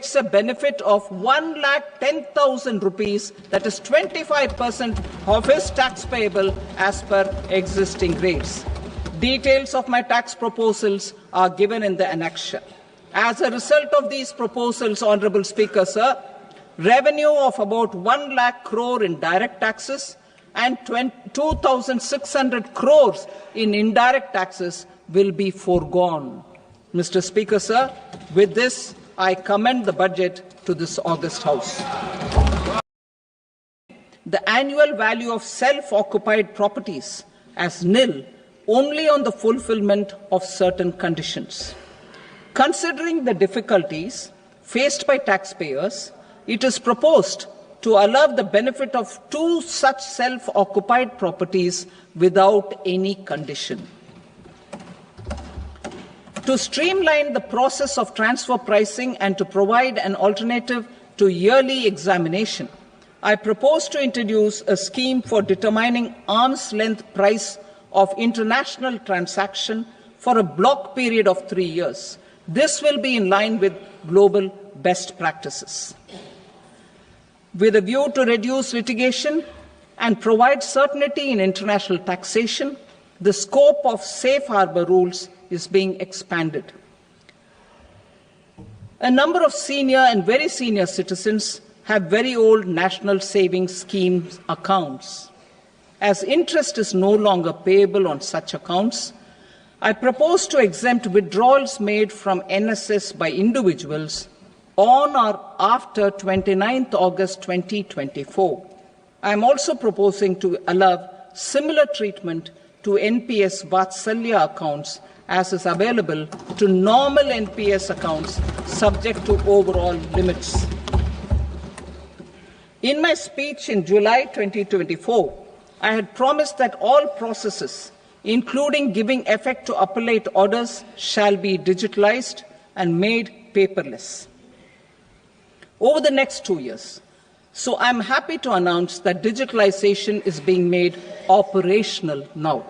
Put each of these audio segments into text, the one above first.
gets a benefit of 1,10,000 rupees, that is 25% of his tax payable as per existing rates. Details of my tax proposals are given in the annexure. As a result of these proposals, Honourable Speaker, sir, revenue of about 1 lakh crore in direct taxes and 2,600 crores in indirect taxes will be foregone. Mr. Speaker, sir, with this, I commend the budget to this august House. The annual value of self-occupied properties as nil only on the fulfillment of certain conditions. Considering the difficulties faced by taxpayers, it is proposed to allow the benefit of 2 such self-occupied properties without any condition. To streamline the process of transfer pricing and to provide an alternative to yearly examination, I propose to introduce a scheme for determining arm's length price of international transaction for a block period of 3 years. This will be in line with global best practices. With a view to reduce litigation and provide certainty in international taxation, the scope of safe harbour rules is being expanded. A number of senior and very senior citizens have very old national savings schemes accounts. As interest is no longer payable on such accounts, I propose to exempt withdrawals made from NSS by individuals on or after 29th August 2024. I am also proposing to allow similar treatment to NPS Vatsalya accounts as is available to normal NPS accounts subject to overall limits. In my speech in July 2024, I had promised that all processes, including giving effect to appellate orders, shall be digitalized and made paperless over the next 2 years. So I'm happy to announce that digitalization is being made operational now.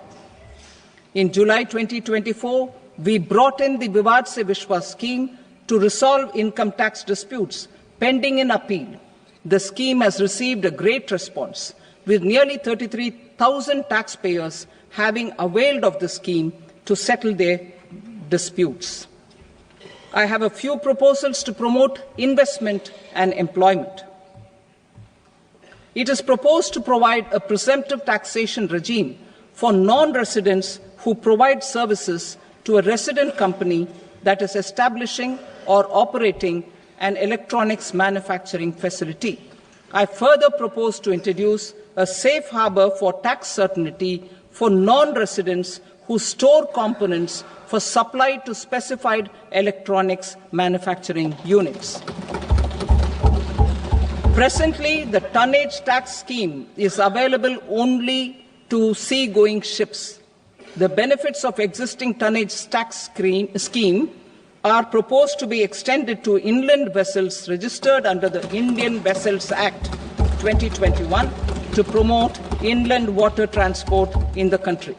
In July 2024, we brought in the Vivad Se Vishwas scheme to resolve income tax disputes pending in appeal. The scheme has received a great response, with nearly 33,000 taxpayers having availed of the scheme to settle their disputes. I have a few proposals to promote investment and employment. It is proposed to provide a presumptive taxation regime for non-residents who provide services to a resident company that is establishing or operating an electronics manufacturing facility. I further propose to introduce a safe harbour for tax certainty for non-residents who store components for supply to specified electronics manufacturing units. Presently, the tonnage tax scheme is available only to sea-going ships. The benefits of existing tonnage tax scheme are proposed to be extended to inland vessels registered under the Indian Vessels Act 2021 to promote inland water transport in the country.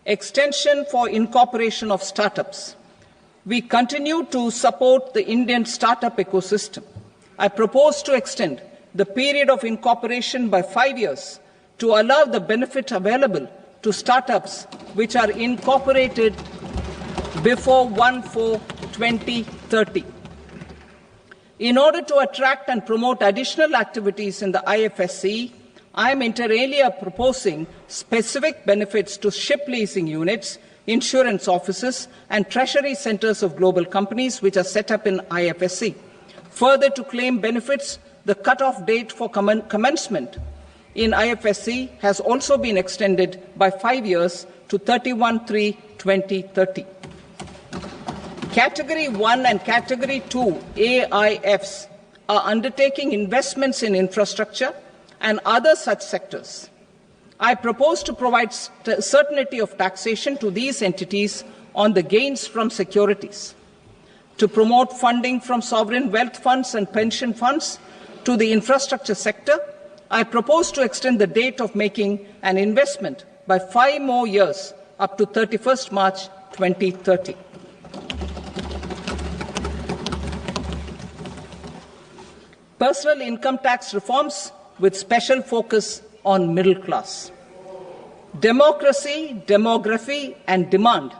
Extension for incorporation of startups. We continue to support the Indian startup ecosystem. I propose to extend the period of incorporation by 5 years to allow the benefit available to startups which are incorporated before 1/4/2030. In order to attract and promote additional activities in the IFSC, I am inter alia proposing specific benefits to ship leasing units, insurance offices, and treasury centres of global companies which are set up in IFSC. Further, to claim benefits, the cut-off date for commencement in IFSC has also been extended by 5 years to 31/3/2030. Category 1 and Category 2 AIFs are undertaking investments in infrastructure and other such sectors. I propose to provide certainty of taxation to these entities on the gains from securities, to promote funding from sovereign wealth funds and pension funds to the infrastructure sector. I propose to extend the date of making an investment by 5 more years up to 31st March 2030. personal income tax reforms with special focus on middle class. Democracy, demography, and demand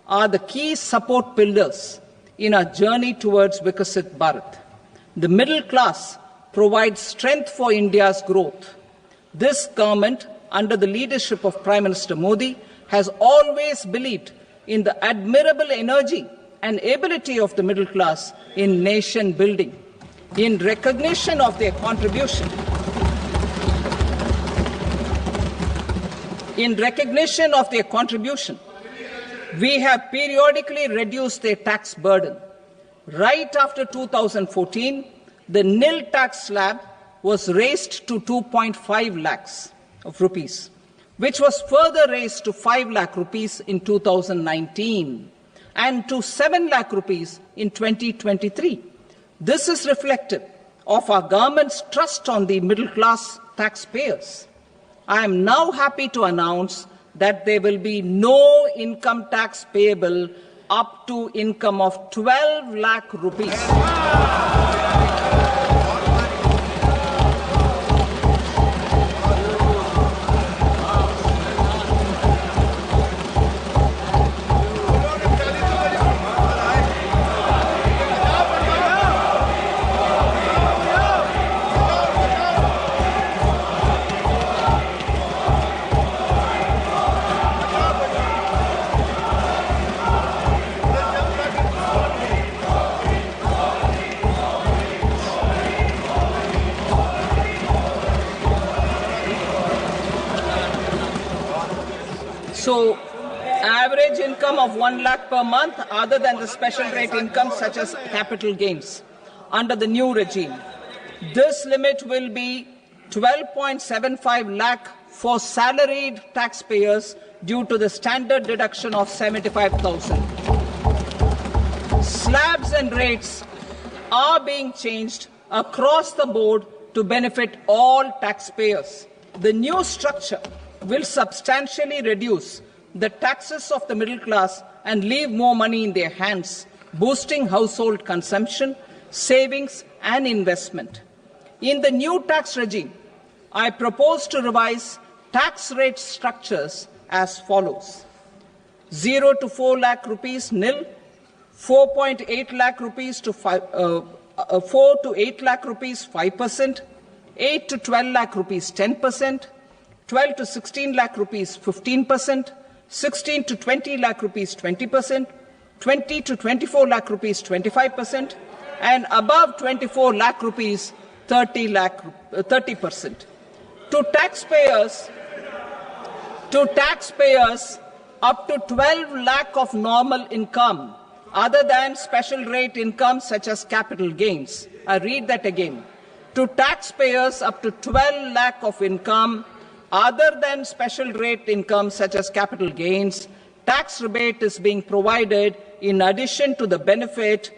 are the key support pillars in our journey towards Vikasit Bharat. The middle class provides strength for India's growth. This government, under the leadership of Prime Minister Modi, has always believed in the admirable energy and ability of the middle class in nation building. In recognition of their contribution, we have periodically reduced their tax burden. Right after 2014, the nil tax slab was raised to 2.5 lakhs of rupees, which was further raised to 5 lakh rupees in 2019 and to 7 lakh rupees in 2023. This is reflective of our government's trust on the middle class taxpayers. I am now happy to announce that there will be no income tax payable up to income of 12 lakh rupees. So, average income of 1 lakh per month, other than the special rate income such as capital gains, under the new regime. This limit will be 12.75 lakh for salaried taxpayers due to the standard deduction of 75,000. Slabs and rates are being changed across the board to benefit all taxpayers. The new structure will substantially reduce the taxes of the middle class and leave more money in their hands, boosting household consumption, savings, and investment. In the new tax regime, I propose to revise tax rate structures as follows: 0 to 4 lakh rupees nil, 4.8 lakh rupees to 4 to 8 lakh rupees 5%, 8 to 12 lakh rupees 10%, 12 to 16 lakh rupees 15%, 16 to 20 lakh rupees 20%, 20 to 24 lakh rupees 25%, and above 24 lakh rupees 30%. To taxpayers up to 12 lakh of normal income, other than special rate income such as capital gains. I read that again. To taxpayers up to 12 lakh of income, other than special rate income such as capital gains, tax rebate is being provided in addition to the benefit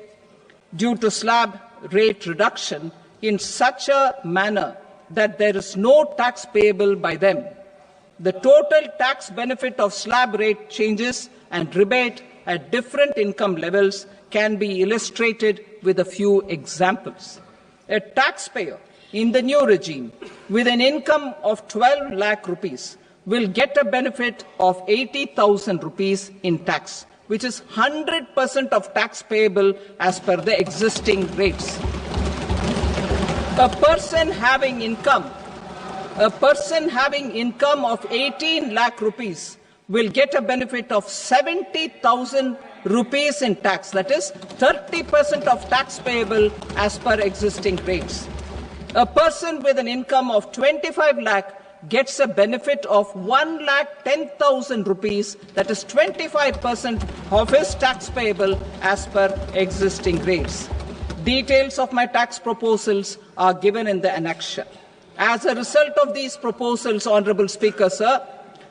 due to slab rate reduction in such a manner that there is no tax payable by them. The total tax benefit of slab rate changes and rebate at different income levels can be illustrated with a few examples. A taxpayer in the new regime with an income of 12 lakh rupees will get a benefit of 80,000 rupees in tax, which is 100% of tax payable as per the existing rates. A person having income of 18 lakh rupees will get a benefit of 70,000 rupees in tax, that is 30% of tax payable as per existing rates. A person with an income of 25 lakh gets a benefit of 1,10,000 rupees, that is 25% of his tax payable as per existing rates. Details of my tax proposals are given in the annexure. As a result of these proposals, Honourable Speaker, sir,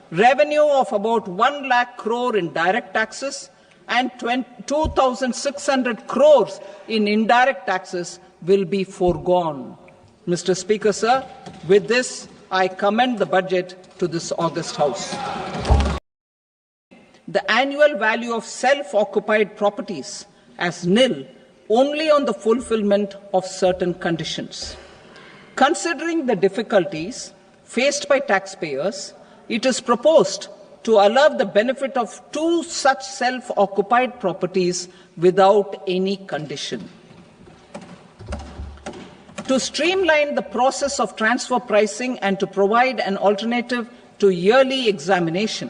revenue of about 1 lakh crore in direct taxes and 2,600 crores in indirect taxes will be foregone. Mr. Speaker, sir, with this, I commend the budget to this august House. The annual value of self-occupied properties as nil only on the fulfillment of certain conditions. Considering the difficulties faced by taxpayers, it is proposed to allow the benefit of 2 such self-occupied properties without any condition. To streamline the process of transfer pricing and to provide an alternative to yearly examination,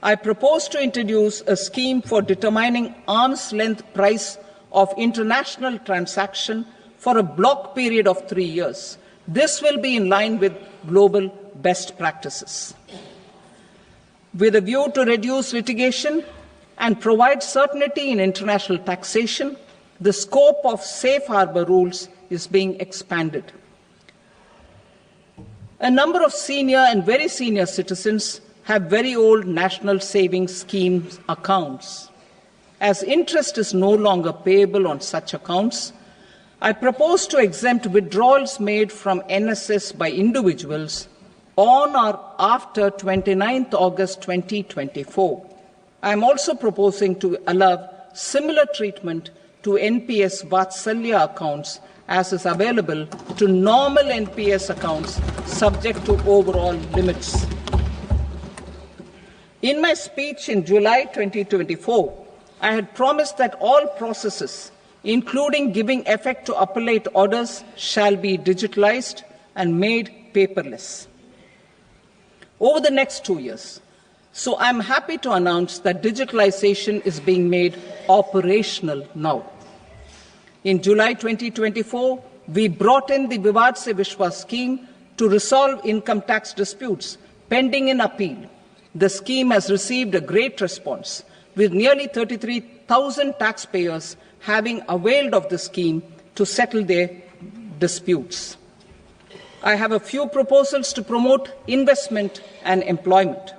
I propose to introduce a scheme for determining arm's length price of international transaction for a block period of 3 years. This will be in line with global best practices. With a view to reduce litigation and provide certainty in international taxation, the scope of safe harbor rules is being expanded. A number of senior and very senior citizens have very old national savings schemes accounts. As interest is no longer payable on such accounts, I propose to exempt withdrawals made from NSS by individuals on or after 29th August 2024. I am also proposing to allow similar treatment to NPS Vatsalya accounts as is available to normal NPS accounts subject to overall limits. In my speech in July 2024, I had promised that all processes, including giving effect to appellate orders, shall be digitalized and made paperless over the next 2 years. So I'm happy to announce that digitalization is being made operational now. In July 2024, we brought in the Vivad Se Vishwas scheme to resolve income tax disputes pending in appeal. The scheme has received a great response, with nearly 33,000 taxpayers having availed of the scheme to settle their disputes. I have a few proposals to promote investment and employment.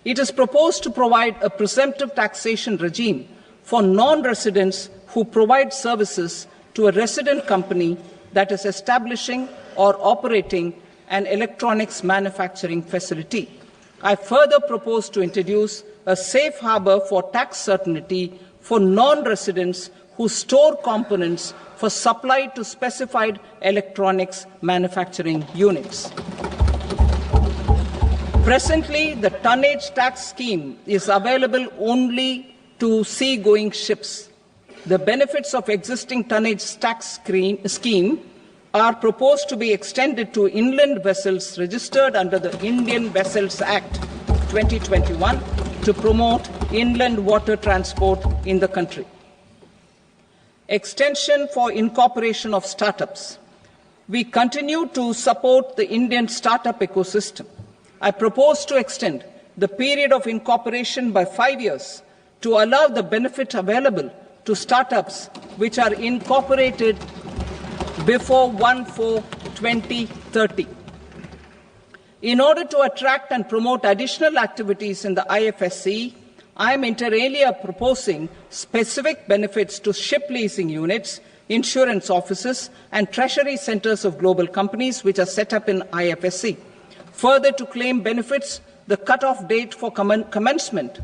It is proposed to provide a presumptive taxation regime for non-residents who provide services to a resident company that is establishing or operating an electronics manufacturing facility. I further propose to introduce a safe harbor for tax certainty for non-residents who store components for supply to specified electronics manufacturing units. Presently, the tonnage tax scheme is available only to sea-going ships. The benefits of existing tonnage tax scheme are proposed to be extended to inland vessels registered under the Indian Vessels Act 2021 to promote inland water transport in the country. Extension for incorporation of startups. We continue to support the Indian startup ecosystem. I propose to extend the period of incorporation by 5 years to allow the benefit available to startups which are incorporated before 1/4/2030. In order to attract and promote additional activities in the IFSC, I am inter alia proposing specific benefits to ship leasing units, insurance offices, and treasury centers of global companies which are set up in IFSC. Further, to claim benefits, the cut-off date for commencement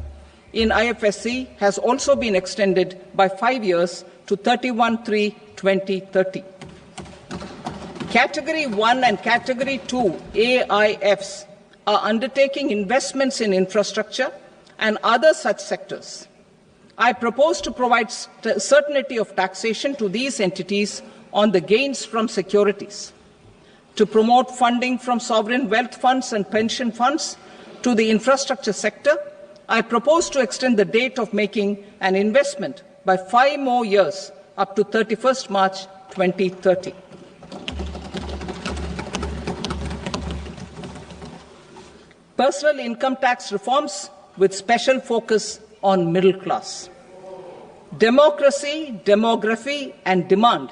in IFSC has also been extended by 5 years to 31/3/2030. Category 1 and Category 2 AIFs are undertaking investments in infrastructure and other such sectors. I propose to provide certainty of taxation to these entities on the gains from securities, to promote funding from sovereign wealth funds and pension funds to the infrastructure sector. I propose to extend the date of making an investment by 5 more years up to 31st March 2030. Personal income tax reforms with special focus on middle class. Democracy, demography, and demand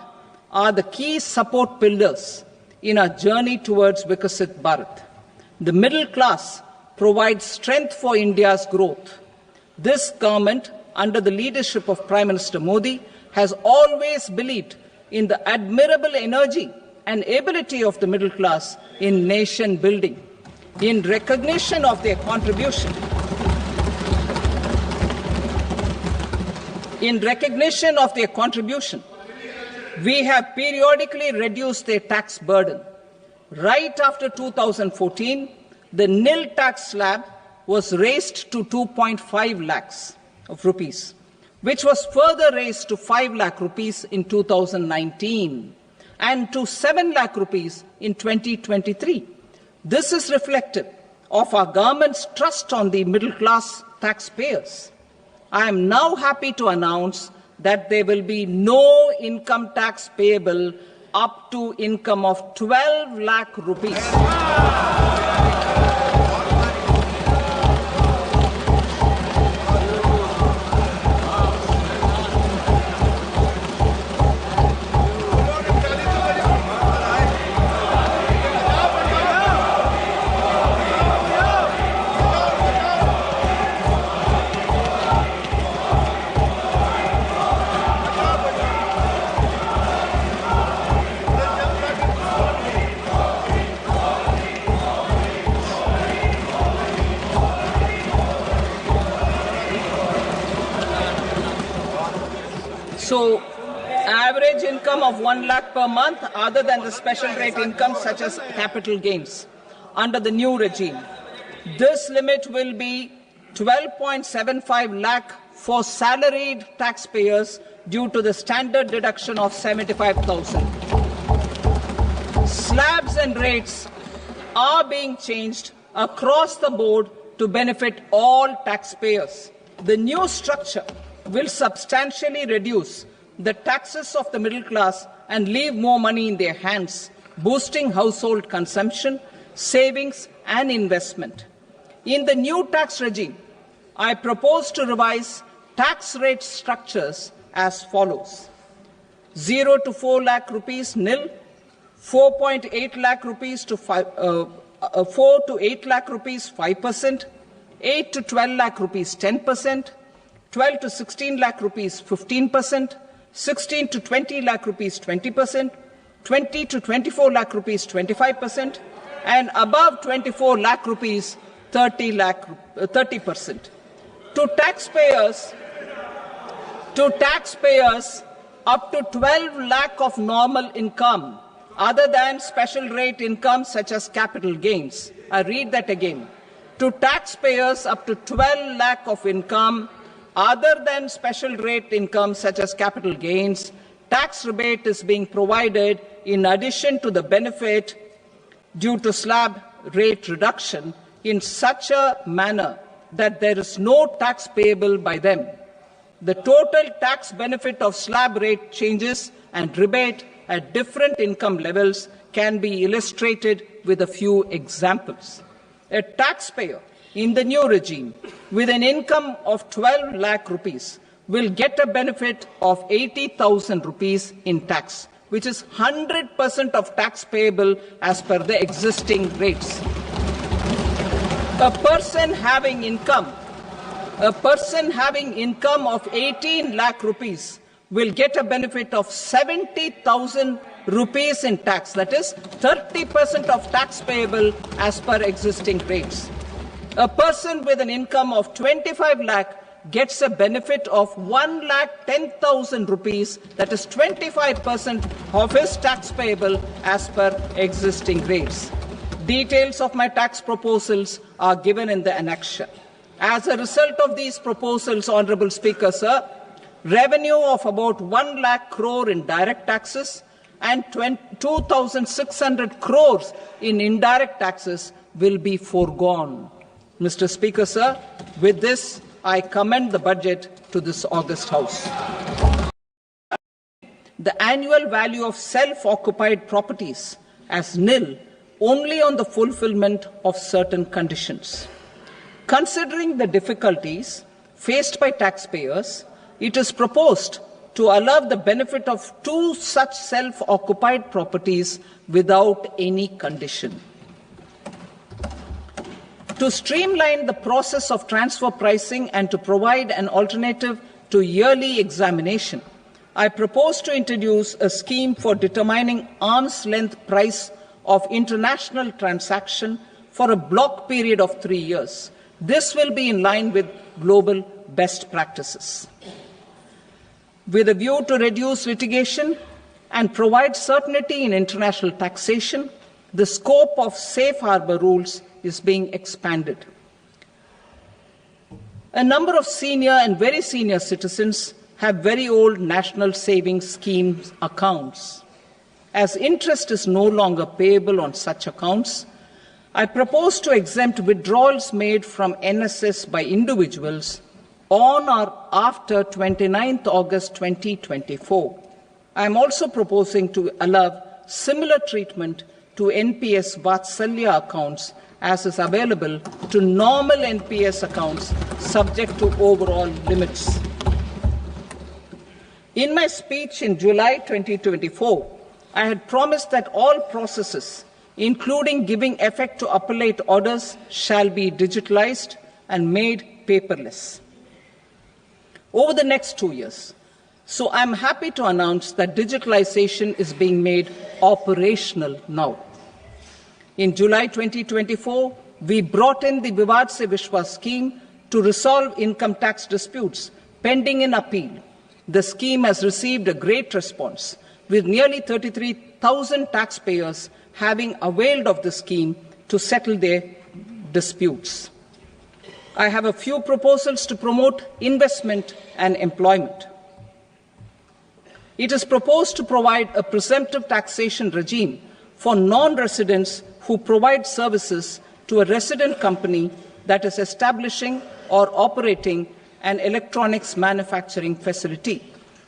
are the key support pillars in our journey towards Vikasit Bharat. The middle class provides strength for India's growth. This government, under the leadership of Prime Minister Modi, has always believed in the admirable energy and ability of the middle class in nation building. In recognition of their contribution, We have periodically reduced their tax burden. Right after 2014, the nil tax slab was raised to 2.5 lakhs of rupees, which was further raised to 5 lakh rupees in 2019 and to 7 lakh rupees in 2023. This is reflective of our government's trust on the middle-class taxpayers. I am now happy to announce that there will be no income tax payable up to income of 12 lakh rupees. So, average income of 1 lakh per month other than the special rate income such as capital gains under the new regime. This limit will be 12.75 lakh for salaried taxpayers due to the standard deduction of 75,000. Slabs and rates are being changed across the board to benefit all taxpayers. The new structure will substantially reduce the taxes of the middle class and leave more money in their hands, boosting household consumption, savings and investment. In the new tax regime, I propose to revise tax rate structures as follows: 0 to 4 lakh rupees nil, 4.8 lakh rupees to 4 to 8 lakh rupees 5%, 8 to 12 lakh rupees 10%, 12 to 16 lakh rupees 15%, 16 to 20 lakh rupees 20%, 20 to 24 lakh rupees 25%, and above 24 lakh rupees 30%. To taxpayers up to 12 lakh of normal income other than special rate income such as capital gains. I read that again. To taxpayers up to 12 lakh of income other than special rate income such as capital gains, tax rebate is being provided in addition to the benefit due to slab rate reduction in such a manner that there is no tax payable by them. The total tax benefit of slab rate changes and rebate at different income levels can be illustrated with a few examples. A taxpayer in the new regime with an income of 12 lakh rupees will get a benefit of 80,000 rupees in tax, which is 100% of tax payable as per the existing rates. A person having income of 18 lakh rupees will get a benefit of 70,000 rupees in tax, that is 30% of tax payable as per existing rates. A person with an income of 25 lakh gets a benefit of 1,10,000 rupees, that is 25% of his tax payable as per existing rates. Details of my tax proposals are given in the annexure. As a result of these proposals, Honourable Speaker, sir, revenue of about 1 lakh crore in direct taxes and 2,600 crores in indirect taxes will be foregone. Mr. Speaker, sir, with this, I commend the budget to this august House. The annual value of self-occupied properties as nil only on the fulfillment of certain conditions. Considering the difficulties faced by taxpayers, it is proposed to allow the benefit of 2 such self-occupied properties without any condition. To streamline the process of transfer pricing and to provide an alternative to yearly examination, I propose to introduce a scheme for determining arm's length price of international transaction for a block period of 3 years. This will be in line with global best practices. With a view to reduce litigation, and provide certainty in international taxation, the scope of safe harbor rules is being expanded. A number of senior and very senior citizens have very old national savings schemes accounts. As interest is no longer payable on such accounts, I propose to exempt withdrawals made from NSS by individuals on or after 29th August 2024. I am also proposing to allow similar treatment to NPS Vatsalya accounts as is available to normal NPS accounts subject to overall limits. In my speech in July 2024, I had promised that all processes, including giving effect to appellate orders, shall be digitalized and made paperless over the next 2 years. So I'm happy to announce that digitalization is being made operational now. In July 2024, we brought in the Vivad Se Vishwas scheme to resolve income tax disputes pending in appeal. The scheme has received a great response, with nearly 33,000 taxpayers having availed of the scheme to settle their disputes. I have a few proposals to promote investment and employment. It is proposed to provide a presumptive taxation regime for non-residents who provide services to a resident company that is establishing or operating an electronics manufacturing facility.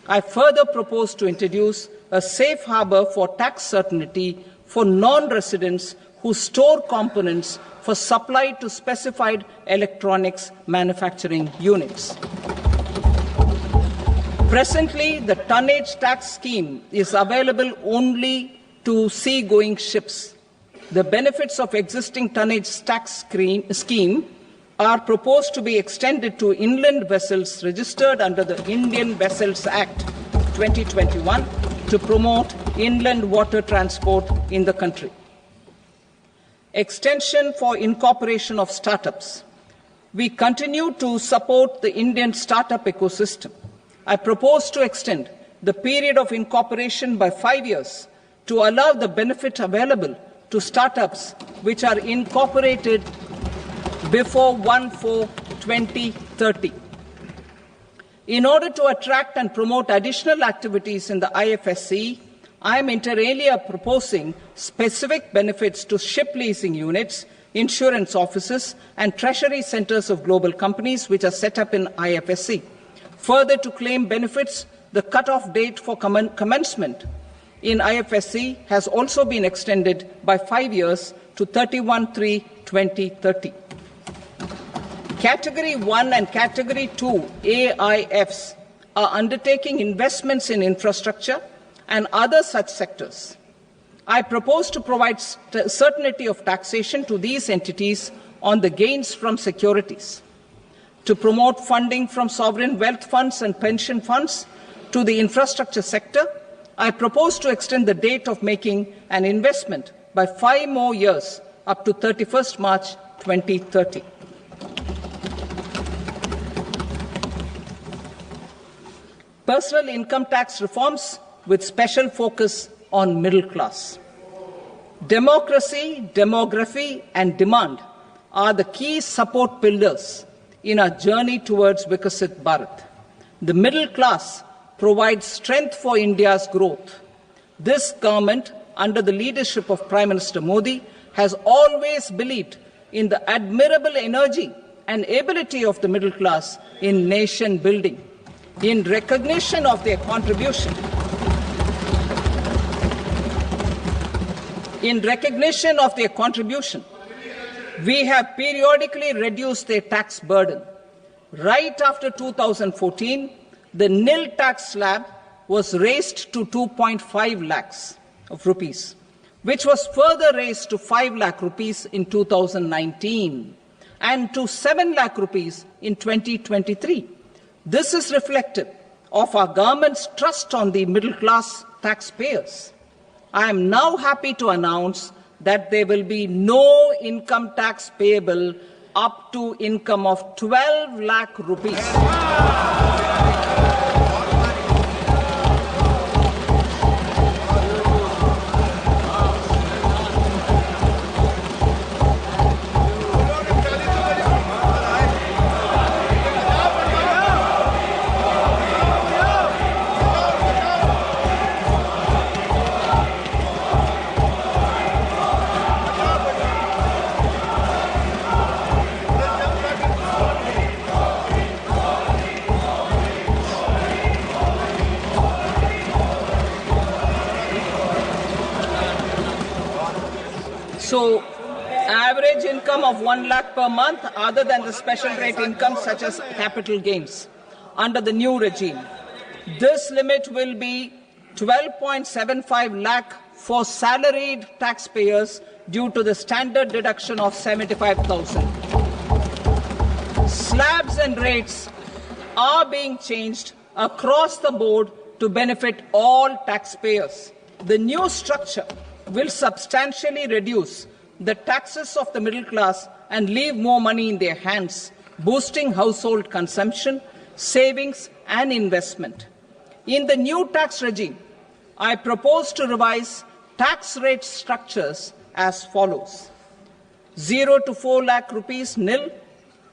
I further propose to introduce a safe harbor for tax certainty for non-residents who store components for supply to specified electronics manufacturing units. Presently, the tonnage tax scheme is available only to sea-going ships. The benefits of existing tonnage tax scheme are proposed to be extended to inland vessels registered under the Indian Vessels Act 2021 to promote inland water transport in the country. Extension for incorporation of startups. We continue to support the Indian startup ecosystem. I propose to extend the period of incorporation by 5 years to allow the benefit available to startups which are incorporated before 1/4/2030. In order to attract and promote additional activities in the IFSC, I am inter alia proposing specific benefits to ship leasing units, insurance offices, and treasury centers of global companies which are set up in IFSC. Further, to claim benefits, the cut-off date for commencement in IFSC has also been extended by 5 years to 31/3/2030. Category 1 and Category 2 AIFs are undertaking investments in infrastructure and other such sectors. I propose to provide certainty of taxation to these entities on the gains from securities, to promote funding from sovereign wealth funds and pension funds to the infrastructure sector. I propose to extend the date of making an investment by 5 more years up to 31st March 2030. Personal income tax reforms with special focus on middle class. Democracy, demography, and demand are the key support pillars in our journey towards Vikasit Bharat. The middle class provides strength for India's growth. This government, under the leadership of Prime Minister Modi, has always believed in the admirable energy and ability of the middle class in nation building. In recognition of their contribution, we have periodically reduced their tax burden. Right after 2014, the nil tax slab was raised to 2.5 lakhs of rupees, which was further raised to 5 lakh rupees in 2019 and to 7 lakh rupees in 2023. This is reflective of our government's trust on the middle class taxpayers. I am now happy to announce that there will be no income tax payable up to income of 12 lakh rupees. So, average income of 1 lakh per month other than the special rate income such as capital gains under the new regime. This limit will be 12.75 lakh for salaried taxpayers due to the standard deduction of 75,000. Slabs and rates are being changed across the board to benefit all taxpayers. The new structure will substantially reduce the taxes of the middle class and leave more money in their hands, boosting household consumption, savings and investment. In the new tax regime, I propose to revise tax rate structures as follows: 0 to 4 lakh rupees nil,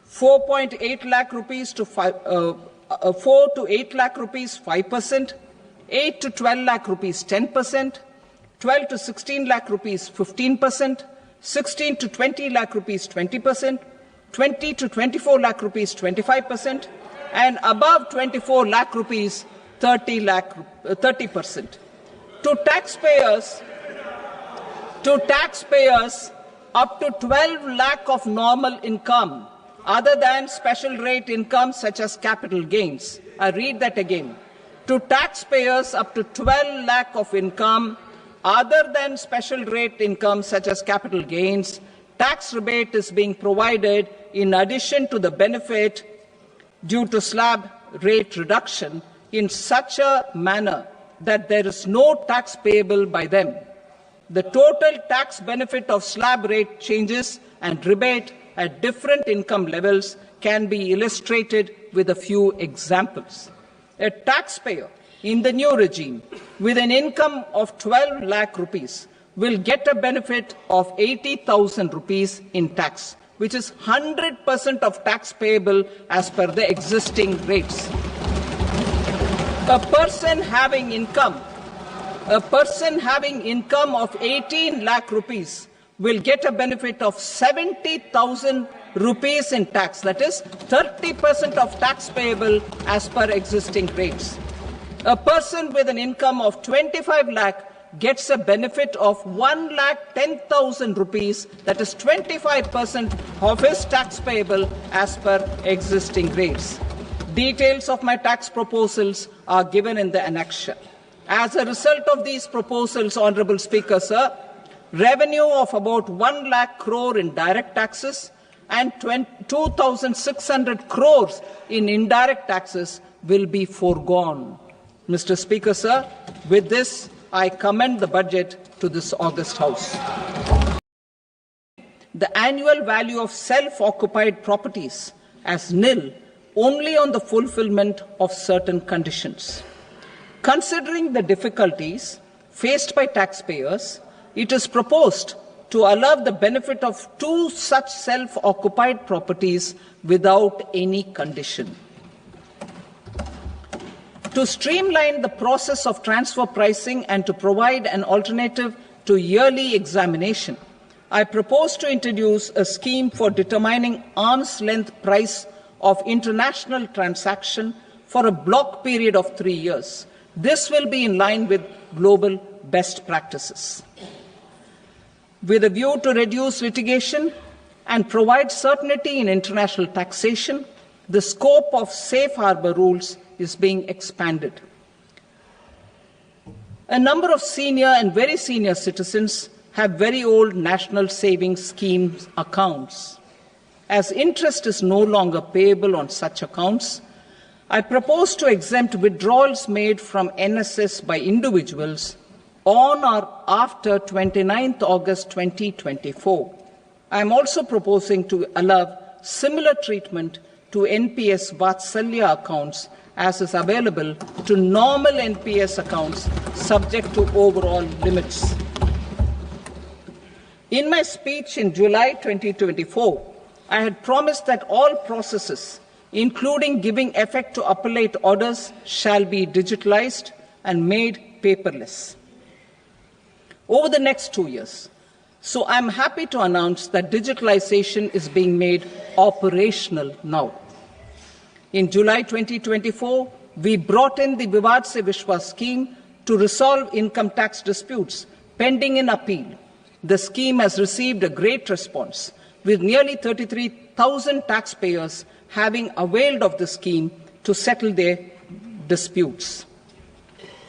4.8 lakh rupees to 4 to 8 lakh rupees 5%, 8 to 12 lakh rupees 10%, 12 to 16 lakh rupees 15%, 16 to 20 lakh rupees 20%, 20 to 24 lakh rupees 25%, and above 24 lakh rupees 30%. To taxpayers up to 12 lakh of normal income other than special rate income such as capital gains. I read that again. To taxpayers up to 12 lakh of income other than special rate income such as capital gains, tax rebate is being provided in addition to the benefit due to slab rate reduction in such a manner that there is no tax payable by them. The total tax benefit of slab rate changes and rebate at different income levels can be illustrated with a few examples. A taxpayer in the new regime with an income of 12 lakh rupees will get a benefit of 80,000 rupees in tax, which is 100% of tax payable as per the existing rates. A person having income of 18 lakh rupees will get a benefit of 70,000 rupees in tax, that is 30% of tax payable as per existing rates. A person with an income of 25 lakh gets a benefit of 1,10,000 rupees, that is 25% of his tax payable as per existing rates. Details of my tax proposals are given in the annexure. As a result of these proposals, Honourable Speaker, sir, revenue of about 1 lakh crore in direct taxes and 2,600 crores in indirect taxes will be foregone. Mr. Speaker, sir, with this, I commend the budget to this august House. The annual value of self-occupied properties as nil only on the fulfillment of certain conditions. Considering the difficulties faced by taxpayers, it is proposed to allow the benefit of 2 such self-occupied properties without any condition. To streamline the process of transfer pricing and to provide an alternative to yearly examination, I propose to introduce a scheme for determining arm's length price of international transaction for a block period of 3 years. This will be in line with global best practices. With a view to reduce litigation and provide certainty in international taxation, the scope of safe harbour rules is being expanded. A number of senior and very senior citizens have very old national savings schemes accounts. As interest is no longer payable on such accounts, I propose to exempt withdrawals made from NSS by individuals on or after 29th August 2024. I am also proposing to allow similar treatment to NPS Vatsalya accounts as is available to normal NPS accounts subject to overall limits. In my speech in July 2024, I had promised that all processes, including giving effect to appellate orders, shall be digitalized and made paperless over the next 2 years. So I'm happy to announce that digitalization is being made operational now. In July 2024, we brought in the Vivad Se Vishwas scheme to resolve income tax disputes pending in appeal. The scheme has received a great response, with nearly 33,000 taxpayers having availed of the scheme to settle their disputes.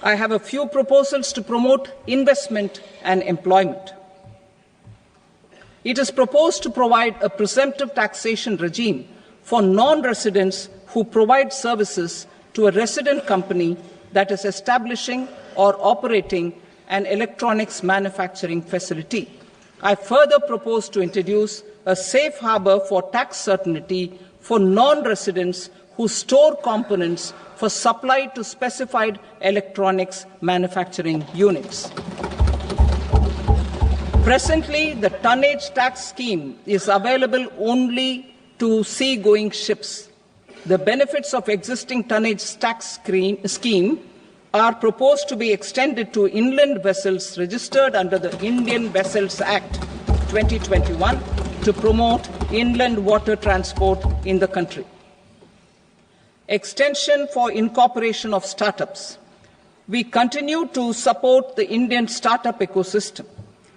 I have a few proposals to promote investment and employment. It is proposed to provide a presumptive taxation regime for non-residents who provide services to a resident company that is establishing or operating an electronics manufacturing facility. I further propose to introduce a safe harbor for tax certainty for non-residents who store components for supply to specified electronics manufacturing units. Presently, the tonnage tax scheme is available only to sea-going ships. The benefits of existing tonnage tax scheme are proposed to be extended to inland vessels registered under the Indian Vessels Act 2021 to promote inland water transport in the country. Extension for incorporation of startups. We continue to support the Indian startup ecosystem.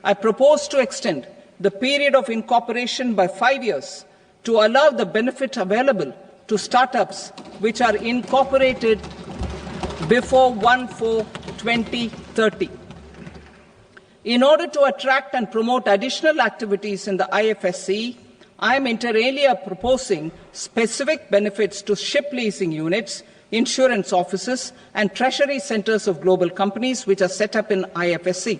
I propose to extend the period of incorporation by 5 years to allow the benefit available to startups which are incorporated before 1/4/2030. In order to attract and promote additional activities in the IFSC, I am inter alia proposing specific benefits to ship leasing units, insurance offices, and treasury centers of global companies which are set up in IFSC.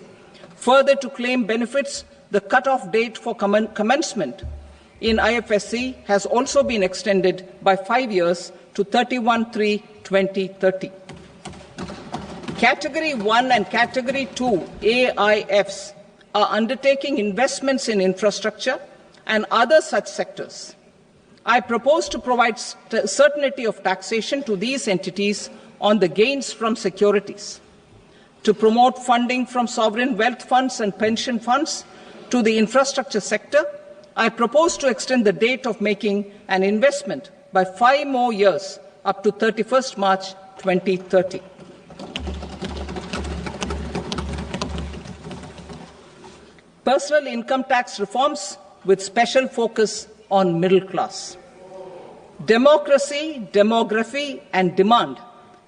Further, to claim benefits, the cut-off date for commencement in IFSC has also been extended by 5 years to 31/3/2030. Category 1 and Category 2 AIFs are undertaking investments in infrastructure and other such sectors. I propose to provide certainty of taxation to these entities on the gains from securities, to promote funding from sovereign wealth funds and pension funds to the infrastructure sector. I propose to extend the date of making an investment by 5 more years up to 31st March 2030. Personal income tax reforms with special focus on middle class. Democracy, demography, and demand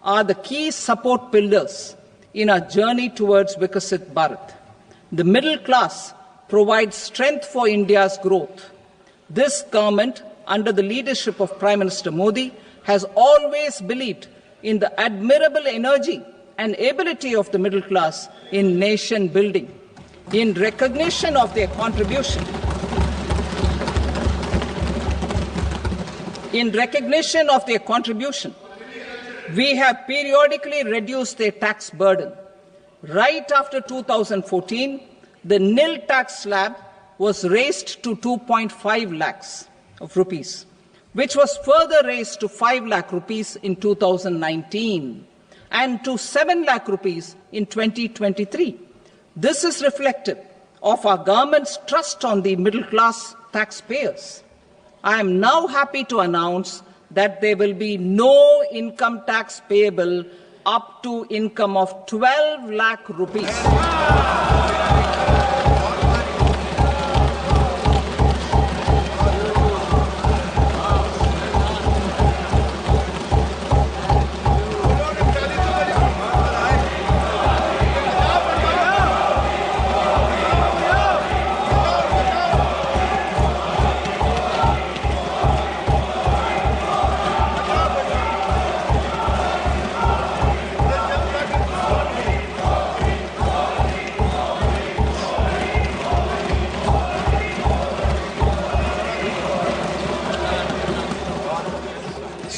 are the key support pillars in our journey towards Vikasit Bharat. The middle class provides strength for India's growth. This government, under the leadership of Prime Minister Modi, has always believed in the admirable energy and ability of the middle class in nation building. In recognition of their contribution, we have periodically reduced their tax burden. Right after 2014, the nil tax slab was raised to 2.5 lakhs of rupees, which was further raised to 5 lakh rupees in 2019 and to 7 lakh rupees in 2023. This is reflective of our government's trust on the middle class taxpayers. I am now happy to announce that there will be no income tax payable up to income of 12 lakh rupees.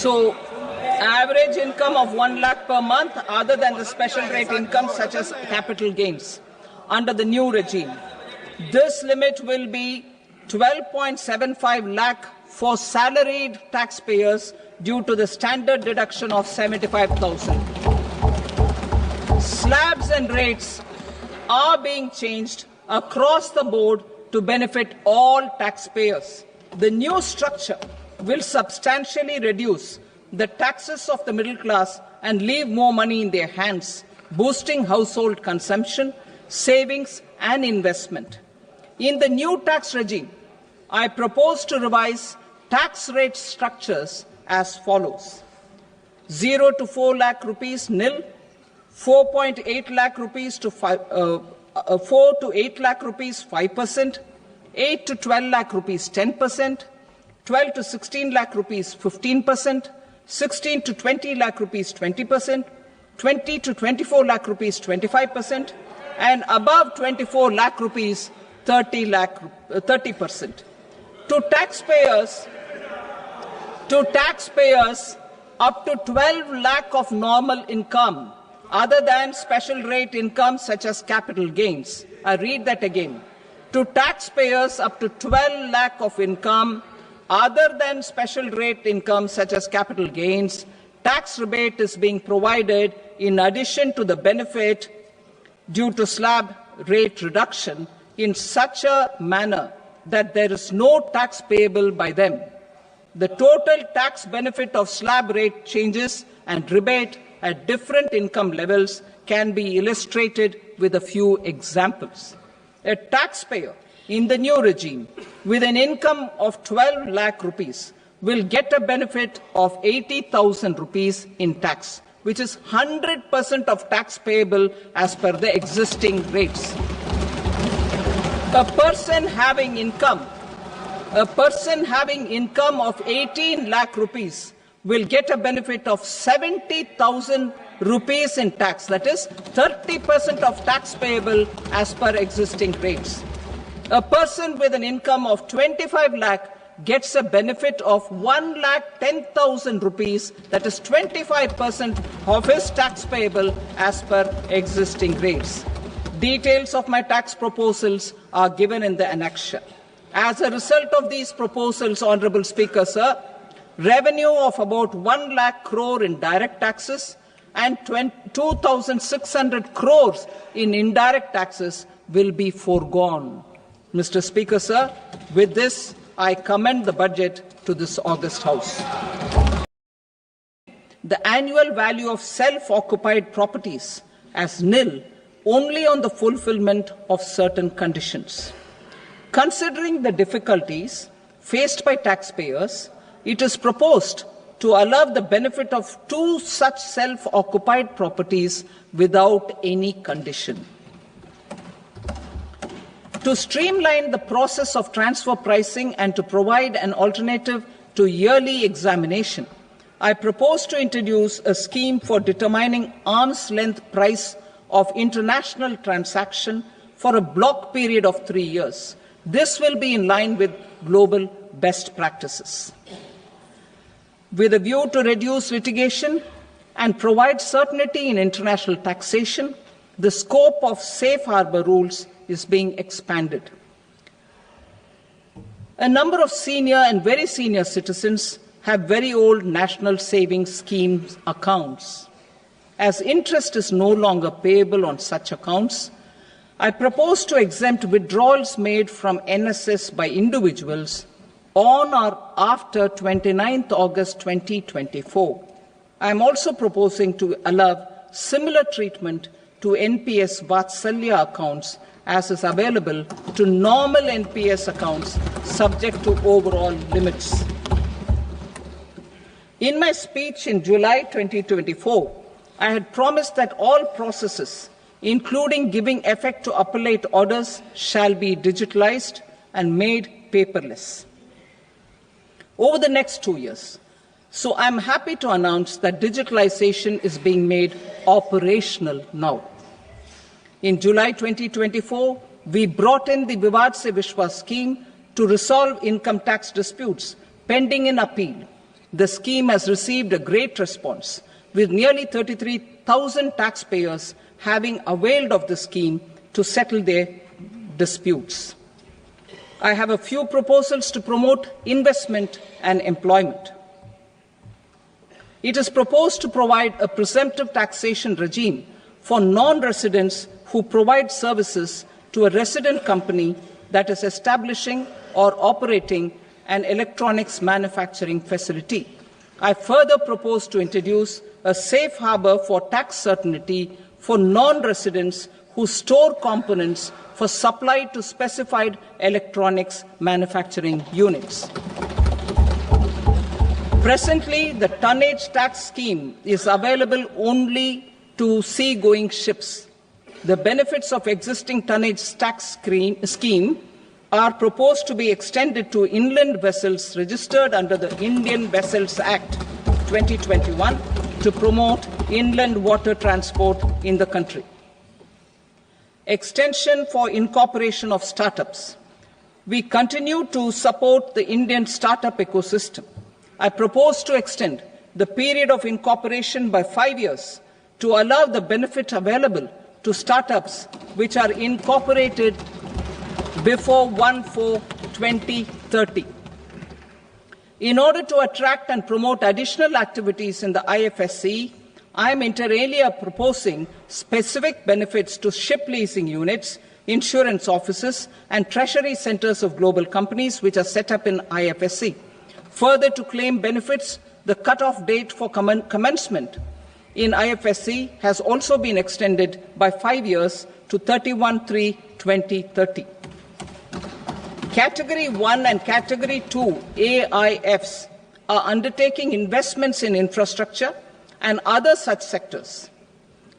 So, average income of 1 lakh per month, other than the special rate income such as capital gains, under the new regime. This limit will be 12.75 lakh for salaried taxpayers due to the standard deduction of 75,000. Slabs and rates are being changed across the board to benefit all taxpayers. The new structure will substantially reduce the taxes of the middle class and leave more money in their hands, boosting household consumption, savings and investment. In the new tax regime, I propose to revise tax rate structures as follows: 0 to 4 lakh rupees nil, 4.8 lakh rupees to 4 to 8 lakh rupees 5%, 8 to 12 lakh rupees 10%, 12 to 16 lakh rupees 15%, 16 to 20 lakh rupees 20%, 20 to 24 lakh rupees 25%, and above 24 lakh rupees 30%. To taxpayers up to 12 lakh of normal income, other than special rate income such as capital gains. I read that again. To taxpayers up to 12 lakh of income, other than special rate income such as capital gains, tax rebate is being provided in addition to the benefit due to slab rate reduction in such a manner that there is no tax payable by them. The total tax benefit of slab rate changes and rebate at different income levels can be illustrated with a few examples. A taxpayer in the new regime with an income of 12 lakh rupees will get a benefit of 80,000 rupees in tax, which is 100% of tax payable as per the existing rates. A person having income of 18 lakh rupees will get a benefit of 70,000 rupees in tax, that is 30% of tax payable as per existing rates. A person with an income of 25 lakh gets a benefit of 1,10,000 rupees, that is 25% of his tax payable as per existing rates. Details of my tax proposals are given in the annexure. As a result of these proposals, Honourable Speaker, sir, revenue of about 1 lakh crore in direct taxes and 2,600 crores in indirect taxes will be foregone. Mr. Speaker, sir, with this, I commend the budget to this august House. The annual value of self-occupied properties as nil only on the fulfillment of certain conditions. Considering the difficulties faced by taxpayers, it is proposed to allow the benefit of 2 such self-occupied properties without any condition. To streamline the process of transfer pricing and to provide an alternative to yearly examination, I propose to introduce a scheme for determining arm's length price of international transaction for a block period of 3 years. This will be in line with global best practices. With a view to reduce litigation and provide certainty in international taxation, the scope of safe harbour rules is being expanded. A number of senior and very senior citizens have very old national savings schemes accounts. As interest is no longer payable on such accounts, I propose to exempt withdrawals made from NSS by individuals on or after 29th August 2024. I am also proposing to allow similar treatment to NPS Vatsalya accounts as is available to normal NPS accounts subject to overall limits. In my speech in July 2024, I had promised that all processes, including giving effect to appellate orders, shall be digitalized and made paperless over the next 2 years. So I'm happy to announce that digitalization is being made operational now. In July 2024, we brought in the Vivad Se Vishwas scheme to resolve income tax disputes pending in appeal. The scheme has received a great response, with nearly 33,000 taxpayers having availed of the scheme to settle their disputes. I have a few proposals to promote investment and employment. It is proposed to provide a presumptive taxation regime for non-residents who provide services to a resident company that is establishing or operating an electronics manufacturing facility. I further propose to introduce a safe harbour for tax certainty for non-residents who store components for supply to specified electronics manufacturing units. Presently, the tonnage tax scheme is available only to sea-going ships. The benefits of existing tonnage tax scheme are proposed to be extended to inland vessels registered under the Indian Vessels Act 2021 to promote inland water transport in the country. Extension for incorporation of startups. We continue to support the Indian startup ecosystem. I propose to extend the period of incorporation by 5 years to allow the benefit available to startups which are incorporated before 1/4/2030. In order to attract and promote additional activities in the IFSC, I am inter alia proposing specific benefits to ship leasing units, insurance offices, and treasury centers of global companies which are set up in IFSC. Further, to claim benefits, the cut-off date for commencement in IFSC has also been extended by 5 years to 31/3/2030. Category 1 and Category 2 AIFs are undertaking investments in infrastructure and other such sectors.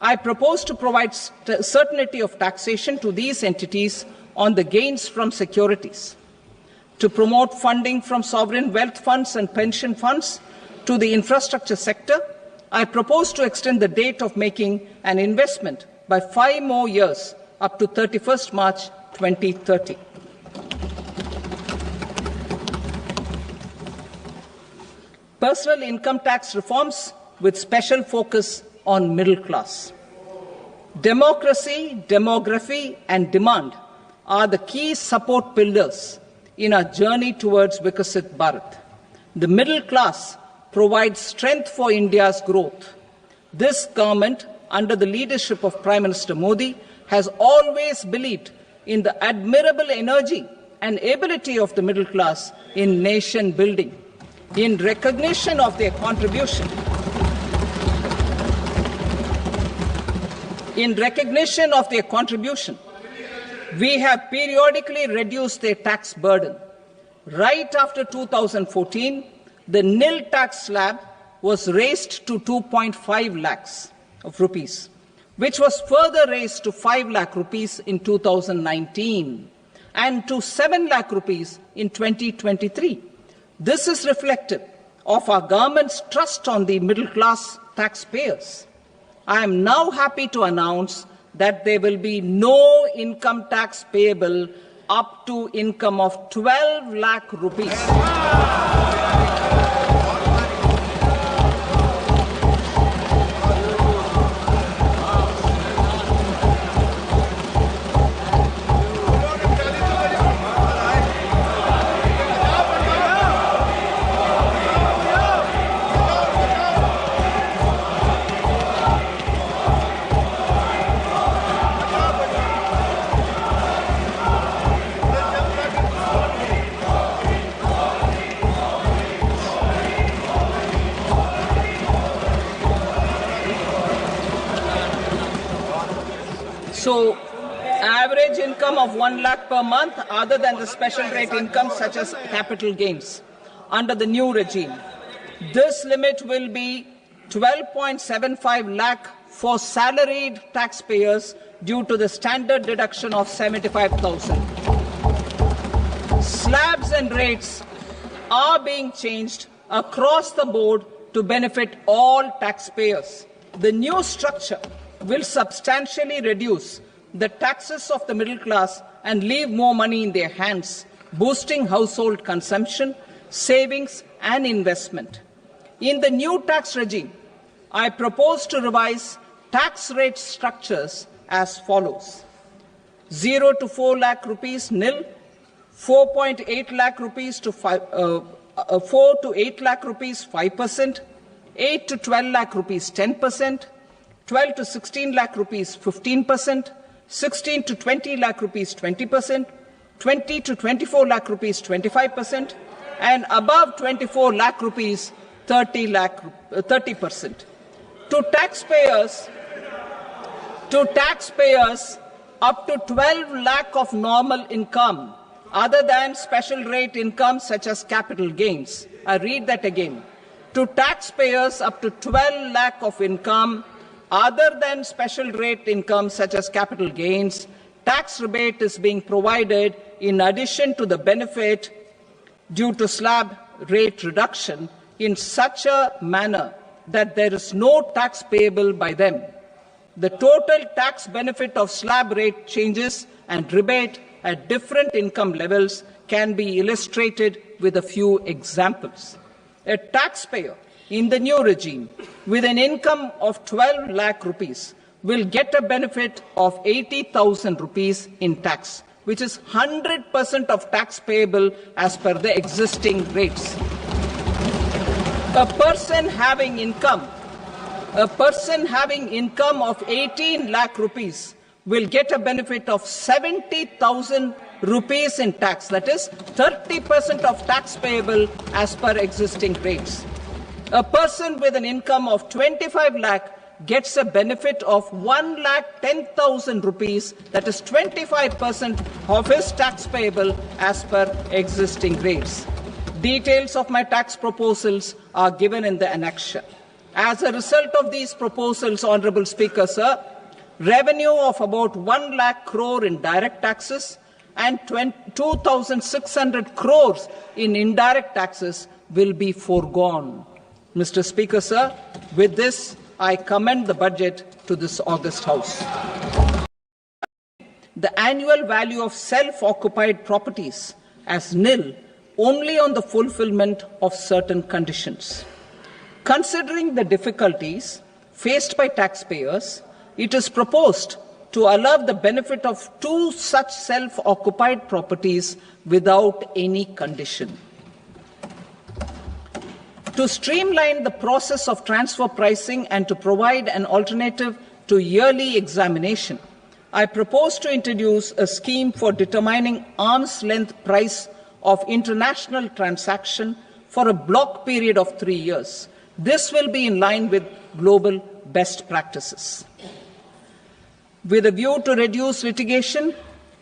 I propose to provide certainty of taxation to these entities on the gains from securities, to promote funding from sovereign wealth funds and pension funds to the infrastructure sector. I propose to extend the date of making an investment by 5 more years up to 31st March 2030. Personal income tax reforms with special focus on middle class. Democracy, demography, and demand are the key support pillars in our journey towards Vikasit Bharat. The middle class provides strength for India's growth. This government, under the leadership of Prime Minister Modi, has always believed in the admirable energy and ability of the middle class in nation building. In recognition of their contribution, we have periodically reduced their tax burden. Right after 2014, the nil tax slab was raised to 2.5 lakhs of rupees, which was further raised to 5 lakh rupees in 2019 and to 7 lakh rupees in 2023. This is reflective of our government's trust on the middle class taxpayers. I am now happy to announce that there will be no income tax payable up to income of 12 lakh rupees. So, average income of 1 lakh per month, other than the special rate income such as capital gains, under the new regime. This limit will be 12.75 lakh for salaried taxpayers due to the standard deduction of 75,000. Slabs and rates are being changed across the board to benefit all taxpayers. The new structure will substantially reduce the taxes of the middle class and leave more money in their hands, boosting household consumption, savings, and investment. In the new tax regime, I propose to revise tax rate structures as follows: 0 to 4 lakh rupees nil, 4.8 lakh rupees to 4 to 8 lakh rupees 5%, 8 to 12 lakh rupees 10%, 12 to 16 lakh rupees 15%, 16 to 20 lakh rupees 20%, 20 to 24 lakh rupees 25%, and above 24 lakh rupees 30%. To taxpayers up to 12 lakh of normal income other than special rate income such as capital gains. I read that again. To taxpayers up to 12 lakh of income other than special rate income such as capital gains, tax rebate is being provided in addition to the benefit due to slab rate reduction in such a manner that there is no tax payable by them. The total tax benefit of slab rate changes and rebate at different income levels can be illustrated with a few examples. A taxpayer in the new regime with an income of 12 lakh rupees will get a benefit of 80,000 rupees in tax, which is 100% of tax payable as per the existing rates. A person having income of 18 lakh rupees will get a benefit of 70,000 rupees in tax, that is 30% of tax payable as per existing rates. A person with an income of 25 lakh gets a benefit of 1,10,000 rupees, that is 25% of his tax payable as per existing rates. Details of my tax proposals are given in the annexure. As a result of these proposals, Honourable Speaker, sir, revenue of about 1 lakh crore in direct taxes and 2,600 crores in indirect taxes will be foregone. Mr. Speaker, sir, with this, I commend the budget to this august House. The annual value of self-occupied properties as nil only on the fulfillment of certain conditions. Considering the difficulties faced by taxpayers, it is proposed to allow the benefit of 2 such self-occupied properties without any condition. To streamline the process of transfer pricing and to provide an alternative to yearly examination, I propose to introduce a scheme for determining arm's length price of international transaction for a block period of 3 years. This will be in line with global best practices. With a view to reduce litigation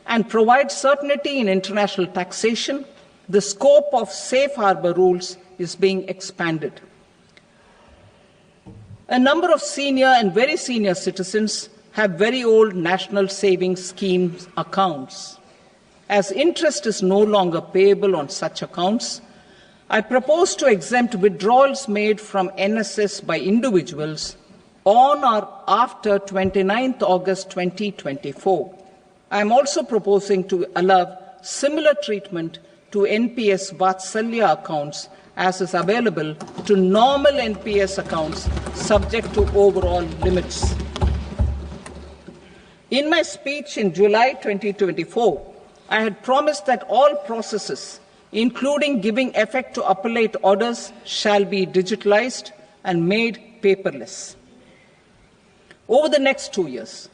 and provide certainty in international taxation, the scope of safe harbour rules is being expanded. A number of senior and very senior citizens have very old national savings schemes accounts. As interest is no longer payable on such accounts, I propose to exempt withdrawals made from NSS by individuals on or after 29th August 2024. I am also proposing to allow similar treatment to NPS Vatsalya accounts as is available to normal NPS accounts subject to overall limits. In my speech in July 2024, I had promised that all processes, including giving effect to appellate orders, shall be digitalized and made paperless over the next 2 years.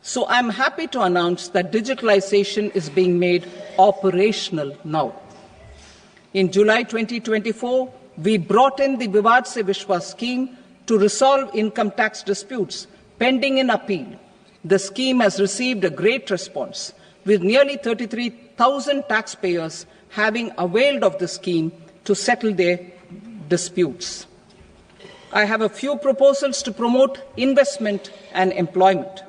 So I'm happy to announce that digitalization is being made operational now. In July 2024, we brought in the Vivad Se Vishwas scheme to resolve income tax disputes pending in appeal. The scheme has received a great response, with nearly 33,000 taxpayers having availed of the scheme to settle their disputes. I have a few proposals to promote investment and employment.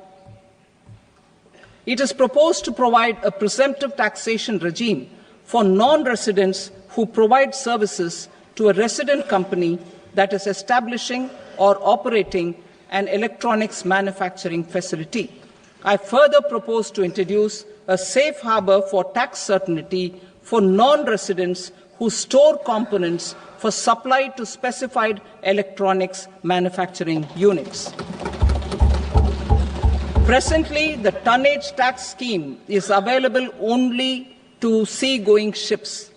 It is proposed to provide a presumptive taxation regime for non-residents who provide services to a resident company that is establishing or operating an electronics manufacturing facility. I further propose to introduce a safe harbour for tax certainty for non-residents who store components for supply to specified electronics manufacturing units. Presently, the tonnage tax scheme is available only to sea-going ships.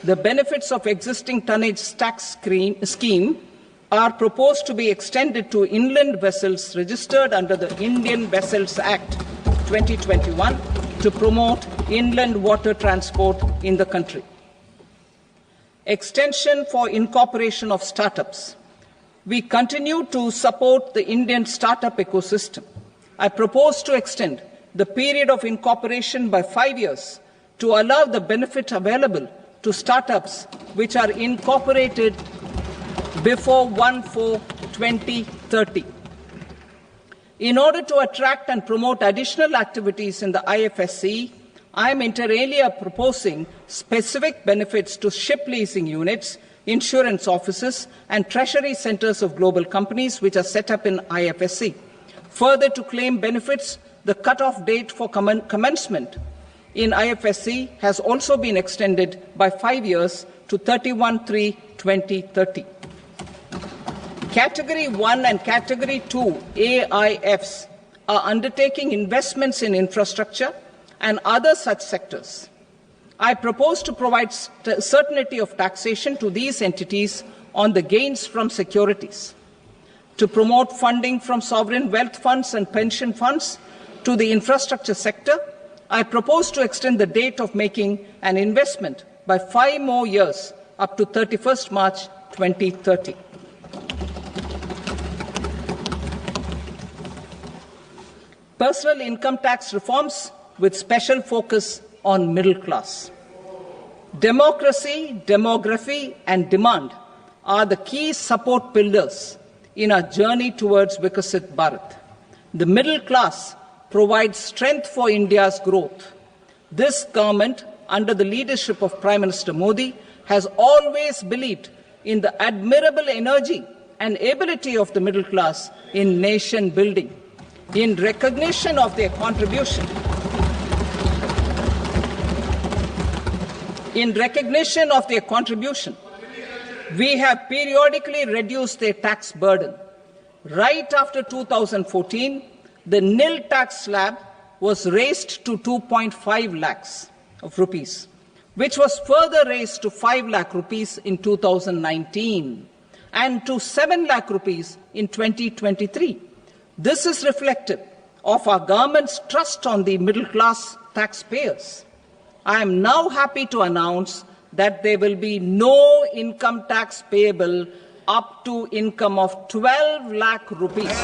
The benefits of existing tonnage tax scheme are proposed to be extended to inland vessels registered under the Indian Vessels Act 2021 to promote inland water transport in the country. Extension for incorporation of startups. We continue to support the Indian startup ecosystem. I propose to extend the period of incorporation by 5 years to allow the benefit available to startups which are incorporated before 1/4/2030. In order to attract and promote additional activities in the IFSC, I am inter alia proposing specific benefits to ship leasing units, insurance offices, and treasury centres of global companies which are set up in IFSC. Further, to claim benefits, the cut-off date for commencement in IFSC has also been extended by 5 years to 31/3/2030. Category 1 and Category 2 AIFs are undertaking investments in infrastructure and other such sectors. I propose to provide certainty of taxation to these entities on the gains from securities, to promote funding from sovereign wealth funds and pension funds to the infrastructure sector. I propose to extend the date of making an investment by 5 more years up to 31st March 2030. Personal income tax reforms with special focus on middle class. Democracy, demography, and demand are the key support pillars in our journey towards Vikasit Bharat. The middle class provides strength for India's growth. This government, under the leadership of Prime Minister Modi, has always believed in the admirable energy and ability of the middle class in nation building. In recognition of their contribution, we have periodically reduced their tax burden. Right after 2014, the nil tax slab was raised to 2.5 lakhs of rupees, which was further raised to 5 lakh rupees in 2019 and to 7 lakh rupees in 2023. This is reflective of our government's trust on the middle class taxpayers. I am now happy to announce that there will be no income tax payable up to income of 12 lakh rupees.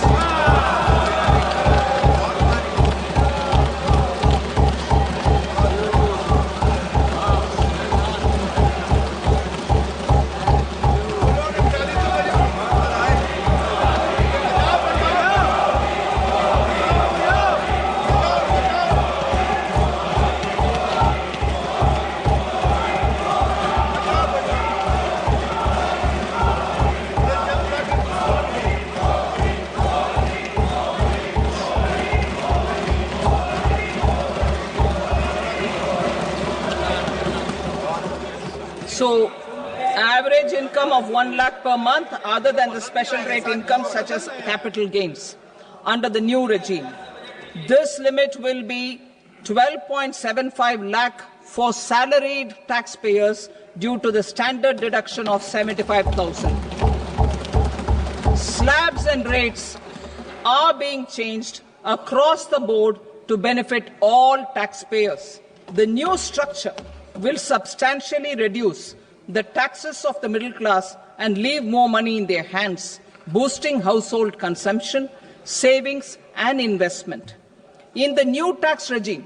So, average income of 1 lakh per month, other than the special rate income such as capital gains, under the new regime. This limit will be 12.75 lakh for salaried taxpayers due to the standard deduction of 75,000. Slabs and rates are being changed across the board to benefit all taxpayers. The new structure will substantially reduce the taxes of the middle class and leave more money in their hands, boosting household consumption, savings, and investment. In the new tax regime,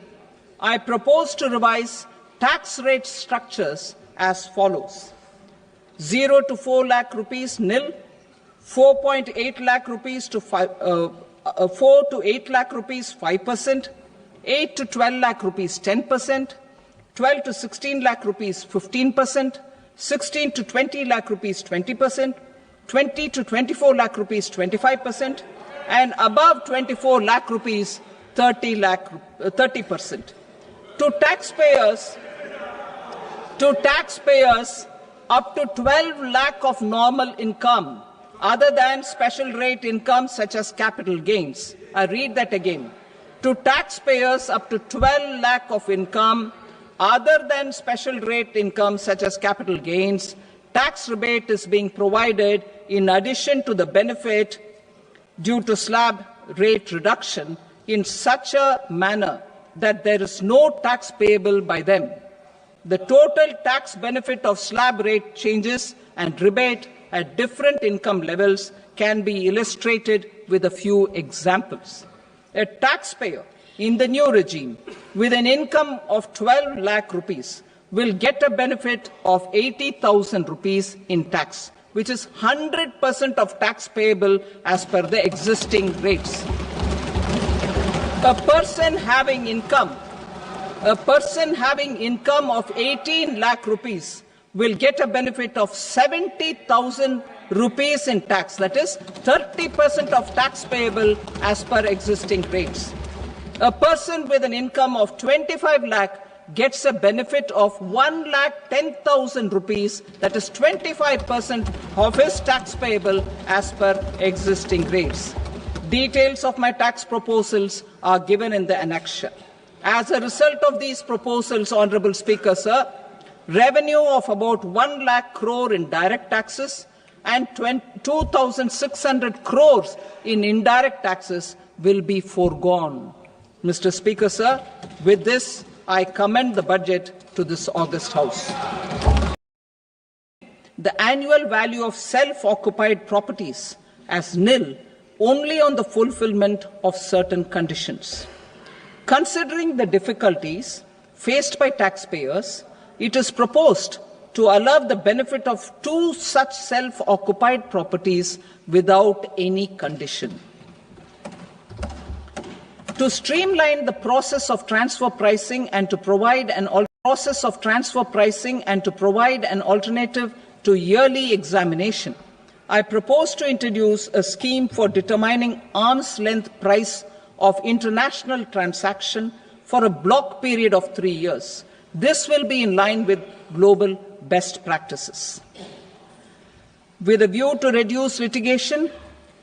I propose to revise tax rate structures as follows: 0 to 4 lakh rupees nil, 4.8 lakh rupees to 4 to 8 lakh rupees 5%, 8 to 12 lakh rupees 10%, 12 to 16 lakh rupees 15%, 16 to 20 lakh rupees 20%, 20 to 24 lakh rupees 25%, and above 24 lakh rupees 30%. To taxpayers up to 12 lakh of normal income, other than special rate income such as capital gains. I read that again. To taxpayers up to 12 lakh of income, other than special rate income such as capital gains, tax rebate is being provided in addition to the benefit due to slab rate reduction in such a manner that there is no tax payable by them. The total tax benefit of slab rate changes and rebate at different income levels can be illustrated with a few examples. A taxpayer in the new regime with an income of 12 lakh rupees will get a benefit of 80,000 rupees in tax, which is 100% of tax payable as per the existing rates. A person having income of 18 lakh rupees will get a benefit of 70,000 rupees in tax, that is 30% of tax payable as per existing rates. A person with an income of 25 lakh gets a benefit of 1,10,000 rupees, that is 25% of his tax payable as per existing rates. Details of my tax proposals are given in the annexure. As a result of these proposals, Honourable Speaker, sir, revenue of about 1 lakh crore in direct taxes and 2,600 crores in indirect taxes will be foregone. Mr. Speaker, sir, with this, I commend the budget to this august House. The annual value of self-occupied properties as nil only on the fulfillment of certain conditions. Considering the difficulties faced by taxpayers, it is proposed to allow the benefit of 2 such self-occupied properties without any condition. To streamline the process of transfer pricing and to provide an alternative to yearly examination, I propose to introduce a scheme for determining arm's length price of international transaction for a block period of 3 years. This will be in line with global best practices. With a view to reduce litigation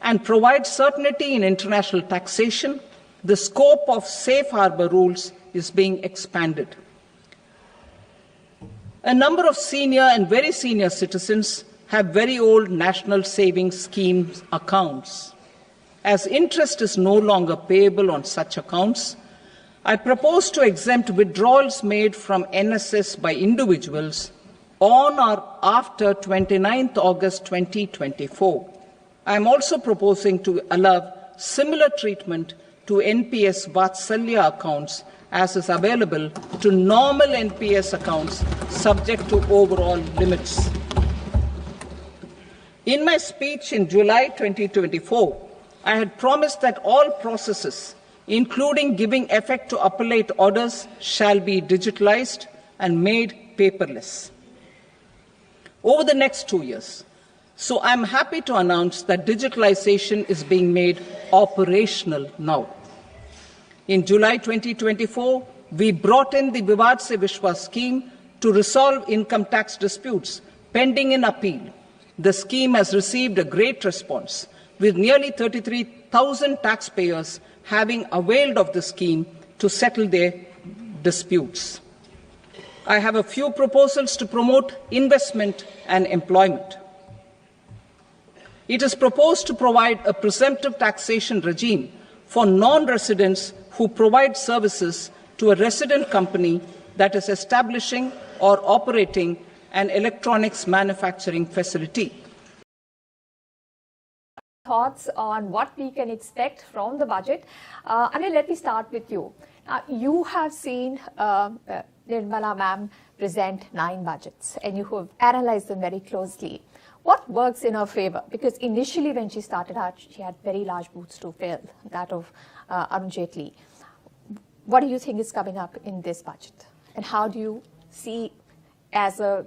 and provide certainty in international taxation, the scope of safe harbour rules is being expanded. A number of senior and very senior citizens have very old national savings schemes accounts. As interest is no longer payable on such accounts, I propose to exempt withdrawals made from NSS by individuals on or after 29th August 2024. I am also proposing to allow similar treatment to NPS Vatsalya accounts as is available to normal NPS accounts subject to overall limits. In my speech in July 2024, I had promised that all processes, including giving effect to appellate orders, shall be digitalized and made paperless over the next 2 years. So I'm happy to announce that digitalization is being made operational now. In July 2024, we brought in the Vivad Se Vishwas scheme to resolve income tax disputes pending in appeal. The scheme has received a great response, with nearly 33,000 taxpayers having availed of the scheme to settle their disputes. I have a few proposals to promote investment and employment. It is proposed to provide a presumptive taxation regime for non-residents who provide services to a resident company that is establishing or operating an electronics manufacturing facility. Thoughts on what we can expect from the budget. Anil, let me start with you. You have seen Nirmala ma'am present 9 budgets and you have analyzed them very closely. What works in her favor? Because initially when she started out, she had very large boots to fill, that of Arun Jaitley. What do you think is coming up in this budget? And how do you see as a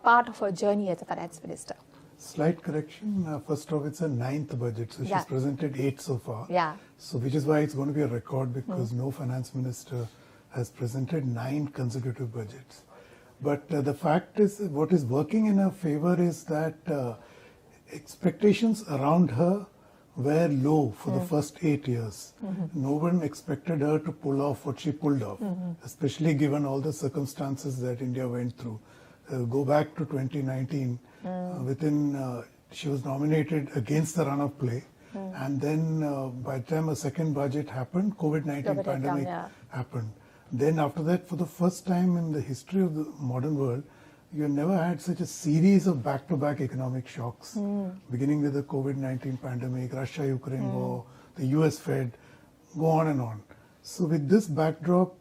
part of her journey as a finance minister? Slight correction. First off, it's a 9th budget, so she's presented 8 so far. Yeah. So which is why it's going to be a record, because no finance minister has presented 9 consecutive budgets. But the fact is, what is working in her favor is that expectations around her were low for the first 8 years. No one expected her to pull off what she pulled off, especially given all the circumstances that India went through. Go back to 2019, she was nominated against the run of play. And then by the time a second budget happened, COVID-19 pandemic happened. Then after that, for the first time in the history of the modern world, you never had such a series of back-to-back economic shocks, beginning with the COVID-19 pandemic, Russia-Ukraine war, the US Fed, go on and on. So with this backdrop,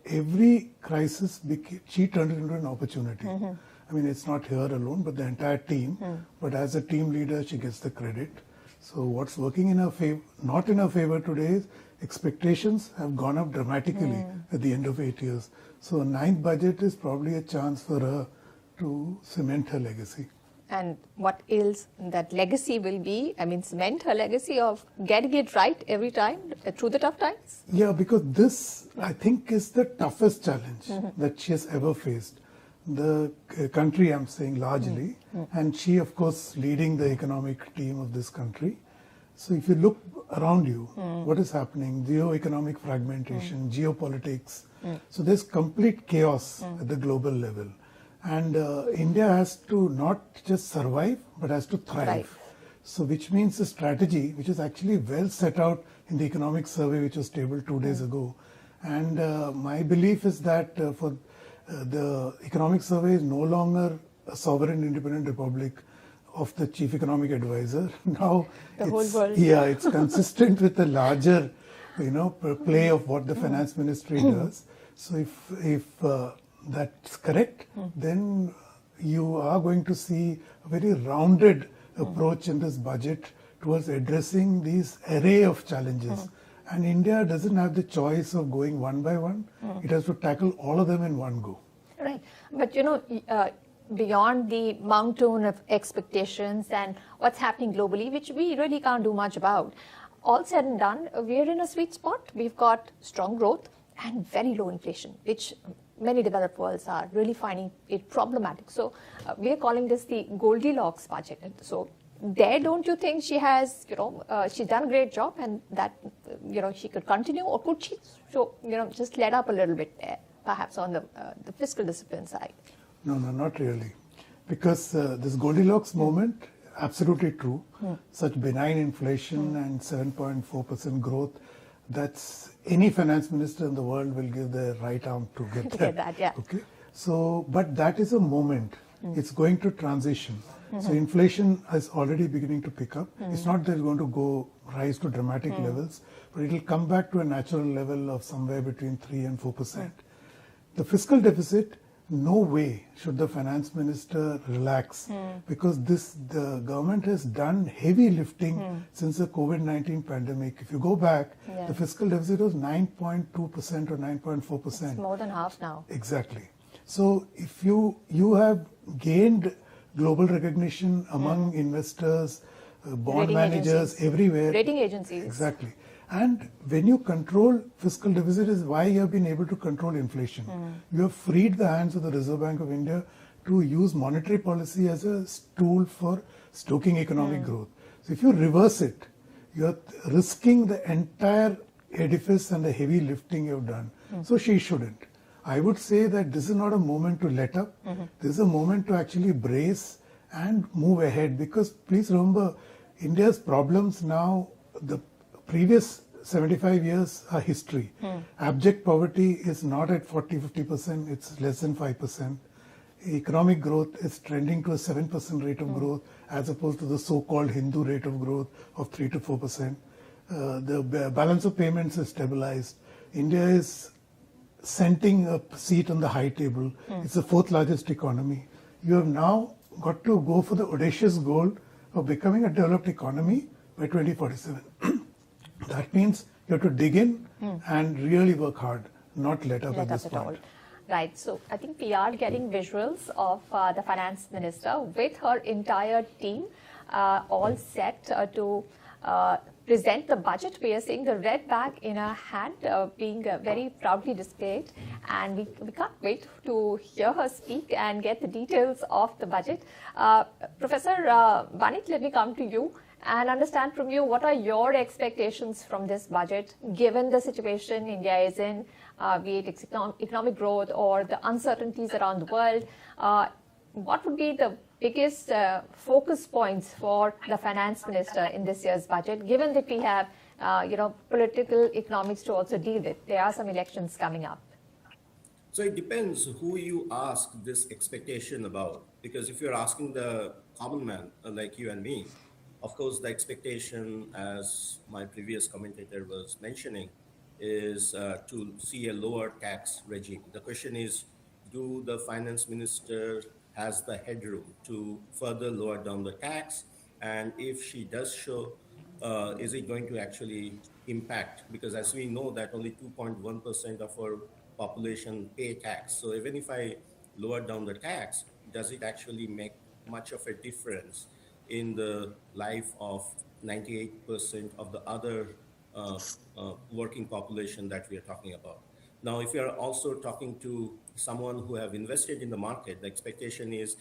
every crisis she turned it into an opportunity. I mean, it's not her alone, but the entire team. But as a team leader, she gets the credit. So what's working in her favor, not in her favor today, is expectations have gone up dramatically at the end of 8 years. So a ninth budget is probably a chance for her to cement her legacy. And what else that legacy will be? I mean, cement her legacy of getting it right every time through the tough times? Yeah, because this, I think, is the toughest challenge that she has ever faced. The country, I'm saying, largely, and she, of course, leading the economic team of this country. So if you look around you, what is happening? Geo-economic fragmentation, geopolitics. So there's complete chaos at the global level. And India has to not just survive, but has to thrive. So which means a strategy which is actually well set out in the economic survey which was tabled 2 days ago. And my belief is that for the economic survey is no longer a sovereign independent republic of the chief economic advisor. Now the whole world. Yeah, it's consistent with the larger, play of what the finance ministry does. So if that's correct, then you are going to see a very rounded approach in this budget towards addressing these array of challenges. And India doesn't have the choice of going one by one. It has to tackle all of them in one go. Right. But, beyond the mountain of expectations and what's happening globally, which we really can't do much about, all said and done, we're in a sweet spot. We've got strong growth and very low inflation, which many developed worlds are really finding it problematic. So we are calling this the Goldilocks budget. And so there, don't you think she has, she's done a great job, and that, she could continue, or could she, just let up a little bit there, perhaps on the fiscal discipline side? No, not really. Because this Goldilocks moment, absolutely true. Such benign inflation and 7.4% growth, that's any finance minister in the world will give their right arm to get that. That, yeah. Okay. So, but that is a moment. It's going to transition. So inflation is already beginning to pick up. It's not that it's going to rise to dramatic levels, but it will come back to a natural level of somewhere between 3 and 4%. The fiscal deficit, no way should the finance minister relax, because the government has done heavy lifting since the COVID-19 pandemic. If you go back, the fiscal deficit was 9.2% or 9.4%. It's more than half now. Exactly. So if you have gained global recognition among investors, bond Rating managers, agencies. everywhere. Rating agencies. Exactly. And when you control fiscal deficit is why you have been able to control inflation. You have freed the hands of the Reserve Bank of India to use monetary policy as a tool for stoking economic growth. So if you reverse it, you are risking the entire edifice and the heavy lifting you have done. So she shouldn't. I would say that this is not a moment to let up. This is a moment to actually brace and move ahead, because please remember, India's problems now, the previous 75 years are history. Abject poverty is not at 40-50%, it's less than 5%. Economic growth is trending to a 7% rate of growth, as opposed to the so-called Hindu rate of growth of 3 to 4%. The balance of payments is stabilized. India is scenting a seat on the high table. It's the fourth largest economy. You have now got to go for the audacious goal of becoming a developed economy by 2047. That means you have to dig in and really work hard, not let up at this point. All. Right. So I think we are getting visuals of the finance minister with her entire team all set to present the budget. We are seeing the red bag in her hand being very proudly displayed, and we can't wait to hear her speak and get the details of the budget. Professor Banit, let me come to you and understand from you, what are your expectations from this budget, given the situation India is in, be it economic growth or the uncertainties around the world? What would be the biggest focus points for the finance minister in this year's budget, given that we have, political economics to also deal with? There are some elections coming up. So it depends who you ask this expectation about, because if you're asking the common man like you and me, of course, the expectation, as my previous commentator was mentioning, is to see a lower tax regime. The question is, do the finance minister has the headroom to further lower down the tax? And if she does so, is it going to actually impact? Because as we know that only 2.1% of our population pay tax. So even if I lower down the tax, does it actually make much of a difference in the life of 98% of the other working population that we are talking about? Now, if you are also talking to someone who have invested in the market, the expectation is,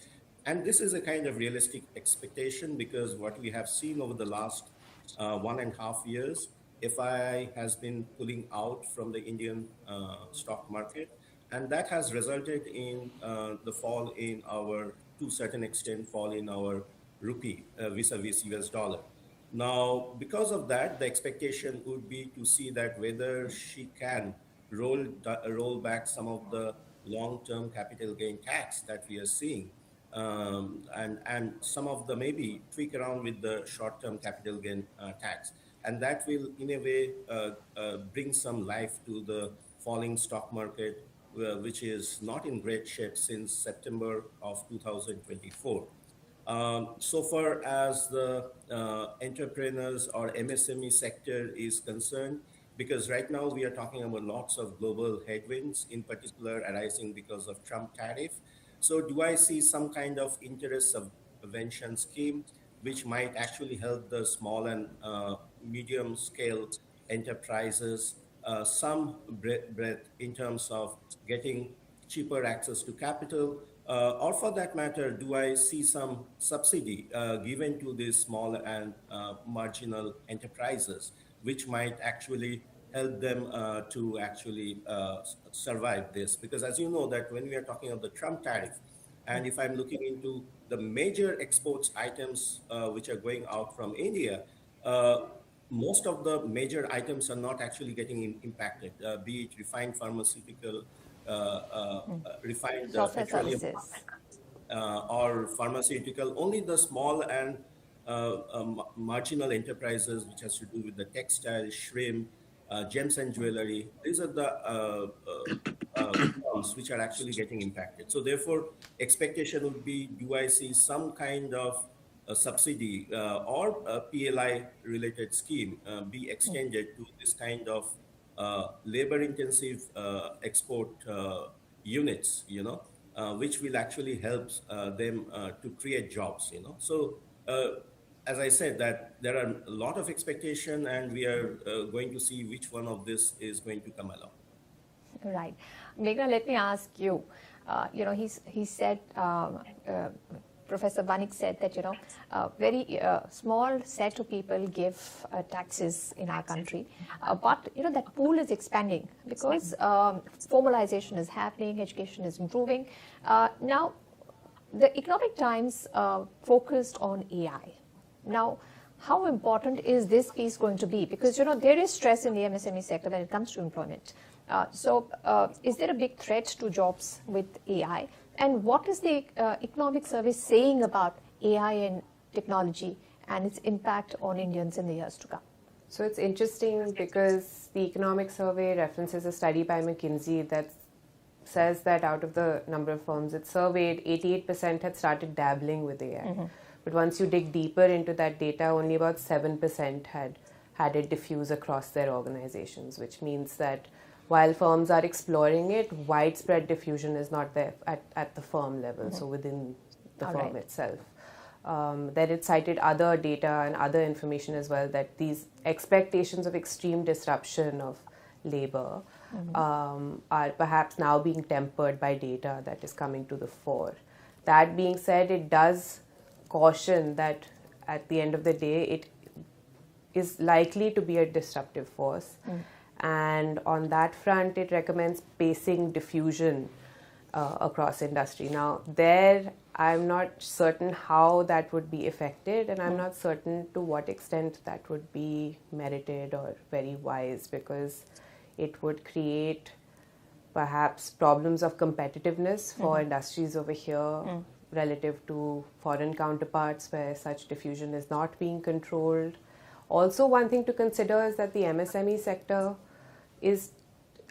and this is a kind of realistic expectation, because what we have seen over the last 1.5 years, FII has been pulling out from the Indian stock market, and that has resulted in the fall in our, to a certain extent, fall in our rupee vis-a-vis US dollar. Now, because of that, the expectation would be to see that whether she can roll back some of the long-term capital gain tax that we are seeing, and some of the maybe tweak around with the short-term capital gain tax, and that will in a way bring some life to the falling stock market, which is not in great shape since September of 2024. So far as the entrepreneurs or MSME sector is concerned, because right now we are talking about lots of global headwinds, in particular arising because of Trump tariff. So do I see some kind of interest subvention scheme which might actually help the small and medium scale enterprises some breadth in terms of getting cheaper access to capital? Or for that matter, do I see some subsidy given to these small and marginal enterprises, which might actually help them to actually survive this? Because as you know that when we are talking of the Trump tariff, and if I'm looking into the major exports items which are going out from India, most of the major items are not actually getting impacted, be it refined pharmaceutical, refined Software petroleum, services. or pharmaceutical. Only the small and marginal enterprises, which has to do with the textile, shrimp, gems and jewelry, these are the firms which are actually getting impacted. So therefore, expectation would be, do I see some kind of a subsidy or a PLI related scheme be extended to this kind of labor intensive export units, which will actually help them to create jobs, So as I said, that there are a lot of expectation, and we are going to see which one of this is going to come along. Right. Meghna, let me ask you, he said, Professor Banik said that, very small set of people give taxes in our country. But, that pool is expanding because formalization is happening, education is improving. Now, the Economic Times focused on AI. Now, how important is this piece going to be? Because, there is stress in the MSME sector when it comes to employment. So is there a big threat to jobs with AI? And what is the Economic Service saying about AI and technology and its impact on Indians in the years to come? So it's interesting because the Economic Survey references a study by McKinsey that says that out of the number of firms it surveyed, 88% had started dabbling with AI. Mm-hmm. But once you dig deeper into that data, only about 7% had it diffuse across their organizations, which means that while firms are exploring it, widespread diffusion is not there at the firm level, mm-hmm. so within the firm itself. Then it cited other data and other information as well, that these expectations of extreme disruption of labor mm-hmm. Are perhaps now being tempered by data that is coming to the fore. That being said, it does caution that at the end of the day, it is likely to be a disruptive force. Mm. And on that front, it recommends pacing diffusion across industry. Now, there, I'm not certain how that would be affected, and I'm not certain to what extent that would be merited or very wise, because it would create perhaps problems of competitiveness for mm-hmm. industries over here relative to foreign counterparts where such diffusion is not being controlled. Also, one thing to consider is that the MSME sector is,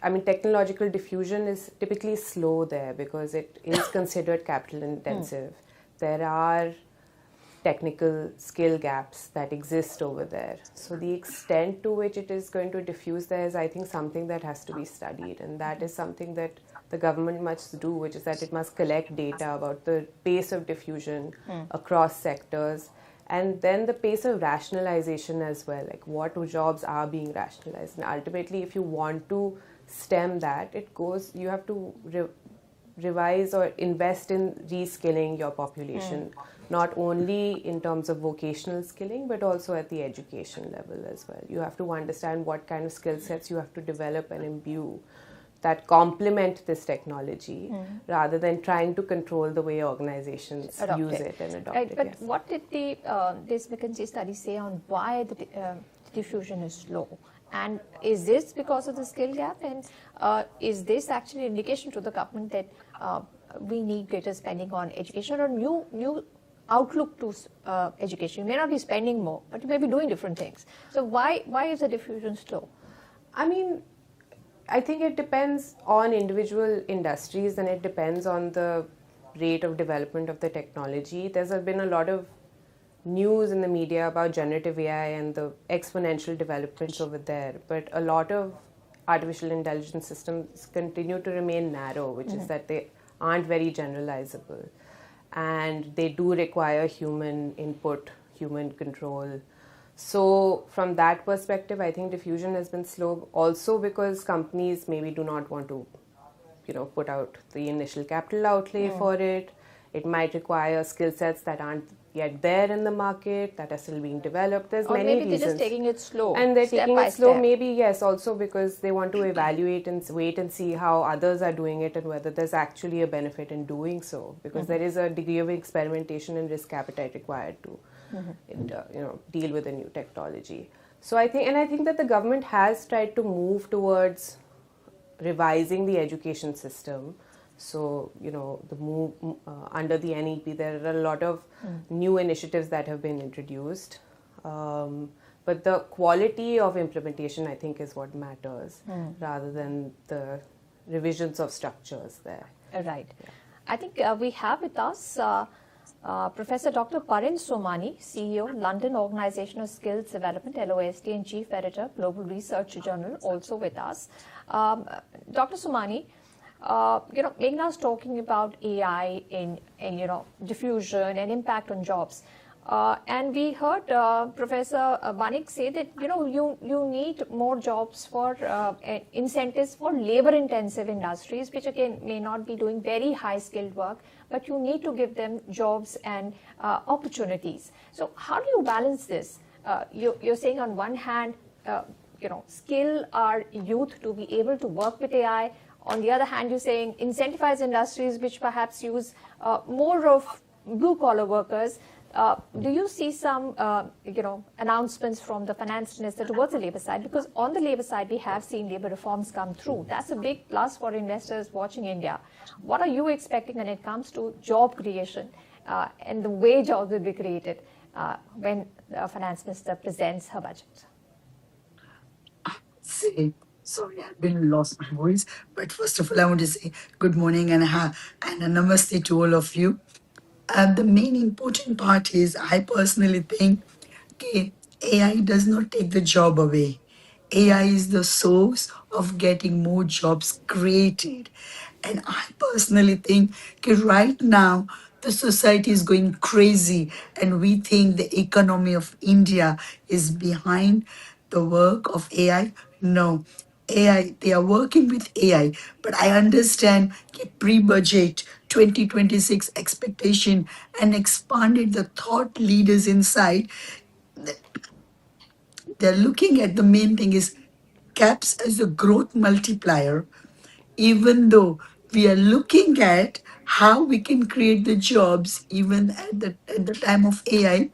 I mean, technological diffusion is typically slow there because it is considered capital intensive. There are technical skill gaps that exist over there. So the extent to which it is going to diffuse there is, I think, something that has to be studied, and that is something that the government must do, which is that it must collect data about the pace of diffusion across sectors, and then the pace of rationalization as well, like what jobs are being rationalized. And ultimately, if you want to stem that, it goes, you have to revise or invest in reskilling your population, not only in terms of vocational skilling, but also at the education level as well. You have to understand what kind of skill sets you have to develop and imbue that complement this technology, rather than trying to control the way organizations use it and adopt right, it. But Yes. what did this McKinsey study say on why the diffusion is slow? And is this because of the skill gap? And is this actually an indication to the government that we need greater spending on education or new outlook to education? You may not be spending more, but you may be doing different things. So why is the diffusion slow? I mean, I think it depends on individual industries, and it depends on the rate of development of the technology. There's been a lot of news in the media about generative AI and the exponential developments over there, but a lot of artificial intelligence systems continue to remain narrow, which is that they aren't very generalizable, and they do require human input, human control. So from that perspective, I think diffusion has been slow also because companies maybe do not want to, put out the initial capital outlay for it. It might require skill sets that aren't yet there in the market, that are still being developed. There's Or many maybe reasons. they're just taking it slow. And they're step taking by it slow, step. maybe, yes, also because they want to evaluate and wait and see how others are doing it and whether there's actually a benefit in doing so, because there is a degree of experimentation and risk appetite required to deal with a new technology. So I think that the government has tried to move towards revising the education system. So, the move under the NEP, there are a lot of new initiatives that have been introduced. But the quality of implementation, I think, is what matters rather than the revisions of structures there. Right. I think we have with us Professor Dr. Parin Somani, CEO, London Organizational Skills Development, LOSD, and Chief Editor, Global Research Journal, also with us. Dr. Somani, Meghna's talking about AI in diffusion and impact on jobs. And we heard Professor Banik say that you need more jobs for incentives for labor-intensive industries, which again may not be doing very high-skilled work, but you need to give them jobs and opportunities. So how do you balance this? You're saying on one hand, skill our youth to be able to work with AI. On the other hand, you're saying incentivize industries which perhaps use more of blue-collar workers. Do you see some, announcements from the finance minister towards the labor side? Because on the labor side, we have seen labor reforms come through. That's a big plus for investors watching India. What are you expecting when it comes to job creation and the way jobs will be created when the finance minister presents her budget? Sorry, I've been lost my voice. But first of all, I want to say good morning and a namaste to all of you. The main important part is I personally think AI does not take the job away. AI is the source of getting more jobs created. And I personally think right now the society is going crazy and we think the economy of India is behind the work of AI. No. AI, they are working with AI, but I understand pre-budget 2026 expectation and expanded the thought leaders inside. They're looking at the main thing is caps as a growth multiplier, even though we are looking at how we can create the jobs even at the time of AI.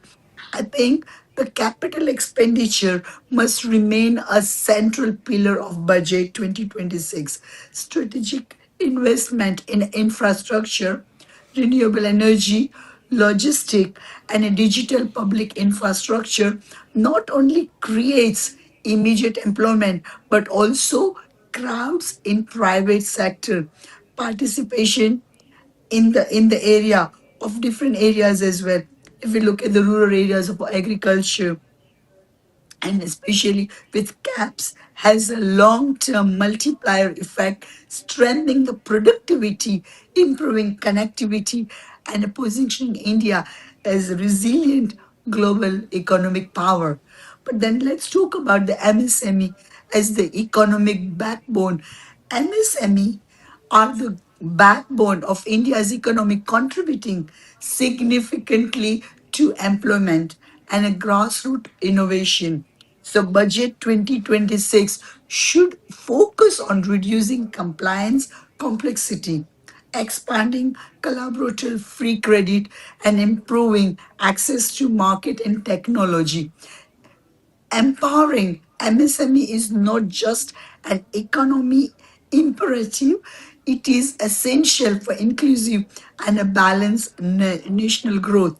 I think the capital expenditure must remain a central pillar of budget 2026. Strategic investment in infrastructure, renewable energy, logistic, and a digital public infrastructure not only creates immediate employment but also crowds in private sector participation in the area of different areas as well. If we look at the rural areas of agriculture, and especially with caps, has a long-term multiplier effect, strengthening the productivity, improving connectivity, and positioning India as a resilient global economic power. But then let's talk about the MSME as the economic backbone. MSME are the backbone of India's economy, contributing significantly to employment and a grassroots innovation. So, Budget 2026 should focus on reducing compliance complexity, expanding collaborative free credit, and improving access to market and technology. Empowering MSME is not just an economy imperative, it is essential for inclusive and a balanced national growth.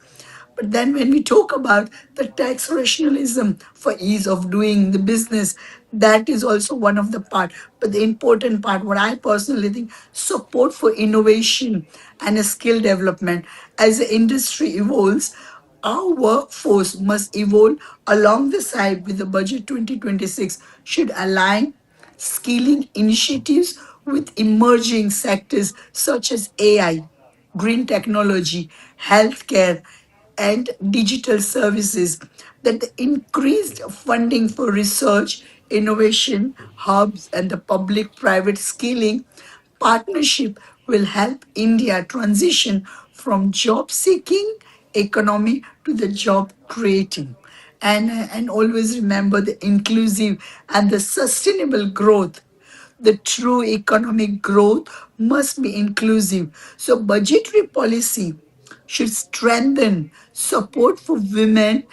But then, when we talk about the tax rationalism for ease of doing the business, that is also one of the part. But the important part, what I personally think, support for innovation and a skill development as the industry evolves. Our workforce must evolve along the side with the budget 2026 should align skilling initiatives with emerging sectors such as AI, green technology, healthcare, and digital services. That the increased funding for research, innovation, hubs, and the public private skilling partnership will help India transition from job seeking economy to the job creating. And always remember the inclusive and the sustainable growth. The true economic growth must be inclusive. So, budgetary policy should strengthen support for women,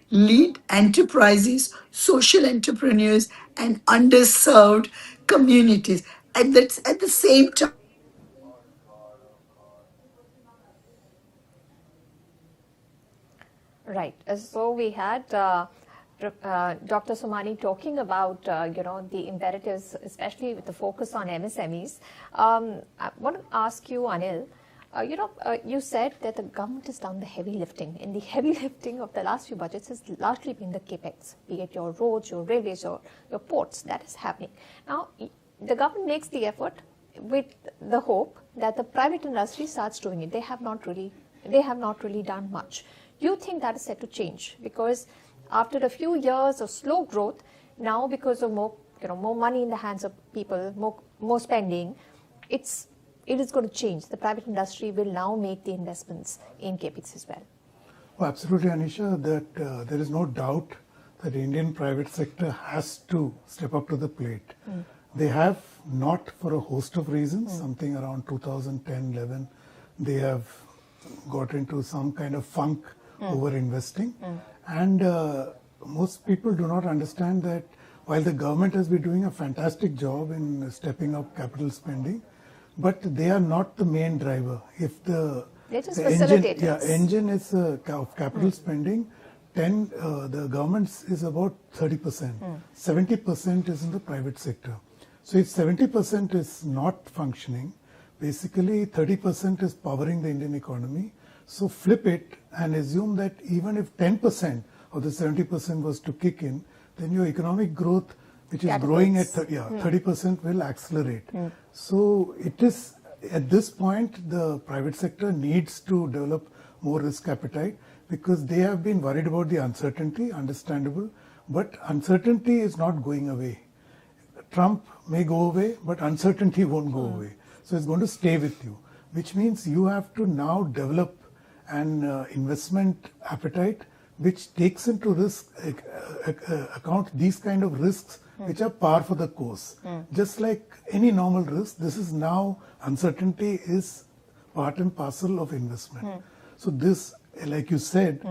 lead enterprises, social entrepreneurs, and underserved communities. And that's at the same time. Right. So we had Dr. Somani talking about the imperatives, especially with the focus on MSMEs. I want to ask you, Anil. You said that the government has done the heavy lifting, and the heavy lifting of the last few budgets has largely been the capex, be it your roads, your railways, or your ports. That is happening now. The government makes the effort with the hope that the private industry starts doing it. They have not really done much. Do you think that is set to change? Because after a few years of slow growth, now because of more money in the hands of people, more spending, it is going to change. The private industry will now make the investments in capex as well. Oh, absolutely, Anisha, that there is no doubt that the Indian private sector has to step up to the plate. They have not, for a host of reasons, something around 2010-11, they have got into some kind of funk over investing. And most people do not understand that while the government has been doing a fantastic job in stepping up capital spending, but they are not the main driver. If the engine is of capital spending, the government's is about 30%. 70% is in the private sector. So if 70% is not functioning, basically 30% is powering the Indian economy. So flip it and assume that even if 10% of the 70% was to kick in, then your economic growth, which is growing at 30%, will accelerate. So it is, at this point, the private sector needs to develop more risk appetite because they have been worried about the uncertainty, understandable, but uncertainty is not going away. Trump may go away, but uncertainty won't go away. So it's going to stay with you, which means you have to now develop an investment appetite which takes into account these kind of risks which are par for the course. Just like any normal risk, this is now uncertainty is part and parcel of investment. So this, like you said,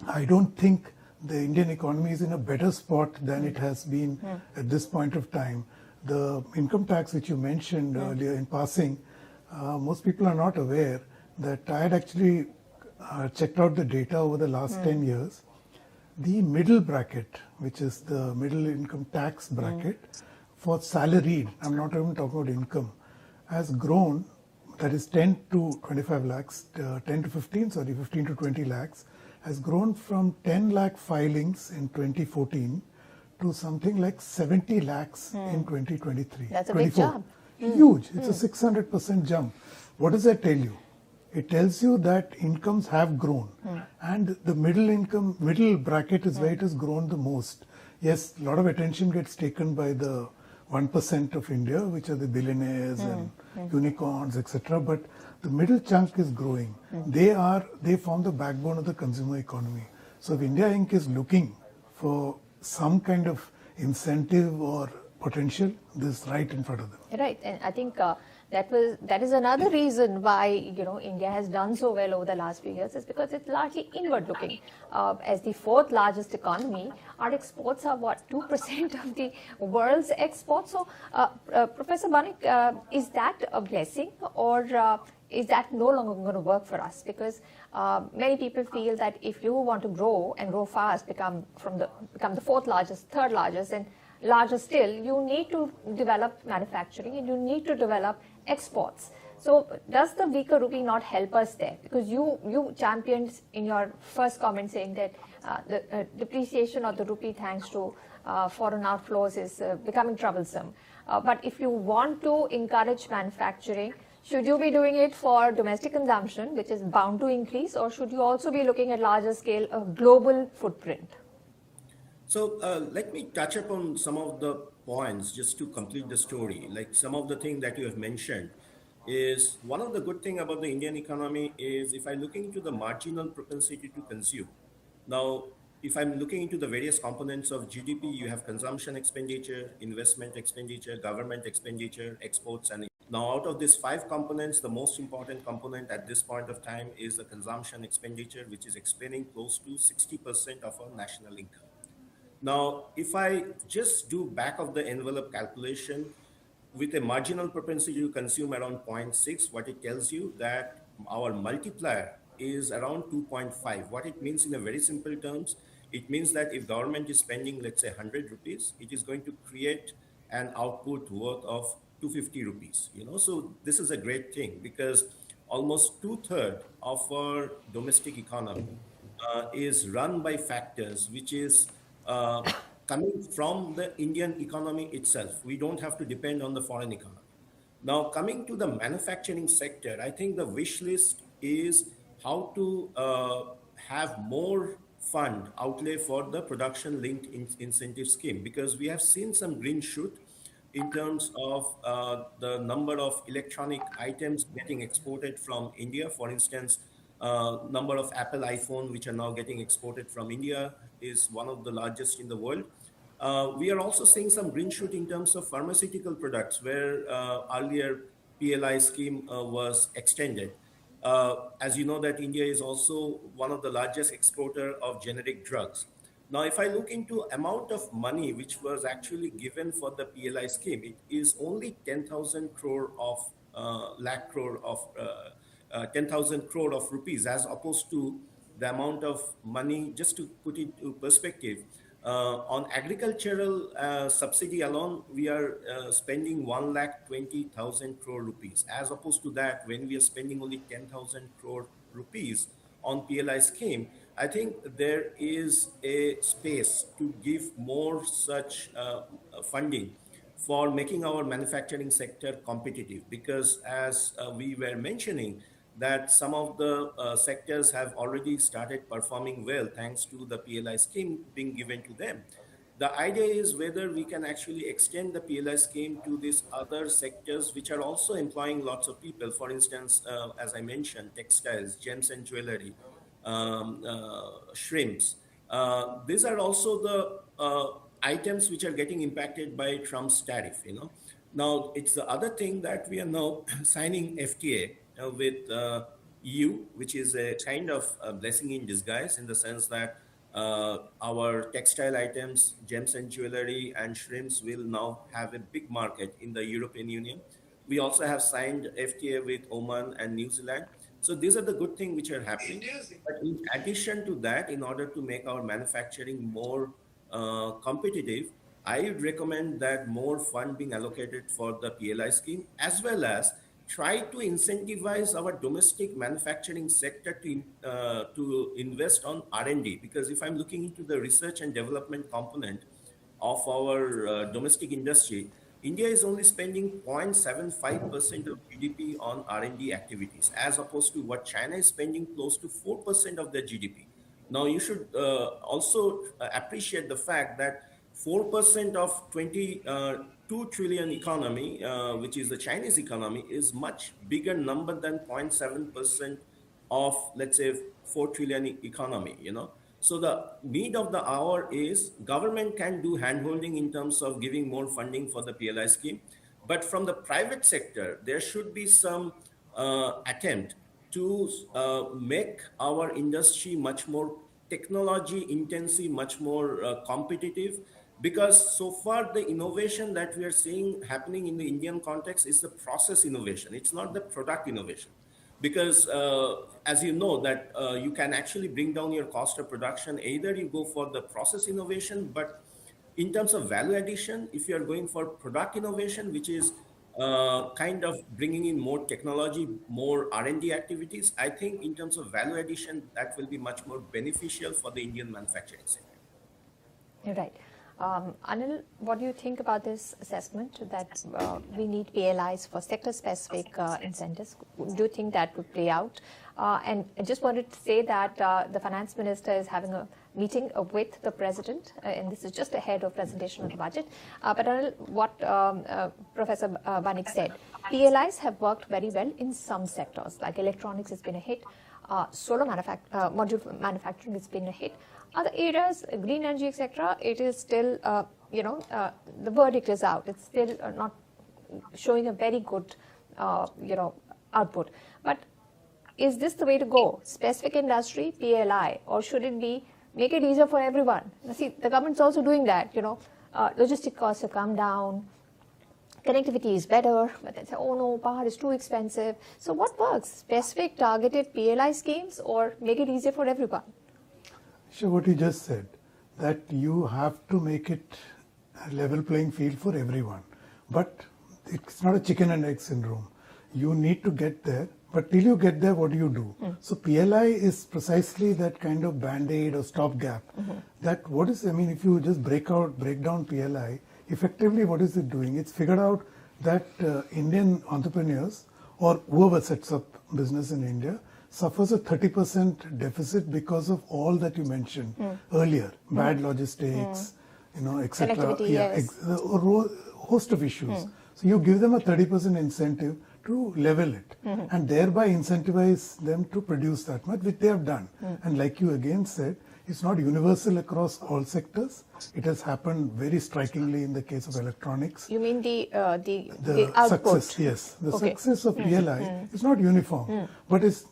I don't think the Indian economy is in a better spot than it has been at this point of time. The income tax which you mentioned earlier in passing, most people are not aware that I had actually checked out the data over the last 10 years. The middle bracket, which is the middle income tax bracket, for salaried, I'm not even talking about income, has grown, that is 10 to 25 lakhs, 10 to 15, sorry, 15 to 20 lakhs, has grown from 10 lakh filings in 2014 to something like 70 lakhs in 2023. That's a big jump. Huge. It's a 600% jump. What does that tell you? It tells you that incomes have grown, and the middle bracket is where it has grown the most. Yes, a lot of attention gets taken by the 1% of India, which are the billionaires and unicorns, etc. But the middle chunk is growing. They form the backbone of the consumer economy. So if India Inc. is looking for some kind of incentive or potential, this is right in front of them. Right, and I think that is another reason why India has done so well over the last few years, is because it's largely inward looking. As the fourth largest economy, our exports are what, 2% of the world's exports. So, Professor Banik, is that a blessing, or is that no longer going to work for us? Because many people feel that if you want to grow and grow fast, become the fourth largest, third largest, and larger still, you need to develop manufacturing and you need to develop exports. So does the weaker rupee not help us there? Because you championed in your first comment saying that the depreciation of the rupee thanks to foreign outflows is becoming troublesome. But if you want to encourage manufacturing, should you be doing it for domestic consumption, which is bound to increase, or should you also be looking at larger scale of global footprint? So let me touch upon some of the points just to complete the story. Like some of the things that you have mentioned is one of the good thing about the Indian economy is if I'm looking into the marginal propensity to consume. Now, if I'm looking into the various components of GDP, you have consumption expenditure, investment expenditure, government expenditure, exports, and now out of these 5 components, the most important component at this point of time is the consumption expenditure, which is explaining close to 60% of our national income. Now, if I just do back of the envelope calculation with a marginal propensity to consume around 0.6, what it tells you that our multiplier is around 2.5. What it means in a very simple terms, it means that if government is spending, let's say 100 rupees, it is going to create an output worth of 250 rupees, So this is a great thing because almost 2/3 of our domestic economy is run by factors which is coming from the Indian economy itself. We don't have to depend on the foreign economy. Now, coming to the manufacturing sector, I think the wish list is how to have more fund outlay for the production linked incentive scheme, because we have seen some green shoot in terms of the number of electronic items getting exported from India. For instance, number of Apple iPhone which are now getting exported from India is one of the largest in the world. We are also seeing some green shoot in terms of pharmaceutical products, where earlier PLI scheme was extended. As you know that India is also one of the largest exporter of generic drugs. Now, if I look into amount of money which was actually given for the PLI scheme, it is only 10,000 crore of 10,000 crore of rupees, as opposed to the amount of money, just to put it into perspective, on agricultural subsidy alone, we are spending 1,20,000 crore rupees. As opposed to that, when we are spending only 10,000 crore rupees on PLI scheme, I think there is a space to give more such funding for making our manufacturing sector competitive. Because as we were mentioning, that some of the sectors have already started performing well thanks to the PLI scheme being given to them. The idea is whether we can actually extend the PLI scheme to these other sectors which are also employing lots of people. For instance, as I mentioned, textiles, gems and jewelry, shrimps. These are also the items which are getting impacted by Trump's tariff. Now, it's the other thing that we are now signing FTA with EU, which is a kind of a blessing in disguise, in the sense that our textile items, gems and jewelry and shrimps will now have a big market in the European Union. We also have signed FTA with Oman and New Zealand. So these are the good things which are happening. But in addition to that, in order to make our manufacturing more competitive, I would recommend that more fund being allocated for the PLI scheme, as well as try to incentivize our domestic manufacturing sector to invest on R&D. Because if I'm looking into the research and development component of our domestic industry, India is only spending 0.75% of GDP on R&D activities, as opposed to what China is spending close to 4% of their GDP. Now, you should also appreciate the fact that 4% of 22 trillion economy, which is the Chinese economy, is much bigger number than 0.7% of, let's say, 4 trillion economy, you know. So the need of the hour is government can do handholding in terms of giving more funding for the PLI scheme. But from the private sector, there should be some attempt to make our industry much more technology intensive, much more competitive, because so far the innovation that we are seeing happening in the Indian context is the process innovation. It's not the product innovation. Because as you know that you can actually bring down your cost of production, either you go for the process innovation, but in terms of value addition, if you are going for product innovation, which is kind of bringing in more technology, more R&D activities, I think in terms of value addition, that will be much more beneficial for the Indian manufacturing sector. You're right. Anil, what do you think about this assessment that we need PLIs for sector-specific incentives? Do you think that would play out? And I just wanted to say that the finance minister is having a meeting with the president, and this is just ahead of presentation of the budget. But Anil, what Professor Banik said, PLIs have worked very well in some sectors, like electronics has been a hit, solar module manufacturing has been a hit. Other areas, green energy, etc., it is still, the verdict is out. It's still not showing a very good, output. But is this the way to go? Specific industry, PLI, or should it be make it easier for everyone? Now, see, the government's also doing that. Logistic costs have come down. Connectivity is better, but they say, oh no, power is too expensive. So what works? Specific targeted PLI schemes or make it easier for everyone? Sure, what you just said, that you have to make it a level playing field for everyone. But it's not a chicken and egg syndrome. You need to get there, but till you get there, what do you do? So PLI is precisely that kind of band-aid or stopgap. That what is, I mean, if you just break down PLI, effectively what is it doing? It's figured out that Indian entrepreneurs or whoever sets up business in India suffers a 30% deficit because of all that you mentioned earlier, bad logistics, etc. A host of issues. So you give them a 30% incentive to level it and thereby incentivize them to produce that much, which they have done. And like you again said, it's not universal across all sectors. It has happened very strikingly in the case of electronics. You mean the output? Success, yes. The success of PLI is not uniform, but if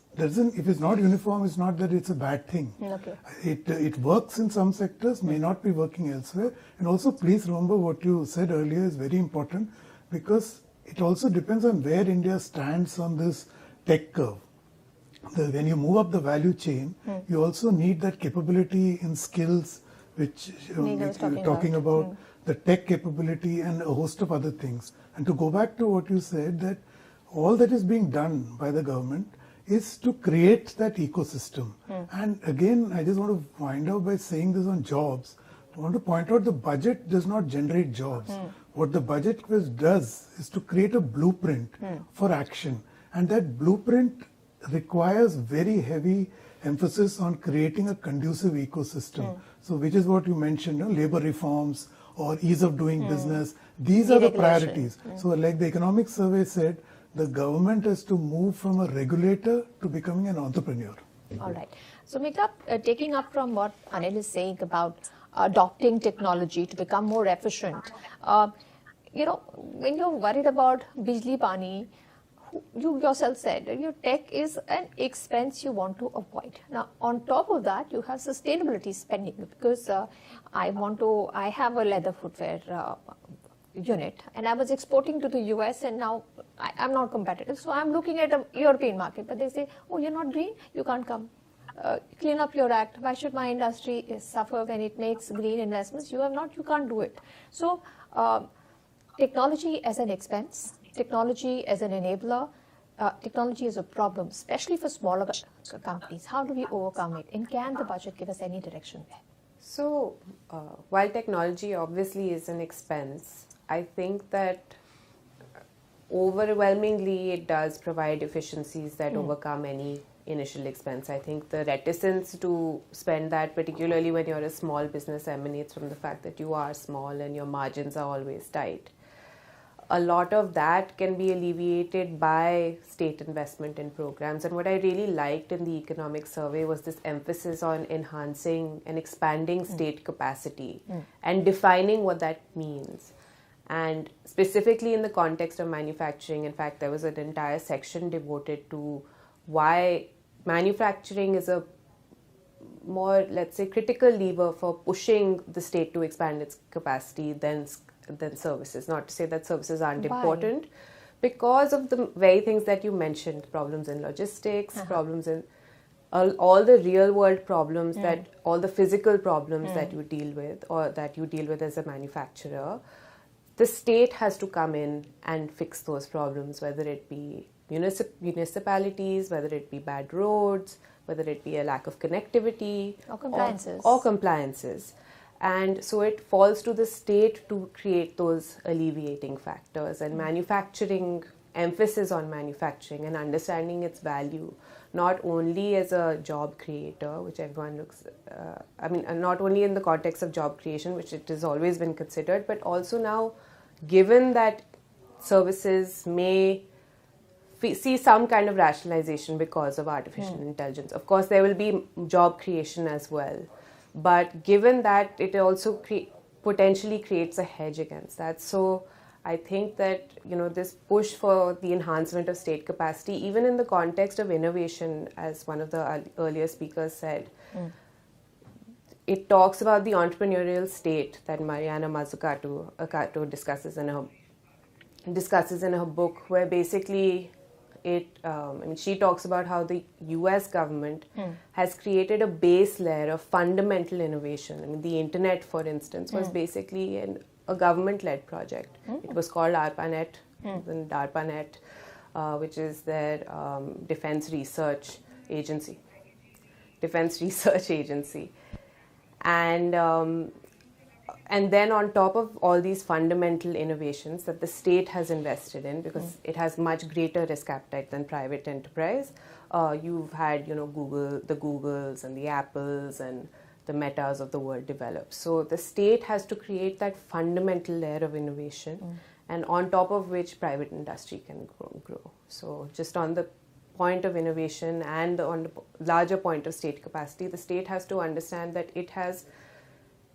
it's not uniform, it's not that it's a bad thing. Okay. It works in some sectors, may not be working elsewhere. And also, please remember what you said earlier is very important, because it also depends on where India stands on this tech curve. When you move up the value chain, you also need that capability in skills, which you're talking about, the tech capability and a host of other things. And to go back to what you said, that all that is being done by the government is to create that ecosystem. And again, I just want to wind up by saying this on jobs. I want to point out the budget does not generate jobs. What the budget does is to create a blueprint for action. And that blueprint requires very heavy emphasis on creating a conducive ecosystem. So which is what you mentioned, labor reforms or ease of doing business. These are the priorities. So like the economic survey said, the government has to move from a regulator to becoming an entrepreneur. All right. So Megha, taking up from what Anil is saying about adopting technology to become more efficient, when you're worried about Bijli Pani, you yourself said that your tech is an expense you want to avoid. Now, on top of that, you have sustainability spending, because I have a leather footwear unit and I was exporting to the US, and now I'm not competitive. So I'm looking at a European market, but they say, oh, you're not green, you can't come. clean up your act. Why should my industry suffer when it makes green investments? You can't do it. So technology as an expense, technology as an enabler, technology is a problem, especially for smaller companies. How do we overcome it? And can the budget give us any direction there? So, while technology obviously is an expense, I think that overwhelmingly it does provide efficiencies that overcome any initial expense. I think the reticence to spend that, particularly when you're a small business, emanates from the fact that you are small and your margins are always tight. A lot of that can be alleviated by state investment in programs. And what I really liked in the economic survey was this emphasis on enhancing and expanding state capacity and defining what that means. And specifically in the context of manufacturing, in fact, there was an entire section devoted to why manufacturing is a more, let's say, critical lever for pushing the state to expand its capacity than services. Not to say that services aren't important, because of the very things that you mentioned, problems in logistics, problems in all the real world problems, that all the physical problems that you deal with, or that you deal with as a manufacturer. The state has to come in and fix those problems, whether it be municipalities, whether it be bad roads, whether it be a lack of connectivity, or compliances. And so it falls to the state to create those alleviating factors, and manufacturing, emphasis on manufacturing and understanding its value, not only as a job creator, which everyone looks, not only in the context of job creation, which it has always been considered, but also now, given that services may see some kind of rationalization because of artificial intelligence. Of course, there will be job creation as well. But given that, it also potentially creates a hedge against that. So I think that, this push for the enhancement of state capacity, even in the context of innovation, as one of the earlier speakers said, it talks about the entrepreneurial state that Mariana Mazzucato discusses in her book, where basically she talks about how the US government has created a base layer of fundamental innovation. The internet, for instance, was basically a government-led project. It was called ARPANET, and DARPANET, which is their defense research agency. And then on top of all these fundamental innovations that the state has invested in, because it has much greater risk appetite than private enterprise, you've had, Google, the Googles and the Apples and the Metas of the world develop. So the state has to create that fundamental layer of innovation, and on top of which private industry can grow. So just on the point of innovation and on the larger point of state capacity, the state has to understand that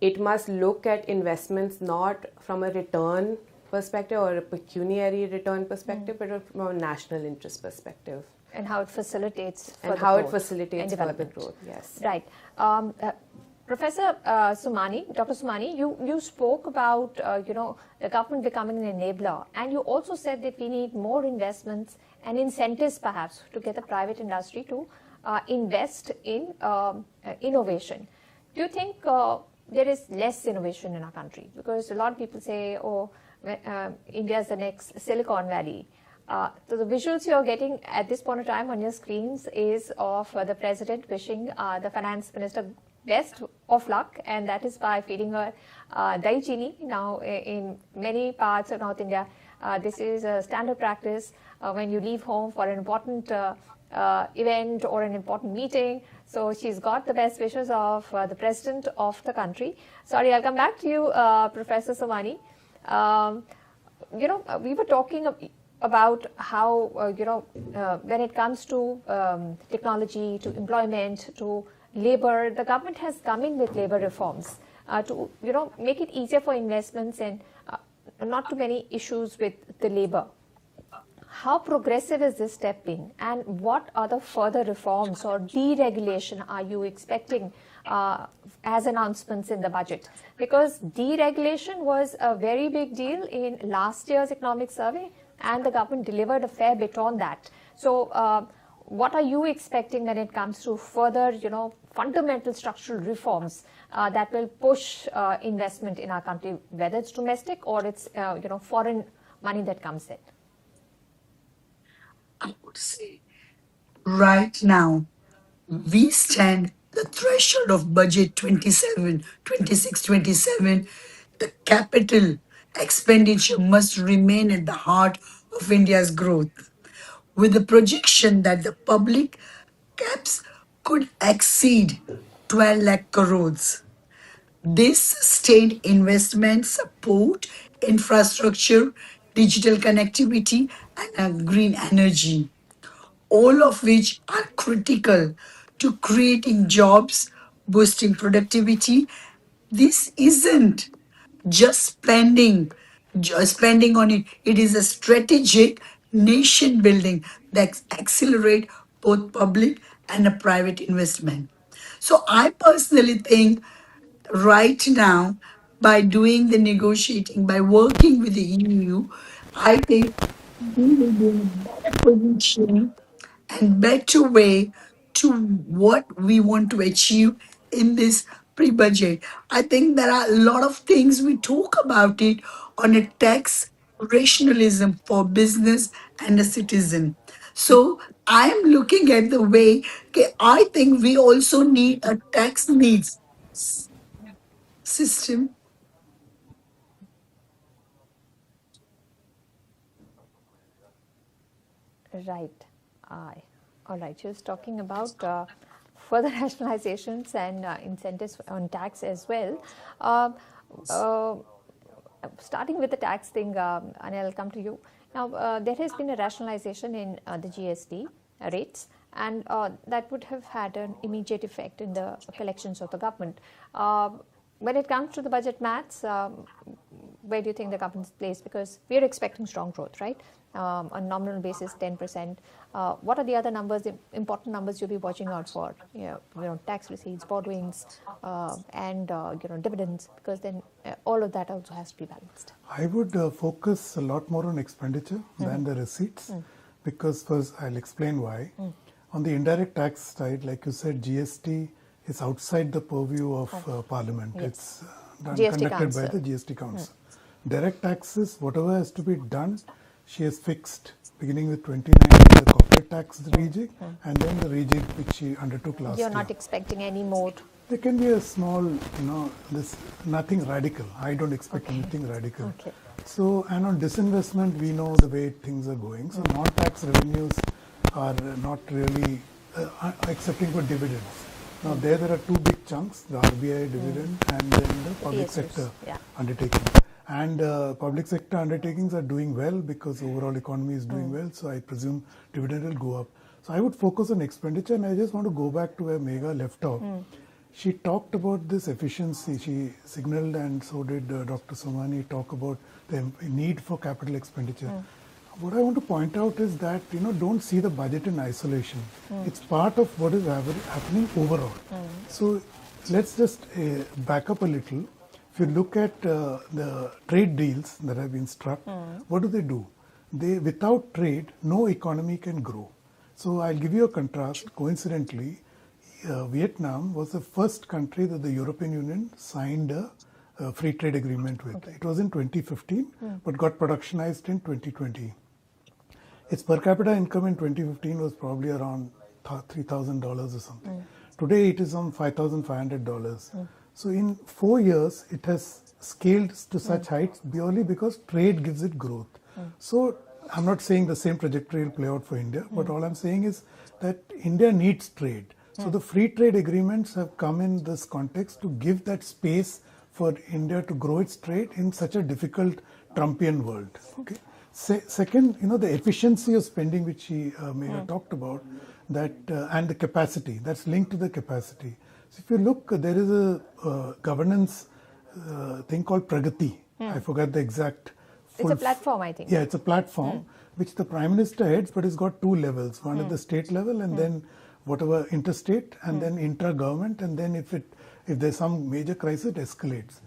it must look at investments not from a return perspective or a pecuniary return perspective, but from a national interest perspective. And how it facilitates further growth. Yes. Right. Professor Dr. Somani, you spoke about the government becoming an enabler, and you also said that we need more investments and incentives perhaps to get the private industry to invest in innovation. Do you think there is less innovation in our country? Because a lot of people say, India is the next Silicon Valley. So the visuals you're getting at this point of time on your screens is of the president wishing the finance minister best of luck, and that is by feeding her dahi chini. Now, in many parts of North India, this is a standard practice when you leave home for an important event or an important meeting. So she's got the best wishes of the president of the country. Sorry, I'll come back to you, Professor Somani. We were talking about how, when it comes to technology, to employment, to labor, the government has come in with labor reforms to, make it easier for investments and not too many issues with the labor. How progressive is this step been, and what other further reforms or deregulation are you expecting as announcements in the budget? Because deregulation was a very big deal in last year's economic survey, and the government delivered a fair bit on that. So what are you expecting when it comes to further, fundamental structural reforms that will push investment in our country, whether it's domestic or it's, foreign money that comes in? I would say right now, we stand the threshold of budget 27, 26, 27. The capital expenditure must remain at the heart of India's growth, with the projection that the public caps could exceed 12 lakh crores. This sustained investment support infrastructure, digital connectivity, and green energy, all of which are critical to creating jobs, boosting productivity. This isn't just spending on it. It is a strategic nation building that accelerate both public and a private investment. So I personally think right now, by doing the negotiating, by working with the EU, I think we will be in a better position and better way to what we want to achieve in this pre-budget. I think there are a lot of things we talk about it on a tax rationalism for business and a citizen. So I am looking at the way, okay, I think we also need a tax needs system. Right. All right. She was talking about further rationalizations and incentives on tax as well. Uh, uh, Starting with the tax thing, and I'll come to you. Now, there has been a rationalization in the GST rates, and that would have had an immediate effect in the collections of the government. When it comes to the budget maths, where do you think the government's placed? Because we're expecting strong growth, right? On nominal basis, 10%. What are the other numbers, the important numbers you'll be watching out for? Tax receipts, borrowings, and dividends, because then all of that also has to be balanced. I would focus a lot more on expenditure than the receipts, because first I'll explain why. On the indirect tax side, like you said, GST is outside the purview of Parliament. Yes. It's GST conducted Council. by the GST Council. Direct taxes, whatever has to be done, she has fixed, beginning with 2019, the corporate tax rejig, and then the rejig which she undertook last year. You're not expecting any more? There can be a small, nothing radical. I don't expect anything radical. Okay. So, and on disinvestment, we know the way things are going. So, non-tax revenues are not really excepting for dividends. Now, there are two big chunks, the RBI dividend and then the public PSUs, sector yeah. undertaking. And public sector undertakings are doing well because overall economy is doing well. So, I presume dividend will go up. So, I would focus on expenditure, and I just want to go back to where Megha left off. She talked about this efficiency. She signaled, and so did Dr. Somani, talk about the need for capital expenditure. What I want to point out is that, don't see the budget in isolation. It's part of what is happening overall. So let's just back up a little. If you look at the trade deals that have been struck, what do? Without trade, no economy can grow. So I'll give you a contrast. Coincidentally, Vietnam was the first country that the European Union signed a free trade agreement with. Okay. It was in 2015, but got productionized in 2020. Its per capita income in 2015 was probably around $3,000 or something. Today it is on $5,500. So in 4 years, it has scaled to such heights purely because trade gives it growth. So I'm not saying the same trajectory will play out for India, but all I'm saying is that India needs trade. So the free trade agreements have come in this context to give that space for India to grow its trade in such a difficult Trumpian world. Okay. Second, the efficiency of spending, which she talked about, that and the capacity, that's linked to the capacity. So if you look, there is a governance thing called Pragati. I forgot the exact. It's a platform, I think. Yeah, it's a platform which the Prime Minister heads, but it's got two levels. One at the state level, and then whatever interstate, and then intra-government, and then if there's some major crisis, it escalates.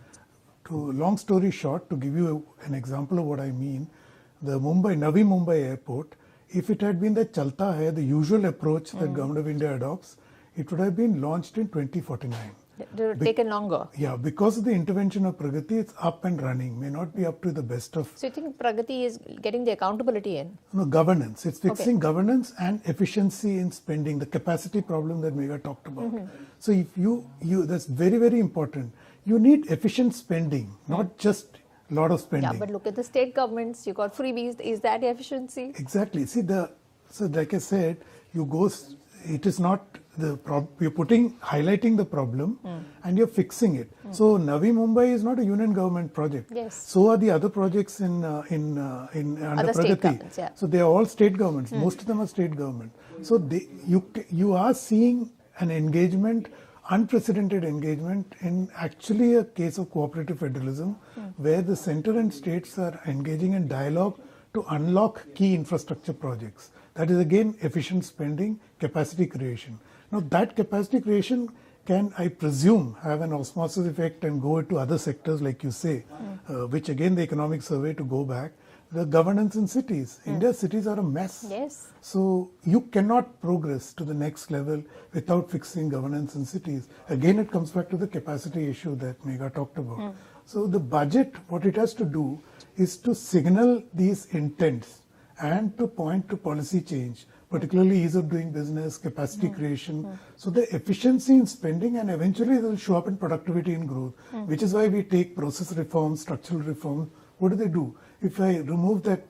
Long story short, to give you an example of what I mean, the Navi Mumbai airport If it had been the chalta hai, the usual approach that Government of India adopts, it would have been launched in 2049. It would have taken longer. Yeah, because of the intervention of Pragati, it's up and running. May not be up to the best of. So you think Pragati is getting the accountability in? No, governance. It's fixing governance and efficiency in spending, the capacity problem that Megha talked about. So if you that's very, very important. You need efficient spending, not just a lot of spending. Yeah, but look at the state governments. You got freebies. Is that efficiency? Exactly. See, so like I said, it is not you're highlighting the problem and you're fixing it. So Navi Mumbai is not a union government project. Yes. So are the other projects in under Other state Pragati. governments, yeah. So they are all state governments. Most of them are state government. So you are seeing an engagement, unprecedented engagement in actually a case of cooperative federalism, where the center and states are engaging in dialogue to unlock key infrastructure projects. That is again efficient spending, capacity creation. Now that capacity creation can, I presume, have an osmosis effect and go into other sectors like you say, which again the economic survey to go back, the governance in cities. India's cities are a mess. Yes. So you cannot progress to the next level without fixing governance in cities. Again, it comes back to the capacity issue that Megha talked about. So the budget, what it has to do is to signal these intents and to point to policy change, particularly ease of doing business, capacity creation. So the efficiency in spending, and eventually it will show up in productivity and growth, which is why we take process reforms, structural reforms. What do? If I remove that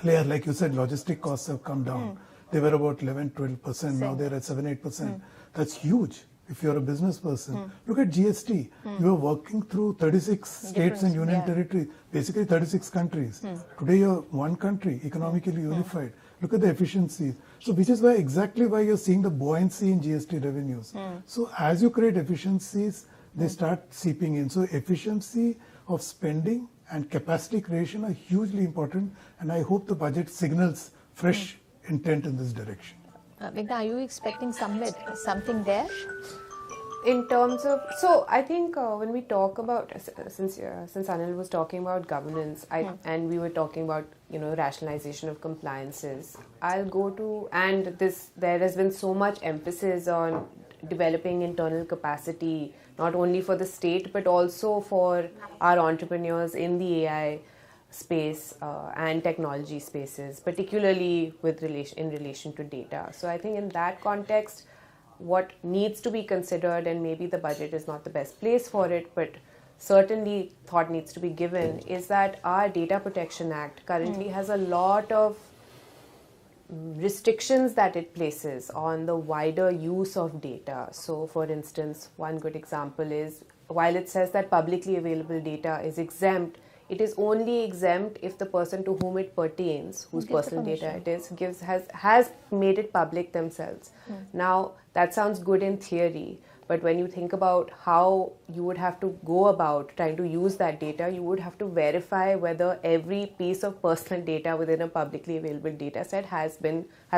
layer, like you said, logistic costs have come down. They were about 11-12%. Now they're at 7-8%. That's huge. If you're a business person, look at GST. You are working through 36 states and union territories, basically 36 countries. Today you're one country, economically unified. Look at the efficiencies. So which is exactly why you're seeing the buoyancy in GST revenues. So as you create efficiencies, they start seeping in. So efficiency of spending and capacity creation are hugely important, and I hope the budget signals fresh intent in this direction. Meghna, are you expecting something there? In terms of, so I think when we talk about, since Anil was talking about governance, and we were talking about rationalization of compliances, I'll go to, and there has been so much emphasis on developing internal capacity, not only for the state but also for our entrepreneurs in the AI space and technology spaces, particularly in relation to data. So I think in that context, what needs to be considered, and maybe the budget is not the best place for it, but certainly thought needs to be given, is that our Data Protection Act currently has a lot of restrictions that it places on the wider use of data. So for instance, one good example is, while it says that publicly available data is exempt, it is only exempt if the person to whom it pertains, whose personal data it is, has made it public themselves. Now, that sounds good in theory, but when you think about how you would have to go about trying to use that data, you would have to verify whether every piece of personal data within a publicly available data set has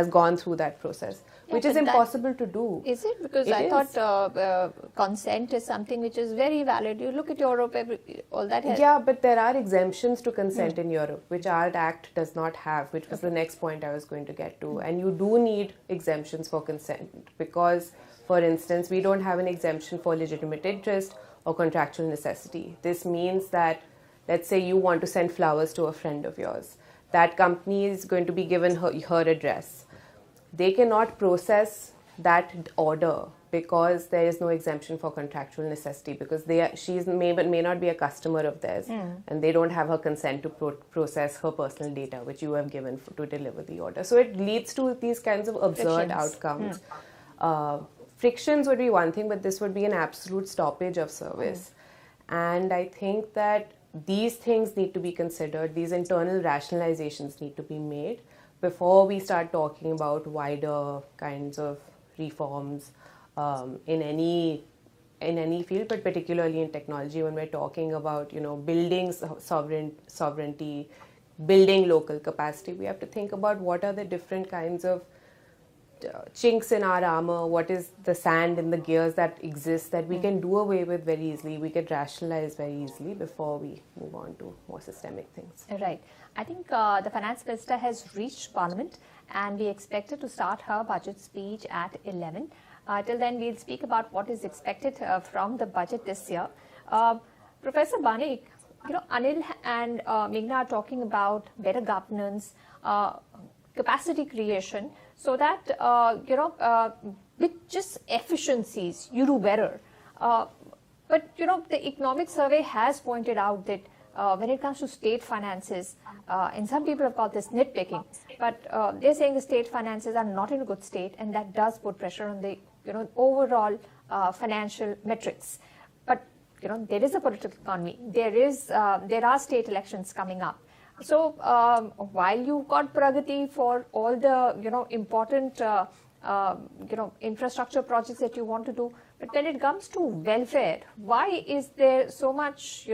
gone through that process, which is impossible to do. Is it? Because I thought consent is something which is very valid. You look at Europe, all that has... Yeah, but there are exemptions to consent in Europe, which our Act does not have, which was the next point I was going to get to. And you do need exemptions for consent because, for instance, we don't have an exemption for legitimate interest or contractual necessity. This means that, let's say you want to send flowers to a friend of yours. That company is going to be given her address. They cannot process that order because there is no exemption for contractual necessity, because she may not be a customer of theirs and they don't have her consent to process her personal data, which you have given to deliver the order. So it leads to these kinds of absurd outcomes. Frictions would be one thing, but this would be an absolute stoppage of service. And I think that these things need to be considered, these internal rationalizations need to be made before we start talking about wider kinds of reforms in any field, but particularly in technology, when we're talking about building sovereignty, building local capacity. We have to think about what are the different kinds of chinks in our armor, what is the sand in the gears that exist that we can do away with very easily, we can rationalize very easily before we move on to more systemic things. Right. I think the Finance Minister has reached Parliament and we expect her to start her budget speech at 11. Till then, we'll speak about what is expected from the budget this year. Professor Banik, Anil and Meghna are talking about better governance, capacity creation, so that, with just efficiencies, you do better. But, the economic survey has pointed out that when it comes to state finances, and some people have called this nitpicking, but they're saying the state finances are not in a good state, and that does put pressure on the overall financial metrics. But there is a political economy. There are state elections coming up. So while you've got Pragati for all the important infrastructure projects that you want to do, but when it comes to welfare, why is there so much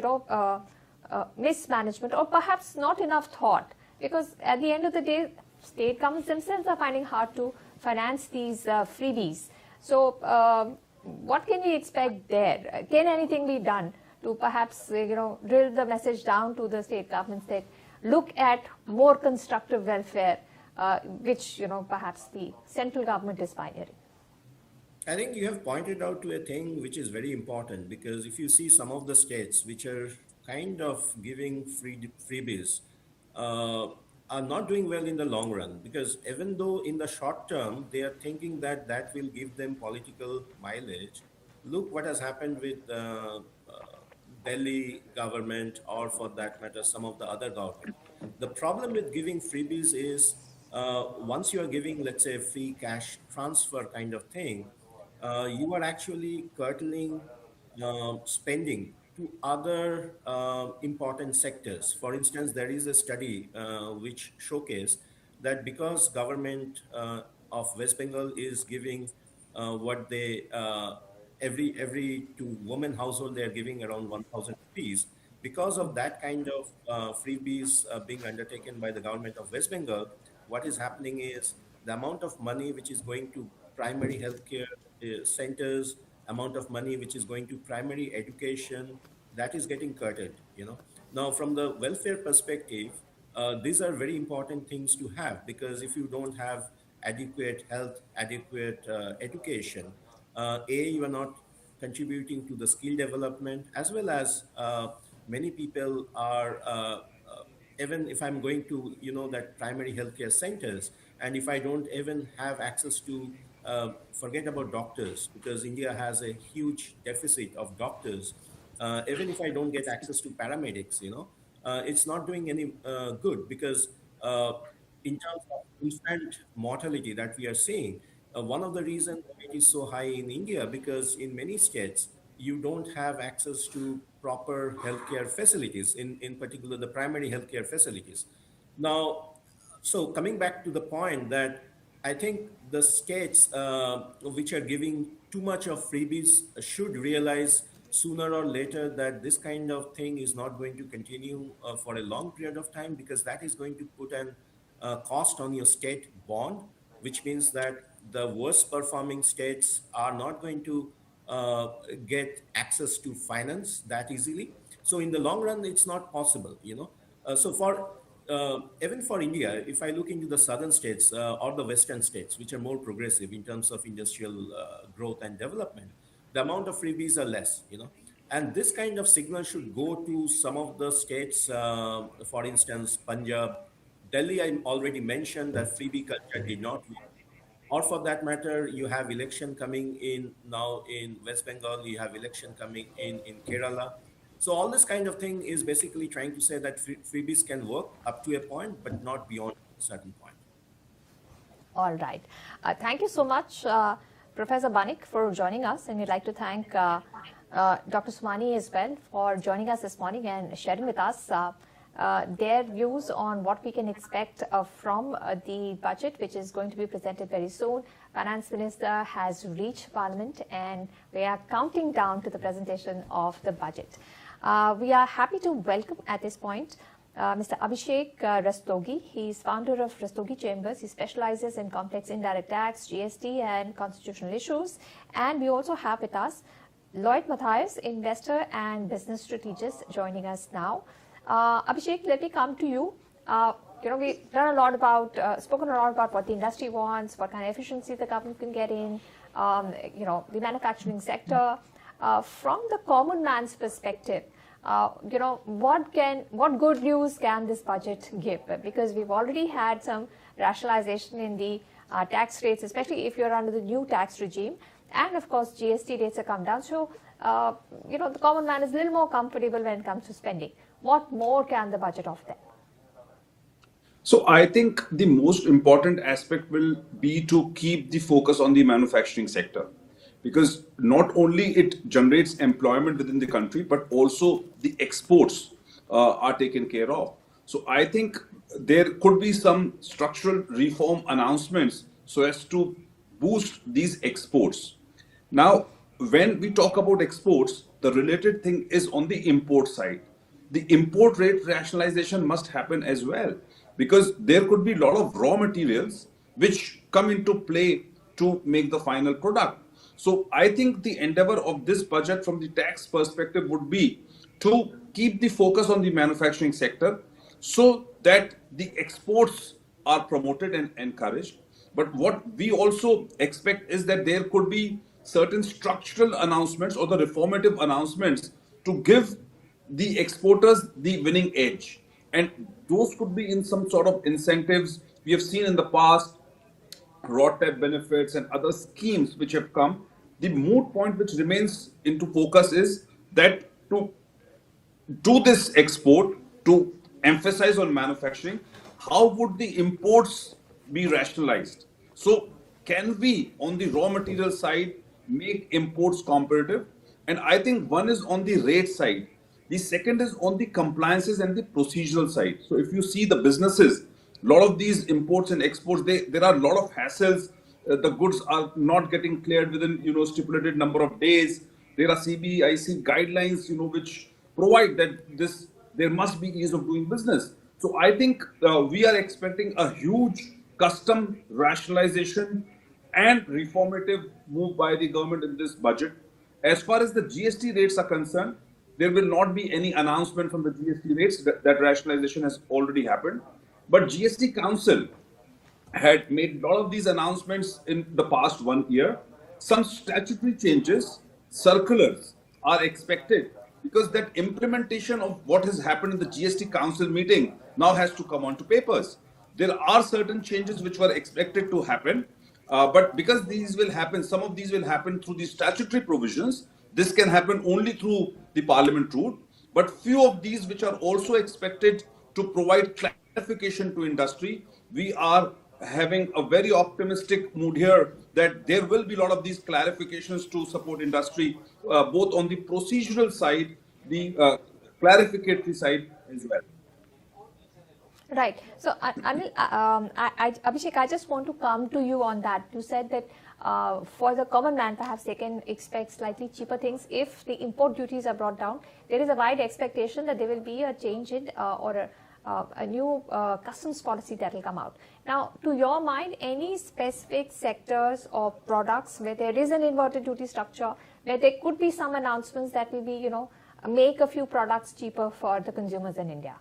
mismanagement or perhaps not enough thought? Because at the end of the day, state governments themselves are finding hard to finance these freebies. So what can we expect there? Can anything be done to perhaps drill the message down to the state governments that look at more constructive welfare, which perhaps the central government is pioneering? I think you have pointed out to a thing which is very important, because if you see some of the states which are kind of giving freebies are not doing well in the long run, because even though in the short term they are thinking that that will give them political mileage, look what has happened with Delhi government, or for that matter some of the other government. The problem with giving freebies is once you are giving, let's say, a free cash transfer kind of thing, you are actually curtailing spending to other important sectors. For instance, there is a study which showcased that because government of West Bengal is giving what they every to women household they are giving around 1,000 rupees. Because of that kind of freebies being undertaken by the government of West Bengal, what is happening is the amount of money which is going to primary healthcare centers, amount of money which is going to primary education, that is getting curtailed. Now from the welfare perspective, these are very important things to have, because if you don't have adequate health, adequate education, you are not contributing to the skill development, as well as many people are even if I'm going to that primary healthcare centers, and if I don't even have access to forget about doctors, because India has a huge deficit of doctors. Even if I don't get access to paramedics, it's not doing any good, because in terms of infant mortality that we are seeing, one of the reasons it is so high in India, because in many states you don't have access to proper healthcare facilities, in particular the primary healthcare facilities. Now, so coming back to the point that I think the states which are giving too much of freebies should realize sooner or later that this kind of thing is not going to continue for a long period of time, because that is going to put an cost on your state bond, which means that the worst performing states are not going to get access to finance that easily. So in the long run, it's not possible, So for even for India, if I look into the southern states or the western states, which are more progressive in terms of industrial growth and development, the amount of freebies are less, And this kind of signal should go to some of the states, for instance, Punjab, Delhi. I already mentioned that freebie culture did not work. Or for that matter, you have election coming in now in West Bengal, you have election coming in Kerala. So all this kind of thing is basically trying to say that freebies can work up to a point, but not beyond a certain point. All right. Thank you so much, Professor Banik, for joining us. And we'd like to thank Dr. Somani as well for joining us this morning and sharing with us their views on what we can expect from the budget, which is going to be presented very soon. Finance Minister has reached Parliament and we are counting down to the presentation of the budget. We are happy to welcome at this point Mr. Abhishek Rastogi. He's founder of Rastogi Chambers. He specializes in complex indirect tax, GST, and constitutional issues. And we also have with us Lloyd Matthias, investor and business strategist, joining us now. Abhishek, let me come to you. We've done a lot about, spoken a lot about what the industry wants, what kind of efficiency the government can get in, the manufacturing sector. From the common man's perspective, what good news can this budget give? Because we've already had some rationalization in the tax rates, especially if you're under the new tax regime. And of course, GST rates have come down. So, the common man is a little more comfortable when it comes to spending. What more can the budget offer them? So I think the most important aspect will be to keep the focus on the manufacturing sector, because not only it generates employment within the country, but also the exports are taken care of. So I think there could be some structural reform announcements so as to boost these exports. Now, when we talk about exports, the related thing is on the import side. The import rate rationalization must happen as well, because there could be a lot of raw materials which come into play to make the final product. So I think the endeavor of this budget from the tax perspective would be to keep the focus on the manufacturing sector so that the exports are promoted and encouraged. But what we also expect is that there could be certain structural announcements or the reformative announcements to give the exporters the winning edge. And those could be in some sort of incentives. We have seen in the past ROTAP benefits and other schemes which have come. The moot point which remains into focus is that to do this export, to emphasize on manufacturing, how would the imports be rationalized? So can we, on the raw material side, make imports competitive? And I think one is on the rate side. The second is on the compliances and the procedural side. So if you see the businesses, a lot of these imports and exports, there are a lot of hassles. The goods are not getting cleared within stipulated number of days. There are CBIC guidelines which provide that there must be ease of doing business. So I think we are expecting a huge custom rationalization and reformative move by the government in this budget. As far as the GST rates are concerned, there will not be any announcement from the GST rates. That rationalization has already happened. But GST Council had made a lot of these announcements in the past 1 year. Some statutory changes, circulars are expected, because that implementation of what has happened in the GST Council meeting now has to come onto papers. There are certain changes which were expected to happen, but because these will happen, some of these will happen through the statutory provisions. This can happen only through the parliament route, but few of these which are also expected to provide clarification to industry. We are having a very optimistic mood here that there will be a lot of these clarifications to support industry, both on the procedural side, the clarificatory side as well. Right. So, Anil, Abhishek, I just want to come to you on that. You said that for the common man, perhaps they can expect slightly cheaper things if the import duties are brought down. There is a wide expectation that there will be a change in or a new customs policy that will come out. Now, to your mind, any specific sectors or products where there is an inverted duty structure, where there could be some announcements that will be, make a few products cheaper for the consumers in India?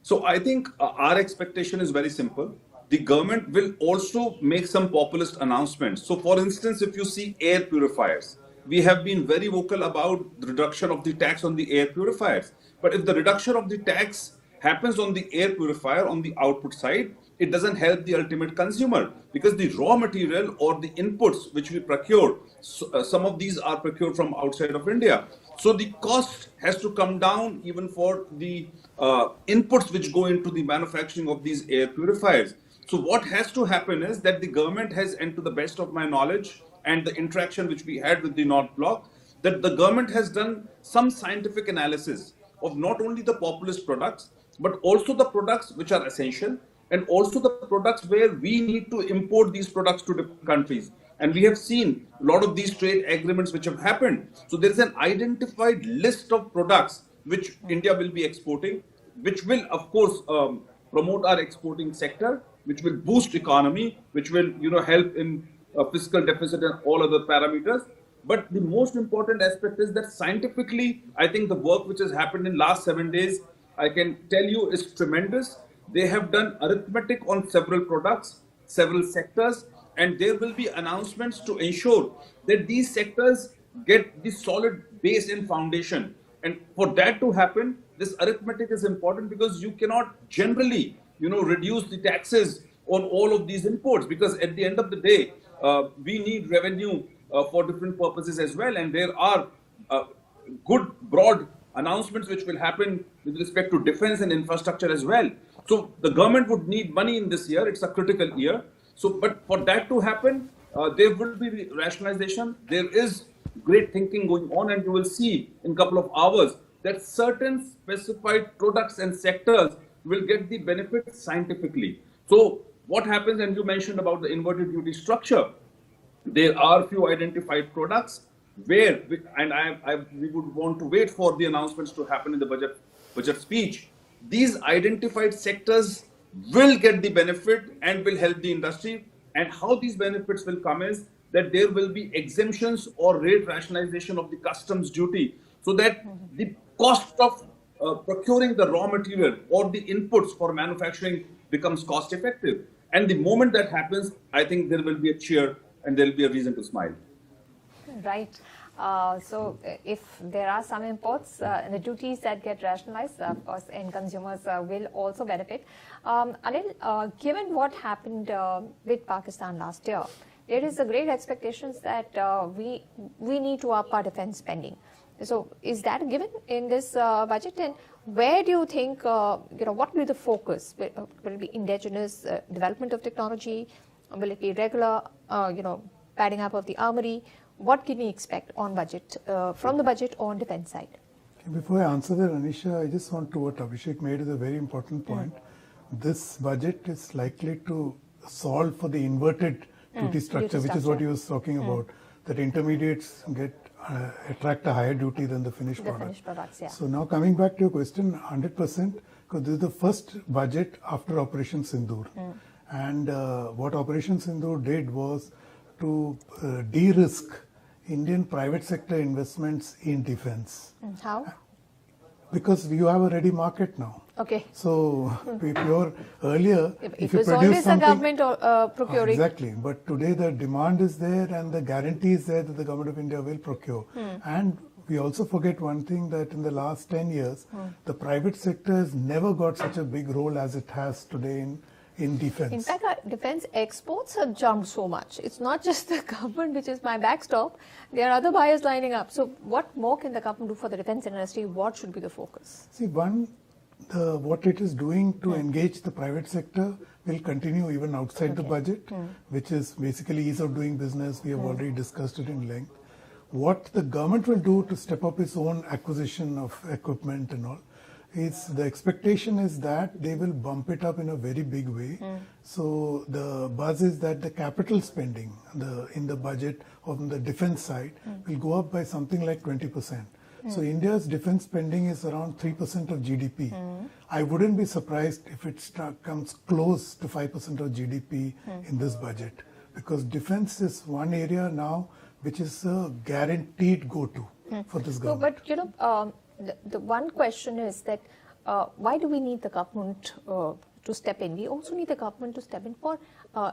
So I think our expectation is very simple. The government will also make some populist announcements. So for instance, if you see air purifiers, we have been very vocal about the reduction of the tax on the air purifiers. But if the reduction of the tax happens on the air purifier on the output side, it doesn't help the ultimate consumer, because the raw material or the inputs which we procure, some of these are procured from outside of India. So the cost has to come down even for the inputs which go into the manufacturing of these air purifiers. So what has to happen is that the government has, and to the best of my knowledge and the interaction which we had with the North Bloc, that the government has done some scientific analysis of not only the populist products, but also the products which are essential, and also the products where we need to import these products to different countries. And we have seen a lot of these trade agreements which have happened. So there is an identified list of products which India will be exporting. which will, of course, promote our exporting sector, which will boost economy, which will, help in fiscal deficit and all other parameters. But the most important aspect is that scientifically, I think the work which has happened in last 7 days, I can tell you, is tremendous. They have done arithmetic on several products, several sectors, and there will be announcements to ensure that these sectors get the solid base and foundation. And for that to happen, this arithmetic is important, because you cannot generally, reduce the taxes on all of these imports, because at the end of the day, we need revenue for different purposes as well. And there are good broad announcements which will happen with respect to defense and infrastructure as well. So the government would need money in this year. It's a critical year. So, but for that to happen, there will be rationalization. There is great thinking going on, and you will see in a couple of hours that certain specified products and sectors will get the benefits scientifically. So what happens, and you mentioned about the inverted duty structure, there are few identified products where, we would want to wait for the announcements to happen in the budget speech. These identified sectors will get the benefit and will help the industry. And how these benefits will come is that there will be exemptions or rate rationalization of the customs duty, so that the cost of procuring the raw material or the inputs for manufacturing becomes cost effective. And the moment that happens, I think there will be a cheer and there will be a reason to smile. Right. So if there are some imports, the duties that get rationalized, of course, end consumers will also benefit. Anil, given what happened with Pakistan last year, there is a great expectations that we need to up our defense spending. So is that given in this budget? And where do you think, what will be the focus? Will it be indigenous development of technology? Will it be regular, padding up of the armory? What can we expect on budget, from the budget on defense side? Okay, before I answer that, Anisha, I just want to, what Abhishek made is a very important point. This budget is likely to solve for the inverted duty structure, which is what he was talking about, that intermediates attract a higher duty than the finished product. Finished products, yeah. So now coming back to your question, 100%, because this is the first budget after Operation Sindoor. And what Operation Sindoor did was to de-risk Indian private sector investments in defense. How? Because you have a ready market now. Okay. So if you're earlier, it was always the government procuring. Exactly. But today the demand is there and the guarantee is there that the government of India will procure. And we also forget one thing, that in the last 10 years, the private sector has never got such a big role as it has today in defense. In fact, our defense exports have jumped so much. It's not just the government which is my backstop. There are other buyers lining up. So what more can the government do for the defense industry? What should be the focus? See, what it is doing to engage the private sector will continue even outside the budget, which is basically ease of doing business. We have already discussed it in length. What the government will do to step up its own acquisition of equipment and all, the expectation is that they will bump it up in a very big way. So the buzz is that the capital spending in the budget on the defense side will go up by something like 20%. So India's defense spending is around 3% of GDP. I wouldn't be surprised if it comes close to 5% of GDP in this budget, because defense is one area now which is a guaranteed go-to for this government. But the one question is that why do we need the government to step in? We also need the government to step in for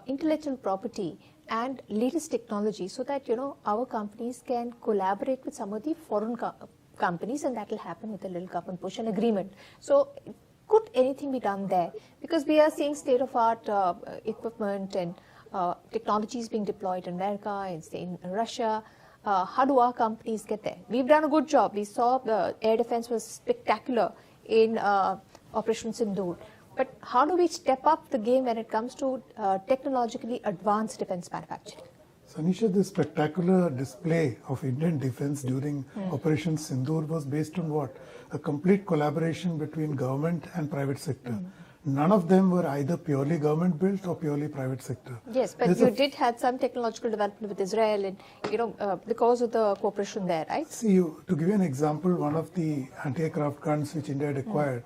intellectual property and latest technology, so that our companies can collaborate with some of the foreign companies, and that will happen with a little government push and agreement. So could anything be done there? Because we are seeing state-of-art equipment and technologies being deployed in America and in Russia. How do our companies get there? We've done a good job. We saw the air defense was spectacular in Operation Sindoor. But how do we step up the game when it comes to technologically advanced defense manufacturing? Sanisha, this spectacular display of Indian defense during Operation Sindoor was based on what? A complete collaboration between government and private sector. None of them were either purely government built or purely private sector. Yes, but you did have some technological development with Israel, and because of the cooperation there, right? See, to give you an example, one of the anti-aircraft guns which India had acquired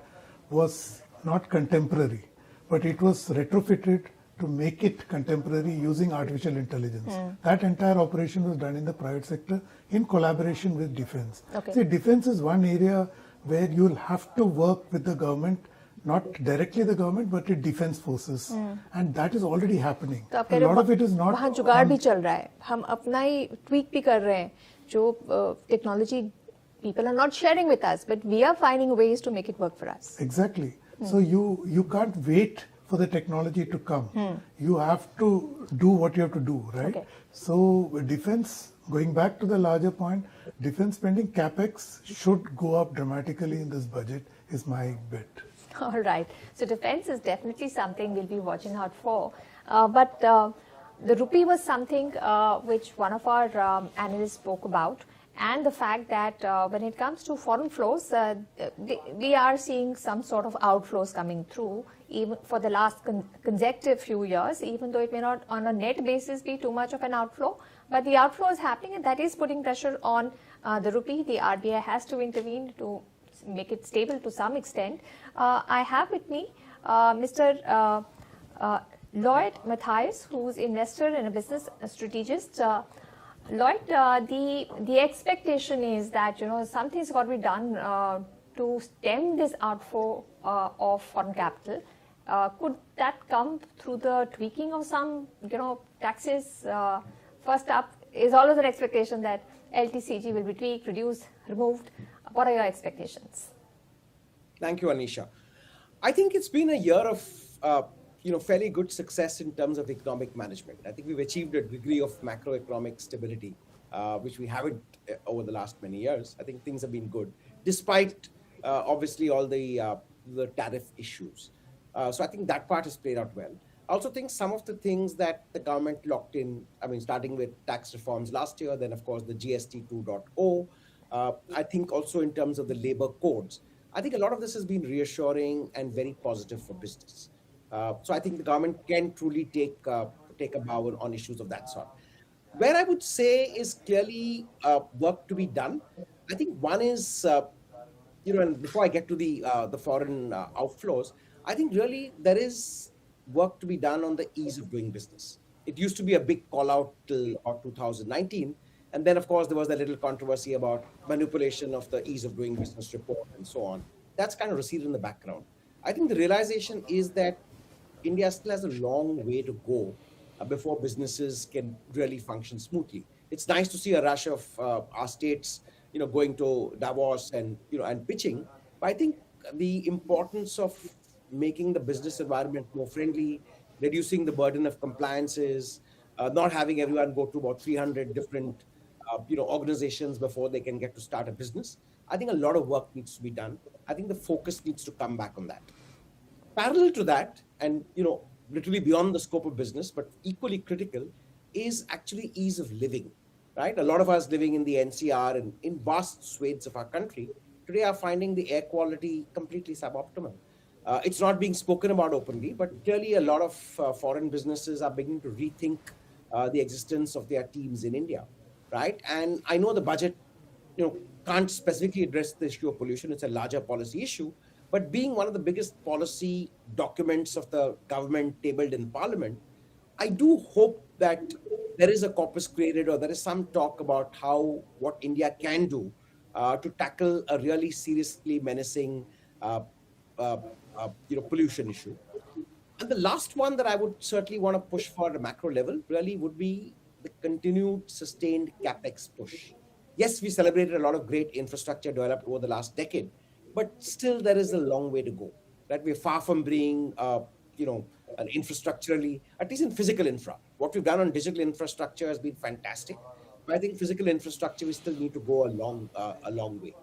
was not contemporary, but it was retrofitted to make it contemporary using artificial intelligence. That entire operation was done in the private sector in collaboration with defense. Okay. See, defense is one area where you'll have to work with the government, not directly the government, but with defense forces. And that is already happening. तो आप A कह रहे lot हो of it is not... वहाँ जुगाड़ भी चल रहा है, हम अपना ही ट्वीक भी कर रहे हैं, जो technology people are not sharing with us, but we are finding ways to make it work for us. Exactly. So you can't wait for the technology to come. You have to do what you have to do, right? Okay. So defense, going back to the larger point, defense spending capex should go up dramatically in this budget is my bet. All right. So defense is definitely something we'll be watching out for. But the rupee was something which one of our analysts spoke about. And the fact that when it comes to foreign flows, we are seeing some sort of outflows coming through, even for the last consecutive few years, even though it may not on a net basis be too much of an outflow. But the outflow is happening, and that is putting pressure on the rupee. The RBI has to intervene to make it stable to some extent. I have with me Mr. Lloyd Matthias, who's investor and a business strategist. Lloyd, the expectation is that something's got to be done to stem this outflow of foreign capital. Could that come through the tweaking of some taxes? First up is always an expectation that LTCG will be tweaked, reduced, removed. What are your expectations? Thank you, Anisha. I think it's been a year of fairly good success in terms of economic management. I think we've achieved a degree of macroeconomic stability, which we haven't over the last many years. I think things have been good, despite obviously all the tariff issues. So I think that part has played out well. I also think some of the things that the government locked in, starting with tax reforms last year, then of course the GST 2.0, I think also in terms of the labor codes, I think a lot of this has been reassuring and very positive for business. So I think the government can truly take a bow on issues of that sort. Where I would say is clearly work to be done. I think one is, and before I get to the foreign outflows, I think really there is work to be done on the ease of doing business. It used to be a big call out till 2019. And then, of course, there was a little controversy about manipulation of the ease of doing business report and so on. That's kind of receded in the background. I think the realization is that India still has a long way to go before businesses can really function smoothly. It's nice to see a rush of our states, going to Davos and pitching. But I think the importance of making the business environment more friendly, reducing the burden of compliances, not having everyone go to about 300 different organizations before they can get to start a business. I think a lot of work needs to be done. I think the focus needs to come back on that. Parallel to that, and literally beyond the scope of business, but equally critical, is actually ease of living, right? A lot of us living in the NCR and in vast swathes of our country today are finding the air quality completely suboptimal. It's not being spoken about openly, but clearly a lot of foreign businesses are beginning to rethink the existence of their teams in India, right? And I know the budget, can't specifically address the issue of pollution. It's a larger policy issue. But being one of the biggest policy documents of the government tabled in Parliament, I do hope that there is a corpus created or there is some talk about what India can do to tackle a really seriously menacing pollution issue. And the last one that I would certainly want to push for at a macro level really would be the continued sustained capex push. Yes, we celebrated a lot of great infrastructure developed over the last decade, but still there is a long way to go. Right? We're far from being, an infrastructurally, at least in physical infra. What we've done on digital infrastructure has been fantastic, but I think physical infrastructure we still need to go a long way.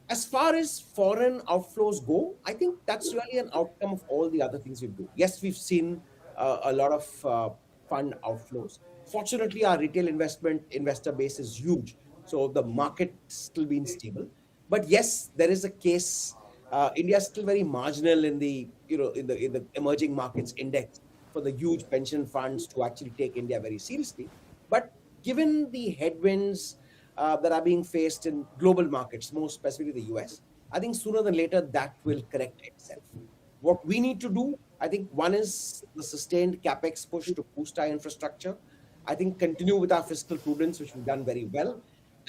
As far as foreign outflows go, I think that's really an outcome of all the other things we do. Yes, we've seen a lot of fund outflows. Fortunately, our retail investor base is huge, so the market's still been stable. But yes, there is a case. India is still very marginal in the in the emerging markets index for the huge pension funds to actually take India very seriously. But given the headwinds that are being faced in global markets, more specifically the US, I think sooner than later that will correct itself. What we need to do, I think one is the sustained capex push to boost our infrastructure. I think continue with our fiscal prudence, which we've done very well.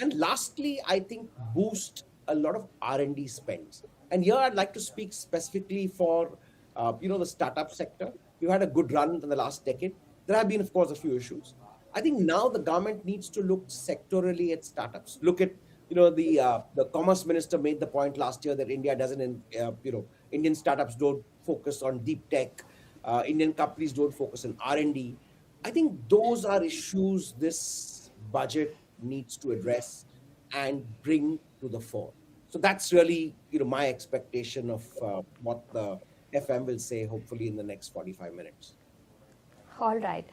And lastly, I think boost a lot of R&D spends. And here I'd like to speak specifically for the startup sector. We've had a good run in the last decade. There have been, of course, a few issues. I think now the government needs to look sectorally at startups. Look at the commerce minister made the point last year that India doesn't, Indian startups don't focus on deep tech. Indian companies don't focus on R&D. I think those are issues this budget needs to address and bring to the fore. So that's really, my expectation of what the FM will say, hopefully in the next 45 minutes. All right.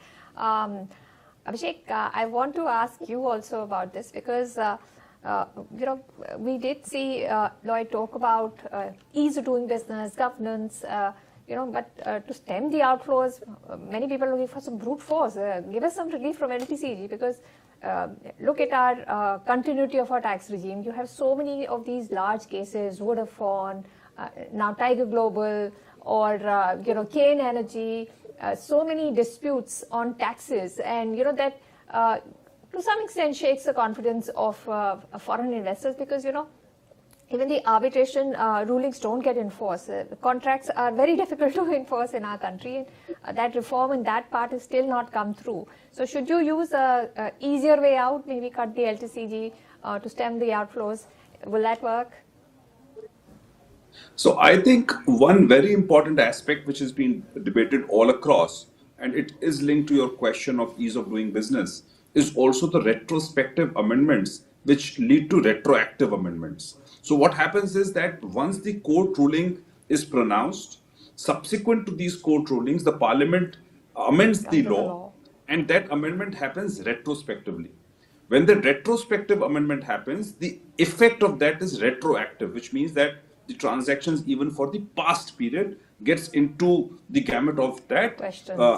Abhishek, I want to ask you also about this because, we did see Lloyd talk about ease of doing business, governance, but to stem the outflows, many people are looking for some brute force. Give us some relief from NTCG because look at our continuity of our tax regime. You have so many of these large cases, Vodafone, now Tiger Global, or Kane Energy, so many disputes on taxes, and that to some extent shakes the confidence of foreign investors because even the arbitration rulings don't get enforced. The contracts are very difficult to enforce in our country. That reform in that part has still not come through. So should you use a easier way out, maybe cut the LTCG to stem the outflows? Will that work? So I think one very important aspect which has been debated all across, and it is linked to your question of ease of doing business, is also the retrospective amendments which lead to retroactive amendments. So what happens is that once the court ruling is pronounced, subsequent to these court rulings, the parliament amends the law, and that amendment happens retrospectively. When the retrospective amendment happens, the effect of that is retroactive, which means that the transactions even for the past period gets into the gamut of that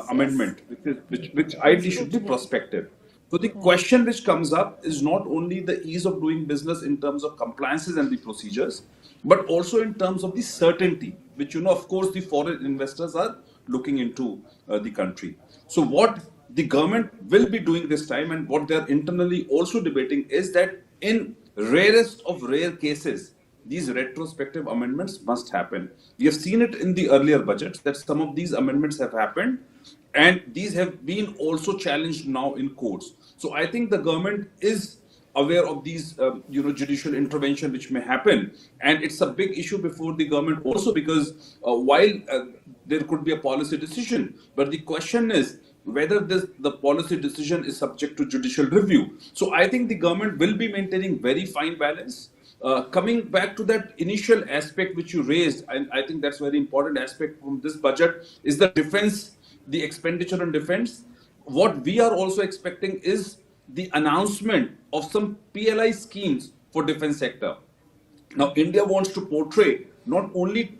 amendment, which ideally should be prospective. So the question which comes up is not only the ease of doing business in terms of compliances and the procedures, but also in terms of the certainty, which, of course, the foreign investors are looking into the country. So what the government will be doing this time and what they're internally also debating is that in rarest of rare cases, these retrospective amendments must happen. We have seen it in the earlier budgets that some of these amendments have happened, and these have been also challenged now in courts. So I think the government is aware of these, judicial intervention which may happen, and it's a big issue before the government also because while there could be a policy decision, but the question is whether the policy decision is subject to judicial review. So I think the government will be maintaining very fine balance. Coming back to that initial aspect which you raised, and I think that's a very important aspect from this budget, is the defense, the expenditure on defense. What we are also expecting is the announcement of some PLI schemes for defense sector. Now, India wants to portray not only,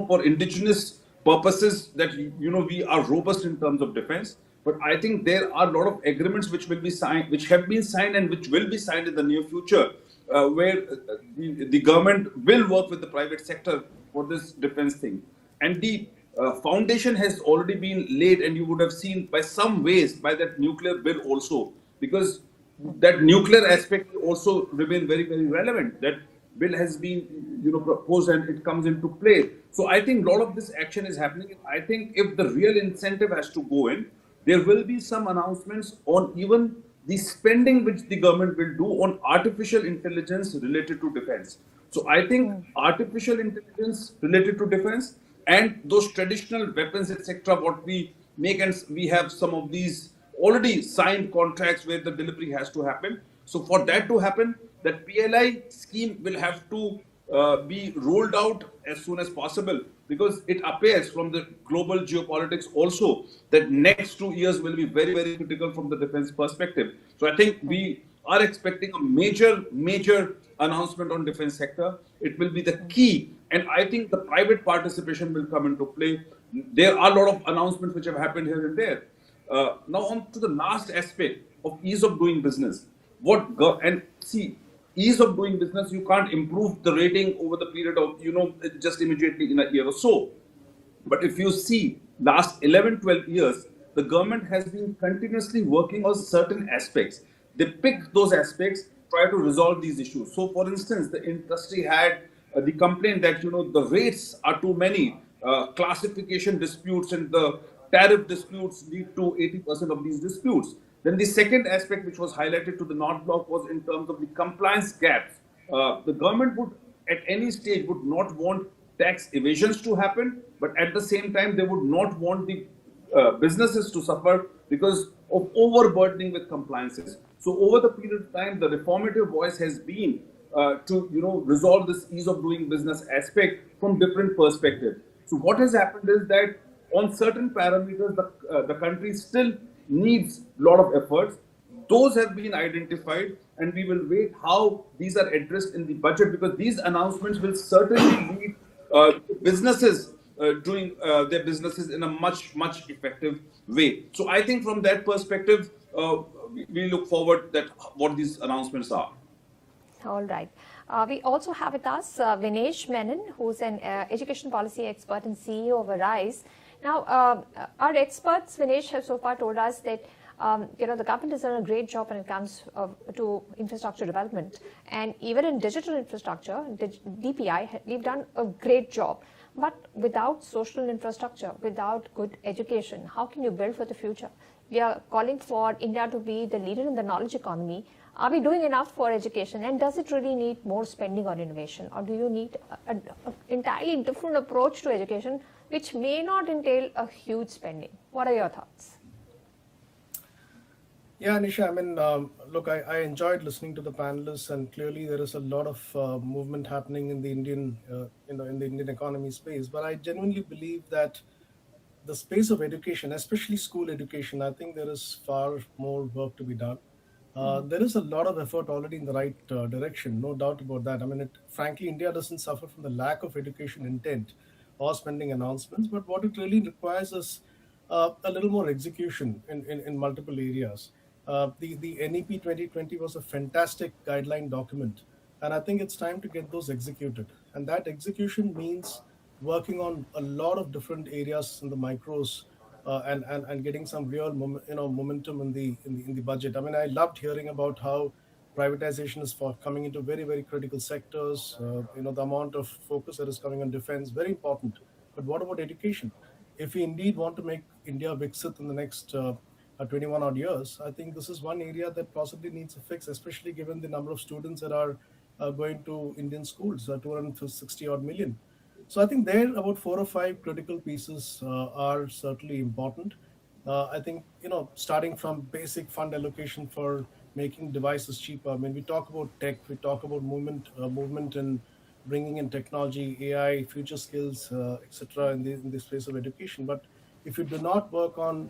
for indigenous purposes that, we are robust in terms of defense, but I think there are a lot of agreements which will be signed, which have been signed and which will be signed in the near future, where the government will work with the private sector for this defense thing. And the foundation has already been laid, and you would have seen by some ways by that nuclear bill also, because that nuclear aspect will also remain very, very relevant. That bill has been, proposed and it comes into play. So I think a lot of this action is happening. I think if the real incentive has to go in, there will be some announcements on even the spending which the government will do on artificial intelligence related to defense. So I think artificial intelligence related to defense and those traditional weapons, etc., what we make, and we have some of these already signed contracts where the delivery has to happen. So for that to happen, that PLI scheme will have to be rolled out as soon as possible, because it appears from the global geopolitics also that next 2 years will be very, very critical from the defense perspective. So I think we are expecting a major announcement on defense sector. It will be the key, and I think the private participation will come into play. There are a lot of announcements which have happened here and there. Now on to the last aspect of ease of doing business. ease of doing business, you can't improve the rating over the period of, just immediately in a year or so. But if you see last 11, 12 years, the government has been continuously working on certain aspects. They pick those aspects, try to resolve these issues. So, for instance, the industry had the complaint that the rates are too many, classification disputes and the tariff disputes lead to 80% of these disputes. Then the second aspect, which was highlighted to the North Block, was in terms of the compliance gaps. The government would, at any stage, would not want tax evasions to happen, but at the same time, they would not want the businesses to suffer because of overburdening with compliances. So, over the period of time, the reformative voice has been to resolve this ease of doing business aspect from different perspectives. So, what has happened is that on certain parameters, the country still needs a lot of efforts. Those have been identified, and we will wait how these are addressed in the budget, because these announcements will certainly lead businesses doing their businesses in a much effective way. So I think from that perspective, we look forward that what these announcements are. All right. We also have with us Vinesh Menon, who's an education policy expert and CEO of Arise. Now, our experts, Vinesh, have so far told us that the government has done a great job when it comes to infrastructure development. And even in digital infrastructure, DPI, we've done a great job. But without social infrastructure, without good education, how can you build for the future? We are calling for India to be the leader in the knowledge economy. Are we doing enough for education? And does it really need more spending on innovation? Or do you need an entirely different approach to education, which may not entail a huge spending? What are your thoughts? Yeah, Anisha, I mean, look, I enjoyed listening to the panelists, and clearly there is a lot of movement happening in the Indian, in the Indian economy space. But I genuinely believe that the space of education, especially school education, I think there is far more work to be done. There is a lot of effort already in the right direction, no doubt about that. I mean, frankly, India doesn't suffer from the lack of education intent or spending announcements, but what it really requires is a little more execution in multiple areas. The NEP 2020 was a fantastic guideline document, and I think it's time to get those executed. And that execution means working on a lot of different areas in the micros, and getting some real momentum in the budget. I mean, I loved hearing about how privatization is coming into very, very critical sectors. The amount of focus that is coming on defense, very important. But what about education? If we indeed want to make India Viksit in the next 21 odd years, I think this is one area that possibly needs a fix, especially given the number of students that are going to Indian schools, 260 odd million. So I think there about 4 or 5 critical pieces are certainly important. I think, starting from basic fund allocation for making devices cheaper. I mean, we talk about tech, we talk about movement in bringing in technology, AI, future skills, etc. in the space of education. But if you do not work on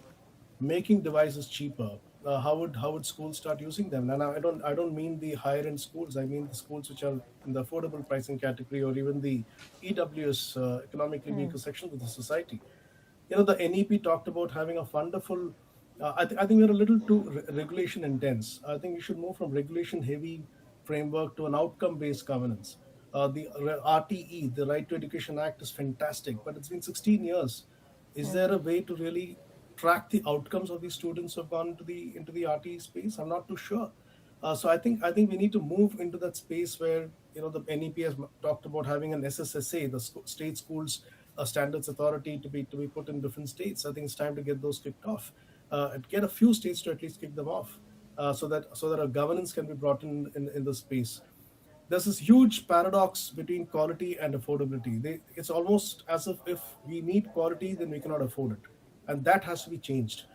making devices cheaper, how would schools start using them? And I don't mean the higher end schools. I mean the schools which are in the affordable pricing category, or even the EWS, economically weaker sections of the society. The NEP talked about having a wonderful. I think we're a little too regulation intense. I think we should move from regulation heavy framework to an outcome based governance. The RTE, the Right to Education Act, is fantastic, but it's been 16 years. Is there a way to really track the outcomes of these students who have gone into the RTE space? I'm not too sure. So I think we need to move into that space where the NEP has talked about having an SSSA, the State Schools Standards Authority, to be put in different states. I think it's time to get those kicked off, and get a few states to at least kick them off, so that a governance can be brought in the space. There's this huge paradox between quality and affordability. It's almost as if we need quality, then we cannot afford it. And that has to be changed.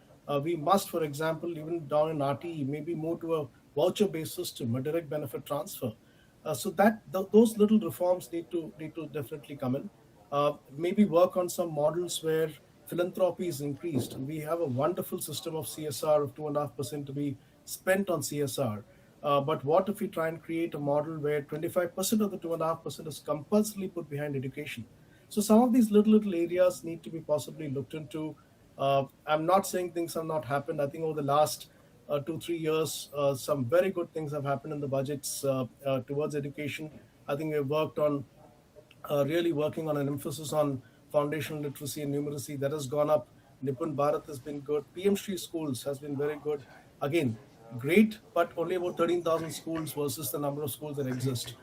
We must, for example, even down in RTE, maybe move to a voucher-based system, a direct benefit transfer. So that those little reforms need to definitely come in. Maybe work on some models where philanthropy is increased. We have a wonderful system of CSR of 2.5% to be spent on CSR. But what if we try and create a model where 25% of the 2.5% is compulsorily put behind education? So some of these little areas need to be possibly looked into. I'm not saying things have not happened. I think over the last 2-3 years, some very good things have happened in the budgets towards education. I think we've worked on really working on an emphasis on foundational literacy and numeracy that has gone up. Nipun Bharat has been good. PM Shri schools has been very good. Again, great, but only about 13,000 schools versus the number of schools that exist.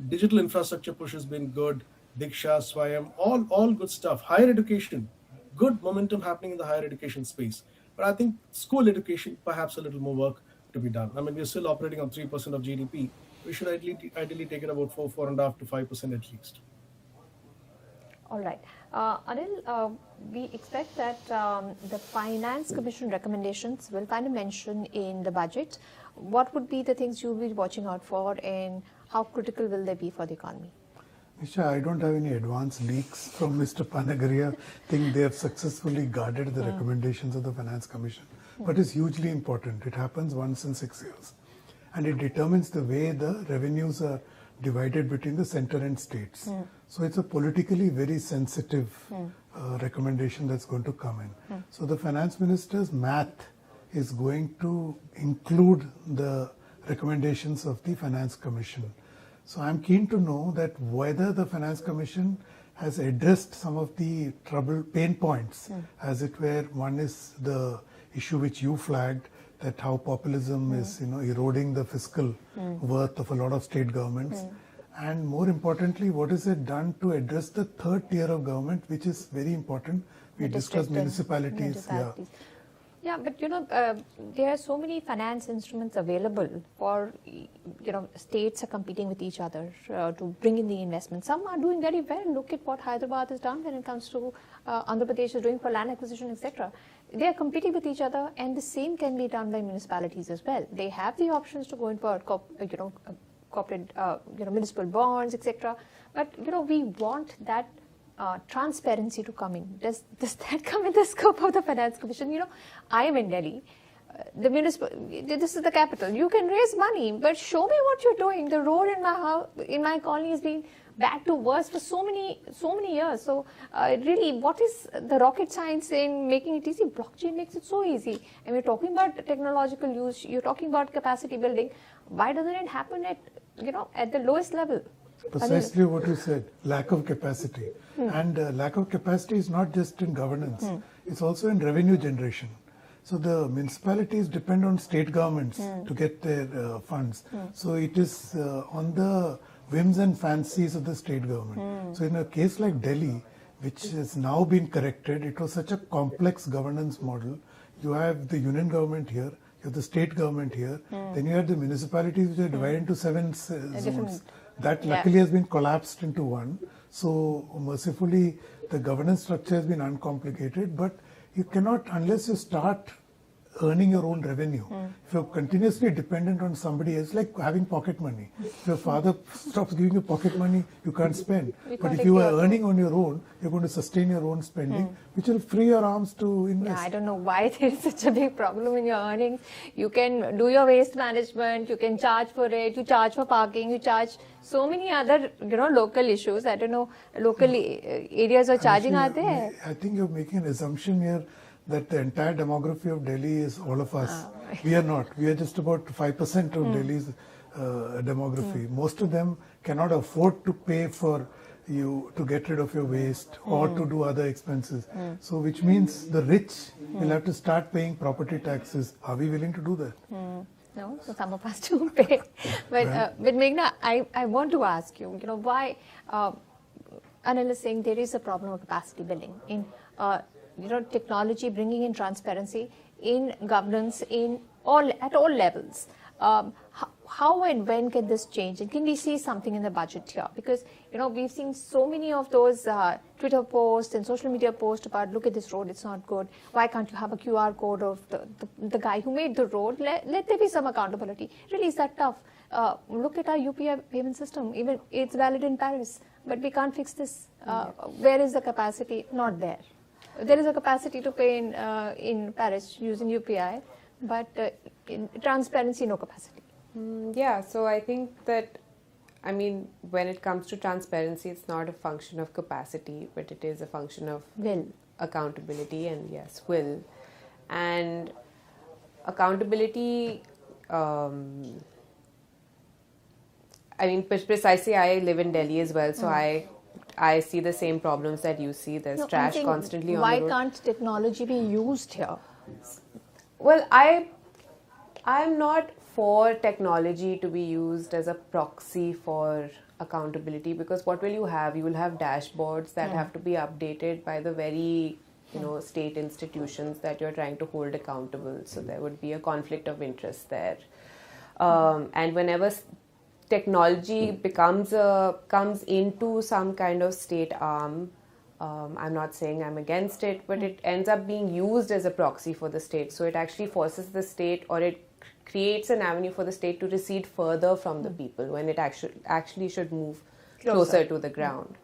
Digital infrastructure push has been good. Diksha, Swayam, all good stuff. Higher education, good momentum happening in the higher education space. But I think school education, perhaps a little more work to be done. I mean, we're still operating on 3% of GDP. We should ideally take it about 4.5 to 5% at least. All right. Anil, we expect that the Finance Commission recommendations will find a mention in the budget. What would be the things you'll be watching out for, and how critical will they be for the economy? Nisha, I don't have any advance leaks from Mr. Panagaria. I think they have successfully guarded the recommendations of the Finance Commission. But it's hugely important. It happens once in 6 years. And it determines the way the revenues are divided between the center and states. So it's a politically very sensitive recommendation that's going to come in. So the Finance Minister's math is going to include the recommendations of the Finance Commission. So I'm keen to know that whether the Finance Commission has addressed some of the pain points, as it were. One is the issue which you flagged, that how populism is, eroding the fiscal worth of a lot of state governments. And more importantly, what is it done to address the third tier of government, which is very important. We discussed municipalities. Yeah, but there are so many finance instruments available for, states are competing with each other to bring in the investment. Some are doing very well. Look at what Hyderabad has done when it comes to Andhra Pradesh is doing for land acquisition, etc. They are competing with each other, and the same can be done by municipalities as well. They have the options to go in for, corporate, municipal bonds, etc. But we want that transparency to come in. Does that come in the scope of the Finance Commission? I am in Delhi. This is the capital. You can raise money, but show me what you're doing. The road in my house, in my colony, has been bad to worse for so many years. So really, what is the rocket science in making it easy? Blockchain makes it so easy. And we're talking about technological use. You're talking about capacity building. Why doesn't it happen at the lowest level? Precisely what you said, lack of capacity. And lack of capacity is not just in governance, it's also in revenue generation. So the municipalities depend on state governments to get their funds. So it is on the whims and fancies of the state government. So in a case like Delhi, which has now been corrected, it was such a complex governance model. You have the union government here, you have the state government here, then you have the municipalities which are divided into 7 zones. That luckily has been collapsed into one. So mercifully, the governance structure has been uncomplicated, but you cannot, unless you start earning your own revenue. If you're continuously dependent on somebody else, like having pocket money. If your father stops giving you pocket money, you can't spend. But if you are earning on your own, you're going to sustain your own spending, which will free your arms to invest. Yeah, I don't know why there is such a big problem in your earnings. You can do your waste management, you can charge for it, you charge for parking, you charge so many other, local issues. I don't know, local areas of charging are there. I think you're making an assumption here that the entire demography of Delhi is all of us. We are not. We are just about 5% of Delhi's demography. Most of them cannot afford to pay for you to get rid of your waste or to do other expenses. So which means the rich will have to start paying property taxes. Are we willing to do that? No, so some of us do pay. But Meghna, I want to ask you, why Anil is saying there is a problem of capacity building in technology, bringing in transparency in governance at all levels. How and when can this change? And can we see something in the budget here? Because, we've seen so many of those Twitter posts and social media posts about, look at this road, it's not good. Why can't you have a QR code of the guy who made the road? Let there be some accountability. Really, is that tough? Look at our UPI payment system. Even it's valid in Paris, but we can't fix this. Where is the capacity? Not there. There is a capacity to pay in Paris using UPI, but in transparency, no capacity. Yeah, so I think that, when it comes to transparency, it's not a function of capacity, but it is a function of will, accountability, and yes, will. And accountability, I mean, precisely, I live in Delhi as well, so I see the same problems that you see. There's No, I'm trash saying, constantly on why the road. can't technology be used here? Well, I'm not for technology to be used as a proxy for accountability, because what will you have? You will have dashboards that have to be updated by the very state institutions that you're trying to hold accountable. So there would be a conflict of interest there. And whenever technology comes into some kind of state arm, I'm not saying I'm against it, but it ends up being used as a proxy for the state. So it actually forces the state, or it creates an avenue for the state to recede further from the people when it actually should move closer to the ground.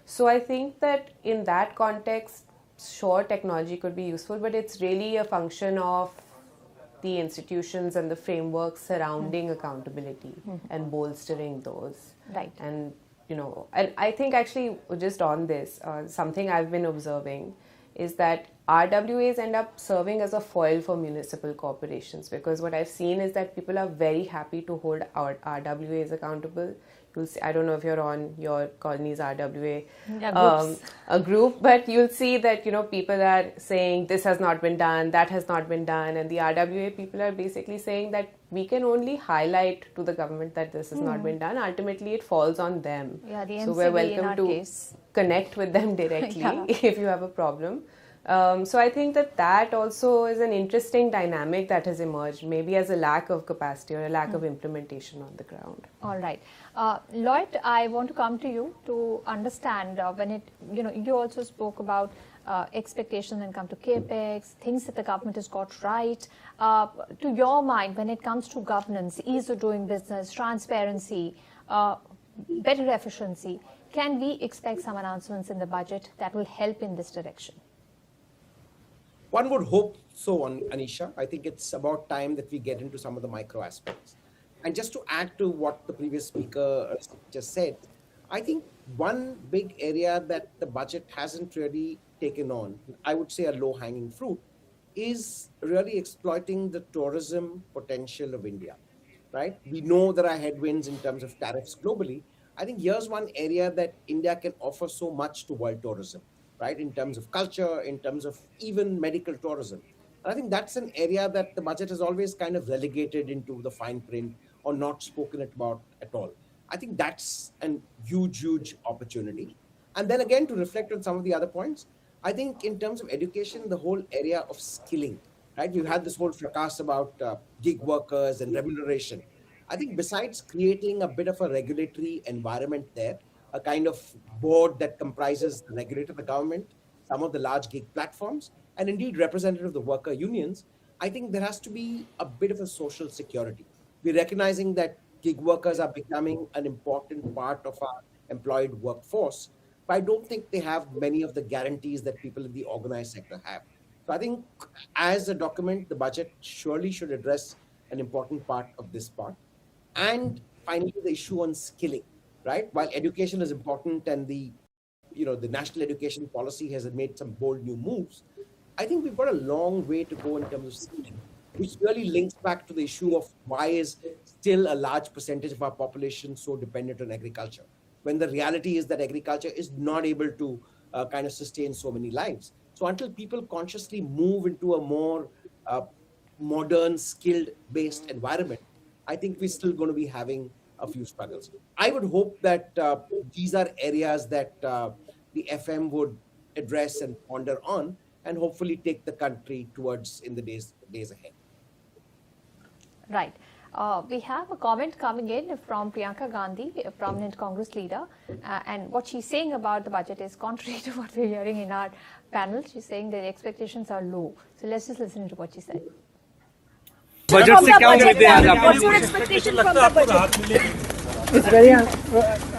So I think that in that context, sure, technology could be useful, but it's really a function of the institutions and the frameworks surrounding accountability and bolstering those. Right. And and I think actually just on this, something I've been observing is that RWAs end up serving as a foil for municipal corporations, because what I've seen is that people are very happy to hold our RWAs accountable. You'll see, I don't know if you're on your colony's RWA a group, but you'll see that people are saying this has not been done, that has not been done, and the RWA people are basically saying that we can only highlight to the government that this has not been done. Ultimately, it falls on them. Yeah, the so we're MCB in welcome our to case. connect with them directly if you have a problem. So I think that also is an interesting dynamic that has emerged, maybe as a lack of capacity or a lack of implementation on the ground. All right. Lloyd, I want to come to you to understand when it, you also spoke about expectations and come to CAPEX, things that the government has got right. To your mind, when it comes to governance, ease of doing business, transparency, better efficiency, can we expect some announcements in the budget that will help in this direction? One would hope so, Anisha. I think it's about time that we get into some of the micro aspects. And just to add to what the previous speaker just said, I think one big area that the budget hasn't really taken on, I would say a low-hanging fruit, is really exploiting the tourism potential of India, right? We know there are headwinds in terms of tariffs globally. I think here's one area that India can offer so much to world tourism, right? In terms of culture, in terms of even medical tourism. And I think that's an area that the budget has always kind of relegated into the fine print or not spoken about at all. I think that's a huge, huge opportunity. And then again, to reflect on some of the other points, I think in terms of education, the whole area of skilling, right? We've had this whole fracas about gig workers and remuneration. I think besides creating a bit of a regulatory environment there, a kind of board that comprises the regulator, the government, some of the large gig platforms, and indeed representative of the worker unions, I think there has to be a bit of a social security. We're recognizing that gig workers are becoming an important part of our employed workforce, but I don't think they have many of the guarantees that people in the organized sector have. So I think as a document, the budget surely should address an important part of this part. And finally, the issue on skilling, right? While education is important and the national education policy has made some bold new moves, I think we've got a long way to go in terms of skilling, which really links back to the issue of why is still a large percentage of our population so dependent on agriculture, when the reality is that agriculture is not able to kind of sustain so many lives. So until people consciously move into a more modern, skilled-based environment, I think we're still going to be having a few struggles. I would hope that these are areas that the FM would address and ponder on, and hopefully take the country towards in the days ahead. Right. We have a comment coming in from Priyanka Gandhi, a prominent Congress leader, and what she's saying about the budget is contrary to what we're hearing in our panel. She's saying that expectations are low. So let's just listen to what she said. Budget से क्या उम्मीदें हैं आपकी? What's your expectation from the budget? It's very.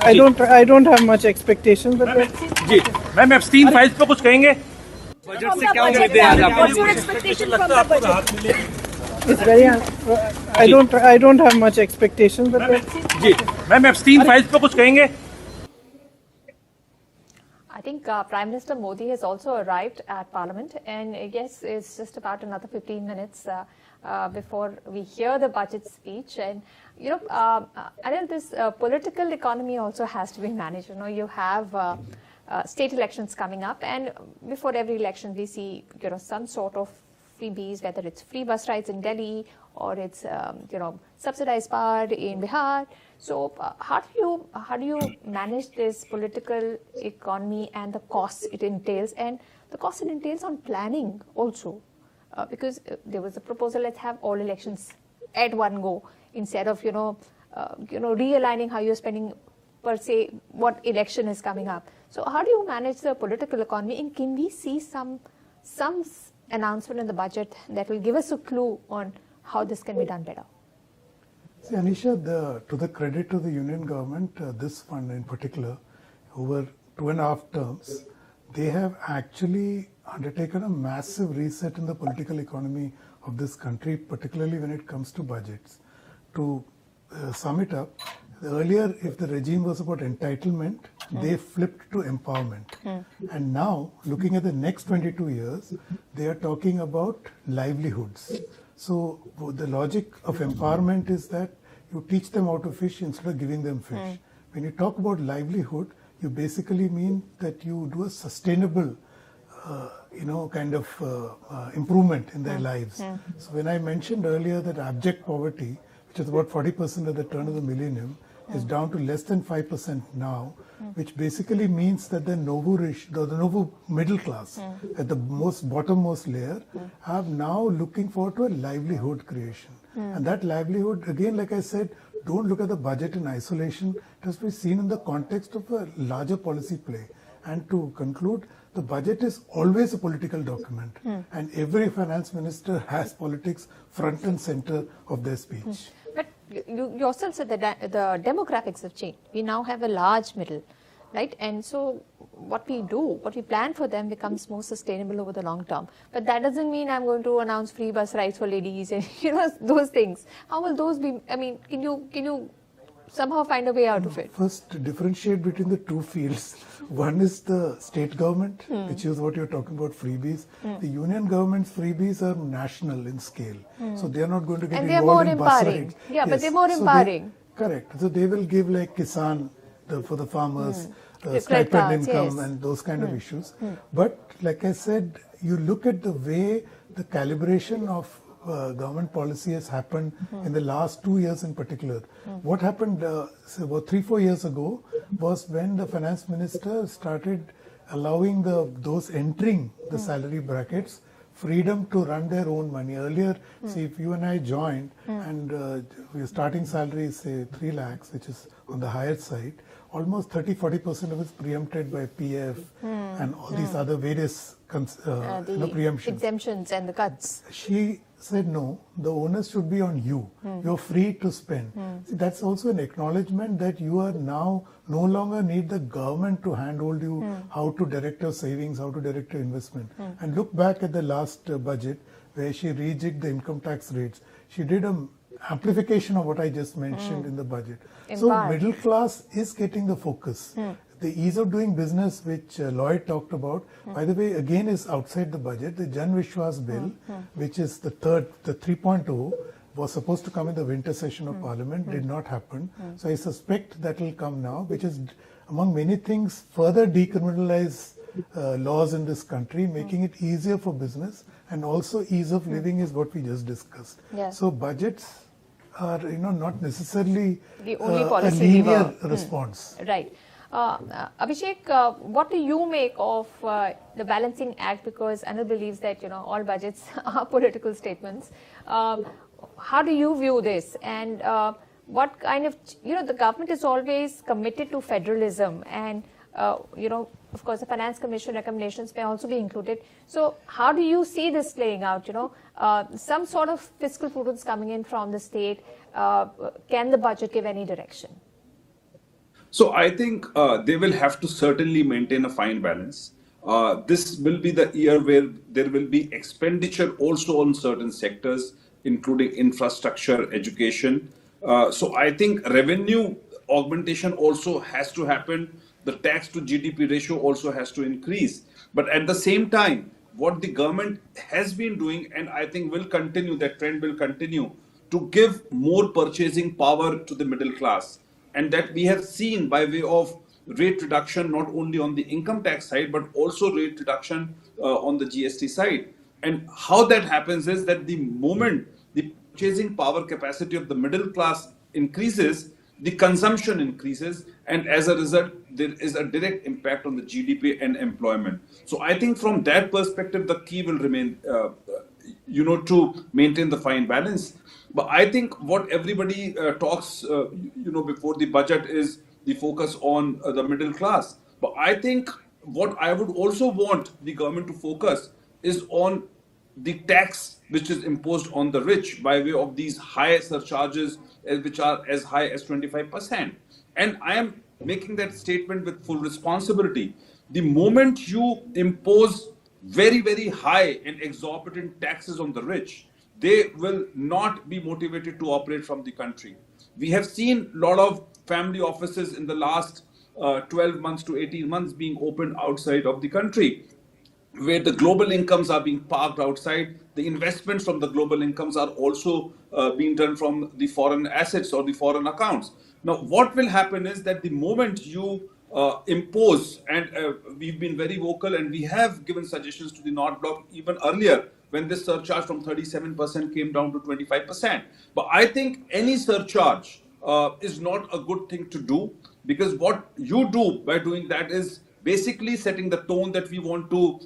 I don't have much expectation, but. जी, ma'am Epstein files पे कुछ कहेंगे? Budget से क्या उम्मीदें हैं आपकी? What's your expectation from the budget? It's very. I don't have much expectation, but. जी, मैम एब्स्टीन फाइल्स पे कुछ कहेंगे? I think Prime Minister Modi has also arrived at Parliament, and yes, it's just about another 15 minutes. before we hear the budget speech. And Anil, this political economy also has to be managed. You have state elections coming up, and before every election we see some sort of freebies, whether it's free bus rides in Delhi or it's subsidized power in Bihar. So how do you manage this political economy and the costs it entails, and the costs it entails on planning also? Because there was a proposal, let's have all elections at one go instead of realigning how you're spending per se what election is coming up. So how do you manage the political economy, and can we see some announcement in the budget that will give us a clue on how this can be done better? See, Anisha, to the credit of the union government, this fund in particular, over 2.5 terms, they have actually undertaken a massive reset in the political economy of this country, particularly when it comes to budgets. To sum it up, earlier, if the regime was about entitlement, they flipped to empowerment. And now, looking at the next 22 years, they are talking about livelihoods. So the logic of empowerment is that you teach them how to fish instead of giving them fish. When you talk about livelihood, you basically mean that you do a sustainable improvement in their lives. So when I mentioned earlier that abject poverty, which is about 40% at the turn of the millennium, is down to less than 5% now, which basically means that the novo middle class at the bottommost layer are now looking forward to a livelihood creation. And that livelihood, again, like I said, don't look at the budget in isolation. It has to be seen in the context of a larger policy play. And to conclude, the budget is always a political document, and every finance minister has politics front and center of their speech. But you yourself said that the demographics have changed. We now have a large middle, right? And so what we plan for them becomes more sustainable over the long term. But that doesn't mean I'm going to announce free bus rides for ladies and those things. How will those be? I mean, can you somehow find a way out of it? First, differentiate between the two fields. One is the state government, which is what you're talking about, freebies. The union government's freebies are national in scale. So they're not going to get involved in bus rides. Yeah, yes. But they're more empowering. Correct. So they will give like Kisan for the farmers, stipend income and those kind of issues. But like I said, you look at the way the calibration of government policy has happened in the last 2 years in particular. What happened about 3-4 years ago was when the finance minister started allowing those entering the salary brackets freedom to run their own money. Earlier, see, if you and I joined and your starting salary is say 3 lakhs, which is on the higher side, almost 30-40% of it is preempted by PF and all these other various preemptions. Exemptions and the cuts. She said, no, the onus should be on you. You're free to spend. See, that's also an acknowledgement that you are now no longer need the government to handhold you how to direct your savings, how to direct your investment. And look back at the last budget where she rejigged the income tax rates. She did an amplification of what I just mentioned in the budget. So middle class is getting the focus. The ease of doing business, which Lloyd talked about, by the way, again is outside the budget. The Jan Vishwas bill, which is the 3.0, was supposed to come in the winter session of Parliament, did not happen. So I suspect that will come now, which is, among many things, further decriminalize laws in this country, making it easier for business, and also ease of living is what we just discussed. Yeah. So budgets are, not necessarily the only a policy linear response. Right. Abhishek, what do you make of the balancing act? Because Anil believes that all budgets are political statements. How do you view this? And what kind of the government is always committed to federalism, and of course the Finance Commission recommendations may also be included. So how do you see this playing out? Some sort of fiscal prudence coming in from the state. Can the budget give any direction? So I think they will have to certainly maintain a fine balance. This will be the year where there will be expenditure also on certain sectors, including infrastructure, education. So I think revenue augmentation also has to happen. The tax to GDP ratio also has to increase. But at the same time, what the government has been doing, and I think will continue, that trend will continue, to give more purchasing power to the middle class. And that we have seen by way of rate reduction, not only on the income tax side, but also rate reduction on the GST side. And how that happens is that the moment the purchasing power capacity of the middle class increases, the consumption increases, and as a result, there is a direct impact on the GDP and employment. So I think from that perspective, the key will remain, to maintain the fine balance. But I think what everybody talks, before the budget is the focus on the middle class. But I think what I would also want the government to focus is on the tax which is imposed on the rich by way of these high surcharges, which are as high as 25%. And I am making that statement with full responsibility. The moment you impose very, very high and exorbitant taxes on the rich, they will not be motivated to operate from the country. We have seen a lot of family offices in the last 12 months to 18 months being opened outside of the country, where the global incomes are being parked outside. The investments from the global incomes are also being done from the foreign assets or the foreign accounts. Now, what will happen is that the moment you impose, and we've been very vocal and we have given suggestions to the North Bloc even earlier when this surcharge from 37% came down to 25%. But I think any surcharge is not a good thing to do, because what you do by doing that is basically setting the tone that we want to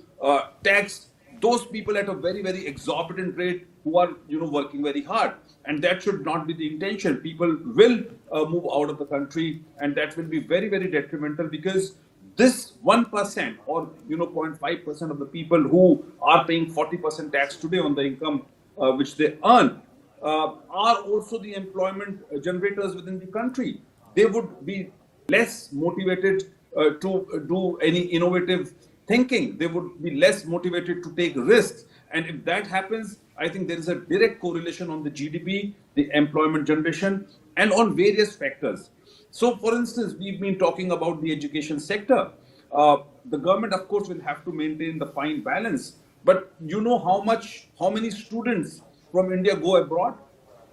tax those people at a very, very exorbitant rate who are, working very hard. And that should not be the intention. People will move out of the country, and that will be very, very detrimental, because this 1% or 0.5% of the people who are paying 40% tax today on the income which they earn are also the employment generators within the country. They would be less motivated to do any innovative thinking. They would be less motivated to take risks. And if that happens, I think there is a direct correlation on the GDP, the employment generation, and on various factors. So, for instance, we've been talking about the education sector. The government, of course, will have to maintain the fine balance. But you know how many students from India go abroad?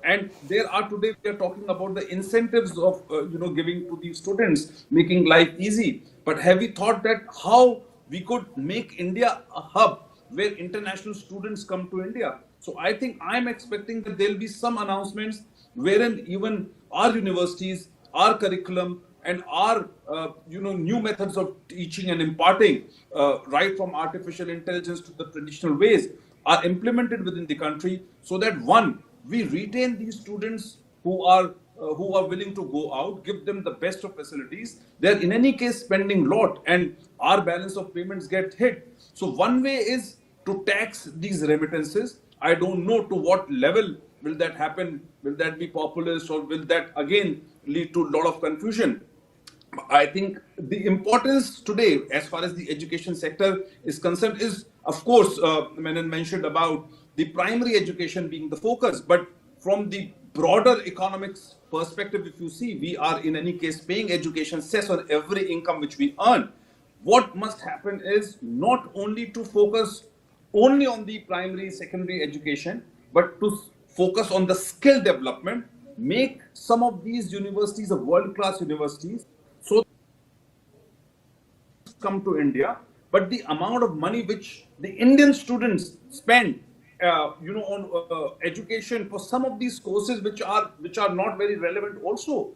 And there are today, we are talking about the incentives of, giving to these students, making life easy. But have we thought that how we could make India a hub where international students come to India? So I think I'm expecting that there'll be some announcements wherein even our universities, our curriculum, and our new methods of teaching and imparting, right from artificial intelligence to the traditional ways, are implemented within the country, so that one, we retain these students who are willing to go out, give them the best of facilities. They're in any case spending a lot, and our balance of payments get hit. So one way is to tax these remittances. I don't know to what level will that happen. Will that be populist, or will that again lead to a lot of confusion? I think the importance today, as far as the education sector is concerned, is, of course, Menon mentioned about the primary education being the focus. But from the broader economics perspective, if you see, we are in any case paying education cess on every income which we earn. What must happen is not only to focus only on the primary, secondary education, but to focus on the skill development, make some of these universities of world-class universities, so come to India, but the amount of money which the Indian students spend, on education for some of these courses which are not very relevant, also,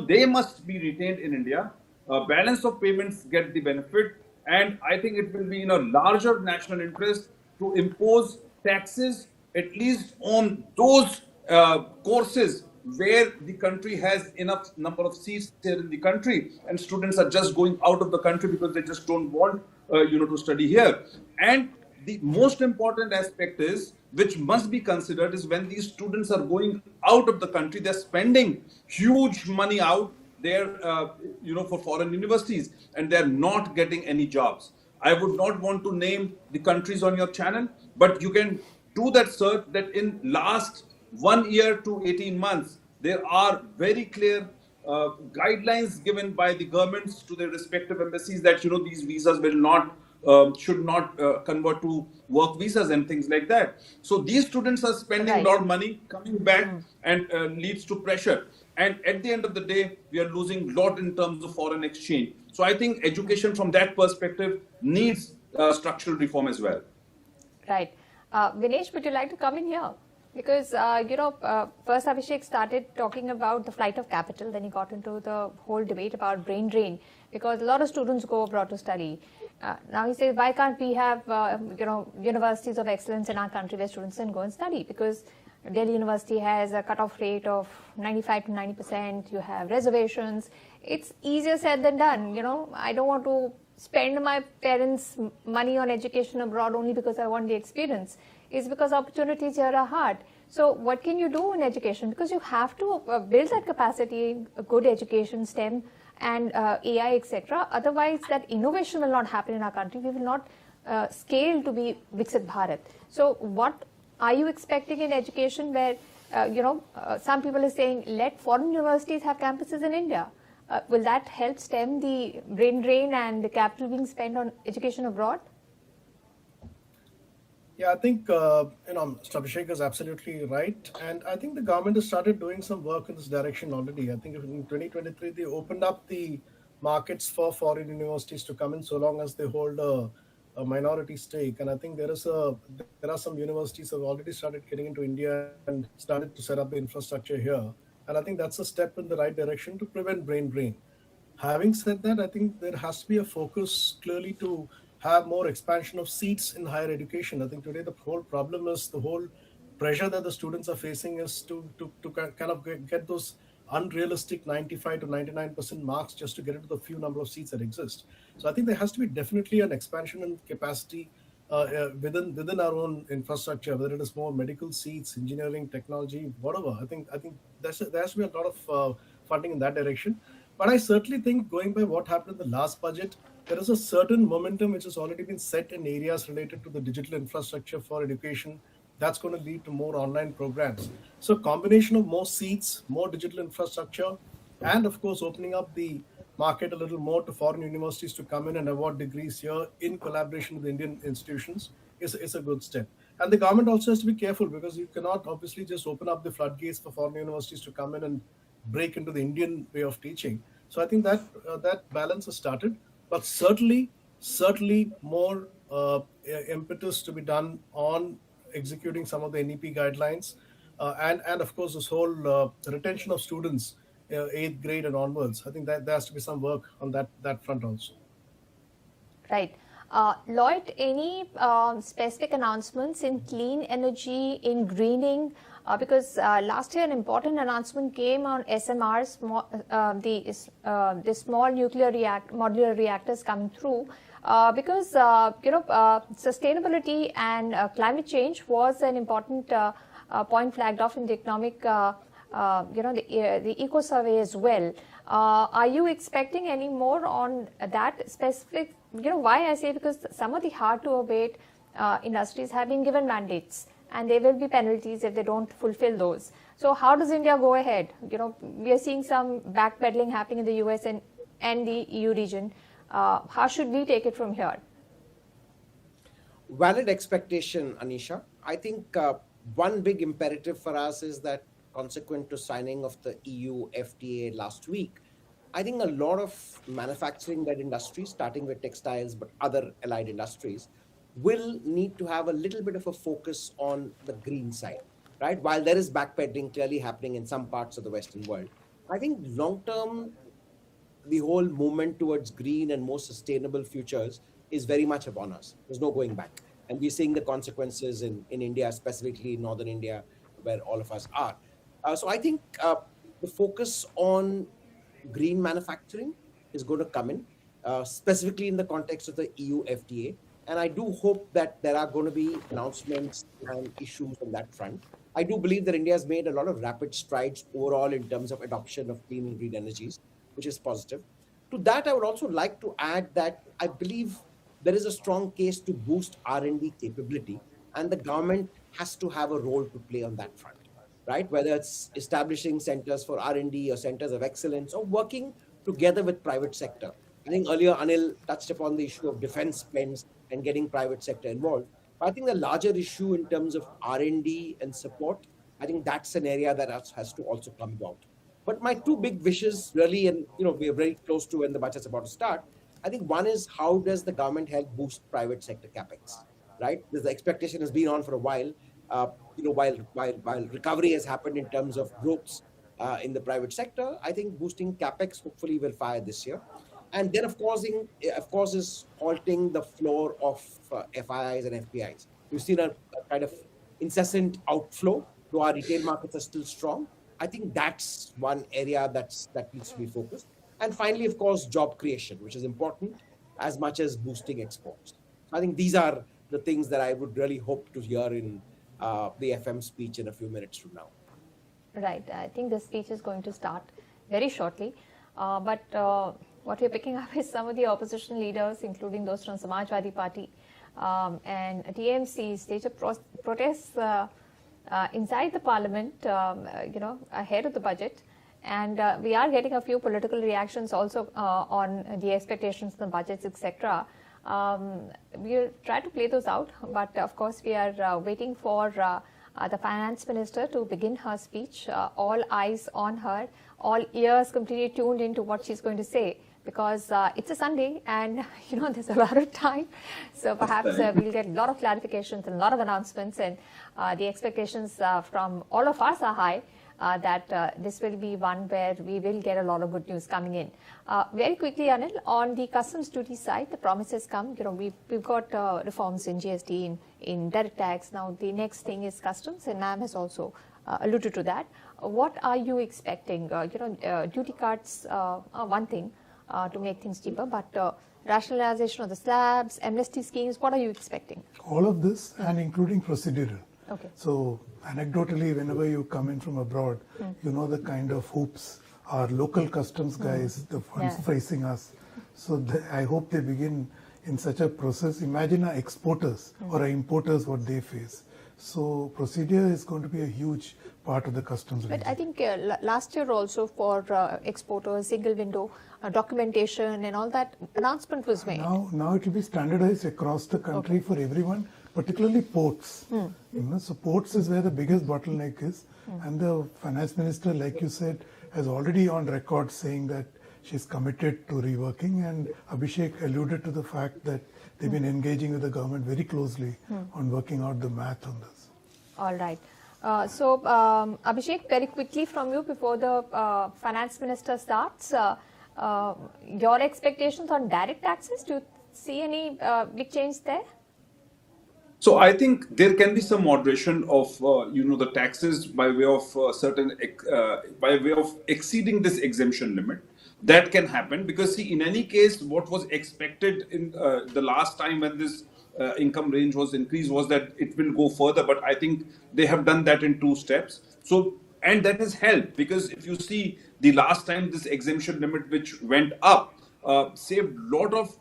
they must be retained in India. Balance of payments get the benefit, and I think it will be in a larger national interest to impose taxes at least on those courses where the country has enough number of seats here in the country, and students are just going out of the country because they just don't want to study here. And the most important aspect is, which must be considered, is when these students are going out of the country, they're spending huge money out there, for foreign universities, and they're not getting any jobs. I would not want to name the countries on your channel, but you can do that search, that in last 1 year to 18 months, there are very clear guidelines given by the governments to their respective embassies that, these visas will not should not convert to work visas and things like that. So these students are spending a lot of money, coming back, and leads to pressure. And at the end of the day, we are losing a lot in terms of foreign exchange. So I think education from that perspective needs structural reform as well. Right. Vinesh, would you like to come in here? Because, first Abhishek started talking about the flight of capital, then he got into the whole debate about brain drain, because a lot of students go abroad to study. Now he says, why can't we have, universities of excellence in our country where students can go and study? Because Delhi University has a cutoff rate of 95 to 90%, you have reservations. It's easier said than done. I don't want to spend my parents' money on education abroad only because I want the experience. It's because opportunities here are hard. So what can you do in education? Because you have to build that capacity, a good education, STEM and AI, etc. Otherwise, that innovation will not happen in our country. We will not scale to be Viksit Bharat. So what are you expecting in education where, some people are saying, let foreign universities have campuses in India? Will that help stem the brain drain and the capital being spent on education abroad? Yeah, I think Mr. Abhishek is absolutely right, and I think the government has started doing some work in this direction already. I think in 2023 they opened up the markets for foreign universities to come in, so long as they hold a minority stake. And I think there are some universities that have already started getting into India and started to set up the infrastructure here. And I think that's a step in the right direction to prevent brain drain. Having said that, I think there has to be a focus clearly to have more expansion of seats in higher education. I think today the whole problem is the whole pressure that the students are facing is to kind of get those unrealistic 95 to 99% marks just to get into the few number of seats that exist. So I think there has to be definitely an expansion in capacity within our own infrastructure, whether it is more medical seats, engineering, technology, whatever. I think there has to be a lot of funding in that direction. But I certainly think, going by what happened in the last budget, there is a certain momentum which has already been set in areas related to the digital infrastructure for education. That's going to lead to more online programs. So combination of more seats, more digital infrastructure, and of course opening up the market a little more to foreign universities to come in and award degrees here in collaboration with Indian institutions is a good step. And the government also has to be careful, because you cannot obviously just open up the floodgates for foreign universities to come in and break into the Indian way of teaching. So I think that that balance has started, but certainly more impetus to be done on executing some of the NEP guidelines, and of course this whole retention of students, 8th grade and onwards. I think that there has to be some work on that front also. Right. Lloyd, any specific announcements in clean energy, in greening? Because last year an important announcement came on SMRs, the small nuclear modular reactors coming through. Because sustainability and climate change was an important point flagged off in the economic, the eco survey as well. Are you expecting any more on that specific? Why I say, because some of the hard to abate industries have been given mandates, and there will be penalties if they don't fulfill those. So how does India go ahead? We are seeing some backpedaling happening in the US and the EU region. How should we take it from here? Valid expectation, Anisha. I think one big imperative for us is that, consequent to signing of the EU FTA last week, I think a lot of manufacturing-led industries, starting with textiles, but other allied industries, will need to have a little bit of a focus on the green side, right? While there is backpedaling clearly happening in some parts of the Western world, I think long-term, the whole movement towards green and more sustainable futures is very much upon us. There's no going back. And we're seeing the consequences in India, specifically in Northern India, where all of us are. So I think the focus on green manufacturing is going to come in, specifically in the context of the EU FTA. And I do hope that there are going to be announcements and issues on that front. I do believe that India has made a lot of rapid strides overall in terms of adoption of clean and green energies, which is positive. To that, I would also like to add that I believe there is a strong case to boost R&D capability, and the government has to have a role to play on that front, right? Whether it's establishing centers for R&D or centers of excellence, or working together with private sector I think earlier Anil touched upon the issue of defense spends and getting private sector involved. But I think the larger issue in terms of R&D and support, I think that's an area that has to also come about. But my two big wishes really, and we are very close to when the budget's about to start. I think one is, how does the government help boost private sector capex, right? Because the expectation has been on for a while. While recovery has happened in terms of growth in the private sector, I think boosting capex hopefully will fire this year. And then, of course, is halting the flow of FIIs and FPIs. We've seen a kind of incessant outflow, though our retail markets are still strong. I think that's one area that needs to be focused. And finally, of course, job creation, which is important as much as boosting exports. I think these are the things that I would really hope to hear in the FM speech in a few minutes from now. Right. I think the speech is going to start very shortly. But what we're picking up is some of the opposition leaders, including those from Samajwadi Party and TMC, stage of protests inside the parliament, ahead of the budget. And we are getting a few political reactions also on the expectations, the budgets, etc. We'll try to play those out, but of course we are waiting for the finance minister to begin her speech. All eyes on her, all ears completely tuned into what she's going to say, because it's a Sunday and there's a lot of time. So perhaps we'll get a lot of clarifications and a lot of announcements, and the expectations from all of us are high. That this will be one where we will get a lot of good news coming in. Very quickly, Anil, on the customs duty side, the promises come. We've got reforms in GST, in direct tax. Now the next thing is customs, and NAM has also alluded to that. What are you expecting? Duty cuts are one thing to make things cheaper, but rationalization of the slabs, amnesty schemes, what are you expecting? All of this, and including procedural. Okay. So anecdotally, whenever you come in from abroad, you know the kind of hoops our local customs guys, the ones facing us. So I hope they begin in such a process. Imagine our exporters or our importers, what they face. So procedure is going to be a huge part of the customs region. But I think last year also for exporters, single window documentation and all that announcement was made. Now it will be standardized across the country for everyone, particularly ports. So ports is where the biggest bottleneck is, and the finance minister, like you said, has already on record saying that she's committed to reworking, and Abhishek alluded to the fact that they've been engaging with the government very closely on working out the math on this. All right. So Abhishek, very quickly from you before the finance minister starts, your expectations on direct taxes, do you see any big change there? So I think there can be some moderation of the taxes by way of by way of exceeding this exemption limit. That can happen because, see, in any case, what was expected in the last time when this income range was increased was that it will go further. But I think they have done that in 2 steps. So, and that has helped, because if you see the last time this exemption limit which went up saved a lot of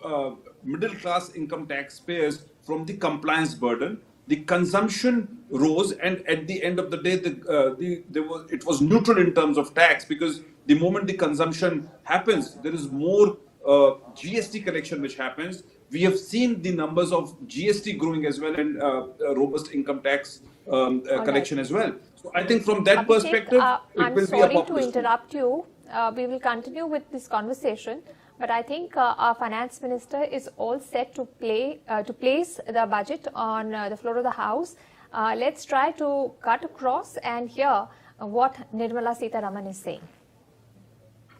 middle class income taxpayers from the compliance burden. The consumption rose, and at the end of the day, it was neutral in terms of tax, because the moment the consumption happens, there is more GST collection which happens. We have seen the numbers of GST growing as well, and robust income tax collection as well. So I think from that Abhishek, perspective, it will be a I'm sorry to interrupt you. We will continue with this conversation. But I think our finance minister is all set to place the budget on the floor of the House. Let's try to cut across and hear what Nirmala Sitharaman is saying.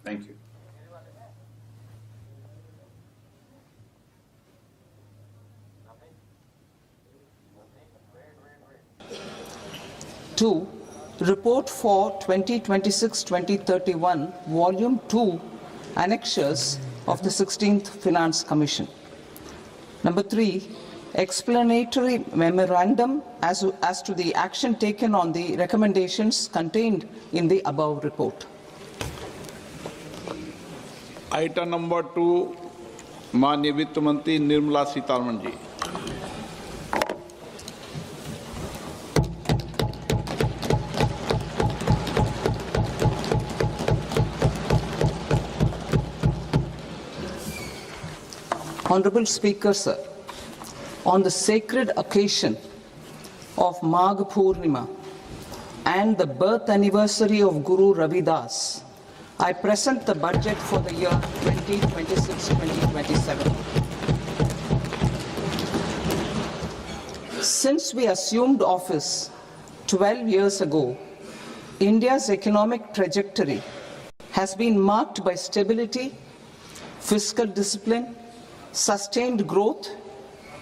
Thank you. Two, report for 2026-2031, Volume 2, Annexures of the 16th Finance Commission. Number 3, explanatory memorandum as to the action taken on the recommendations contained in the above report. Item number 2, माननीय वित्त मंत्री Nirmala Sitharaman ji. Honorable Speaker, sir, on the sacred occasion of Magh Purnima and the birth anniversary of Guru Ravidas, I present the budget for the year 2026-2027. Since we assumed office 12 years ago, India's economic trajectory has been marked by stability, fiscal discipline, sustained growth,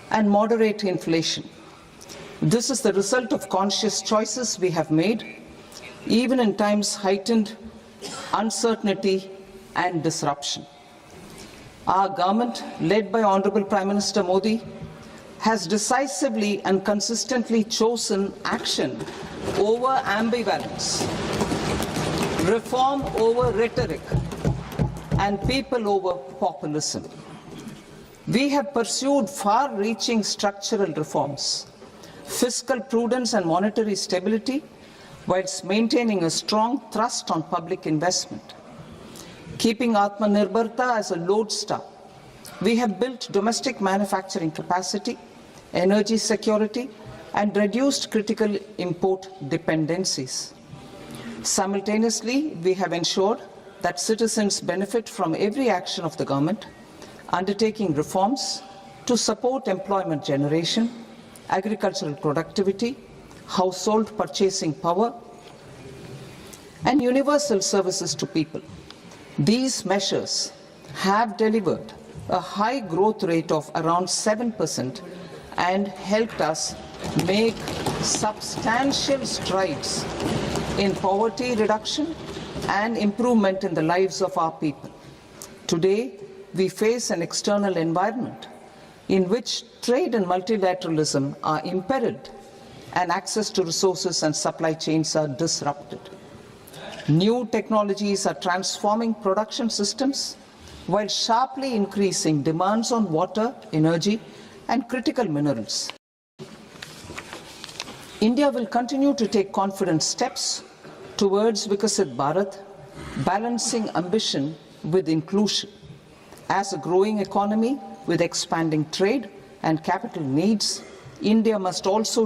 and moderate inflation. This is the result of conscious choices we have made, even in times heightened uncertainty and disruption. Our government, led by Honorable Prime Minister Modi, has decisively and consistently chosen action over ambivalence, reform over rhetoric, and people over populism. We have pursued far-reaching structural reforms, fiscal prudence and monetary stability, whilst maintaining a strong thrust on public investment. Keeping Atmanirbharta as a lodestar, we have built domestic manufacturing capacity, energy security, and reduced critical import dependencies. Simultaneously, we have ensured that citizens benefit from every action of the government, undertaking reforms to support employment generation, agricultural productivity, household purchasing power, and universal services to people. These measures have delivered a high growth rate of around 7% and helped us make substantial strides in poverty reduction and improvement in the lives of our people. Today, we face an external environment in which trade and multilateralism are imperiled and access to resources and supply chains are disrupted. New technologies are transforming production systems while sharply increasing demands on water, energy, and critical minerals. India will continue to take confident steps towards Vikasit Bharat, balancing ambition with inclusion. As a growing economy with expanding trade and capital needs, India must also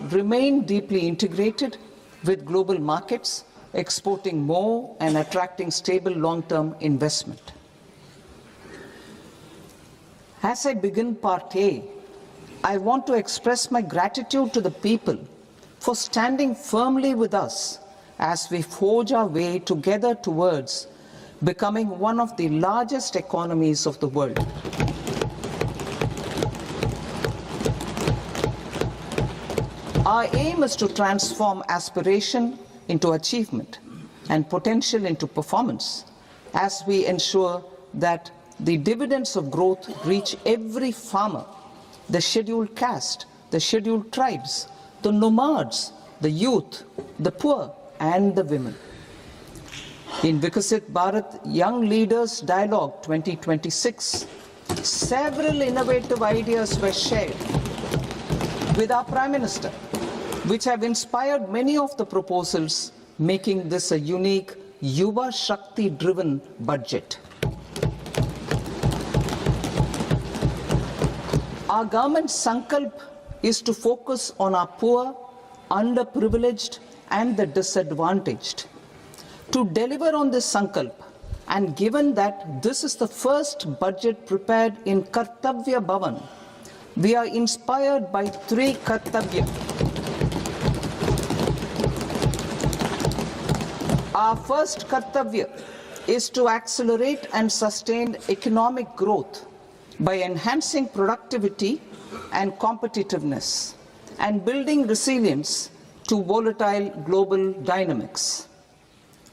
remain deeply integrated with global markets, exporting more and attracting stable long-term investment. As I begin Part A, I want to express my gratitude to the people for standing firmly with us as we forge our way together towards becoming one of the largest economies of the world. Our aim is to transform aspiration into achievement and potential into performance as we ensure that the dividends of growth reach every farmer, the scheduled caste, the scheduled tribes, the nomads, the youth, the poor, and the women. In Vikasit Bharat Young Leaders Dialogue 2026, several innovative ideas were shared with our Prime Minister, which have inspired many of the proposals, making this a unique Yuva Shakti-driven budget. Our government's sankalp is to focus on our poor, underprivileged, and the disadvantaged. To deliver on this sankalp, and given that this is the first budget prepared in Kartavya Bhavan, we are inspired by three Kartavya. Our first Kartavya is to accelerate and sustain economic growth by enhancing productivity and competitiveness and building resilience to volatile global dynamics.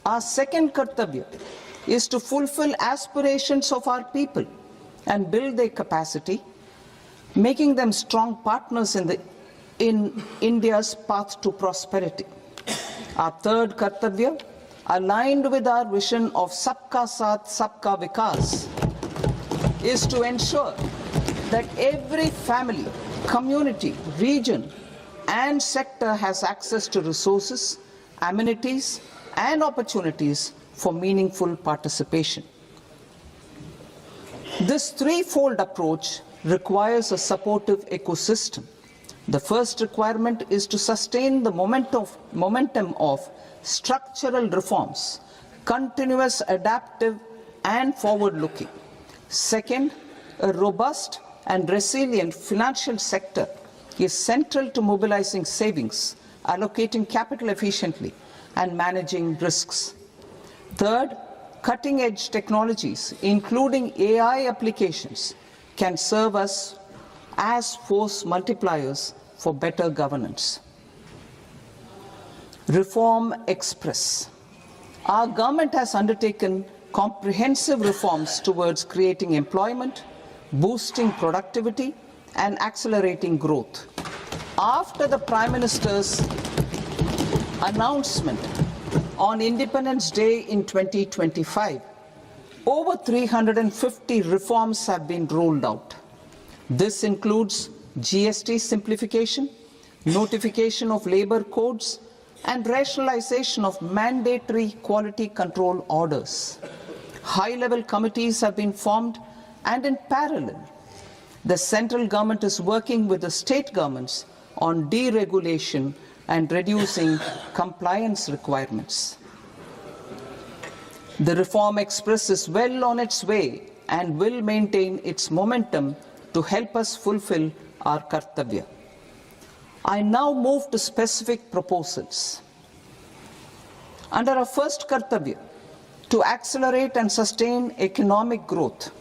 Our second Kartavya is to fulfill aspirations of our people and build their capacity, making them strong partners in India's path to prosperity. Our third Kartavya, aligned with our vision of Sabka Saath, Sabka Vikas, is to ensure that every family, community, region, and sector has access to resources, amenities, and opportunities for meaningful participation. This threefold approach requires a supportive ecosystem. The first requirement is to sustain the momentum of structural reforms, continuous, adaptive, and forward-looking. Second, a robust and resilient financial sector is central to mobilizing savings, allocating capital efficiently, and managing risks. Third, cutting-edge technologies, including AI applications, can serve us as force multipliers for better governance. Reform Express. Our government has undertaken comprehensive reforms towards creating employment, boosting productivity, and accelerating growth. After the Prime Minister's announcement on Independence Day in 2025, over 350 reforms have been rolled out. This includes GST simplification, notification of labor codes, and rationalization of mandatory quality control orders. High-level committees have been formed, and in parallel, the central government is working with the state governments on deregulation and reducing compliance requirements. The Reform Express is well on its way and will maintain its momentum to help us fulfill our kartavya. I now move to specific proposals. Under our first kartavya, to accelerate and sustain economic growth,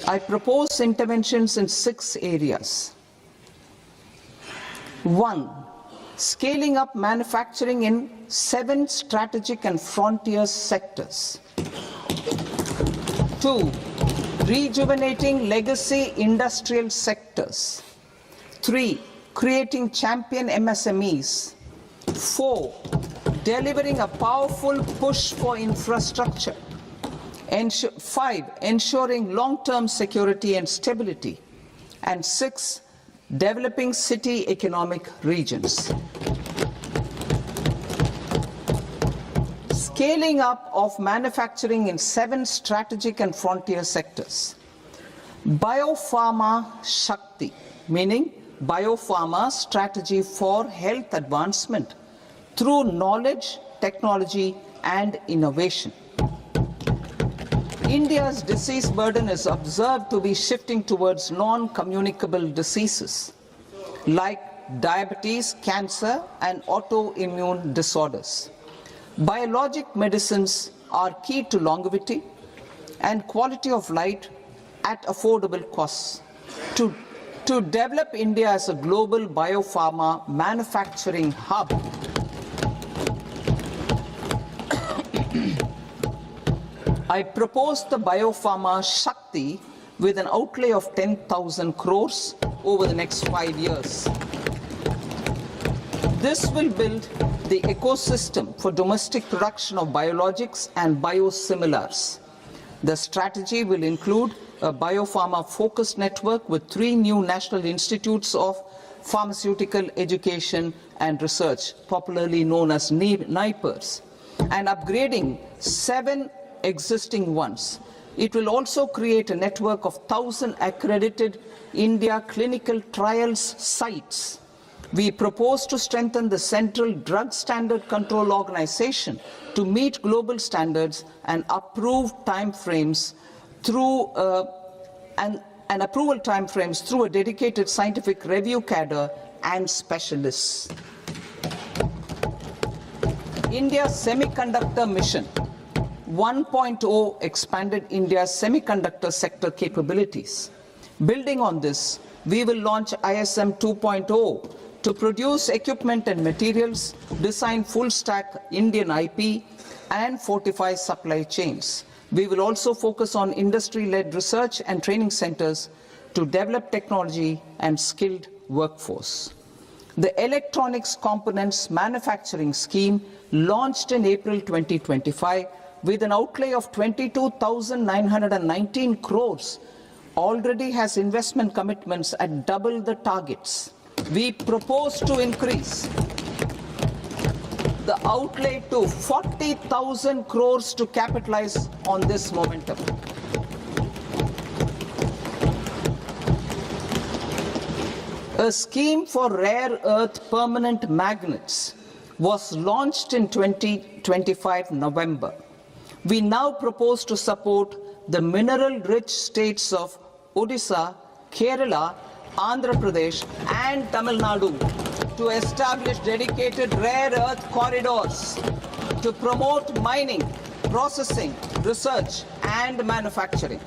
I propose interventions in 6 areas. 1. Scaling up manufacturing in 7 strategic and frontier sectors. 2. Rejuvenating legacy industrial sectors. 3. Creating champion MSMEs. 4. Delivering a powerful push for infrastructure. 5. Ensuring long-term security and stability. And 6. Developing city economic regions. Scaling up of manufacturing in 7 strategic and frontier sectors. Biopharma Shakti, meaning biopharma strategy for health advancement through knowledge, technology, and innovation. India's disease burden is observed to be shifting towards non-communicable diseases like diabetes, cancer, and autoimmune disorders. Biologic medicines are key to longevity and quality of life at affordable costs. To develop India as a global biopharma manufacturing hub, I propose the Biopharma Shakti with an outlay of 10,000 crores over the next 5 years. This will build the ecosystem for domestic production of biologics and biosimilars. The strategy will include a biopharma-focused network with 3 new national institutes of pharmaceutical education and research, popularly known as NIPERs, and upgrading 7 existing ones. It will also create a network of 1,000 accredited India clinical trials sites. We propose to strengthen the Central Drug Standard Control Organization to meet global standards and approve timeframes through approval timeframes through a dedicated scientific review cadre and specialists. India's Semiconductor Mission 1.0 expanded India's semiconductor sector capabilities. Building on this, we will launch ISM 2.0 to produce equipment and materials, design full-stack Indian IP, and fortify supply chains. We will also focus on industry-led research and training centers to develop technology and skilled workforce. The Electronics Components Manufacturing Scheme, launched in April 2025, with an outlay of 22,919 crores, already has investment commitments at double the targets. We propose to increase the outlay to 40,000 crores to capitalize on this momentum. A scheme for rare earth permanent magnets was launched in 2025 November. We now propose to support the mineral-rich states of Odisha, Kerala, Andhra Pradesh and Tamil Nadu to establish dedicated rare earth corridors to promote mining, processing, research and manufacturing.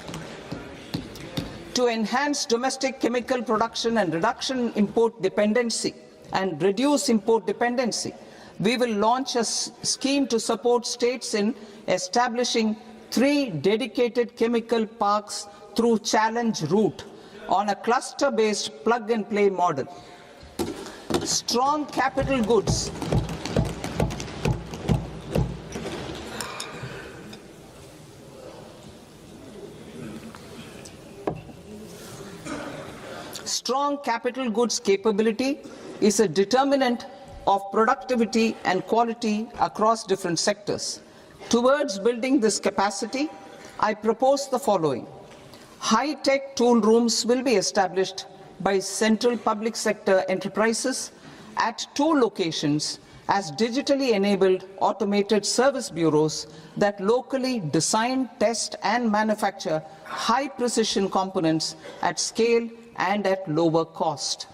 To enhance domestic chemical production and reduction import dependency and reduce import dependency, we will launch a scheme to support states in establishing 3 dedicated chemical parks through challenge route on a cluster-based plug-and-play model. Strong capital goods Strong capital goods capability is a determinant of productivity and quality across different sectors. Towards building this capacity, I propose the following. High-tech tool rooms will be established by central public sector enterprises at 2 locations as digitally enabled automated service bureaus that locally design, test and manufacture high-precision components at scale and at lower cost.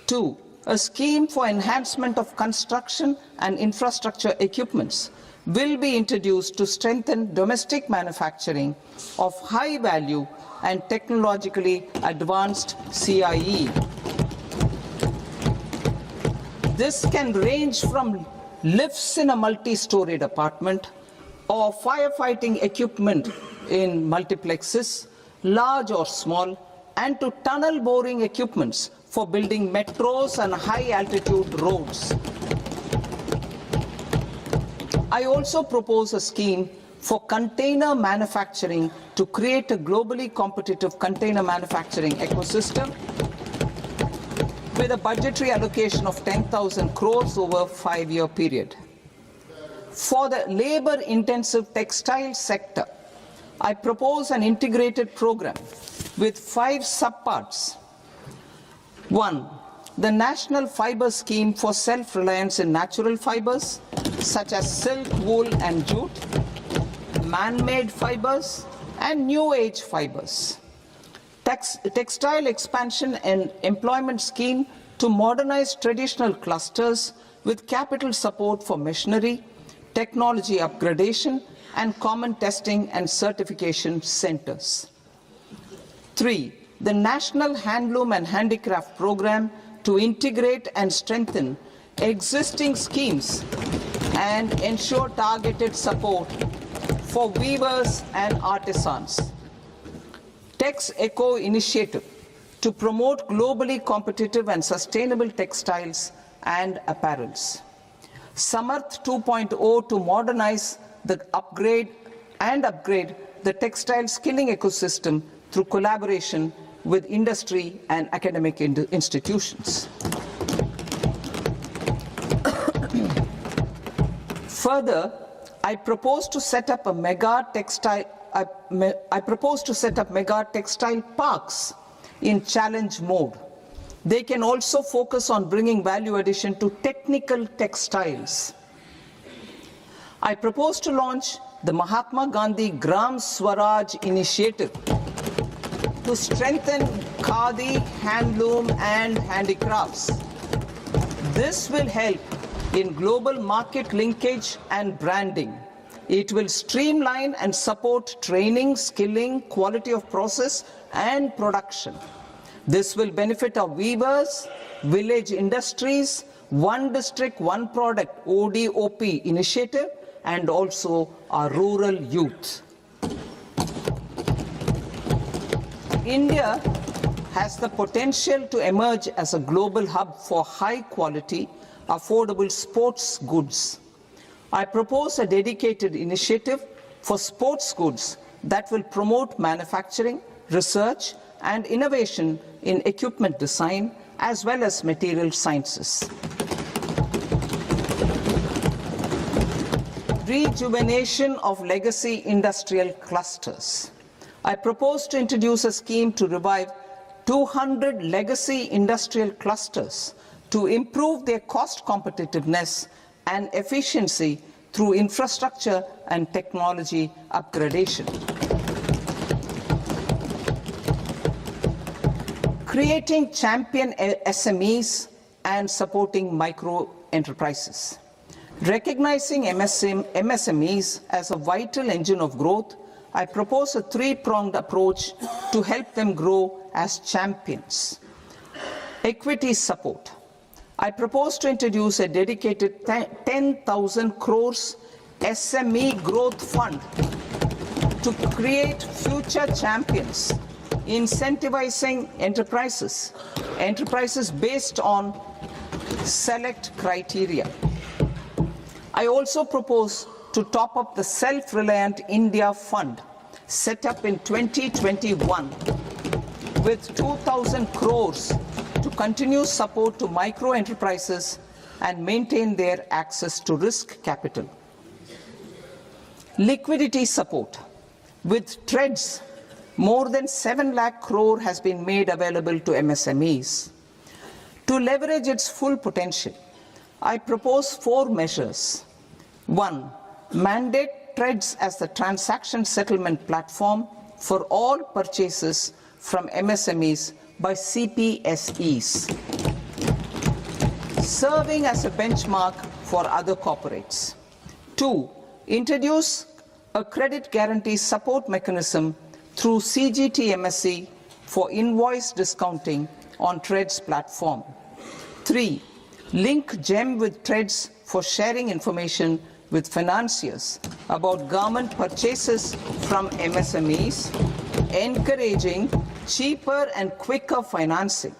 2. A scheme for enhancement of construction and infrastructure equipments will be introduced to strengthen domestic manufacturing of high value and technologically advanced CIE. This can range from lifts in a multi-storied apartment or firefighting equipment in multiplexes, large or small, and to tunnel boring equipments for building metros and high-altitude roads. I also propose a scheme for container manufacturing to create a globally competitive container manufacturing ecosystem with a budgetary allocation of 10,000 crores over a 5-year period. For the labor-intensive textile sector, I propose an integrated program with 5 subparts. 1. The National Fiber Scheme for self-reliance in natural fibers, such as silk, wool and jute, man-made fibers and new age fibers. Textile expansion and employment scheme to modernize traditional clusters with capital support for machinery, technology upgradation and common testing and certification centers. 3. The National Handloom and Handicraft Program to integrate and strengthen existing schemes and ensure targeted support for weavers and artisans. Tex Eco Initiative to promote globally competitive and sustainable textiles and apparels. Samarth 2.0 to modernize the upgrade the textile skilling ecosystem through collaboration with industry and academic institutions. Further, I propose to set up mega textile parks in challenge mode. They can also focus on bringing value addition to technical textiles. I propose to launch the Mahatma Gandhi Gram Swaraj initiative to strengthen khadi, handloom and handicrafts. This will help in global market linkage and branding. It will streamline and support training, skilling, quality of process and production. This will benefit our weavers, village industries, One District, One Product ODOP initiative and also our rural youth. India has the potential to emerge as a global hub for high quality, affordable sports goods. I propose a dedicated initiative for sports goods that will promote manufacturing, research and innovation in equipment design as well as material sciences. Rejuvenation of legacy industrial clusters. I propose to introduce a scheme to revive 200 legacy industrial clusters to improve their cost competitiveness and efficiency through infrastructure and technology upgradation. Creating champion SMEs and supporting micro enterprises. Recognizing MSMEs as a vital engine of growth, I propose a three-pronged approach to help them grow as champions. Equity support. I propose to introduce a dedicated 10,000 crores SME growth fund to create future champions, incentivizing enterprises based on select criteria. I also propose to top up the Self-Reliant India Fund set up in 2021 with 2,000 crores to continue support to micro enterprises and maintain their access to risk capital. Liquidity support. With TREDS, more than 7 lakh crore has been made available to MSMEs. To leverage its full potential, I propose 4 measures. 1. Mandate TREDS as the transaction settlement platform for all purchases from MSMEs by CPSEs, serving as a benchmark for other corporates. 2. Introduce a credit guarantee support mechanism through CGT-MSE for invoice discounting on TREDS platform. 3. Link GEM with TREDS for sharing information with financiers about government purchases from MSMEs, encouraging cheaper and quicker financing.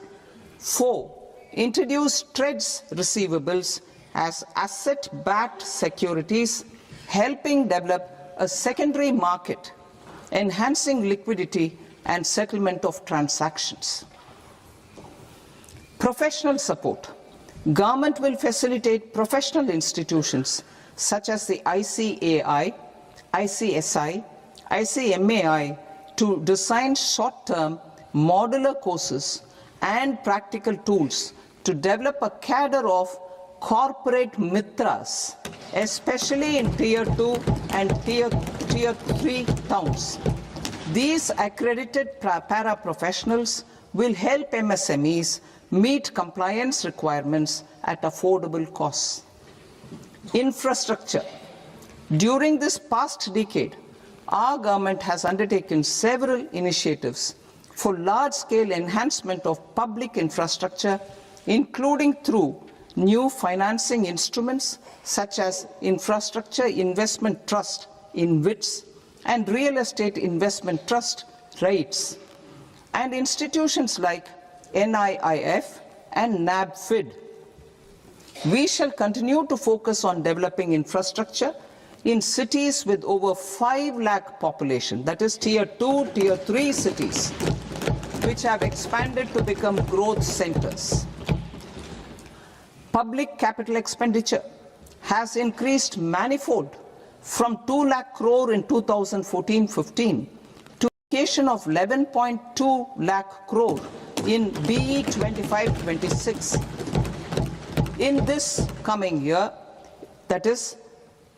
4. Introduce TREDS receivables as asset-backed securities, helping develop a secondary market, enhancing liquidity and settlement of transactions. Professional support. Government will facilitate professional institutions such as the ICAI, ICSI, ICMAI to design short-term modular courses and practical tools to develop a cadre of corporate mitras, especially in Tier 2 and Tier 3 towns. These accredited para-professionals will help MSMEs meet compliance requirements at affordable costs. Infrastructure. During this past decade, our government has undertaken several initiatives for large-scale enhancement of public infrastructure, including through new financing instruments such as Infrastructure Investment Trust (InvITs) and Real Estate Investment Trust (REITs), and institutions like NIIF and NABFID. We shall continue to focus on developing infrastructure in cities with over 5 lakh population, that is Tier 2, Tier 3 cities, which have expanded to become growth centers. Public capital expenditure has increased manifold from 2 lakh crore in 2014-15 to allocation of 11.2 lakh crore in BE 25-26. In this coming year, that is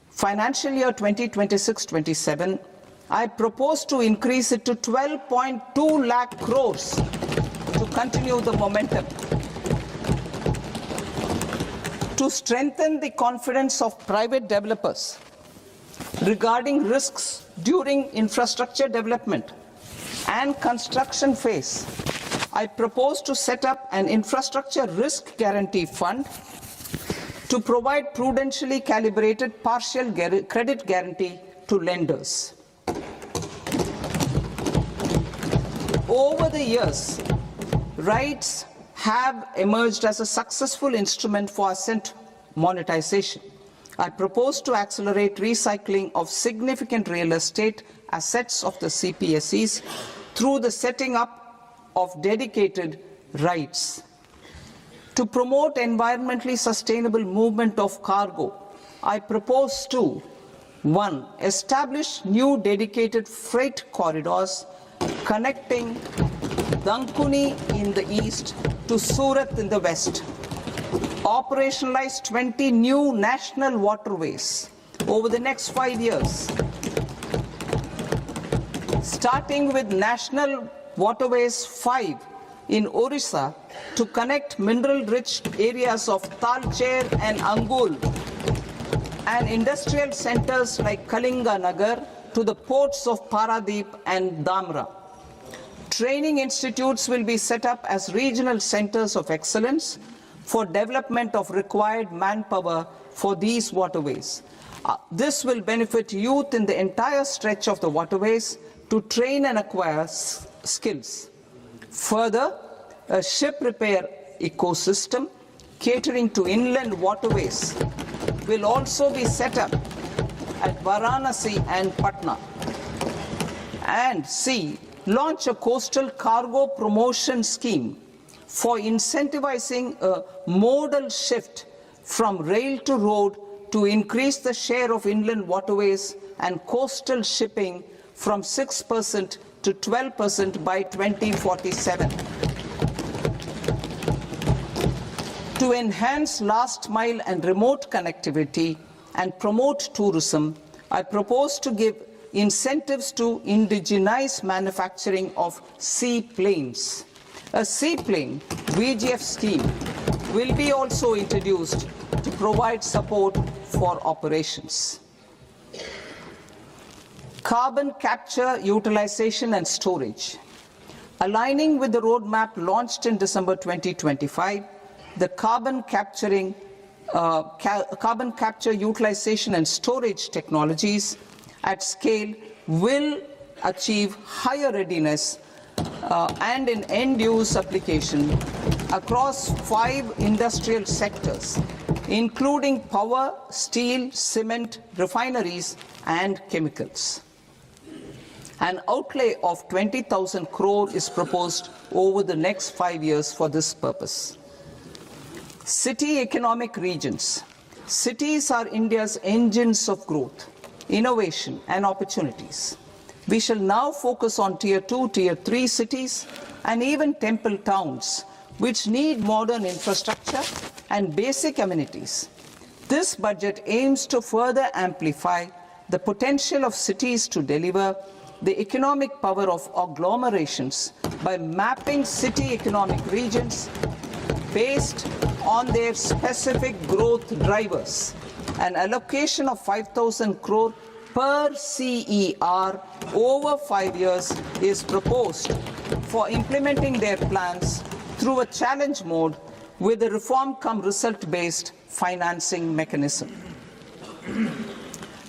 financial year 2026-27, I propose to increase it to 12.2 lakh crores to continue the momentum. To strengthen the confidence of private developers regarding risks during infrastructure development and construction phase, I propose to set up an infrastructure risk guarantee fund to provide prudentially calibrated partial credit guarantee to lenders. Over the years, REITs have emerged as a successful instrument for asset monetization. I propose to accelerate recycling of significant real estate assets of the CPSEs through the setting up of dedicated REITs. To promote environmentally sustainable movement of cargo, I propose to 1. Establish new dedicated freight corridors connecting Dankuni in the east to Surat in the west. Operationalize 20 new national waterways over the next 5 years. Starting with National Waterways 5 in Orissa to connect mineral-rich areas of Talcher and Angul and industrial centers like Kalinga Nagar to the ports of Paradeep and Dhamra. Training institutes will be set up as regional centers of excellence for development of required manpower for these waterways. This will benefit youth in the entire stretch of the waterways to train and acquire skills. Further, a ship repair ecosystem catering to inland waterways will also be set up at Varanasi and Patna. And C, launch a coastal cargo promotion scheme for incentivizing a modal shift from rail to road to increase the share of inland waterways and coastal shipping from 6% to 12% by 2047. To enhance last mile and remote connectivity and promote tourism, I propose to give incentives to indigenize manufacturing of seaplanes. A seaplane VGF scheme will be also introduced to provide support for operations. Carbon capture, utilization and storage. Aligning with the roadmap launched in December 2025, the carbon capture, utilization and storage technologies at scale will achieve higher readiness and in end-use application across 5 industrial sectors, including power, steel, cement, refineries, and chemicals. An outlay of 20,000 crore is proposed over the next 5 years for this purpose. City economic regions. Cities are India's engines of growth, innovation, and opportunities. We shall now focus on Tier 2, Tier 3 cities, and even temple towns, which need modern infrastructure and basic amenities. This budget aims to further amplify the potential of cities to deliver the economic power of agglomerations by mapping city economic regions based on their specific growth drivers. An allocation of 5,000 crore per CER over 5 years is proposed for implementing their plans through a challenge mode with a reform-cum-result-based financing mechanism.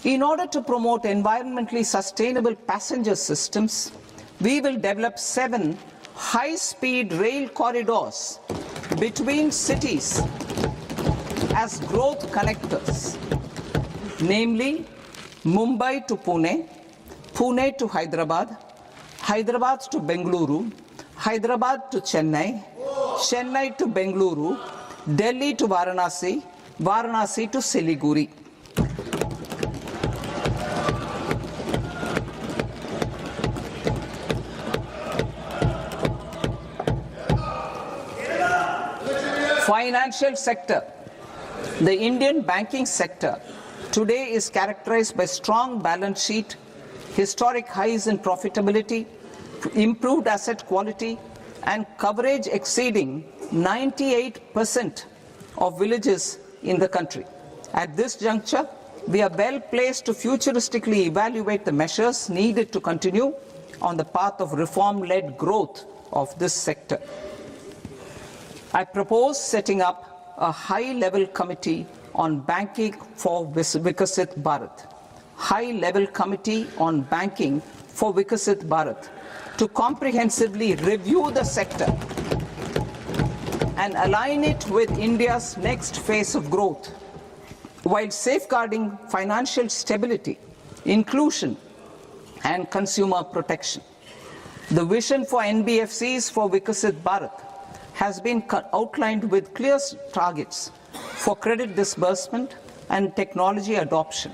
In order to promote environmentally sustainable passenger systems, we will develop 7 high-speed rail corridors between cities as growth connectors, namely Mumbai to Pune, Pune to Hyderabad, Hyderabad to Bengaluru, Hyderabad to Chennai, Chennai to Bengaluru, Delhi to Varanasi, Varanasi to Siliguri. Financial sector. The Indian banking sector today is characterized by strong balance sheet, historic highs in profitability, improved asset quality, and coverage exceeding 98% of villages in the country. At this juncture, we are well placed to futuristically evaluate the measures needed to continue on the path of reform-led growth of this sector. I propose setting up a high-level committee on banking for Vikasit Bharat. High-level committee on banking for Vikasit Bharat to comprehensively review the sector and align it with India's next phase of growth, while safeguarding financial stability, inclusion, and consumer protection. The vision for NBFCs for Vikasit Bharat has been outlined with clear targets for credit disbursement and technology adoption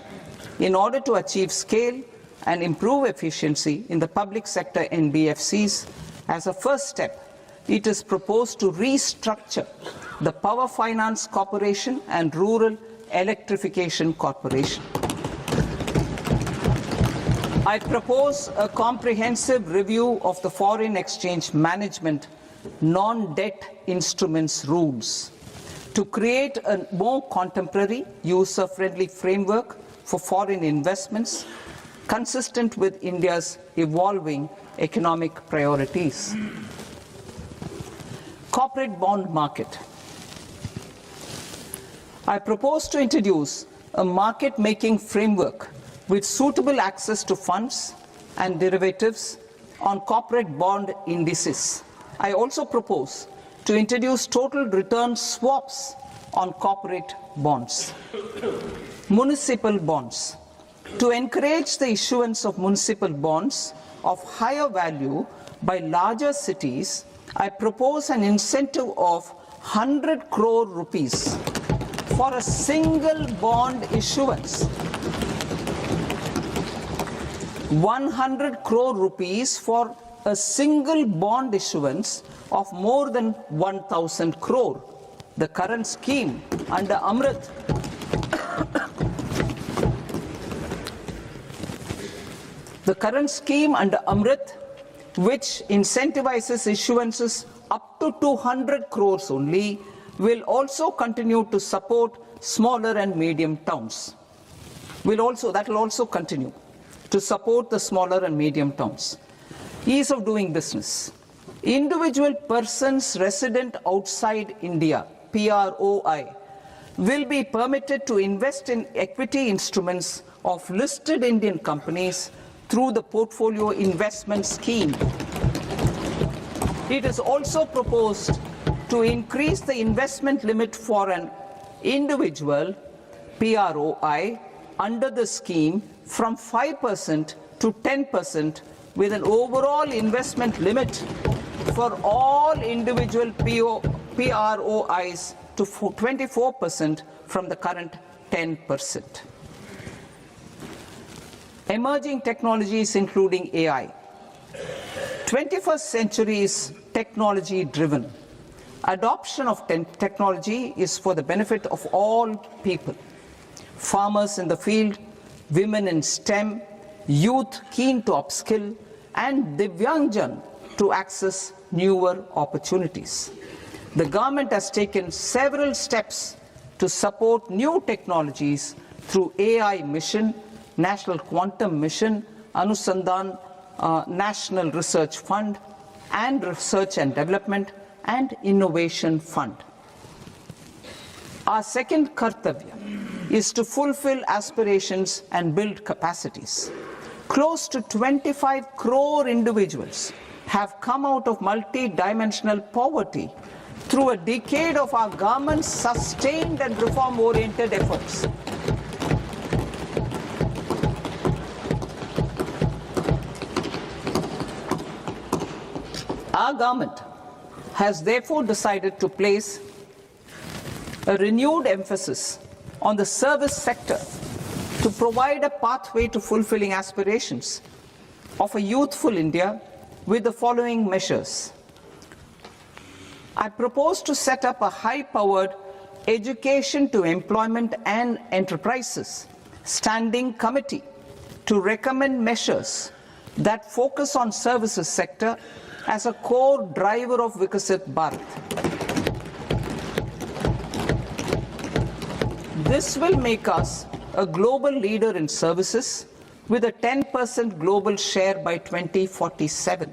in order to achieve scale and improve efficiency in the public sector NBFCs As a first step, it is proposed to restructure the Power Finance Corporation and Rural Electrification Corporation. I propose a comprehensive review of the foreign exchange management non-debt instruments rules to create a more contemporary, user-friendly framework for foreign investments consistent with India's evolving economic priorities. Corporate bond market. I propose to introduce a market-making framework with suitable access to funds and derivatives on corporate bond indices. I also propose to introduce total return swaps on corporate bonds. Municipal bonds. To encourage the issuance of municipal bonds of higher value by larger cities, I propose an incentive of 100 crore rupees for a single bond issuance. 100 crore rupees for a single bond issuance of more than 1,000 crore. The current scheme under Amrit which incentivizes issuances up to 200 crores only, will also continue to support smaller and medium towns. That will also continue to support the smaller and medium towns. Ease of doing business. Individual persons resident outside India, PROI, will be permitted to invest in equity instruments of listed Indian companies through the Portfolio Investment Scheme. It is also proposed to increase the investment limit for an individual PROI under the scheme from 5% to 10%, with an overall investment limit for all individual PROIs to 24% from the current 10%. Emerging technologies including AI. 21st century is technology-driven. Adoption of technology is for the benefit of all people. Farmers in the field, women in STEM, youth keen to upskill, and Divyangjan to access newer opportunities. The government has taken several steps to support new technologies through AI Mission, National Quantum Mission, Anusandhan National Research Fund, and Research and Development and Innovation Fund. Our second kartavya is to fulfill aspirations and build capacities. Close to 25 crore individuals have come out of multi-dimensional poverty through a decade of our government's sustained and reform-oriented efforts. Our government has therefore decided to place a renewed emphasis on the service sector to provide a pathway to fulfilling aspirations of a youthful India with the following measures. I propose to set up a high-powered Education to Employment and Enterprises Standing Committee to recommend measures that focus on services sector as a core driver of Vikasit Bharat. This will make us a global leader in services with a 10% global share by 2047.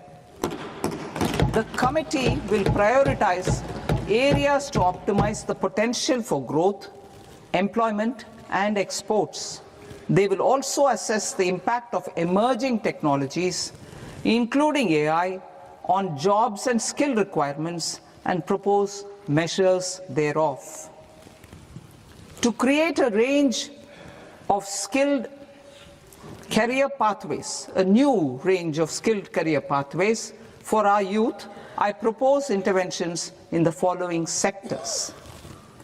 The committee will prioritize areas to optimize the potential for growth, employment, and exports. They will also assess the impact of emerging technologies, including AI, on jobs and skill requirements and propose measures thereof. To create a range of skilled career pathways, a new range of skilled career pathways for our youth, I propose interventions in the following sectors.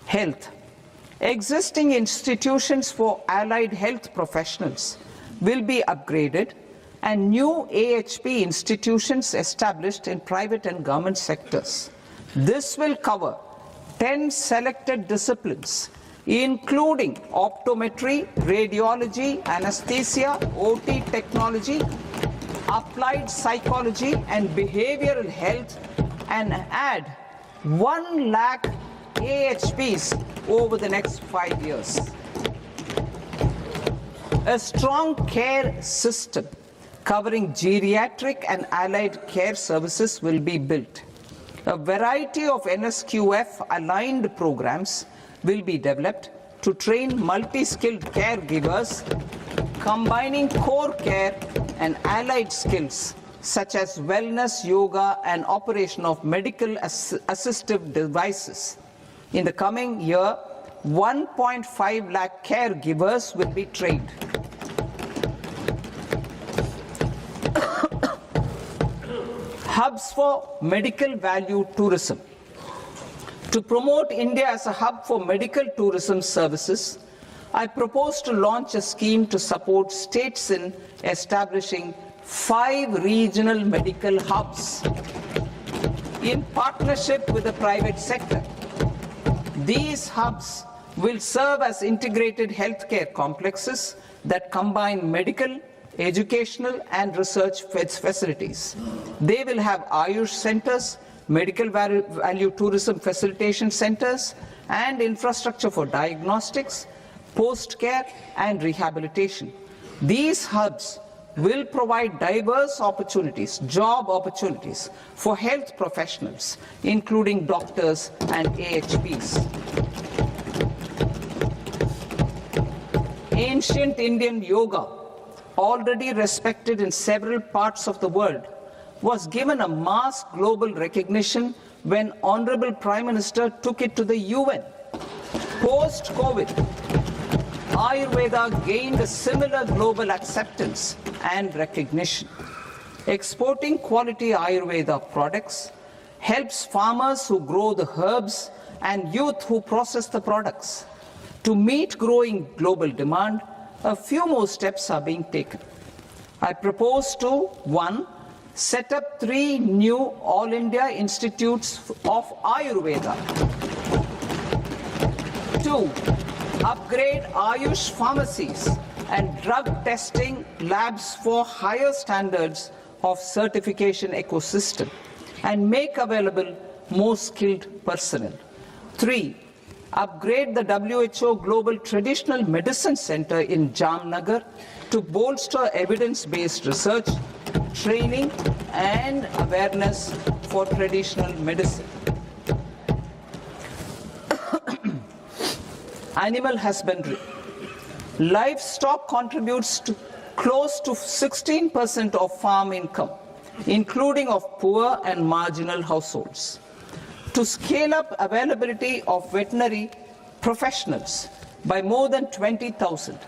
Health. Existing institutions for allied health professionals will be upgraded and new AHP institutions established in private and government sectors. This will cover 10 selected disciplines, including optometry, radiology, anesthesia, OT technology, applied psychology and behavioral health, and add 1 lakh AHPs over the next 5 years. A strong care system covering geriatric and allied care services will be built. A variety of NSQF-aligned programs will be developed to train multi-skilled caregivers, combining core care and allied skills such as wellness, yoga, and operation of medical assistive devices. In the coming year, 1.5 lakh caregivers will be trained. Hubs for medical value tourism. To promote India as a hub for medical tourism services, I propose to launch a scheme to support states in establishing 5 regional medical hubs in partnership with the private sector. These hubs will serve as integrated healthcare complexes that combine medical, educational and research facilities. They will have Ayush centers, medical value tourism facilitation centers, and infrastructure for diagnostics, post-care and rehabilitation. These hubs will provide diverse opportunities, job opportunities for health professionals, including doctors and AHPs. Ancient Indian yoga, already respected in several parts of the world, was given a mass global recognition when Honorable Prime Minister took it to the UN. Post-COVID, Ayurveda gained a similar global acceptance and recognition. Exporting quality Ayurveda products helps farmers who grow the herbs and youth who process the products. To meet growing global demand, a few more steps are being taken. I propose to 1. Set up 3 new All India Institutes of Ayurveda. 2. Upgrade Ayush pharmacies and drug testing labs for higher standards of certification ecosystem and make available more skilled personnel. 3. Upgrade the WHO Global Traditional Medicine Center in Jamnagar to bolster evidence-based research, training and awareness for traditional medicine. Animal husbandry. Livestock contributes to close to 16% of farm income, including of poor and marginal households. To scale up availability of veterinary professionals by more than 20,000,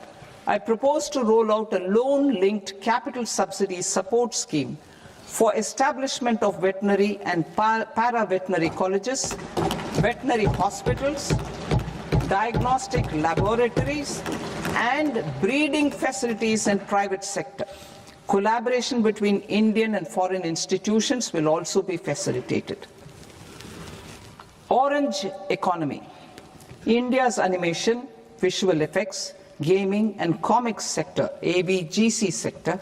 I propose to roll out a loan-linked capital subsidy support scheme for establishment of veterinary and para-veterinary colleges, veterinary hospitals, diagnostic laboratories, and breeding facilities in private sector. Collaboration between Indian and foreign institutions will also be facilitated. Orange economy. India's animation, visual effects, gaming and comics sector, AVGC sector,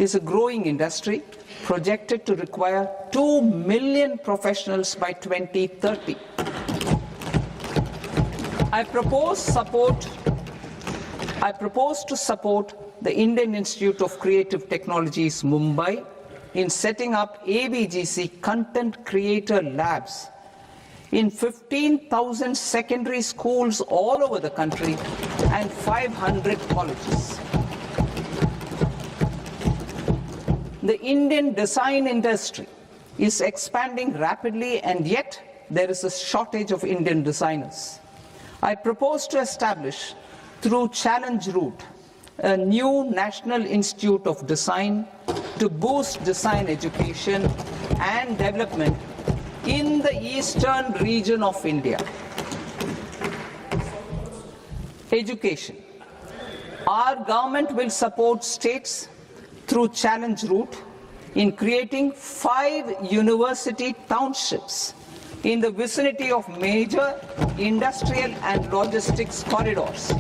is a growing industry projected to require 2 million professionals by 2030. I propose to support the Indian Institute of Creative Technologies, Mumbai, in setting up AVGC content creator labs in 15,000 secondary schools all over the country and 500 colleges. The Indian design industry is expanding rapidly, and yet there is a shortage of Indian designers. I propose to establish, through Challenge Route, a new National Institute of Design to boost design education and development in the eastern region of India. Education. Our government will support states through challenge route in creating 5 university townships in the vicinity of major industrial and logistics corridors.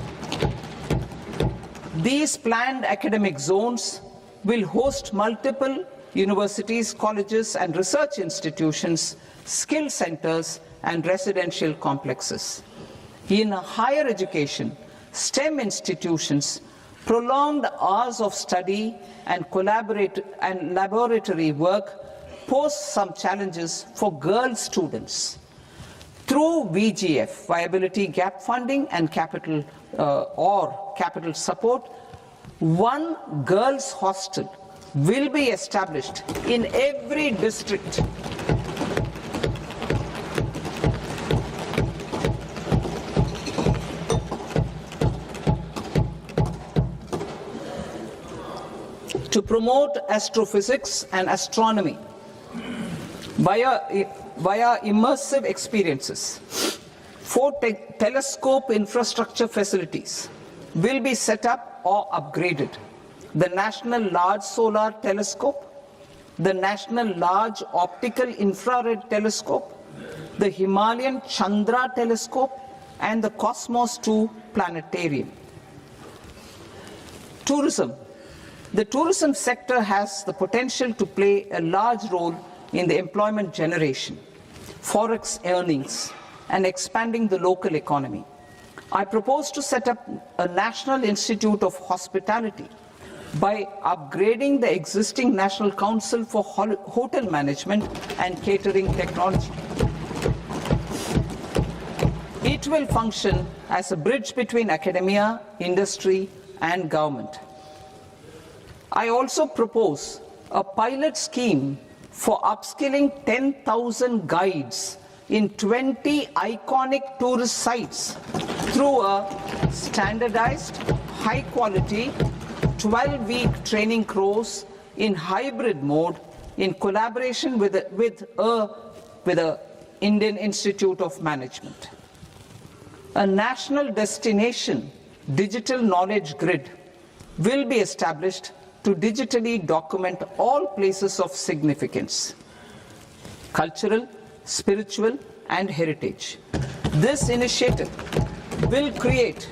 These planned academic zones will host multiple universities, colleges and research institutions, skill centers and residential complexes. In higher education, STEM institutions, prolonged hours of study and laboratory work pose some challenges for girl students. Through VGF, viability gap funding and capital support, one girls' hostel will be established in every district. To promote astrophysics and astronomy via immersive experiences. 4 telescope infrastructure facilities will be set up or upgraded. The National Large Solar Telescope, the National Large Optical Infrared Telescope, the Himalayan Chandra Telescope, and the Cosmos 2 Planetarium. Tourism. The tourism sector has the potential to play a large role in the employment generation, forex earnings, and expanding the local economy. I propose to set up a National Institute of Hospitality by upgrading the existing National Council for Hotel Management and Catering Technology. It will function as a bridge between academia, industry, and government. I also propose a pilot scheme for upskilling 10,000 guides in 20 iconic tourist sites through a standardized, high-quality, 12-week training course in hybrid mode in collaboration with the Indian Institute of Management. A national destination digital knowledge grid will be established to digitally document all places of significance, cultural, spiritual, and heritage. This initiative will create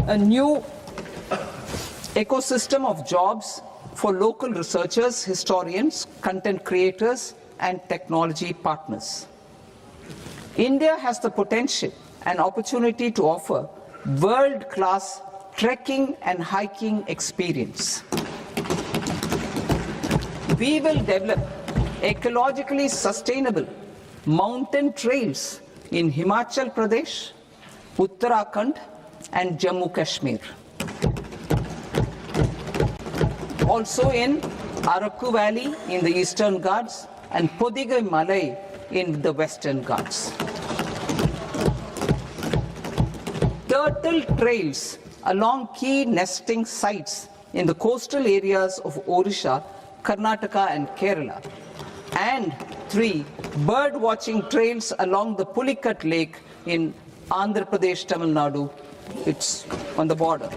a new ecosystem of jobs for local researchers, historians, content creators, and technology partners. India has the potential and opportunity to offer world-class trekking and hiking experience. We will develop ecologically sustainable mountain trails in Himachal Pradesh, Uttarakhand, and Jammu Kashmir. Also in Araku Valley in the Eastern Ghats and Podigai Malai in the Western Ghats. Turtle trails along key nesting sites in the coastal areas of Odisha, Karnataka and Kerala. And 3 bird watching trails along the Pulikat Lake in Andhra Pradesh, Tamil Nadu. It's on the border.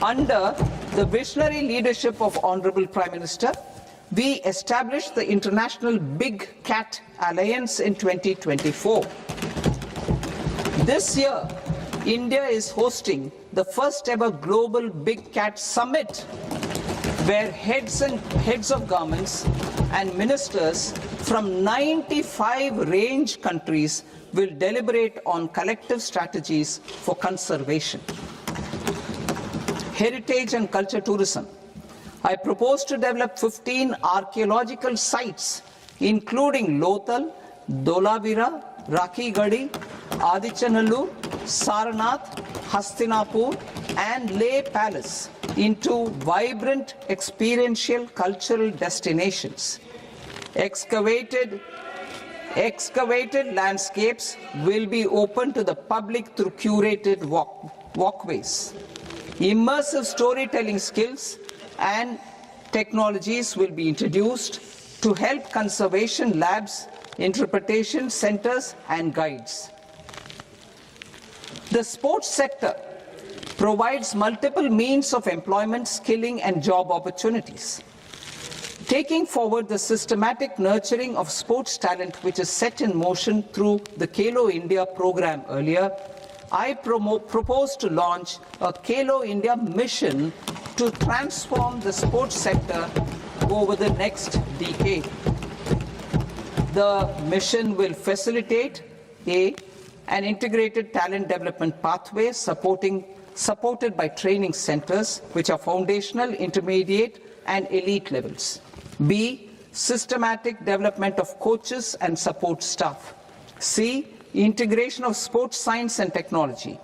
Under the visionary leadership of Honorable Prime Minister, we established the International Big Cat Alliance in 2024. This year, India is hosting the first ever Global Big Cat Summit, where heads of governments and ministers from 95 range countries will deliberate on collective strategies for conservation. Heritage and culture tourism. I propose to develop 15 archaeological sites, including Lothal, Dolavira, Rakhi Gadi, Adichanallur, Saranath, Hastinapur, and Leh Palace into vibrant experiential cultural destinations. Excavated landscapes will be open to the public through curated walkways. Immersive storytelling skills and technologies will be introduced to help conservation labs, interpretation centers, and guides. The sports sector provides multiple means of employment, skilling, and job opportunities. Taking forward the systematic nurturing of sports talent which is set in motion through the Khelo India program earlier, I propose to launch a Khelo India mission to transform the sports sector over the next decade. The mission will facilitate an integrated talent development pathway supported by training centers which are foundational, intermediate, and elite levels. B, systematic development of coaches and support staff. C, integration of sports science and technology.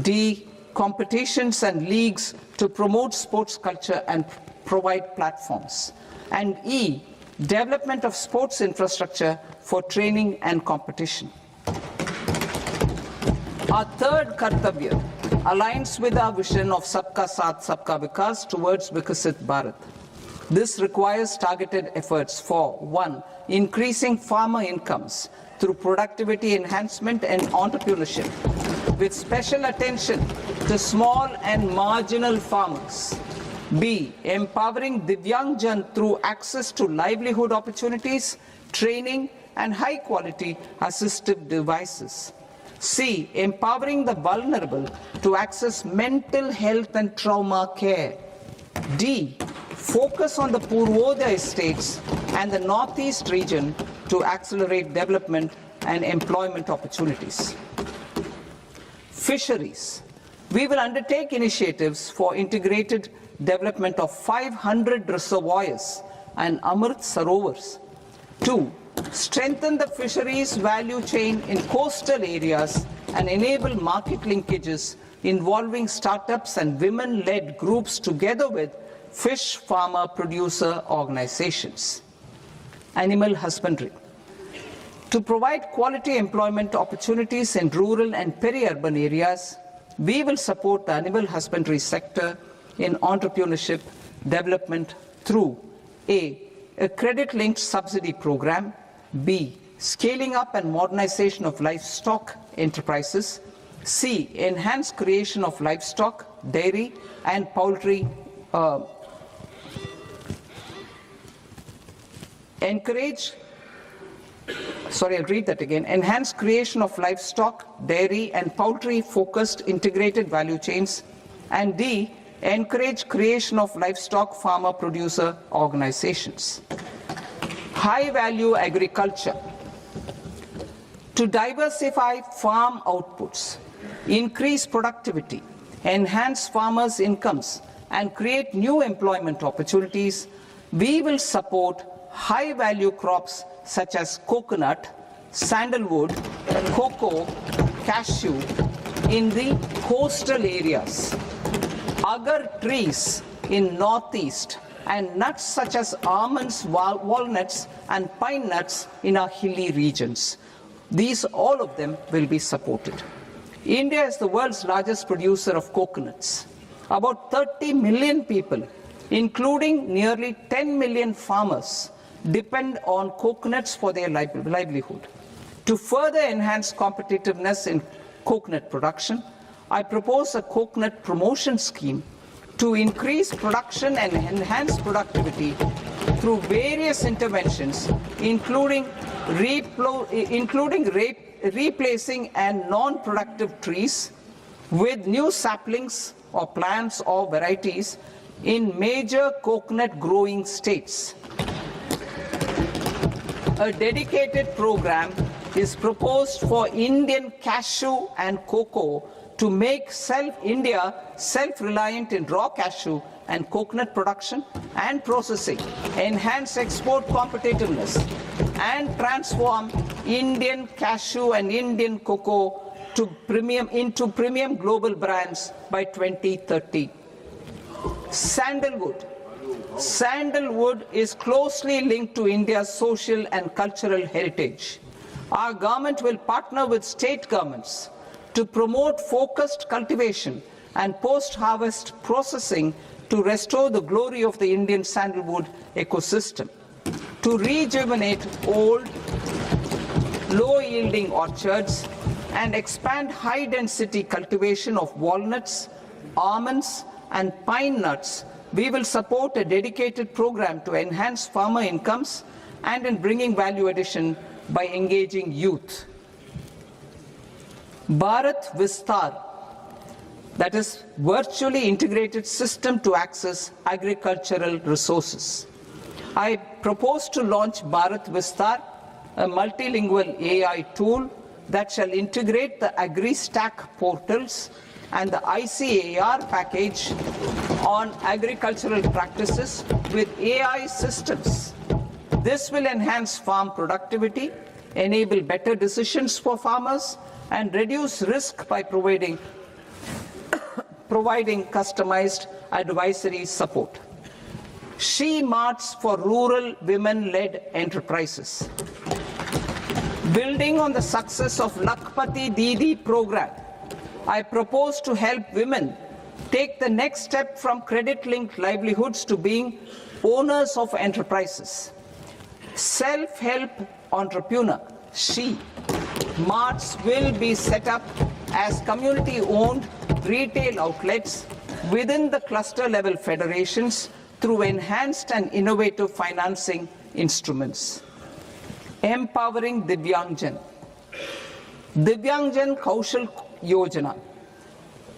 D, competitions and leagues to promote sports culture and provide platforms. And E, development of sports infrastructure for training and competition. Our third Kartavya aligns with our vision of Sabka Saath, Sabka Vikas towards Vikasit Bharat. This requires targeted efforts for 1. Increasing farmer incomes through productivity enhancement and entrepreneurship, with special attention to small and marginal farmers. B. Empowering Divyangjan through access to livelihood opportunities, training, and high-quality assistive devices. C. Empowering the vulnerable to access mental health and trauma care. D. Focus on the Purvodaya states and the Northeast region to accelerate development and employment opportunities. Fisheries. We will undertake initiatives for integrated development of 500 reservoirs and Amrit Sarovars. 2. Strengthen the fisheries value chain in coastal areas and enable market linkages involving startups and women-led groups together with fish farmer producer organizations. Animal husbandry. To provide quality employment opportunities in rural and peri-urban areas, we will support the animal husbandry sector in entrepreneurship development through A. A credit-linked subsidy program. B. Scaling up and modernization of livestock enterprises. C. Enhanced creation of livestock, dairy, and poultry. Enhanced creation of livestock, dairy, and poultry-focused integrated value chains. And D. Encourage creation of livestock farmer-producer organizations. High-value agriculture. To diversify farm outputs, increase productivity, enhance farmers' incomes, and create new employment opportunities, we will support high-value crops such as coconut, sandalwood, cocoa, cashew in the coastal areas, agar trees in northeast, and nuts such as almonds, walnuts, and pine nuts in our hilly regions. These, all of them, will be supported. India is the world's largest producer of coconuts. About 30 million people, including nearly 10 million farmers, depend on coconuts for their livelihood. To further enhance competitiveness in coconut production, I propose a coconut promotion scheme to increase production and enhance productivity through various interventions, including replacing and non-productive trees with new saplings or plants or varieties in major coconut growing states. A dedicated program is proposed for Indian cashew and cocoa to make India self-reliant in raw cashew and coconut production and processing, enhance export competitiveness, and transform Indian cashew and Indian cocoa into premium global brands by 2030. Sandalwood. Sandalwood is closely linked to India's social and cultural heritage. Our government will partner with state governments to promote focused cultivation and post-harvest processing to restore the glory of the Indian sandalwood ecosystem, to rejuvenate old, low-yielding orchards, and expand high-density cultivation of walnuts, almonds, and pine nuts, we will support a dedicated program to enhance farmer incomes and in bringing value addition by engaging youth. Bharat Vistar, that is virtually integrated system to access agricultural resources. I propose to launch Bharat Vistar, a multilingual AI tool that shall integrate the AgriStack portals and the ICAR package on agricultural practices with AI systems. This will enhance farm productivity, enable better decisions for farmers, and reduce risk by providing customized advisory support. She Marts for rural women-led enterprises. Building on the success of Lakpati Didi program, I propose to help women take the next step from credit-linked livelihoods to being owners of enterprises. Self-help entrepreneur, She Marts will be set up as community-owned retail outlets within the cluster-level federations through enhanced and innovative financing instruments. Empowering Divyangjan. Divyangjan Kaushal Yojana.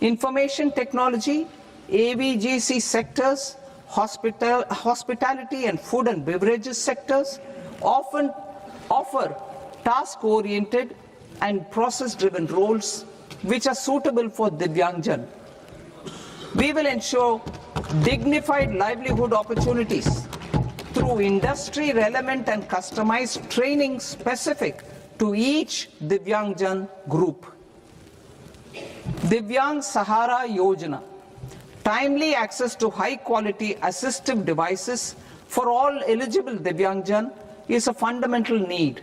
Information technology, AVGC sectors, hospitality and food and beverages sectors often offer task-oriented and process-driven roles which are suitable for Divyangjan. We will ensure dignified livelihood opportunities through industry-relevant and customized training specific to each Divyangjan group. Divyang Sahara Yojana. Timely access to high-quality assistive devices for all eligible Divyangjan is a fundamental need.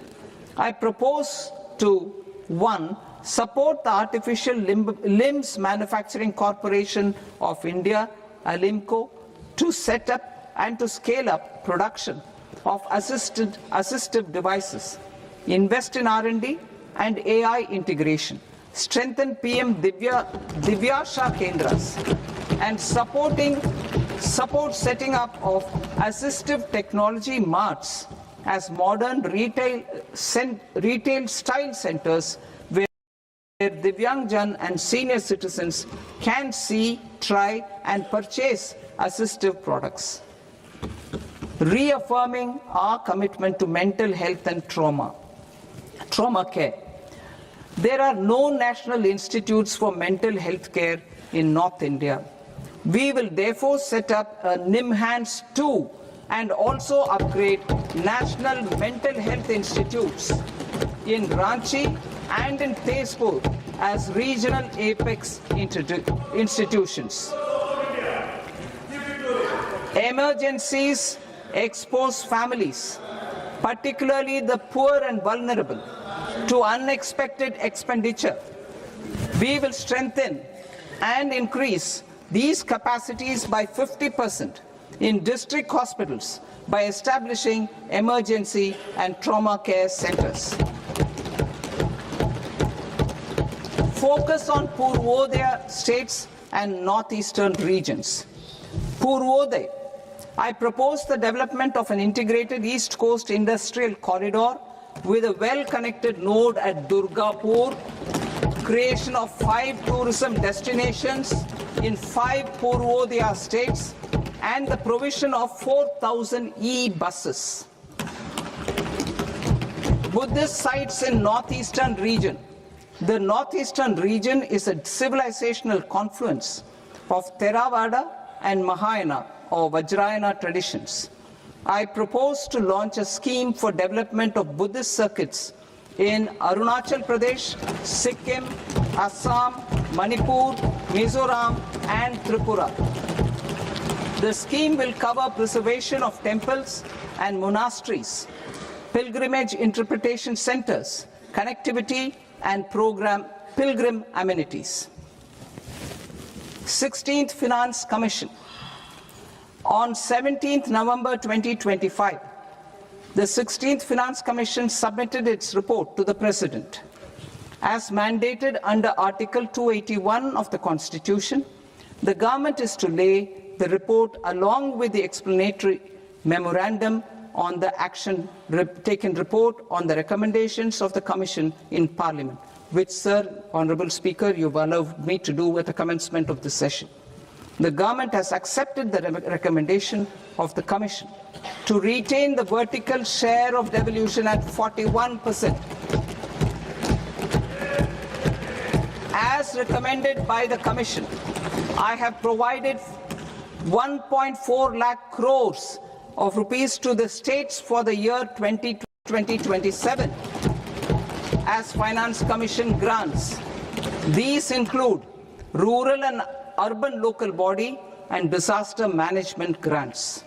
I propose to 1. Support the Artificial Limbs Manufacturing Corporation of India, Alimco, to set up and to scale up production of assistive devices, invest in R&D and AI integration, strengthen PM Divyasha Kendras, and support setting up of assistive technology marts as modern retail style centers where Divyangjan and senior citizens can see, try and purchase assistive products. Reaffirming our commitment to mental health and trauma care. There are no national institutes for mental health care in North India. We will therefore set up a NIMHANS 2 and also upgrade national mental health institutes in Ranchi and in Tezpur as regional apex institutions. Emergencies expose families, particularly the poor and vulnerable, to unexpected expenditure. We will strengthen and increase these capacities by 50% in district hospitals by establishing emergency and trauma care centers. Focus on Purvodaya states and northeastern regions. Purvodaya. I propose the development of an integrated East Coast industrial corridor with a well-connected node at Durgapur, creation of 5 tourism destinations in 5 Purvodaya states, and the provision of 4,000 e-buses. Buddhist sites in northeastern region. The northeastern region is a civilizational confluence of Theravada and Mahayana or Vajrayana traditions. I propose to launch a scheme for development of Buddhist circuits in Arunachal Pradesh, Sikkim, Assam, Manipur, Mizoram, and Tripura. The scheme will cover preservation of temples and monasteries, pilgrimage interpretation centers, connectivity, and pilgrim amenities. 16th Finance Commission. On 17th November 2025, the 16th Finance Commission submitted its report to the President. As mandated under Article 281 of the Constitution, The government is to lay the report along with the explanatory memorandum on the action taken report on the recommendations of the Commission in Parliament, which, Sir, Honourable Speaker, you've allowed me to do at the commencement of this session. The government has accepted the recommendation of the Commission to retain the vertical share of devolution at 41%. As recommended by the Commission, I have provided 1.4 lakh crores of rupees to the states for the year 2027 as Finance Commission grants. These include rural and urban local body and disaster management grants.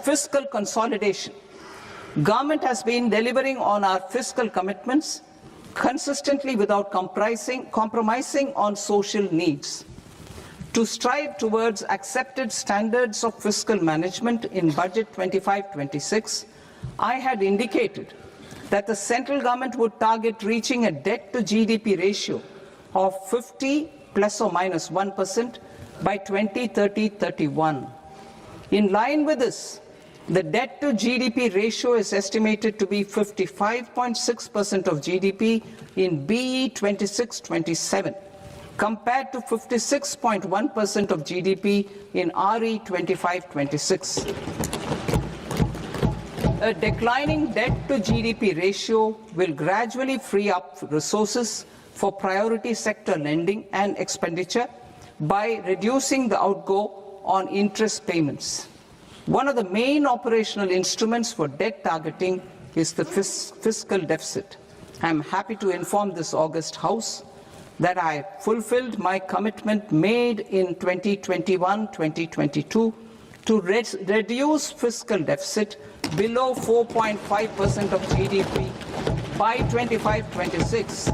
Fiscal consolidation. Government has been delivering on our fiscal commitments consistently without compromising on social needs. To strive towards accepted standards of fiscal management in Budget 25-26, I had indicated that the central government would target reaching a debt to GDP ratio of 50 plus or minus 1% by 2030-31. In line with this, the debt to GDP ratio is estimated to be 55.6% of GDP in BE 26-27. compared to 56.1% of GDP in RE 25-26. A declining debt to GDP ratio will gradually free up resources for priority sector lending and expenditure by reducing the outgo on interest payments. One of the main operational instruments for debt targeting is the fiscal deficit. I am happy to inform this august House that I fulfilled my commitment made in 2021-2022 to reduce fiscal deficit below 4.5% of GDP by 25-26.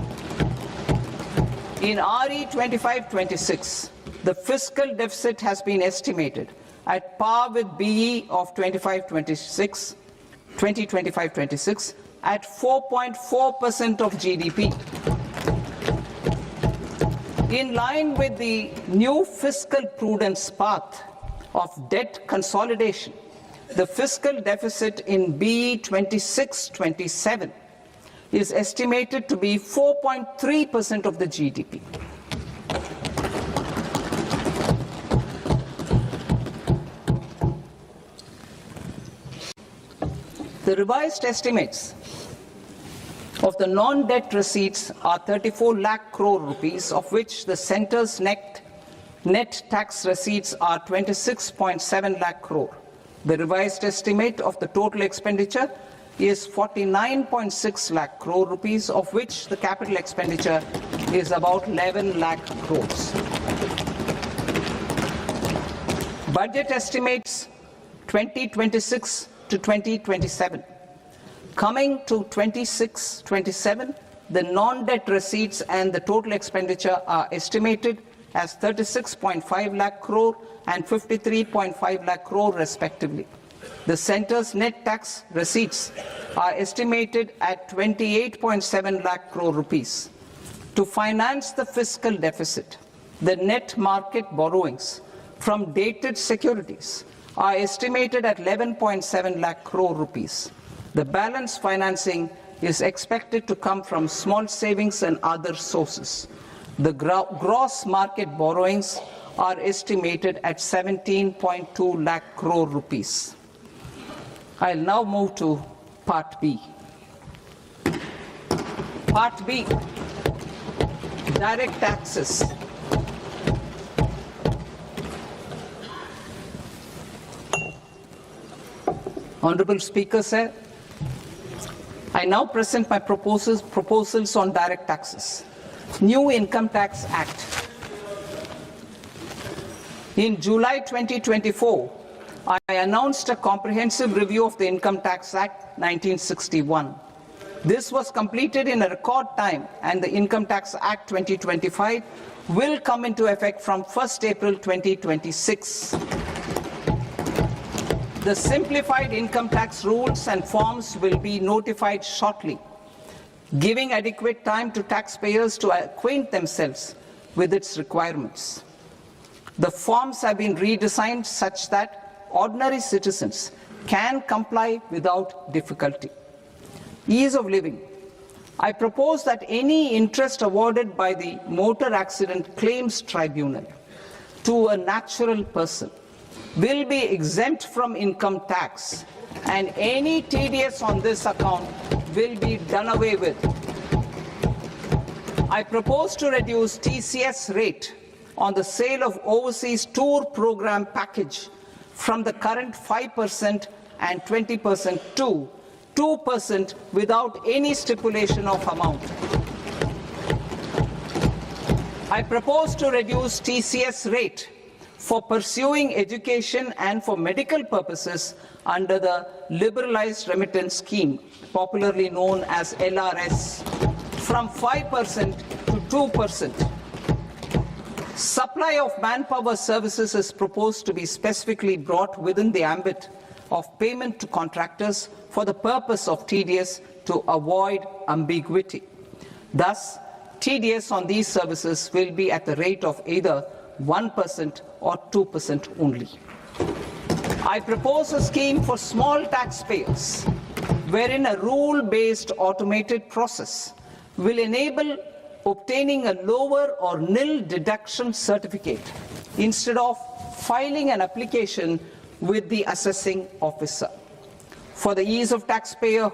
In RE 25-26, the fiscal deficit has been estimated at par with BE of 2025-26 at 4.4% of GDP. In line with the new fiscal prudence path of debt consolidation, the fiscal deficit in BE 26-27 is estimated to be 4.3% of the GDP. The revised estimates of the non-debt receipts are 34 lakh crore rupees, of which the centre's net tax receipts are 26.7 lakh crore. The revised estimate of the total expenditure is 49.6 lakh crore rupees, of which the capital expenditure is about 11 lakh crores. Budget estimates 2026 to 2027. Coming to 26-27, the non-debt receipts and the total expenditure are estimated as 36.5 lakh crore and 53.5 lakh crore respectively. The centre's net tax receipts are estimated at 28.7 lakh crore rupees. To finance the fiscal deficit, the net market borrowings from dated securities are estimated at 11.7 lakh crore rupees. The balance financing is expected to come from small savings and other sources. The gross market borrowings are estimated at 17.2 lakh crore rupees. I'll now move to Part B. Part B, direct taxes. Honorable Speaker, sir, I now present my proposals on direct taxes. New Income Tax Act. In July 2024, I announced a comprehensive review of the Income Tax Act 1961. This was completed in a record time, and the Income Tax Act 2025 will come into effect from 1st April 2026. The simplified income tax rules and forms will be notified shortly, giving adequate time to taxpayers to acquaint themselves with its requirements. The forms have been redesigned such that ordinary citizens can comply without difficulty. Ease of living. I propose that any interest awarded by the Motor Accident Claims Tribunal to a natural person will be exempt from income tax, and any TDS on this account will be done away with. I propose to reduce TCS rate on the sale of overseas tour program package from the current 5% and 20% to 2% without any stipulation of amount. I propose to reduce TCS rate for pursuing education and for medical purposes under the Liberalized Remittance Scheme, popularly known as LRS, from 5% to 2%. Supply of manpower services is proposed to be specifically brought within the ambit of payment to contractors for the purpose of TDS to avoid ambiguity. Thus, TDS on these services will be at the rate of either 1% or 2% only. I propose a scheme for small taxpayers, wherein a rule-based automated process will enable obtaining a lower or nil deduction certificate instead of filing an application with the assessing officer. For the ease of taxpayer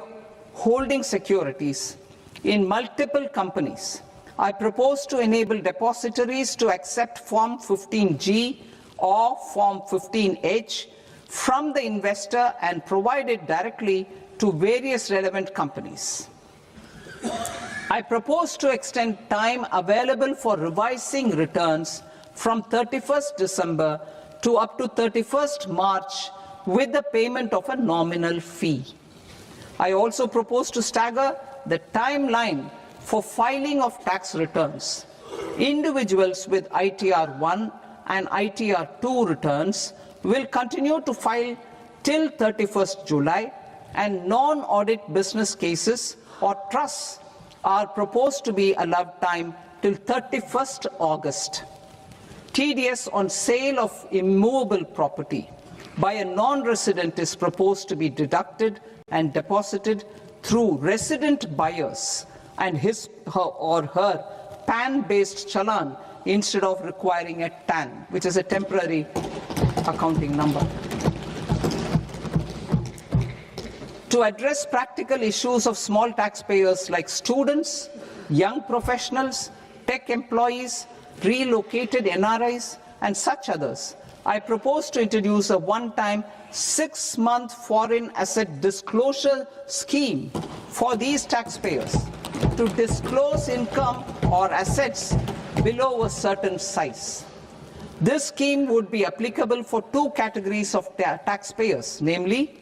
holding securities in multiple companies, I propose to enable depositories to accept Form 15G or Form 15H from the investor and provide it directly to various relevant companies. I propose to extend time available for revising returns from 31st December to up to 31st March with the payment of a nominal fee. I also propose to stagger the timeline for filing of tax returns. Individuals with ITR 1 and ITR 2 returns will continue to file till 31st July, and non-audit business cases or trusts are proposed to be allowed time till 31st August. TDS on sale of immovable property by a non-resident is proposed to be deducted and deposited through resident buyers and his or her PAN-based challan instead of requiring a TAN, which is a temporary accounting number. To address practical issues of small taxpayers like students, young professionals, tech employees, relocated NRIs, and such others, I propose to introduce a one-time 6-month foreign asset disclosure scheme for these taxpayers to disclose income or assets below a certain size. This scheme would be applicable for two categories of taxpayers, namely,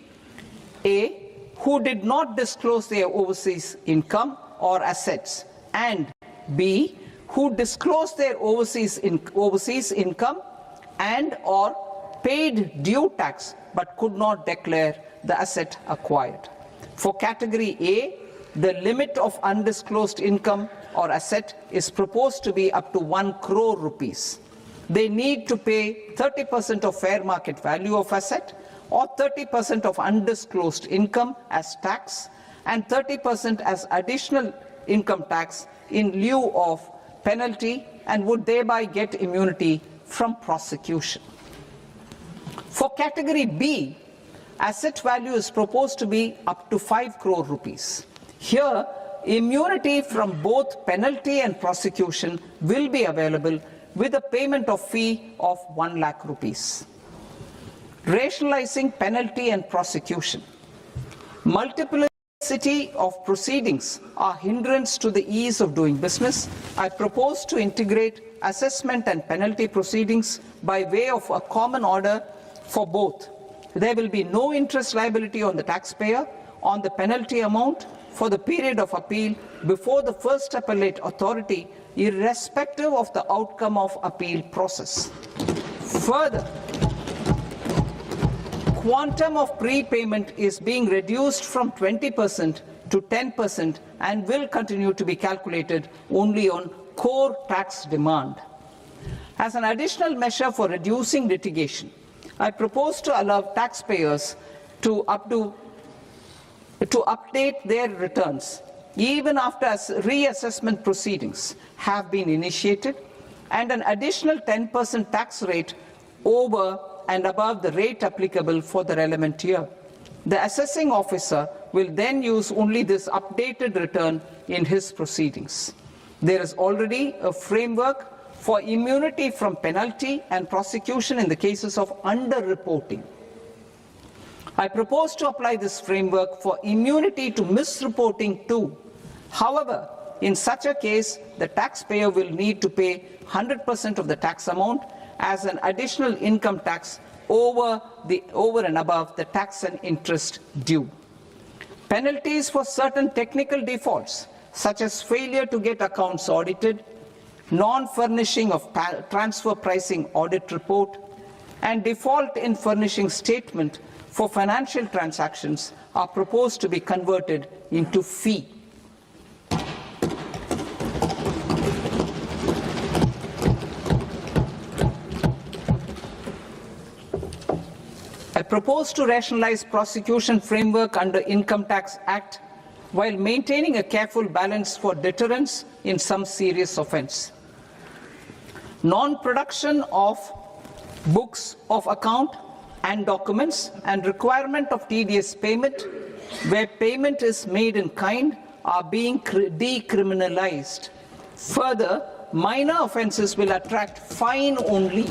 A, who did not disclose their overseas income or assets, and B, who disclosed their overseas income and or paid due tax but could not declare the asset acquired. For category A, the limit of undisclosed income or asset is proposed to be up to 1 crore rupees. They need to pay 30% of fair market value of asset or 30% of undisclosed income as tax and 30% as additional income tax in lieu of penalty, and would thereby get immunity from prosecution. For category B, asset value is proposed to be up to 5 crore rupees. Here, immunity from both penalty and prosecution will be available with a payment of fee of 1 lakh rupees. Rationalizing penalty and prosecution. Multiplicity of proceedings are hindrance to the ease of doing business. I propose to integrate assessment and penalty proceedings by way of a common order for both. There will be no interest liability on the taxpayer on the penalty amount for the period of appeal before the first appellate authority, irrespective of the outcome of appeal process. Further, quantum of prepayment is being reduced from 20% to 10% and will continue to be calculated only on core tax demand. As an additional measure for reducing litigation, I propose to allow taxpayers to update their returns even after reassessment proceedings have been initiated, and an additional 10% tax rate over and above the rate applicable for the relevant year. The assessing officer will then use only this updated return in his proceedings. There is already a framework for immunity from penalty and prosecution in the cases of underreporting. I propose to apply this framework for immunity to misreporting too. However, in such a case, the taxpayer will need to pay 100% of the tax amount as an additional income tax over and above the tax and interest due. Penalties for certain technical defaults, such as failure to get accounts audited, non-furnishing of transfer pricing audit report, and default in furnishing statement for financial transactions are proposed to be converted into fee. I propose to rationalize prosecution framework under Income Tax Act while maintaining a careful balance for deterrence in some serious offence. Non-production of books of account and documents and requirement of TDS payment where payment is made in kind are being decriminalized. Further, minor offences will attract fine only.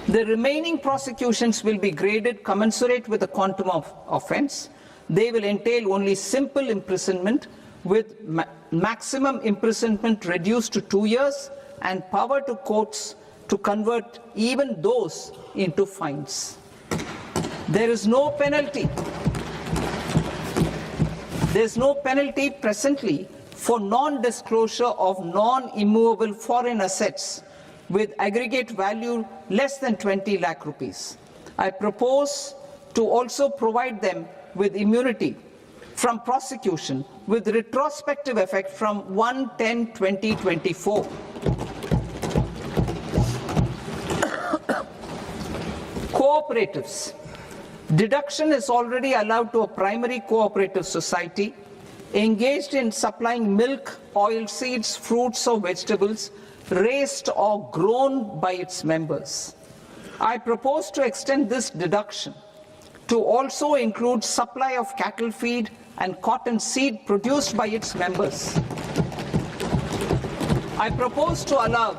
The remaining prosecutions will be graded commensurate with the quantum of offence. They will entail only simple imprisonment with maximum imprisonment reduced to 2 years and power to courts to convert even those into fines. There is no penalty. There is no penalty presently for non-disclosure of non-immovable foreign assets with aggregate value less than 20 lakh rupees. I propose to also provide them with immunity from prosecution with retrospective effect from 1/10/2024. Cooperatives. Deduction is already allowed to a primary cooperative society engaged in supplying milk, oilseeds, fruits or vegetables raised or grown by its members. I propose to extend this deduction to also include supply of cattle feed and cotton seed produced by its members. I propose to allow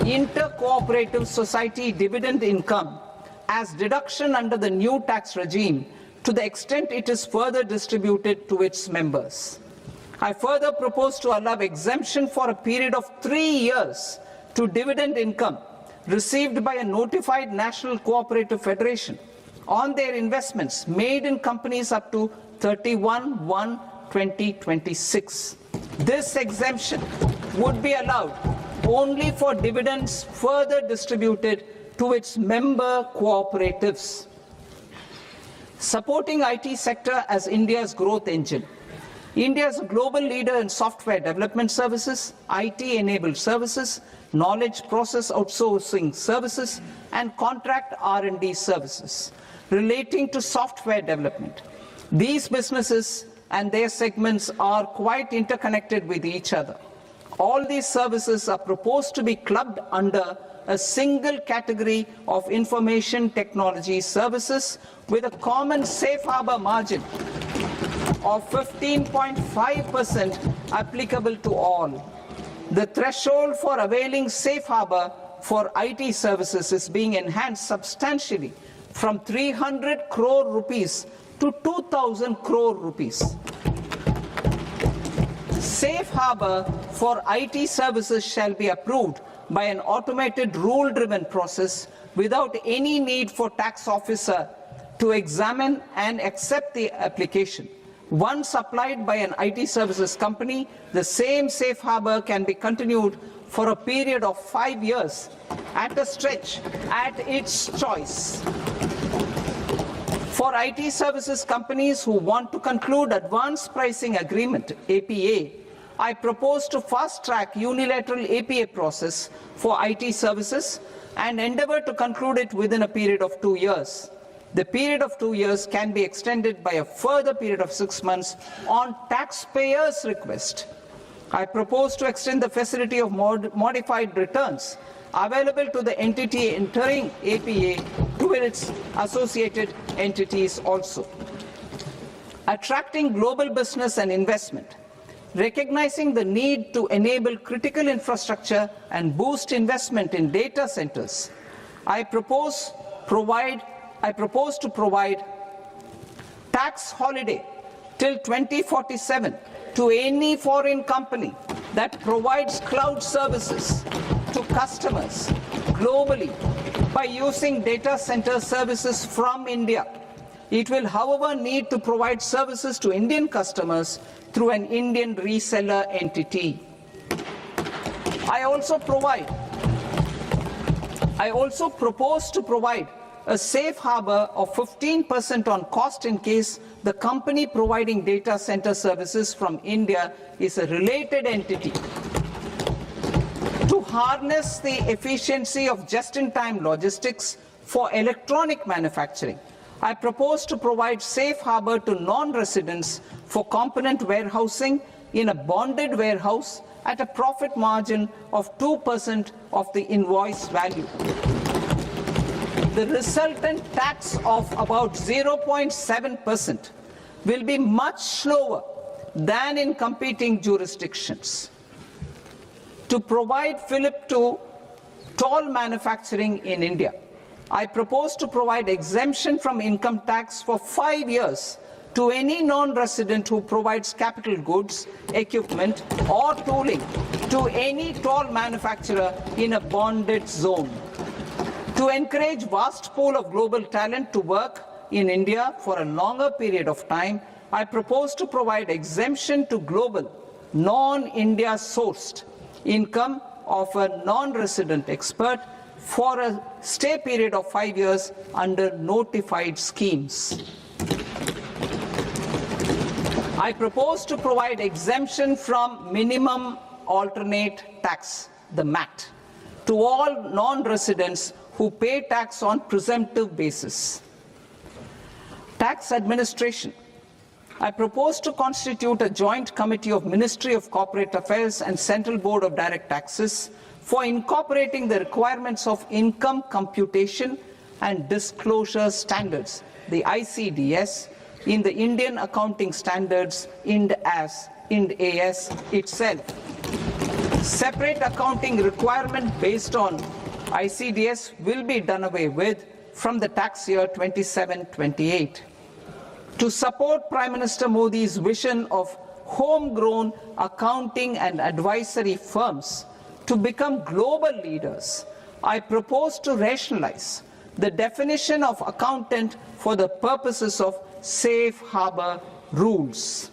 inter-cooperative society dividend income as deduction under the new tax regime to the extent it is further distributed to its members. I further propose to allow exemption for a period of 3 years to dividend income received by a notified national cooperative federation on their investments made in companies up to 31/1/2026. This exemption would be allowed only for dividends further distributed to its member cooperatives. Supporting IT sector as India's growth engine. India is a global leader in software development services, IT-enabled services, knowledge process outsourcing services, and contract R&D services relating to software development. These businesses and their segments are quite interconnected with each other. All these services are proposed to be clubbed under a single category of information technology services with a common safe harbor margin of 15.5% applicable to all. The threshold for availing safe harbor for IT services is being enhanced substantially from 300 crore rupees to 2,000 crore rupees. Safe harbor for IT services shall be approved by an automated rule-driven process without any need for tax officer to examine and accept the application. Once applied by an IT services company, the same safe harbor can be continued for a period of 5 years at a stretch at its choice. For IT services companies who want to conclude advanced pricing agreement, APA, I propose to fast-track unilateral APA process for IT services and endeavour to conclude it within a period of 2 years. The period of 2 years can be extended by a further period of 6 months on taxpayers' request. I propose to extend the facility of modified returns available to the entity entering APA to its associated entities also. Attracting global business and investment. Recognizing the need to enable critical infrastructure and boost investment in data centers, I propose to provide tax holiday till 2047 to any foreign company that provides cloud services to customers globally by using data center services from India. It will, however, need to provide services to Indian customers through an Indian reseller entity. I also propose to provide a safe harbor of 15% on cost in case the company providing data center services from India is a related entity. To harness the efficiency of just-in-time logistics for electronic manufacturing, I propose to provide safe harbor to non-residents for component warehousing in a bonded warehouse at a profit margin of 2% of the invoice value. The resultant tax of about 0.7% will be much lower than in competing jurisdictions. To provide fillip to toll manufacturing in India, I propose to provide exemption from income tax for 5 years to any non-resident who provides capital goods, equipment, or tooling to any toll manufacturer in a bonded zone. To encourage vast pool of global talent to work in India for a longer period of time, I propose to provide exemption to global, non-India sourced income of a non-resident expert for a stay period of 5 years under notified schemes. I propose to provide exemption from minimum alternate tax, the MAT, to all non-residents who pay tax on presumptive basis. Tax administration. I propose to constitute a joint committee of Ministry of Corporate Affairs and Central Board of Direct Taxes for incorporating the requirements of income computation and disclosure standards, the ICDS, in the Indian Accounting Standards, IND AS itself. Separate accounting requirement based on ICDS will be done away with from the tax year 27-28. To support Prime Minister Modi's vision of homegrown accounting and advisory firms to become global leaders, I propose to rationalize the definition of accountant for the purposes of safe harbor rules.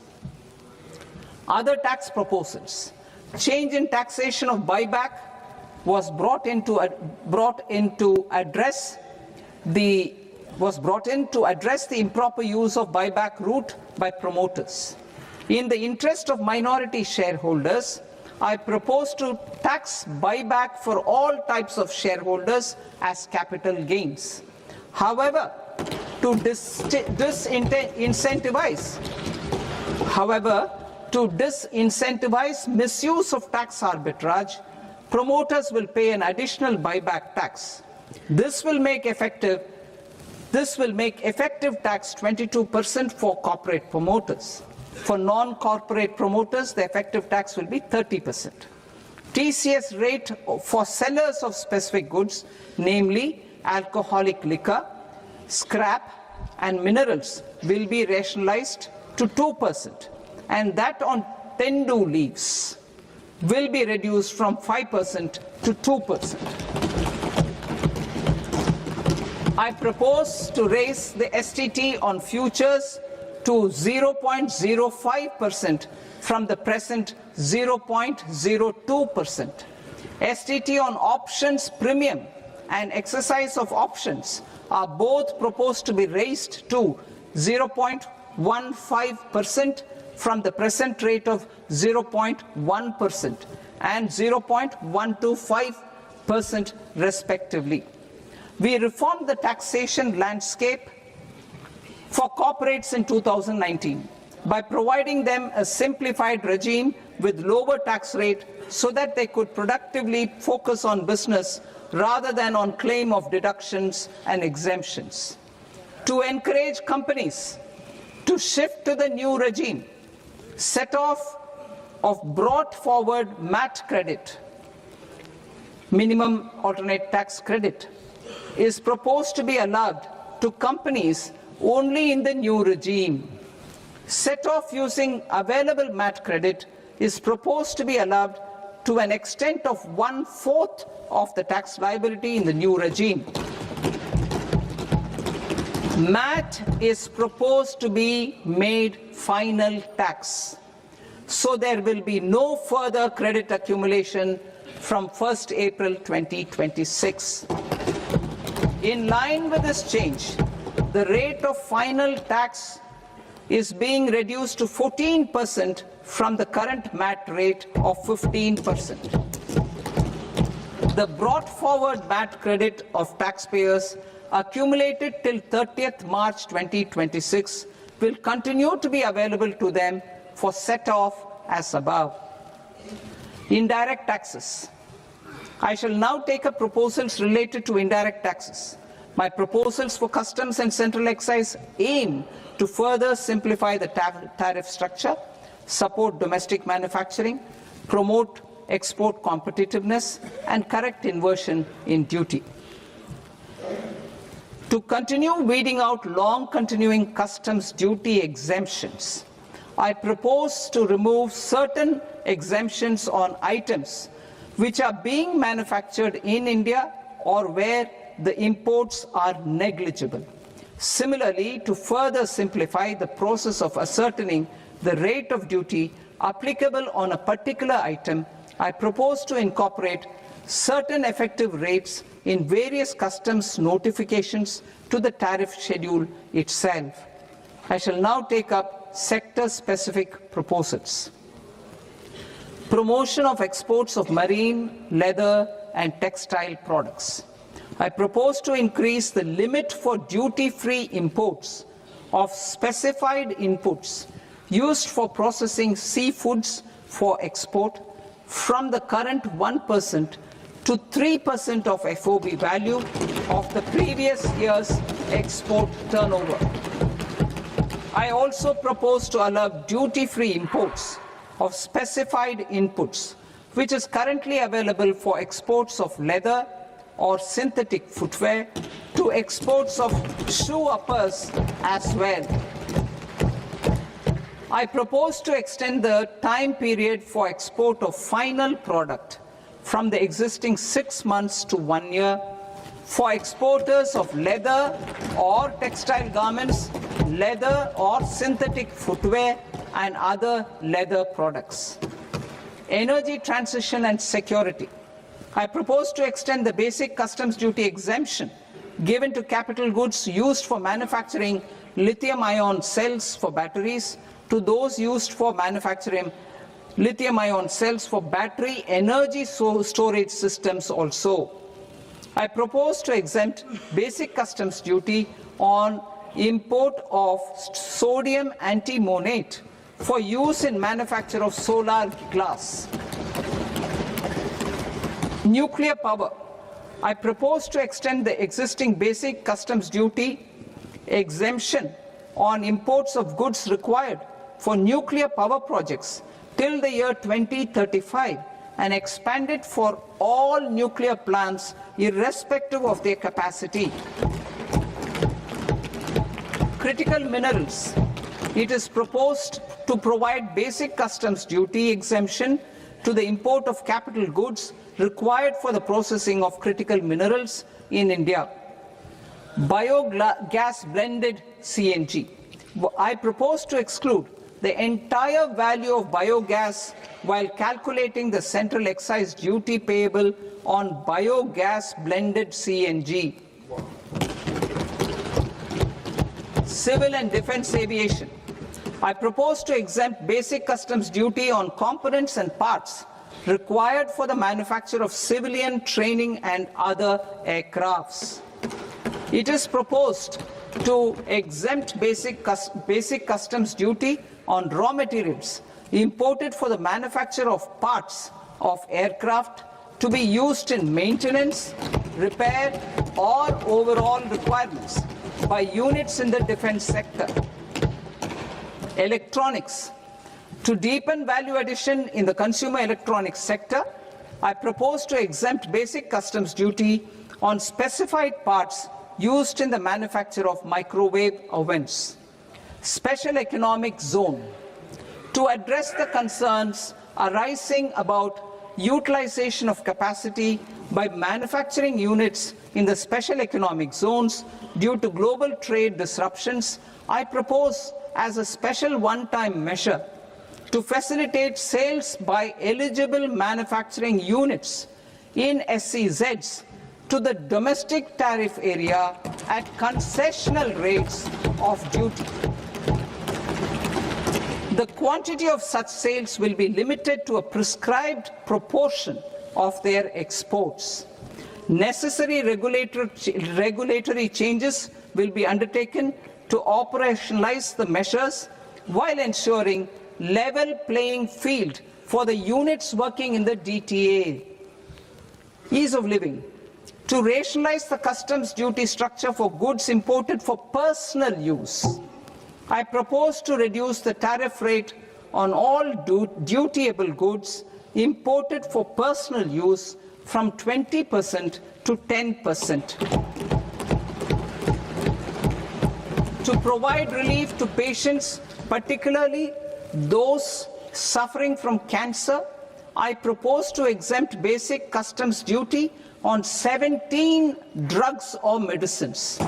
Other tax proposals. Change in taxation of buyback was brought in to address the improper use of buyback route by promoters. In the interest of minority shareholders, I propose to tax buyback for all types of shareholders as capital gains. However, to disincentivize misuse of tax arbitrage, promoters will pay an additional buyback tax. This will make effective tax 22% for corporate promoters. For non-corporate promoters, the effective tax will be 30%. TCS rate for sellers of specific goods, namely alcoholic liquor, scrap, and minerals, will be rationalized to 2%, and that on tendu leaves will be reduced from 5% to 2%. I propose to raise the STT on futures to 0.05% from the present 0.02%. STT on options premium and exercise of options are both proposed to be raised to 0.15% from the present rate of 0.1% and 0.125% respectively. We reformed the taxation landscape for corporates in 2019 by providing them a simplified regime with lower tax rate so that they could productively focus on business rather than on claim of deductions and exemptions. To encourage companies to shift to the new regime, set-off of brought forward MAT credit, minimum alternate tax credit, is proposed to be allowed to companies only in the new regime. Set-off using available MAT credit is proposed to be allowed to an extent of 1/4 of the tax liability in the new regime. MAT is proposed to be made final tax, so there will be no further credit accumulation from 1st April 2026. In line with this change, the rate of final tax is being reduced to 14% from the current MAT rate of 15%. The brought forward MAT credit of taxpayers accumulated till 30th March 2026 will continue to be available to them for set-off as above. Indirect taxes. I shall now take up proposals related to indirect taxes. My proposals for customs and central excise aim to further simplify the tariff structure, support domestic manufacturing, promote export competitiveness, and correct inversion in duty. To continue weeding out long continuing customs duty exemptions, I propose to remove certain exemptions on items which are being manufactured in India or where the imports are negligible. Similarly, to further simplify the process of ascertaining the rate of duty applicable on a particular item, I propose to incorporate certain effective rates in various customs notifications to the tariff schedule itself. I shall now take up sector-specific proposals. Promotion of exports of marine, leather, and textile products. I propose to increase the limit for duty-free imports of specified inputs used for processing seafoods for export from the current 1% to 3% of FOB value of the previous year's export turnover. I also propose to allow duty-free imports of specified inputs, which is currently available for exports of leather or synthetic footwear, to exports of shoe uppers as well. I propose to extend the time period for export of final product from the existing 6 months to 1 year for exporters of leather or textile garments, leather or synthetic footwear, and other leather products. Energy transition and security. I propose to extend the basic customs duty exemption given to capital goods used for manufacturing lithium-ion cells for batteries to those used for manufacturing lithium-ion cells for battery energy storage systems also. I propose to exempt basic customs duty on import of sodium antimonate for use in manufacture of solar glass. Nuclear power. I propose to extend the existing basic customs duty exemption on imports of goods required for nuclear power projects till the year 2035 and expand it for all nuclear plants irrespective of their capacity. Critical minerals. It is proposed to provide basic customs duty exemption to the import of capital goods required for the processing of critical minerals in India. Biogas blended CNG. I propose to exclude the entire value of biogas while calculating the central excise duty payable on biogas blended CNG. Civil and defense aviation. I propose to exempt basic customs duty on components and parts required for the manufacture of civilian, training and other aircrafts. It is proposed to exempt basic customs duty on raw materials imported for the manufacture of parts of aircraft to be used in maintenance, repair or overall requirements by units in the defense sector. Electronics. To deepen value addition in the consumer electronics sector, I propose to exempt basic customs duty on specified parts used in the manufacture of microwave ovens. Special economic zone. To address the concerns arising about utilization of capacity by manufacturing units in the special economic zones due to global trade disruptions, I propose as a special one-time measure to facilitate sales by eligible manufacturing units in SEZs to the domestic tariff area at concessional rates of duty. The quantity of such sales will be limited to a prescribed proportion of their exports. Necessary regulatory changes will be undertaken to operationalize the measures while ensuring level playing field for the units working in the DTA. Ease of living. To rationalize the customs duty structure for goods imported for personal use, I propose to reduce the tariff rate on all dutiable goods imported for personal use from 20% to 10%. To provide relief to patients, particularly those suffering from cancer, I propose to exempt basic customs duty on 17 drugs or medicines.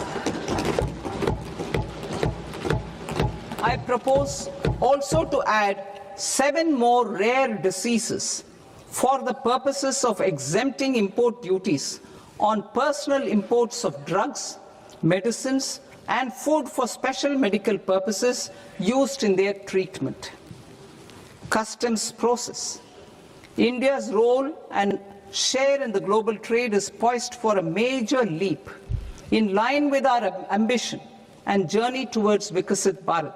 I propose also to add 7 more rare diseases for the purposes of exempting import duties on personal imports of drugs, medicines, and food for special medical purposes used in their treatment. Customs process. India's role and share in the global trade is poised for a major leap in line with our ambition and journey towards Vikasit Bharat.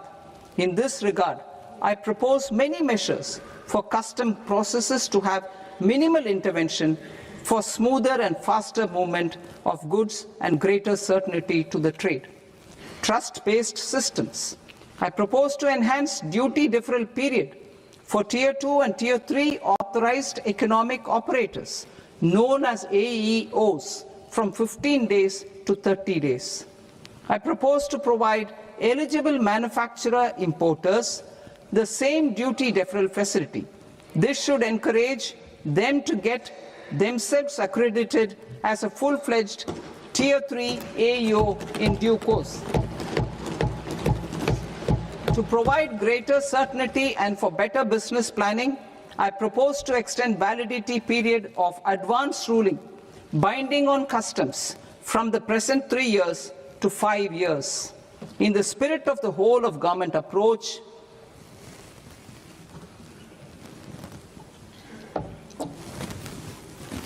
In this regard, I propose many measures for custom processes to have minimal intervention for smoother and faster movement of goods and greater certainty to the trade. Trust-based systems. I propose to enhance duty deferral period for Tier 2 and Tier 3 authorized economic operators, known as AEOs, from 15 days to 30 days. I propose to provide eligible manufacturer importers the same duty deferral facility. This should encourage them to get themselves accredited as a full-fledged Tier 3 AEO in due course. To provide greater certainty and for better business planning, I propose to extend validity period of advance ruling binding on customs from the present 3 years to 5 years. In the spirit of the whole of government approach,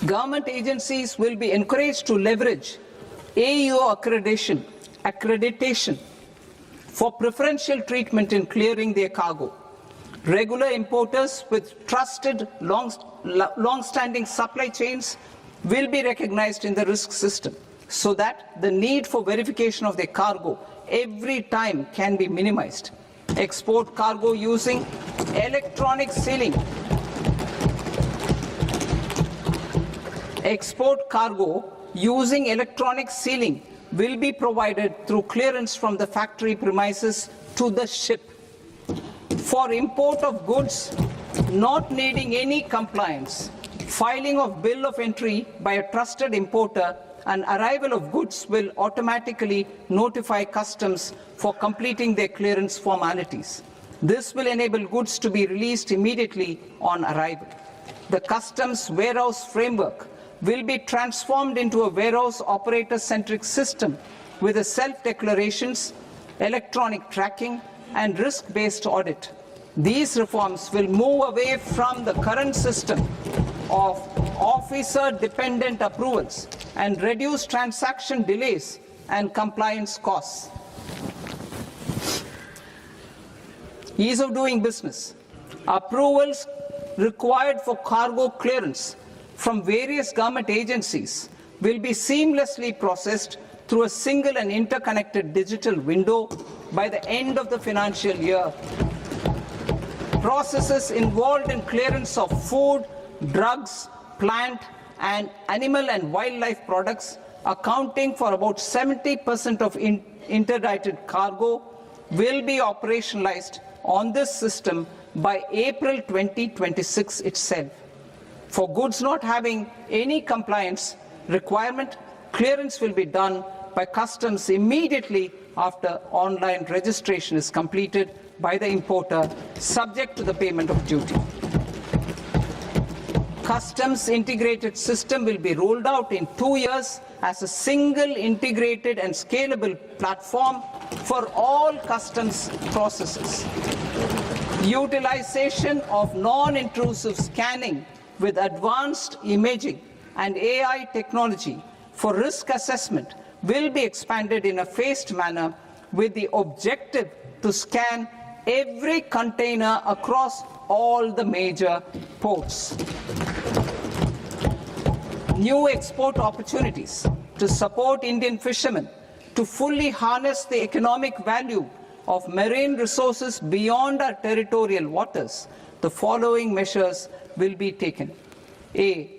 government agencies will be encouraged to leverage AEO accreditation for preferential treatment in clearing their cargo. Regular importers with trusted long-standing supply chains will be recognized in the risk system so that the need for verification of their cargo every time can be minimized. Export cargo using electronic sealing. Export cargo using electronic sealing will be provided through clearance from the factory premises to the ship. For import of goods not needing any compliance, filing of bill of entry by a trusted importer and arrival of goods will automatically notify customs for completing their clearance formalities. This will enable goods to be released immediately on arrival. The customs warehouse framework will be transformed into a warehouse operator-centric system with a self-declarations, electronic tracking, and risk-based audit. These reforms will move away from the current system of officer-dependent approvals and reduce transaction delays and compliance costs. Ease of doing business. Approvals required for cargo clearance from various government agencies will be seamlessly processed through a single and interconnected digital window by the end of the financial year. Processes involved in clearance of food, drugs, plant and animal and wildlife products, accounting for about 70% of interdicted cargo, will be operationalized on this system by April 2026 itself. For goods not having any compliance requirement, clearance will be done by customs immediately after online registration is completed by the importer, subject to the payment of duty. Customs integrated system will be rolled out in 2 years as a single integrated and scalable platform for all customs processes. Utilization of non-intrusive scanning with advanced imaging and AI technology for risk assessment will be expanded in a phased manner with the objective to scan every container across all the major ports. New export opportunities to support Indian fishermen to fully harness the economic value of marine resources beyond our territorial waters. The following measures will be taken. A.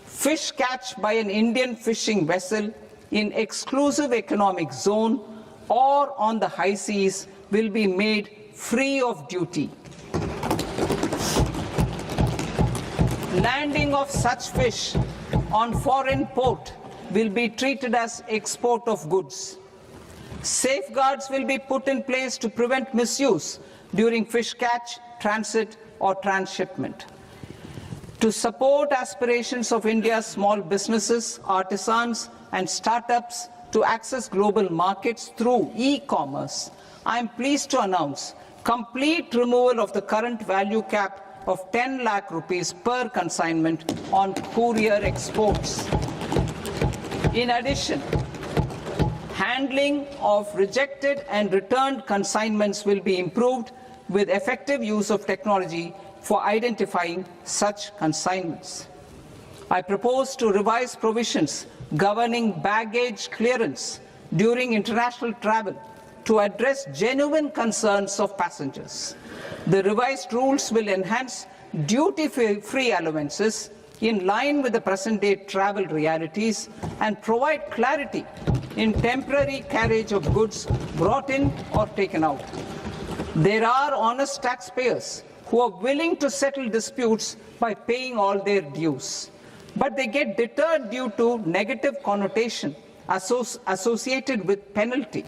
Fish catch by an Indian fishing vessel in exclusive economic zone or on the high seas will be made free of duty. Landing of such fish on foreign port will be treated as export of goods. Safeguards will be put in place to prevent misuse during fish catch, transit or transshipment. To support aspirations of India's small businesses, artisans and startups to access global markets through e-commerce, I am pleased to announce complete removal of the current value cap of 10 lakh rupees per consignment on courier exports. In addition, handling of rejected and returned consignments will be improved with effective use of technology for identifying such consignments. I propose to revise provisions governing baggage clearance during international travel to address genuine concerns of passengers. The revised rules will enhance duty-free allowances in line with the present-day travel realities and provide clarity in temporary carriage of goods brought in or taken out. There are honest taxpayers who are willing to settle disputes by paying all their dues, but they get deterred due to negative connotation associated with penalty.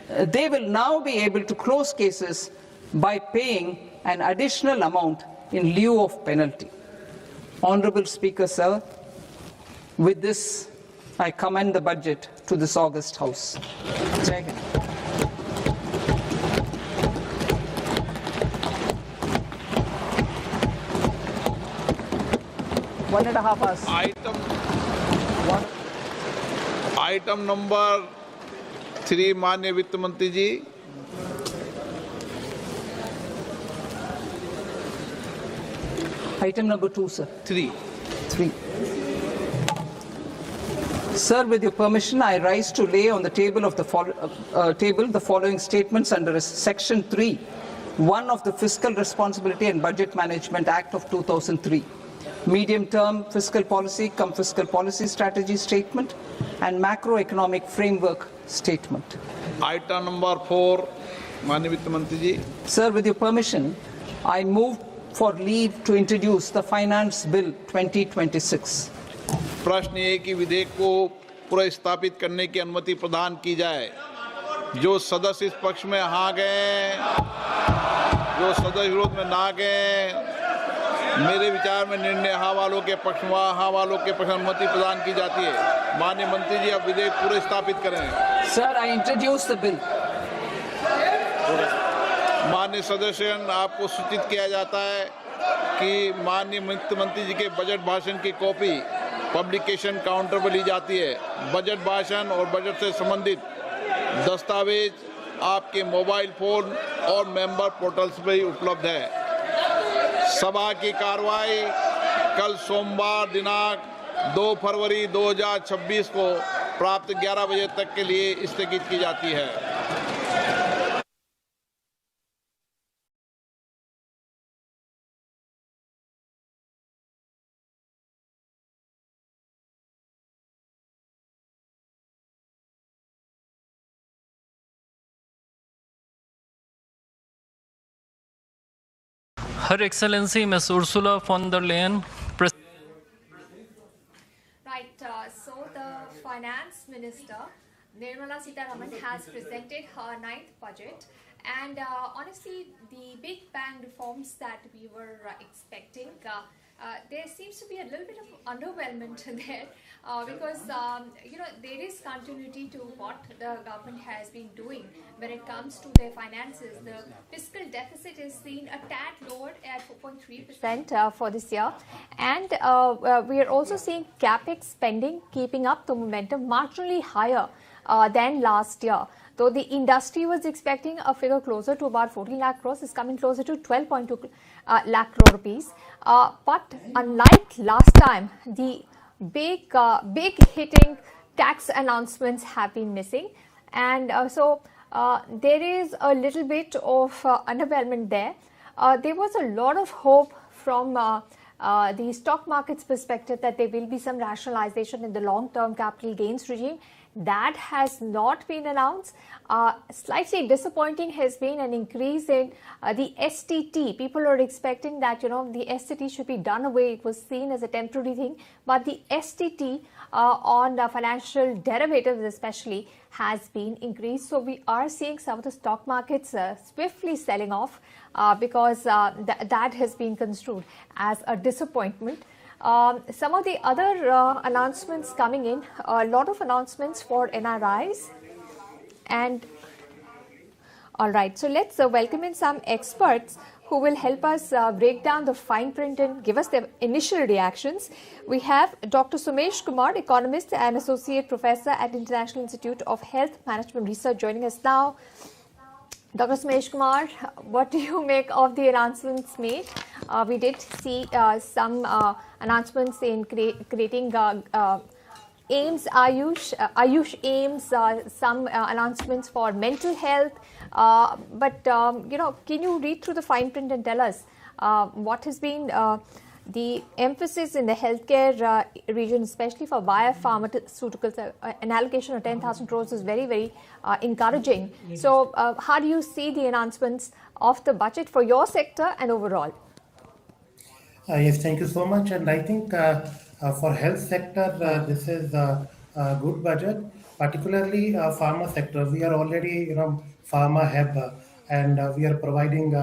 They will now be able to close cases by paying an additional amount in lieu of penalty. Honorable Speaker, sir, with this, I commend the budget to this august House. Jai Hind. One and a half hours. Item number 3 माननीय वित्त मंत्री जी। Item number 2, sir. 3. Sir, with your permission, I rise to lay on the table of the following statements under Section 3, 1 of the Fiscal Responsibility and Budget Management Act of 2003. Medium-term fiscal policy cum fiscal policy strategy statement and macroeconomic framework statement. Item number 4 माननीय वित्त मंत्री जी। Sir, with your permission, I move for leave to introduce the Finance Bill 2026. प्रश्न ये कि विधेयक को पुनर्स्थापित करने की अनुमति प्रदान की जाए। जो सदस्य इस पक्ष में हाँ गए, जो सदस्य विरोध में ना गए, मेरे विचार में निर्णय हाँ वालों के पक्ष में, हाँ वालों के पक्ष में अनुमति प्रदान की जाती है। माननीय मंत्री जी, अब विधेयक पूरे स्थापित करें। Sir, I introduce the bill. माननीय सदस्यगण, आपको सूचित किया जाता है कि माननीय मुख्यमंत्री जी के बजट भाषण की कॉपी पब्लिकेशन काउंटर पर ली जाती है। बजट भाषण और बजट से संबंधित दस्तावेज आपके मोबाइल फोन और मेंबर पोर्टल्स पर ही उपलब्ध है। सभा की कार्रवाई कल सोमवार दिनांक 2 फरवरी 2026 को प्राप्त 11 बजे तक के लिए स्थगित की जाती है। Her Excellency Ms. Ursula von der Leyen. Right, so the Finance Minister Nirmala Sitharaman has presented her 9th budget, and honestly, the big bang reforms that we were expecting, there seems to be a little bit of underwhelmment there because there is continuity to what the government has been doing when it comes to their finances. The fiscal deficit is seen a tad lowered at 4.3% for this year, and we are also seeing capex spending keeping up the momentum marginally higher than last year. Though the industry was expecting a figure closer to about 14 lakh crores, is coming closer to 12.2 lakh crore rupees. But unlike last time, the big hitting tax announcements have been missing, and so there is a little bit of underwhelmment there. There was a lot of hope from the stock market's perspective that there will be some rationalization in the long-term capital gains regime. That has not been announced. Slightly disappointing has been an increase in the STT. People are expecting that the STT should be done away. It was seen as a temporary thing, but the STT on the financial derivatives especially has been increased. So we are seeing some of the stock markets swiftly selling off because that has been construed as a disappointment. Some of the other announcements coming in, a lot of announcements for NRIs. And all right, so let's welcome in some experts who will help us break down the fine print and give us their initial reactions. We have Dr. Sumesh Kumar, economist and associate professor at International Institute of Health Management Research, joining us now. Dr. Sumesh Kumar, what do you make of the announcements made? We did see some announcements in creating AIMS, Ayush AIMS, some announcements for mental health. But can you read through the fine print and tell us what has been the emphasis in the healthcare region, especially for biopharmaceuticals? An allocation of 10,000 crores is very, very encouraging. So how do you see the announcements of the budget for your sector and overall? Yes, thank you so much. And I think for health sector, this is a good budget, particularly pharma sector. We are already, pharma hub, and we are providing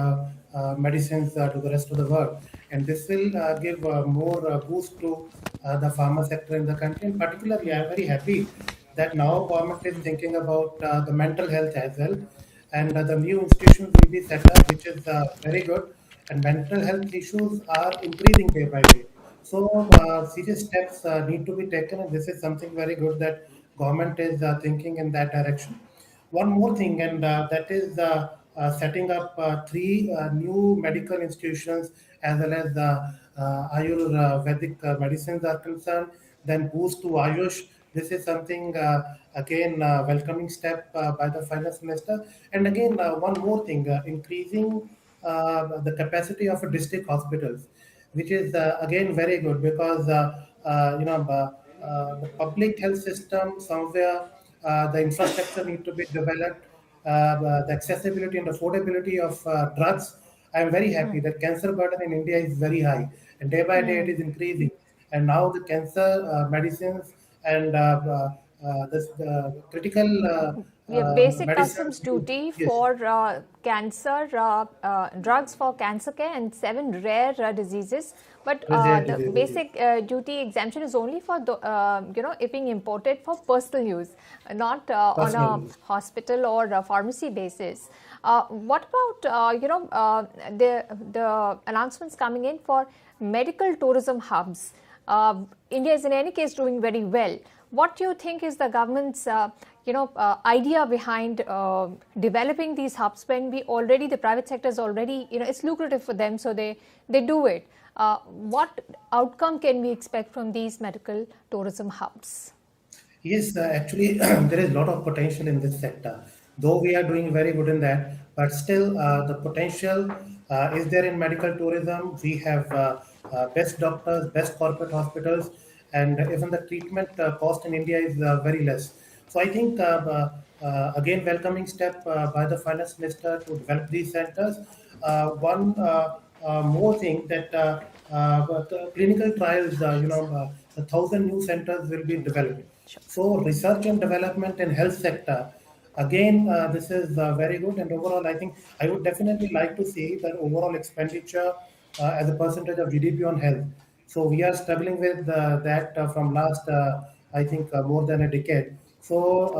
medicines to the rest of the world. And this will give more boost to the pharma sector in the country. And particularly, I am very happy that now government is thinking about the mental health as well. And the new institutions will be set up, which is very good. And mental health issues are increasing day by day. So serious steps need to be taken, and this is something very good that government is thinking in that direction. One more thing, and that is setting up 3 new medical institutions as well as the Ayurvedic medicines are concerned. Then boost to Ayush. This is something again welcoming step by the finance minister. And again, one more thing, increasing the capacity of district hospitals, which is again very good because the public health system somewhere the infrastructure need to be developed, the accessibility and affordability of drugs. I am very happy that cancer burden in India is very high, and day by day it is increasing. And now the cancer medicines and this critical basic medicine customs duty yes. for cancer, drugs for cancer care, and 7 rare diseases. But the basic duty exemption is only for the, it being imported for personal use, not on a hospital or a pharmacy basis. What about the announcements coming in for medical tourism hubs? India is in any case doing very well. What do you think is the government's idea behind developing these hubs when the private sector is already, it's lucrative for them, so they do it. What outcome can we expect from these medical tourism hubs? Yes, actually, there is a lot of potential in this sector. Though we are doing very good in that, but still the potential is there in medical tourism. We have best doctors, best corporate hospitals, and even the treatment cost in India is very less. So I think, again, welcoming step by the finance minister to develop these centers. One more thing that clinical trials, 1,000 new centers will be developed. So research and development in health sector, again, this is very good. And overall, I think I would definitely like to see that overall expenditure as a percentage of GDP on health. So we are struggling with that from last, I think, more than a decade. So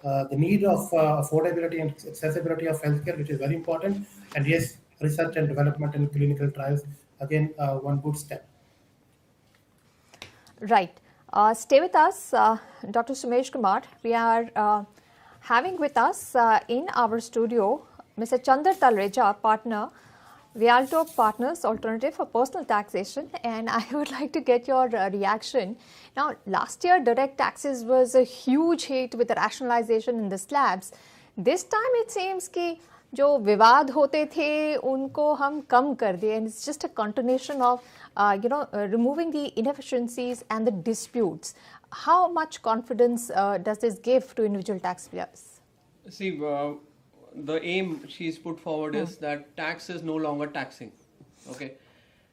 the need of affordability and accessibility of healthcare, which is very important. And yes, research and development in clinical trials, again, one good step. Right. Stay with us, Dr. Sumesh Kumar. We are having with us in our studio Mr. Chandar Talreja, partner, Vialto Partners Alternative for Personal Taxation, and I would like to get your reaction. Now, last year, direct taxes was a huge hit with the rationalization in the slabs. This time, it seems कि जो विवाद होते थे उनको हम कम कर दिए, and it's just a continuation of removing the inefficiencies and the disputes. How much confidence does this give to individual taxpayers? See, the aim she's put forward is that tax is no longer taxing. Okay,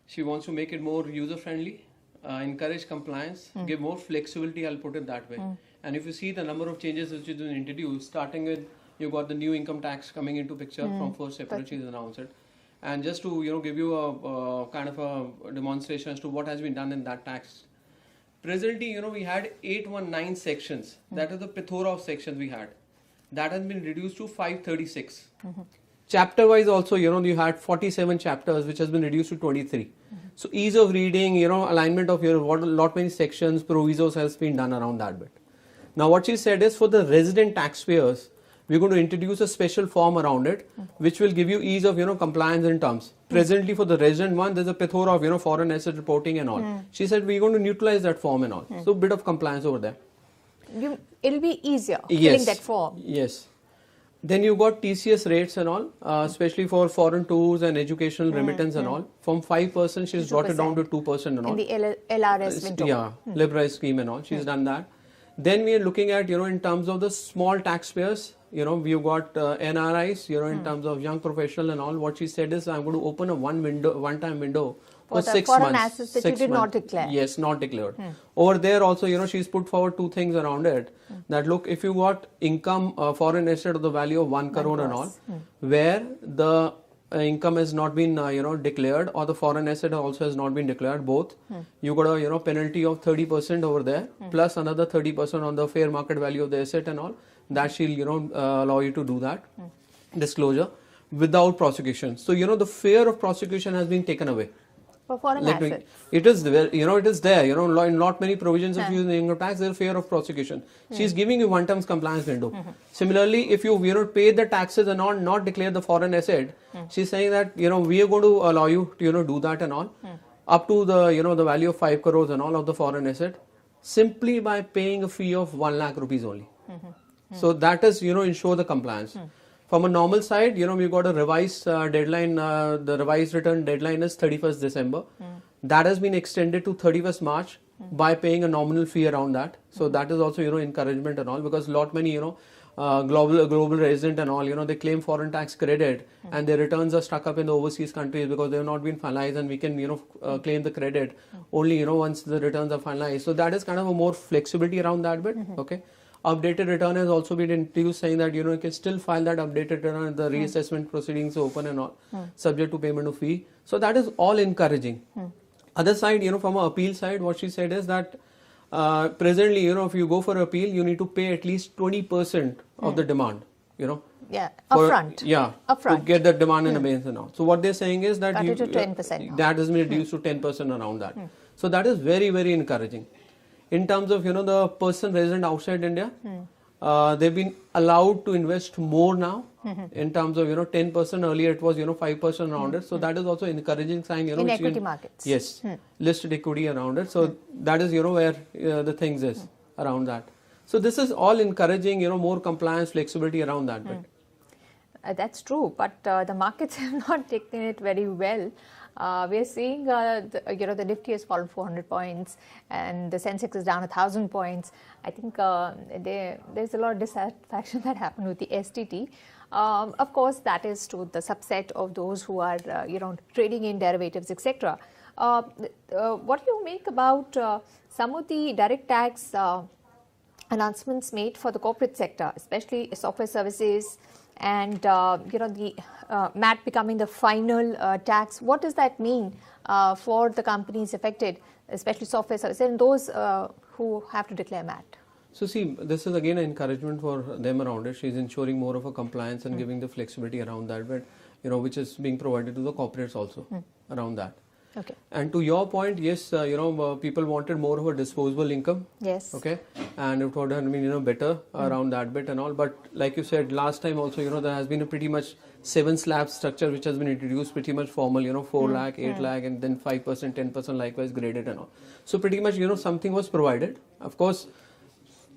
she wants to make it more user friendly, encourage compliance, give more flexibility. I'll put it that way. And if you see the number of changes which have been introduced, starting with you got the new income tax coming into picture from 1st April, she's announced it. And just to give you a kind of a demonstration as to what has been done in that tax. Presently, we had 819 sections. That is the plethora of sections we had. That has been reduced to 536. Chapter wise also, you had 47 chapters, which has been reduced to 23. So ease of reading, alignment of lot many sections, provisos has been done around that bit. Now what she said is for the resident taxpayers, we're going to introduce a special form around it, which will give you ease of, compliance in terms. Presently for the resident one, there's a plethora of, foreign asset reporting and all. She said we're going to neutralize that form and all. So bit of compliance over there. It'll be easier filling that form. Yes. Then you got TCS rates and all, especially for foreign tours and educational remittance and all. From 5%, she's brought it down to 2% and all. In the LRS window. Yeah, liberalized scheme and all. She's done that. Then we are looking at, in terms of the small taxpayers, we've got NRIs, in terms of young professional and all. What she said is, I'm going to open a one-time window for 6 months. Foreign assets that you did not declare. Yes, not declared. Over there also, she's put forward two things around it. That look, if you got income, foreign asset of the value of 1 crore and all, where the income has not been, declared, or the foreign asset also has not been declared, both, you got a, penalty of 30% over there, plus another 30% on the fair market value of the asset and all. That she'll, allow you to do that disclosure without prosecution. So, the fear of prosecution has been taken away. For foreign assets. It is there, it is there, in not many provisions of using income tax, there's fear of prosecution. She's giving you one-time compliance window. Similarly, if you pay the taxes and all, not declare the foreign asset, she's saying that, we are going to allow you to, do that and all, up to the, the value of 5 crores and all of the foreign asset, simply by paying a fee of 1 lakh rupees only. So that is, ensure the compliance. From a normal side, we've got a revised deadline. The revised return deadline is 31st December. That has been extended to 31st March by paying a nominal fee around that. So that is also, encouragement and all, because lot many, global resident and all, they claim foreign tax credit and their returns are stuck up in the overseas countries because they have not been finalized, and we can, claim the credit only, once the returns are finalized. So that is kind of a more flexibility around that bit. Okay. Updated return has also been introduced, saying that, you can still file that updated return and the reassessment proceedings open and all, subject to payment of fee. So that is all encouraging. Other side, from an appeal side, what she said is that presently, if you go for appeal, you need to pay at least 20% of the demand, Yeah, for, upfront. Yeah, Upfront. to get the demand in abeyance and all. So what they're saying is that Cut it to 10% now. that has been reduced to 10% around that. So that is very, very encouraging. In terms of the person resident outside India, they've been allowed to invest more now. In terms of 10%, earlier it was 5% around it. So that is also encouraging sign. In equity markets. Yes, listed equity around it. So that is where the things is around that. So this is all encouraging more compliance, flexibility around that bit. That's true, but the markets have not taken it very well. We are seeing the Nifty has fallen 400 points and the Sensex is down 1,000 points. I think there's a lot of dissatisfaction that happened with the STT. Of course, that is to the subset of those who are trading in derivatives, etc. What do you make about some of the direct tax announcements made for the corporate sector, especially software services? And the MAT becoming the final tax, what does that mean for the companies affected, especially software services and those who have to declare MAT? So see, this is again an encouragement for them around it. She's ensuring more of a compliance and giving the flexibility around that, but which is being provided to the corporates also around that. Okay. And to your point, yes, people wanted more of a disposable income. Yes. Okay. And it would have been, better around that bit and all. But like you said, last time also, there has been a pretty much 7 slab structure which has been introduced, pretty much formal, 4 lakh, 8 lakh, and then 5%, 10% likewise graded and all. So pretty much, something was provided. Of course,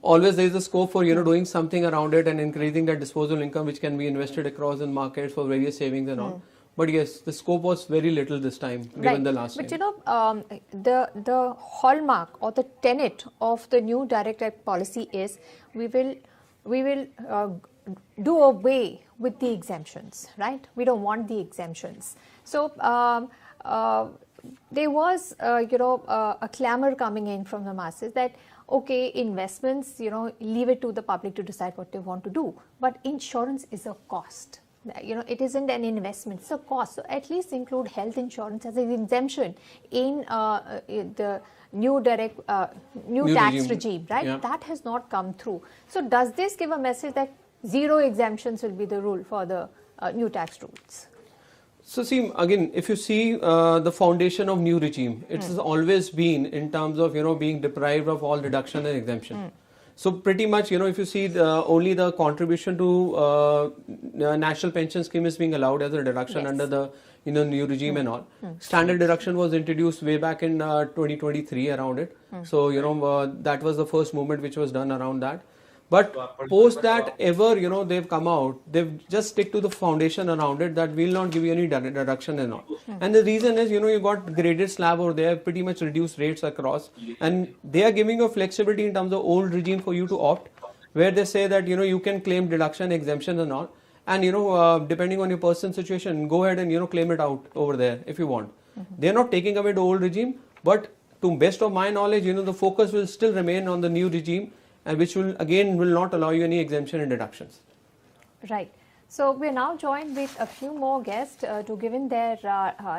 always there is a scope for, doing something around it and increasing that disposable income which can be invested across in markets for various savings and all. But yes, the scope was very little this time, given the last time. But the hallmark or the tenet of the new direct tax policy is we will do away with the exemptions, right? We don't want the exemptions. So there was a clamor coming in from the masses that okay, investments, leave it to the public to decide what they want to do. But insurance is a cost. It isn't an investment, it's a cost. So at least include health insurance as an exemption in the new tax regime, right? Yeah. That has not come through. So does this give a message that zero exemptions will be the rule for the new tax rules? So see, again, if you see the foundation of new regime, it has always been in terms of, being deprived of all deduction and exemption. So pretty much, if you see only the contribution to national pension scheme is being allowed as a deduction under the new regime and all. Standard deduction was introduced way back in 2023 around it. So that was the first movement which was done around that. But post that ever, they've come out, they've just stick to the foundation around it that will not give you any deduction and all. And the reason is, you got graded slab over there, pretty much reduced rates across. And they are giving you flexibility in terms of old regime for you to opt, where they say that, you can claim deduction, exemption and all. And, depending on your person's situation, go ahead and, claim it out over there if you want. They're not taking away the old regime, but to best of my knowledge, the focus will still remain on the new regime, and which will not allow you any exemption and deductions. Right. So we are now joined with a few more guests to give in their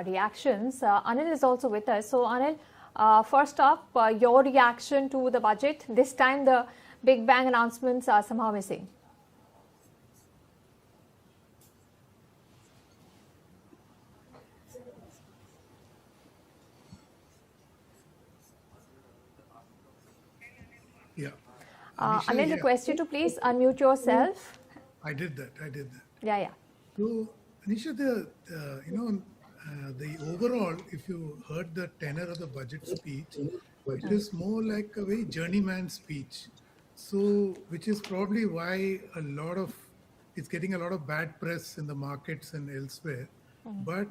reactions. Anil is also with us. So Anil, first up, your reaction to the budget. This time the big bang announcements are somehow missing. Yeah. Anil, request you to please unmute yourself. I did that. Yeah. So, Anisha, the overall, if you heard the tenor of the budget speech, it is more like a very journeyman speech. So, which is probably why it's getting a lot of bad press in the markets and elsewhere. But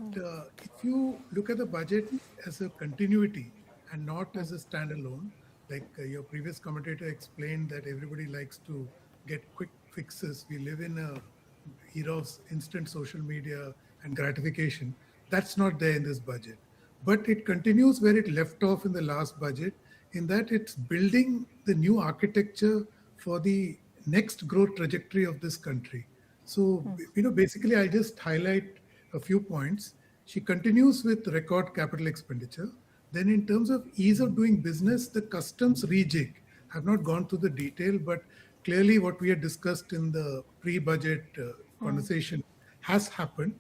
if you look at the budget as a continuity and not as a standalone, like your previous commentator explained that everybody likes to get quick fixes. We live in a era of instant social media and gratification. That's not there in this budget. But it continues where it left off in the last budget, in that it's building the new architecture for the next growth trajectory of this country. So, basically I'll just highlight a few points. She continues with record capital expenditure. Then in terms of ease of doing business, the customs rejig, I've not gone through the detail, but clearly what we had discussed in the pre-budget conversation has happened.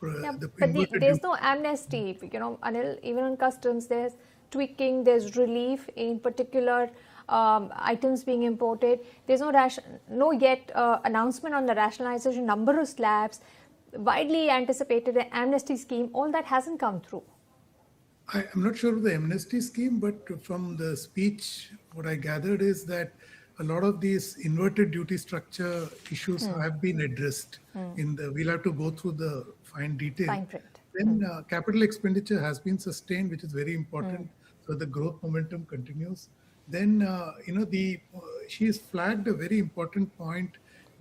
Yeah, The but inverted there's no amnesty. Anil, even on customs, there's tweaking, there's relief in particular items being imported. There's no yet announcement on the rationalization number of slabs. Widely anticipated amnesty scheme, all that hasn't come through. I'm not sure of the amnesty scheme, but from the speech, what I gathered is that a lot of these inverted duty structure issues have been addressed. We'll have to go through the fine detail. Fine print. Then capital expenditure has been sustained, which is very important. So the growth momentum continues. Then, she has flagged a very important point,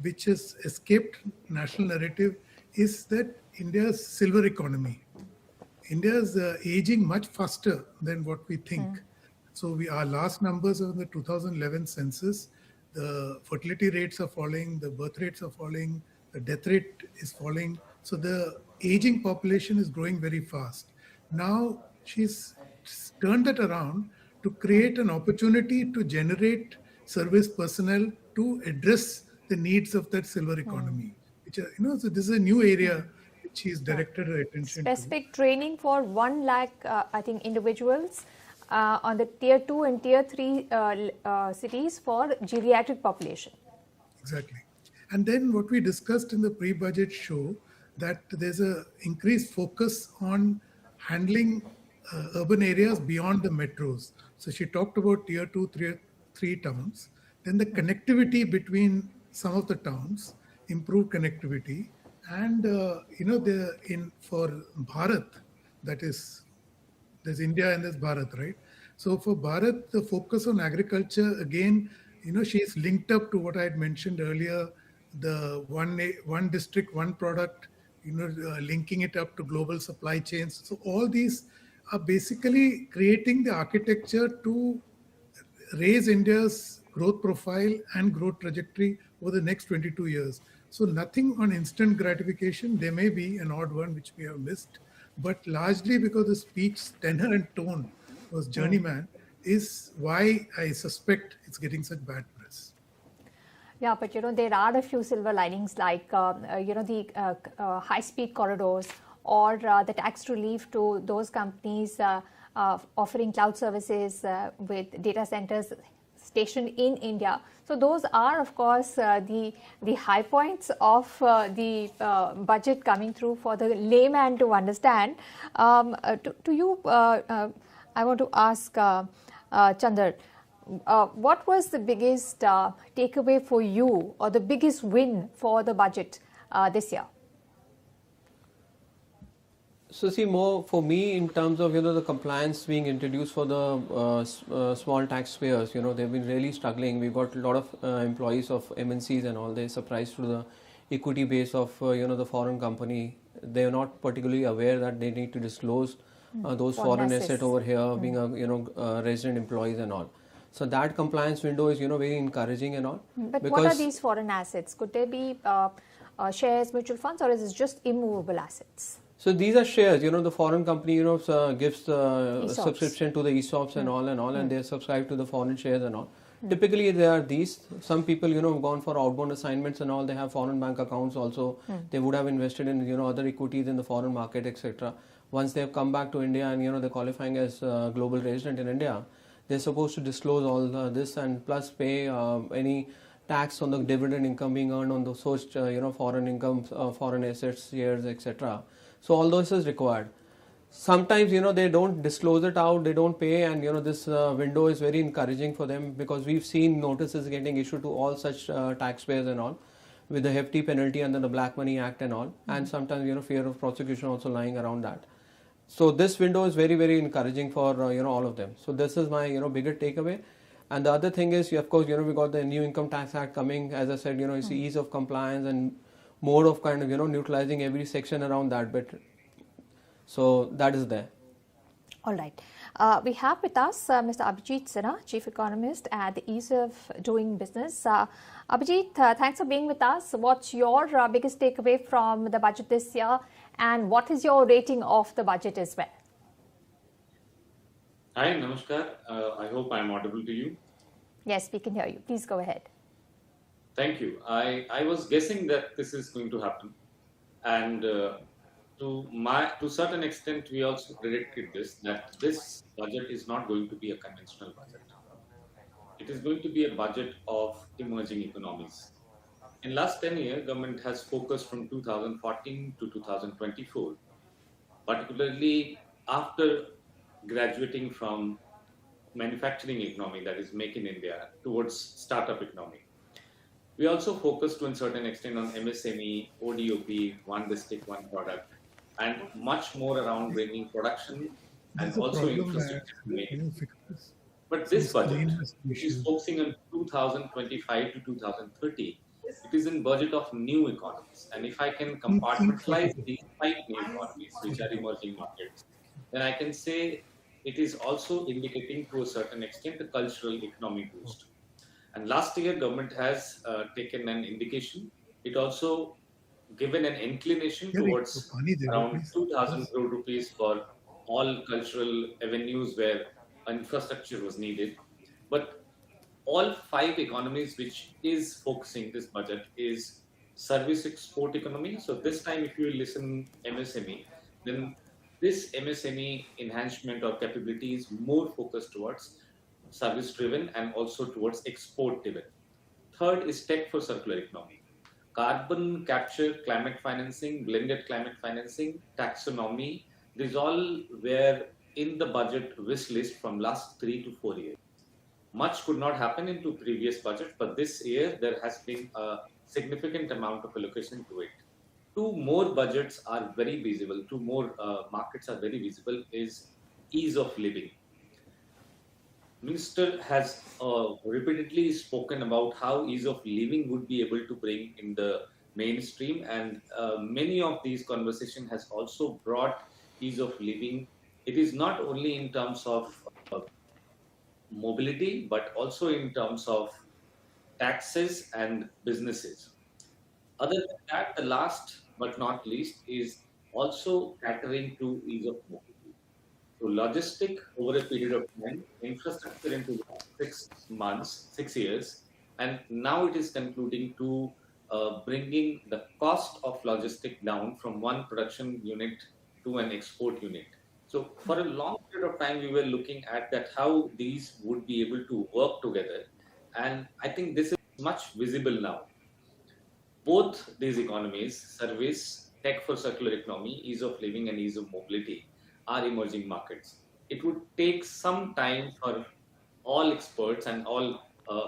which has escaped national narrative, is that India's silver economy. India is aging much faster than what we think. So our last numbers of the 2011 census, the fertility rates are falling, the birth rates are falling, the death rate is falling. So the aging population is growing very fast. Now she's turned that around to create an opportunity to generate service personnel to address the needs of that silver economy. Which so this is a new area which she's directed her attention Specific training for 1 lakh, I think, individuals on the tier 2 and tier 3 cities for geriatric population. Exactly. And then what we discussed in the pre-budget show, that there's a increased focus on handling urban areas beyond the metros. So she talked about tier 2, tier 3 towns. Then the connectivity between some of the towns, improved connectivity. And, for Bharat, that is, there's India and there's Bharat, right? So for Bharat, the focus on agriculture, again, she's linked up to what I had mentioned earlier, the one district, one product, linking it up to global supply chains. So all these are basically creating the architecture to raise India's growth profile and growth trajectory over the next 22 years. So nothing on instant gratification. There may be an odd one which we have missed, but largely because the speech tenor and tone was journeyman is why I suspect it's getting such bad press. Yeah, but there are a few silver linings like the high-speed corridors or the tax relief to those companies offering cloud services with data centers stationed in India. So those are, of course, the high points of the budget coming through for the layman to understand. To you, I want to ask Chandar, what was the biggest takeaway for you or the biggest win for the budget this year? So see, more for me in terms of the compliance being introduced for the small taxpayers, they've been really struggling. We've got a lot of employees of MNCs and all. They're surprised to the equity base of the foreign company. They're not particularly aware that they need to disclose those foreign assets over here, being a resident employees and all. So that compliance window is very encouraging and all. But what are these foreign assets? Could they be shares, mutual funds, or is it just immovable assets? So these are shares. The foreign company gives the subscription to the ESOPs and all, and they subscribe to the foreign shares and all. Typically, there are these. Some people have gone for outbound assignments and all. They have foreign bank accounts also. They would have invested in other equities in the foreign market, etc. Once they have come back to India and they're qualifying as a global resident in India, they're supposed to disclose all this and plus pay any tax on the dividend income being earned on the sourced foreign income, foreign assets, shares, etc. So all those is required. Sometimes they don't disclose it out, they don't pay, and this window is very encouraging for them because we've seen notices getting issued to all such taxpayers and all, with the hefty penalty under the Black Money Act and all, and sometimes fear of prosecution also lying around that. So this window is very, very encouraging for all of them. So this is my bigger takeaway. And the other thing is, of course, we got the new Income Tax Act coming. As I said, it's ease of compliance and more of kind of neutralizing every section around that bit. So that is there. All right. We have with us Mr. Abhijit Sinha, Chief Economist at the Ease of Doing Business. Abhijit, thanks for being with us. What's your biggest takeaway from the budget this year, and what is your rating of the budget as well? Hi, Namaskar. I hope I'm audible to you. Yes, we can hear you. Please go ahead. Thank you. I was guessing that this is going to happen, and to certain extent, we also predicted this, that this budget is not going to be a conventional budget. It is going to be a budget of emerging economies. In last 10 years, government has focused from 2014 to 2024, particularly after graduating from manufacturing economy, that is Make in India, towards startup economy. We also focused to a certain extent on MSME, ODOP, one district, one product, and much more around bringing production and also infrastructure to make it. But this budget, which is focusing on 2025 to 2030, it is in budget of new economies. And if I can compartmentalize these 5 new economies, which are emerging markets, then I can say it is also indicating to a certain extent the cultural economy boost. And last year, government has taken an indication. It also given an inclination towards around 2,000 crore rupees for all cultural avenues where infrastructure was needed. But all 5 economies which is focusing this budget is service export economy. So this time, if you listen MSME, then this MSME enhancement or capability is more focused towards service driven and also towards export driven. Third is tech for circular economy. Carbon capture, climate financing, blended climate financing, taxonomy, these all were in the budget wish list from last 3 to 4 years. Much could not happen into previous budget, but this year there has been a significant amount of allocation to it. 2 more budgets are very visible, 2 more markets are very visible, is ease of living. Minister has repeatedly spoken about how ease of living would be able to bring in the mainstream, and many of these conversations has also brought ease of living. It is not only in terms of mobility, but also in terms of taxes and businesses. Other than that, the last but not least is also catering to ease of mobility. So logistic over a period of time, infrastructure into 6 months, 6 years, and now it is concluding to bringing the cost of logistic down from one production unit to an export unit. So for a long period of time, we were looking at that how these would be able to work together, and I think this is much visible now. Both these economies, service, tech for circular economy, ease of living and ease of mobility, are emerging markets. It would take some time for all experts and all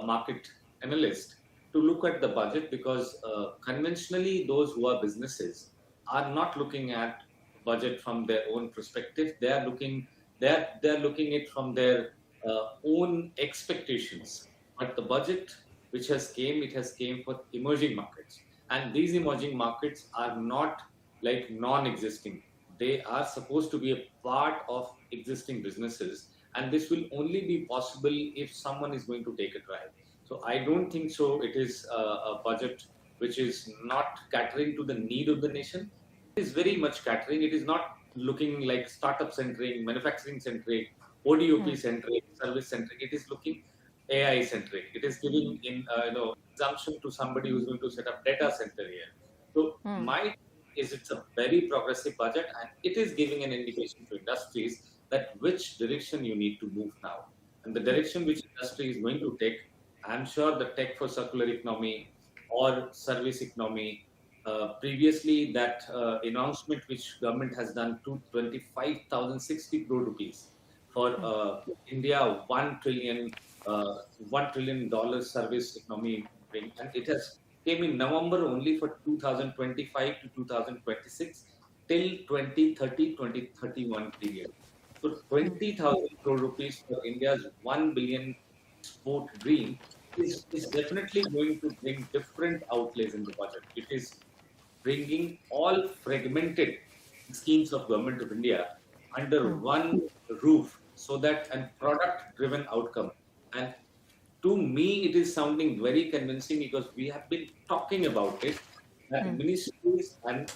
market analysts to look at the budget, because conventionally those who are businesses are not looking at budget from their own perspective. They are looking it from their own expectations. But the budget which has came, it has came for emerging markets, and these emerging markets are not like non-existing. They are supposed to be a part of existing businesses, and this will only be possible if someone is going to take a try. So I don't think so. It is a budget which is not catering to the need of the nation. It is very much catering. It is not looking like startup centric, manufacturing centric, ODOP centric, service centric. It is looking AI centric. It is giving in assumption to somebody who's going to set up data center here. So my is it's a very progressive budget, and it is giving an indication to industries that which direction you need to move now. And the direction which industry is going to take, I'm sure the tech for circular economy or service economy, previously that announcement which government has done to 25,060 crore rupees for India $1 trillion service economy, and it has came in November only for 2025 to 2026 till 2030-2031 period. So 20,000 crore rupees for India's 1 billion export dream is definitely going to bring different outlays in the budget. It is bringing all fragmented schemes of government of India under one roof, so that a product-driven outcome. And to me, it is sounding very convincing, because we have been talking about it, that ministries and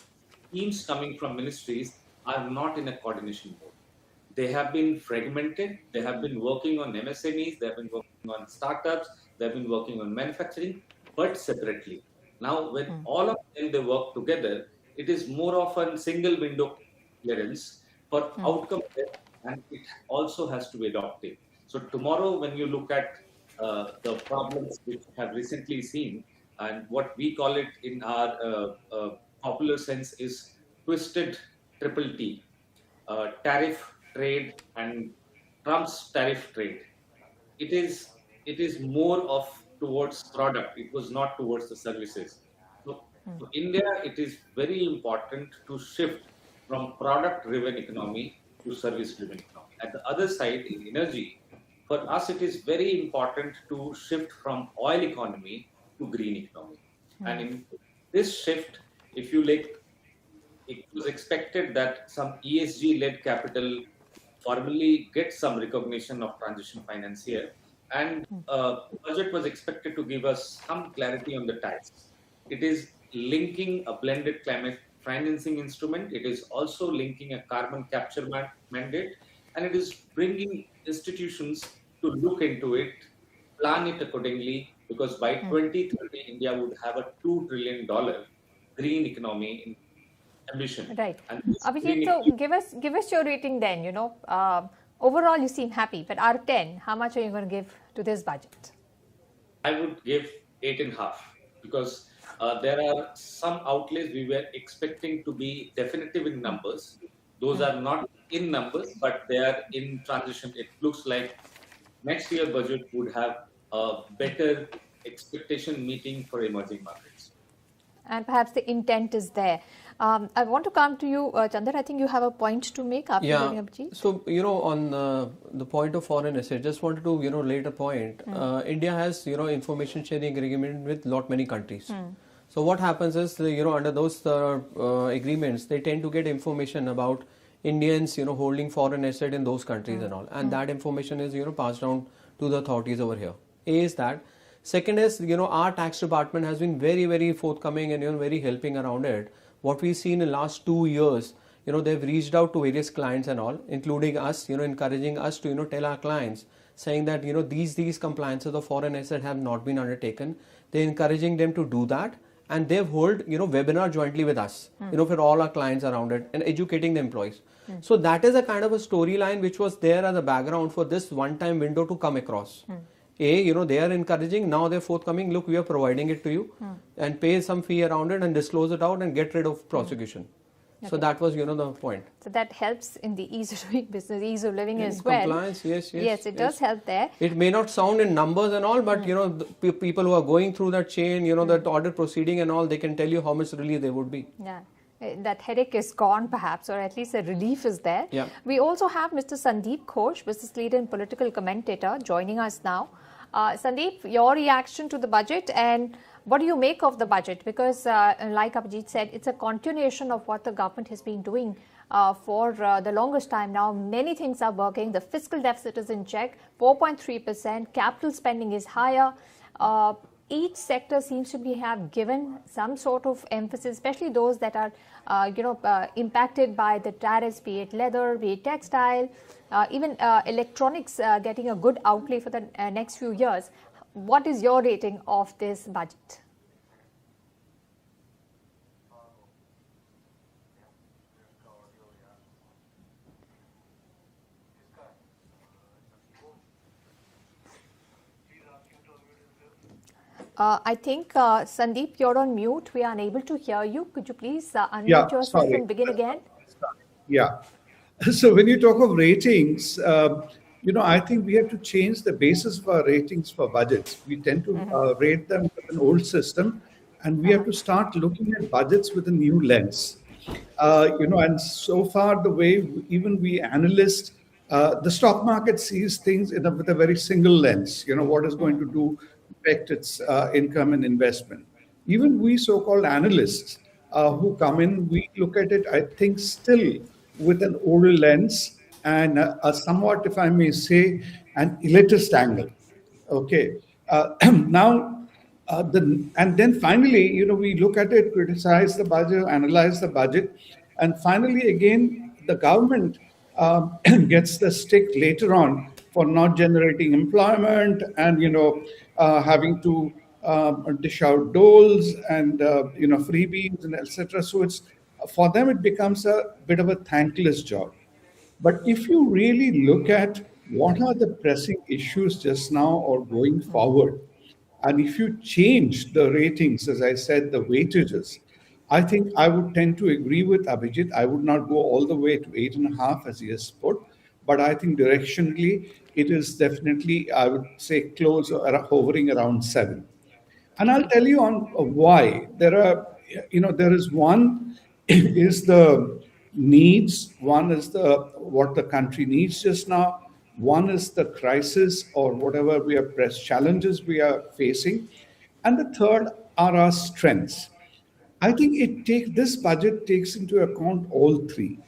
teams coming from ministries are not in a coordination mode. They have been fragmented. They have been working on MSMEs. They have been working on startups. They have been working on manufacturing. but separately. Now, when all of them they work together, it is more of a single window clearance for outcome, and it also has to be adopted. So tomorrow, when you look at the problems which have recently seen, and what we call it in our popular sense is twisted triple T, tariff trade and Trump's tariff trade. It is more of towards product. It was not towards the services. So for India, it is very important to shift from product-driven economy to service-driven economy. At the other side, in energy, for us, it is very important to shift from oil economy to green economy. And in this shift, if you like, it was expected that some ESG-led capital formally get some recognition of transition finance here, and budget was expected to give us some clarity on the tax. It is linking a blended climate financing instrument. It is also linking a carbon capture mandate, and it is bringing institutions to look into it, plan it accordingly, because by 2030, India would have a $2 trillion green economy in ambition. Right. And this Abhijit, so give us your rating then. Overall you seem happy, but out of 10, how much are you going to give to this budget? I would give 8.5, because there are some outlays we were expecting to be definitive in numbers. Those are not in numbers, but they are in transition. It looks like next year budget would have a better expectation meeting for emerging markets. And perhaps the intent is there. I want to come to you, Chandar. I think you have a point to make after hearing Abhijit. So, on the point of foreign assets, just wanted to, lay a point. India has, information sharing agreement with lot many countries. So what happens is, under those agreements, they tend to get information about Indians, holding foreign asset in those countries and all. And that information is, passed down to the authorities over here. A is that. Second is, our tax department has been very, very forthcoming and, very helping around it. What we've seen in the last 2 years, they've reached out to various clients and all, including us, encouraging us to, tell our clients, saying that, these compliances of foreign asset have not been undertaken. They're encouraging them to do that. And they've hold, webinar jointly with us, for all our clients around it and educating the employees. So that is a kind of a storyline which was there as a background for this one-time window to come across. They are encouraging, now they're forthcoming, look, we are providing it to you and pay some fee around it and disclose it out and get rid of prosecution. Okay. So that was, the point. So that helps in the ease of doing business, ease of living as well. Compliance, yes. Yes, it does help there. It may not sound in numbers and all, but, the people who are going through that chain, that audit proceeding and all, they can tell you how much relief they would be. Yeah. That headache is gone perhaps, or at least the relief is there. Yeah. We also have Mr. Sandeep Ghosh, business leader and political commentator, joining us now. Sandeep, your reaction to the budget and what do you make of the budget? Because like Abhijit said, it's a continuation of what the government has been doing for the longest time now. Many things are working. The fiscal deficit is in check, 4.3%. Capital spending is higher. Each sector seems to have given some sort of emphasis, especially those that are, impacted by the tariffs, be it leather, be it textile, even electronics getting a good outlay for the next few years. What is your rating of this budget? I think, Sandeep, you're on mute. We are unable to hear you. Could you please unmute yourself and begin again? Yeah. So when you talk of ratings, I think we have to change the basis of our ratings for budgets. We tend to rate them with an old system, and we have to start looking at budgets with a new lens. And so far the way even we analysts, the stock market sees things with a very single lens. What is going to do affect its income and investment. Even we so-called analysts who come in, we look at it, I think, still with an old lens and a somewhat, if I may say, an elitist angle. Okay. Now, and then finally, we look at it, criticize the budget, analyze the budget, and finally, again, the government gets the stick later on for not generating employment and, having to dish out doles and freebies and etc. So it's for them it becomes a bit of a thankless job. But if you really look at what are the pressing issues just now or going forward, and if you change the ratings, as I said, the weightages, I think I would tend to agree with Abhijit. I would not go all the way to 8.5 as he has put, but I think directionally it is definitely, I would say, close or hovering around 7. And I'll tell you on why. There is one is the needs, one is the what the country needs just now, one is the crisis or whatever we are press challenges we are facing, and the third are our strengths. I think this budget takes into account all three.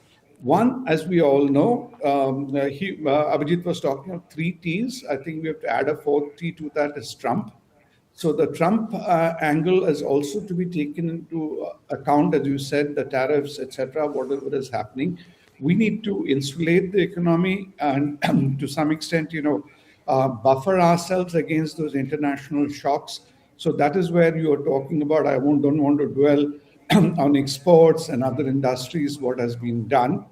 One, as we all know, Abhijit was talking of 3 T's. I think we have to add a fourth T to that is Trump. So the Trump angle is also to be taken into account, as you said, the tariffs, etc., whatever is happening. We need to insulate the economy and to some extent, buffer ourselves against those international shocks. So that is where you are talking about. I don't want to dwell on exports and other industries, what has been done.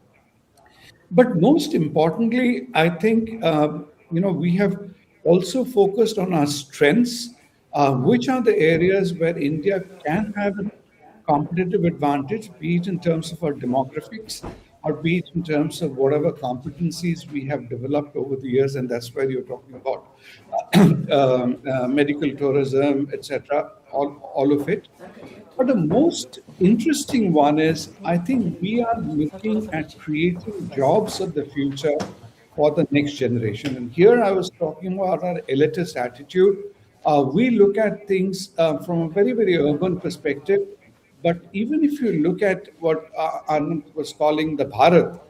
But most importantly, I think, we have also focused on our strengths, which are the areas where India can have a competitive advantage, be it in terms of our demographics or be it in terms of whatever competencies we have developed over the years. And that's where you're talking about medical tourism, etc., all of it. But the most interesting one is, I think we are looking at creating jobs of the future for the next generation. And here I was talking about our elitist attitude. We look at things from a very, very urban perspective. But even if you look at what Anand was calling the Bharat,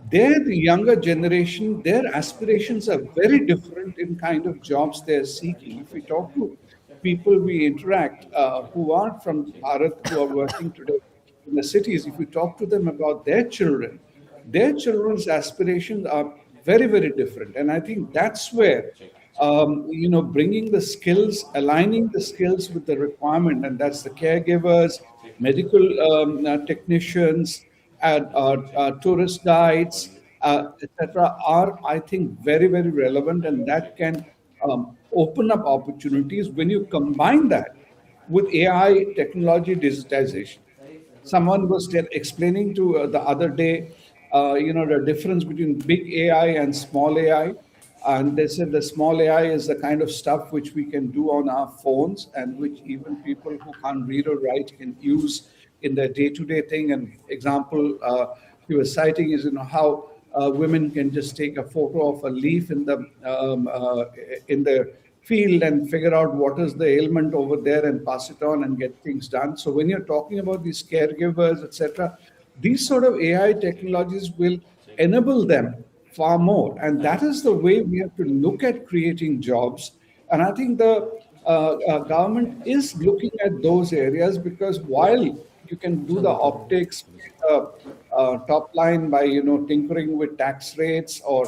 there the younger generation, their aspirations are very different in kind of jobs they're seeking. If we talk to people we interact who are from Bharat, who are working today in the cities, if we talk to them about their children's aspirations are very, very different. And I think that's where, bringing the skills, aligning the skills with the requirement, and that's the caregivers, medical technicians, and tourist guides, etc., are, I think, very, very relevant, and that can open up opportunities when you combine that with AI, technology, digitization. Someone was explaining to the other day, the difference between big AI and small AI. And they said the small AI is the kind of stuff which we can do on our phones and which even people who can't read or write can use in their day-to-day thing. And example he was citing is, how women can just take a photo of a leaf in the field and figure out what is the ailment over there and pass it on and get things done. So when you're talking about these caregivers, etc., these sort of AI technologies will enable them far more. And that is the way we have to look at creating jobs. And I think the government is looking at those areas, because while you can do the optics, top line by tinkering with tax rates or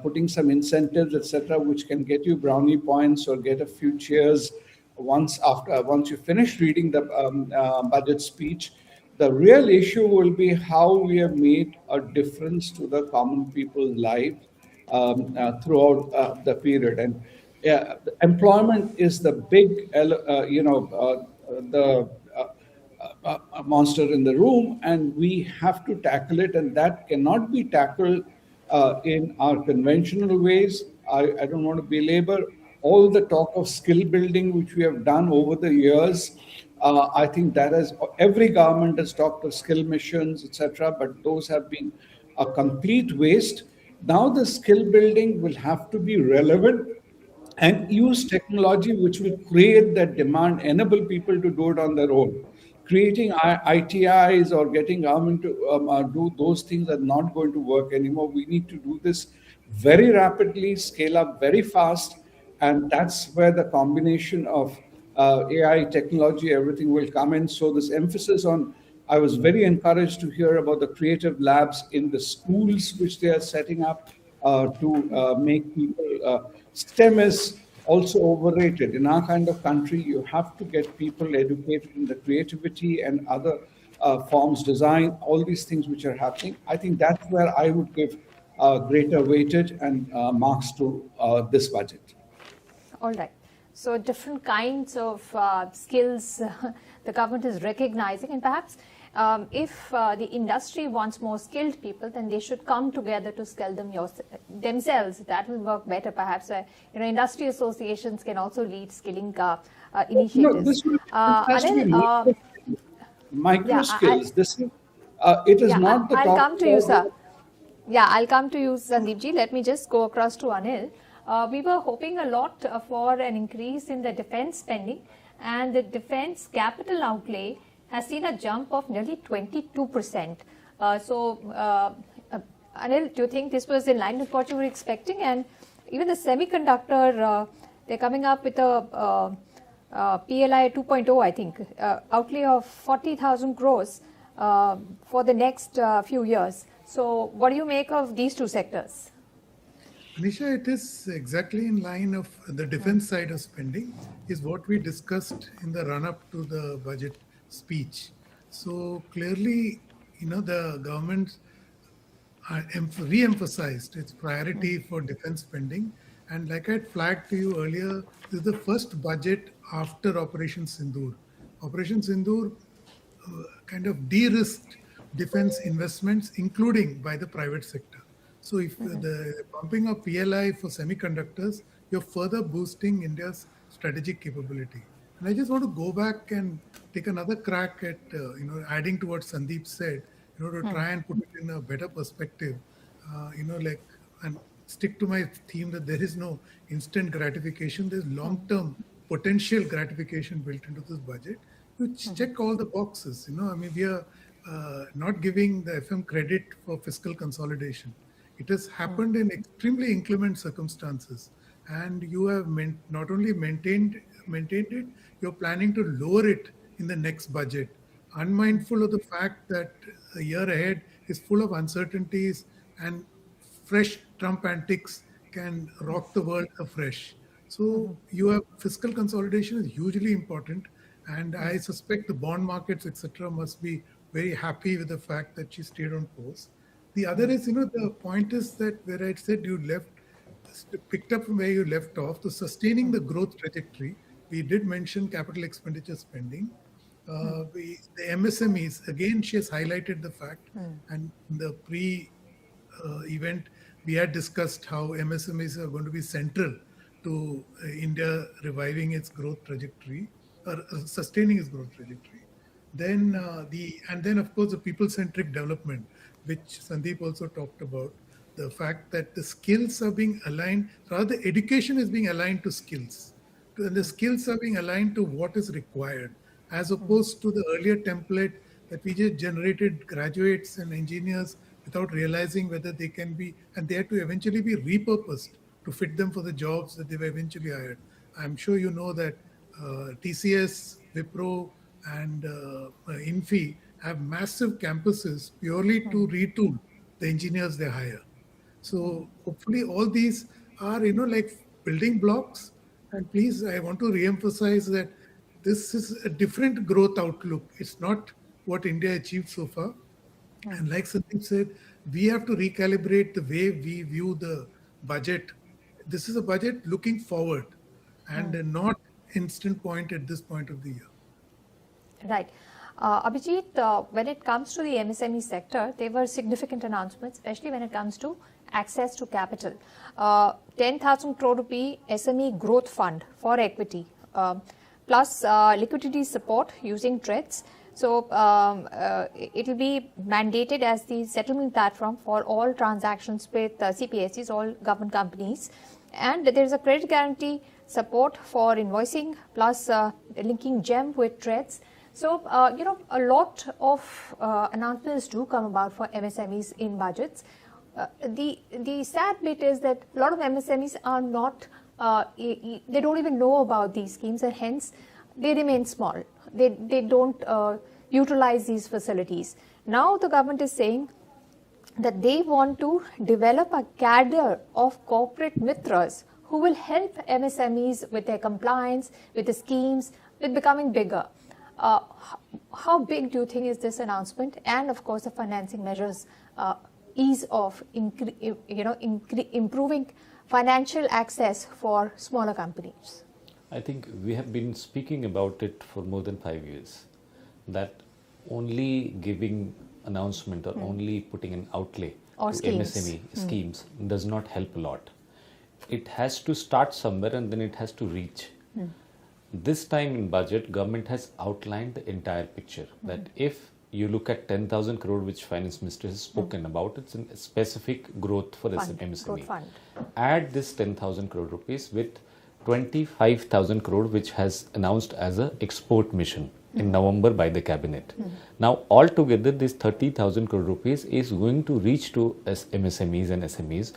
putting some incentives, etc., which can get you brownie points or get a few cheers once you finish reading the budget speech. The real issue will be how we have made a difference to the common people's life throughout the period. And employment is the big, a monster in the room, and we have to tackle it, and that cannot be tackled in our conventional ways. I don't want to belabor all the talk of skill building which we have done over the years. I think that every government has talked of skill missions, etc., but those have been a complete waste. Now the skill building will have to be relevant and use technology which will create that demand, enable people to do it on their own. Creating ITIs or getting government to do those things are not going to work anymore. We need to do this very rapidly, scale up very fast, and that's where the combination of AI, technology, everything will come in. So this emphasis on, I was very encouraged to hear about the creative labs in the schools which they are setting up to make people, STEM is also overrated. In our kind of country, you have to get people educated in the creativity and other forms, design, all these things which are happening. I think that's where I would give greater weightage and marks to this budget. All right. So different kinds of skills the government is recognizing, and perhaps if the industry wants more skilled people, then they should come together to skill themselves. That will work better. Perhaps industry associations can also lead skilling initiatives. No, this has to be micro skills. This is it is not the I'll top come to you, sir. Yeah, I'll come to you, Sandeep ji. Let me just go across to Anil. We were hoping a lot for an increase in the defense spending, and the defense capital outlay has seen a jump of nearly 22%. Anil, do you think this was in line with what you were expecting? And even the semiconductor, they're coming up with a PLI 2.0, I think, outlay of 40,000 crores for the next few years. So what do you make of these two sectors? Anisha, it is exactly in line of the defense side of spending is what we discussed in the run-up to the budget speech. So clearly, the government re-emphasized its priority for defense spending. And like I had flagged to you earlier, this is the first budget after Operation Sindoor. Operation Sindoor kind of de-risked defense investments, including by the private sector. So if the pumping of PLI for semiconductors, you're further boosting India's strategic capability. And I just want to go back and take another crack at adding to what Sandeep said, to try and put it in a better perspective, and stick to my theme that there is no instant gratification. There's long-term potential gratification built into this budget. You check all the boxes. We are not giving the FM credit for fiscal consolidation. It has happened in extremely inclement circumstances, and you have not only maintained it, you're planning to lower it in the next budget, unmindful of the fact that the year ahead is full of uncertainties and fresh Trump antics can rock the world afresh. So your fiscal consolidation is hugely important, and I suspect the bond markets, etc., must be very happy with the fact that she stayed on course. The other is, the point is that where I said you picked up from where you left off, to sustaining the growth trajectory, we did mention capital expenditure spending. The MSMEs, again, she has highlighted the fact, and in the pre-event, we had discussed how MSMEs are going to be central to India reviving its growth trajectory, or sustaining its growth trajectory. Then of course the people-centric development, which Sandeep also talked about, the fact that the skills are being aligned, rather the education is being aligned to skills, and the skills are being aligned to what is required, as opposed to the earlier template that we just generated graduates and engineers without realizing whether they can be, and they had to eventually be repurposed to fit them for the jobs that they were eventually hired. I'm sure you know that TCS, Wipro, and Infi have massive campuses purely to retool the engineers they hire. So hopefully all these are, like building blocks. And please, I want to reemphasize that this is a different growth outlook. It's not what India achieved so far. And like Sandeep said, we have to recalibrate the way we view the budget. This is a budget looking forward and not instant point at this point of the year. Right. Abhijit, when it comes to the MSME sector, there were significant announcements, especially when it comes to access to capital. 10,000 crore rupee SME growth fund for equity, plus liquidity support using TREDS. So it will be mandated as the settlement platform for all transactions with CPSEs, all government companies. And there is a credit guarantee support for invoicing, plus linking GEM with TREDS. So, a lot of announcements do come about for MSMEs in budgets. The sad bit is that a lot of MSMEs are not, they don't even know about these schemes, and hence they remain small. They don't utilize these facilities. Now the government is saying that they want to develop a cadre of corporate mitras who will help MSMEs with their compliance, with the schemes, with becoming bigger. How big do you think is this announcement? And of course, the financing measures ease of improving financial access for smaller companies. I think we have been speaking about it for more than 5 years, that only giving announcement or only putting an outlay Or to schemes. MSME schemes does not help a lot. It has to start somewhere and then it has to reach. This time in budget, government has outlined the entire picture, that if you look at 10,000 crore which Finance Minister has spoken about, it's a specific growth for MSME. Growth fund. Add this 10,000 crore rupees with 25,000 crore which has announced as a export mission in November by the cabinet. Now altogether this 30,000 crore rupees is going to reach to MSMEs and SMEs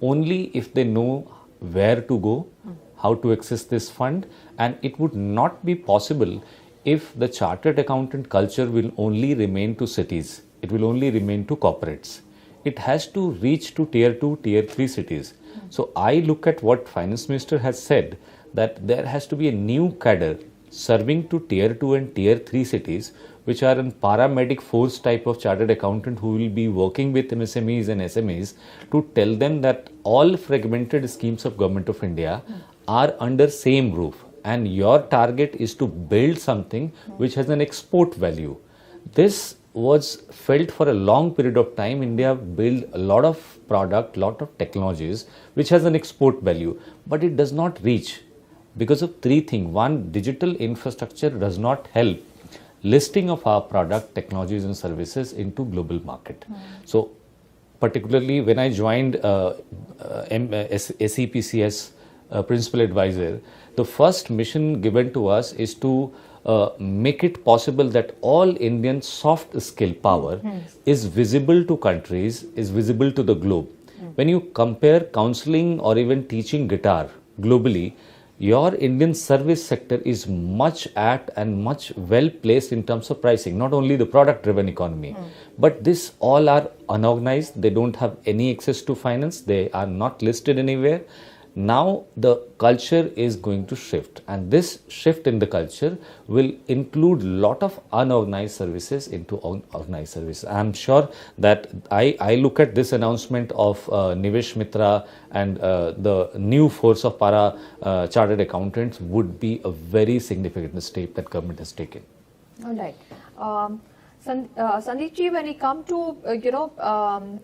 only if they know where to go, how to access this fund, and it would not be possible if the chartered accountant culture will only remain to cities, it will only remain to corporates. It has to reach to tier 2, tier 3 cities. So I look at what Finance Minister has said, that there has to be a new cadre serving to tier 2 and tier 3 cities, which are in paramedic force type of chartered accountant who will be working with MSMEs and SMEs to tell them that all fragmented schemes of Government of India are under same roof, and your target is to build something which has an export value. This was felt for a long period of time. India built a lot of product, lot of technologies which has an export value, but it does not reach because of three things. One, digital infrastructure does not help listing of our product, technologies and services into global market. So particularly when I joined SEPCS Principal Advisor, the first mission given to us is to make it possible that all Indian soft skill power is visible to countries, is visible to the globe. When you compare counseling or even teaching guitar globally, your Indian service sector is much at and much well placed in terms of pricing, not only the product driven economy, but this all are unorganized, they don't have any access to finance, they are not listed anywhere. Now the culture is going to shift, and this shift in the culture will include lot of unorganized services into organized services. I am sure that I look at this announcement of Nivesh Mitra and the new force of para chartered accountants would be a very significant step that government has taken. All right. Sandeep ji, when it comes to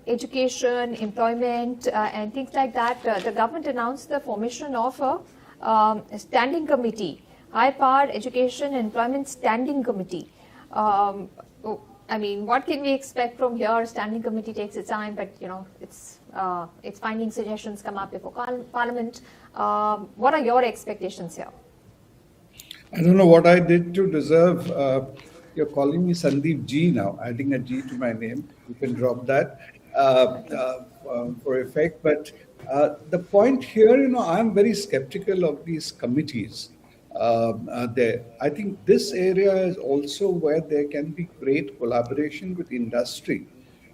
education, employment, and things like that, the government announced the formation of a standing committee, high-powered education and employment standing committee. I mean, what can we expect from here? Standing committee takes its time, but it's finding suggestions come up before Parliament. What are your expectations here? I don't know what I did to deserve. You're calling me Sandeep G now, adding a G to my name. You can drop that for effect. But the point here, I'm very skeptical of these committees. I think this area is also where there can be great collaboration with industry,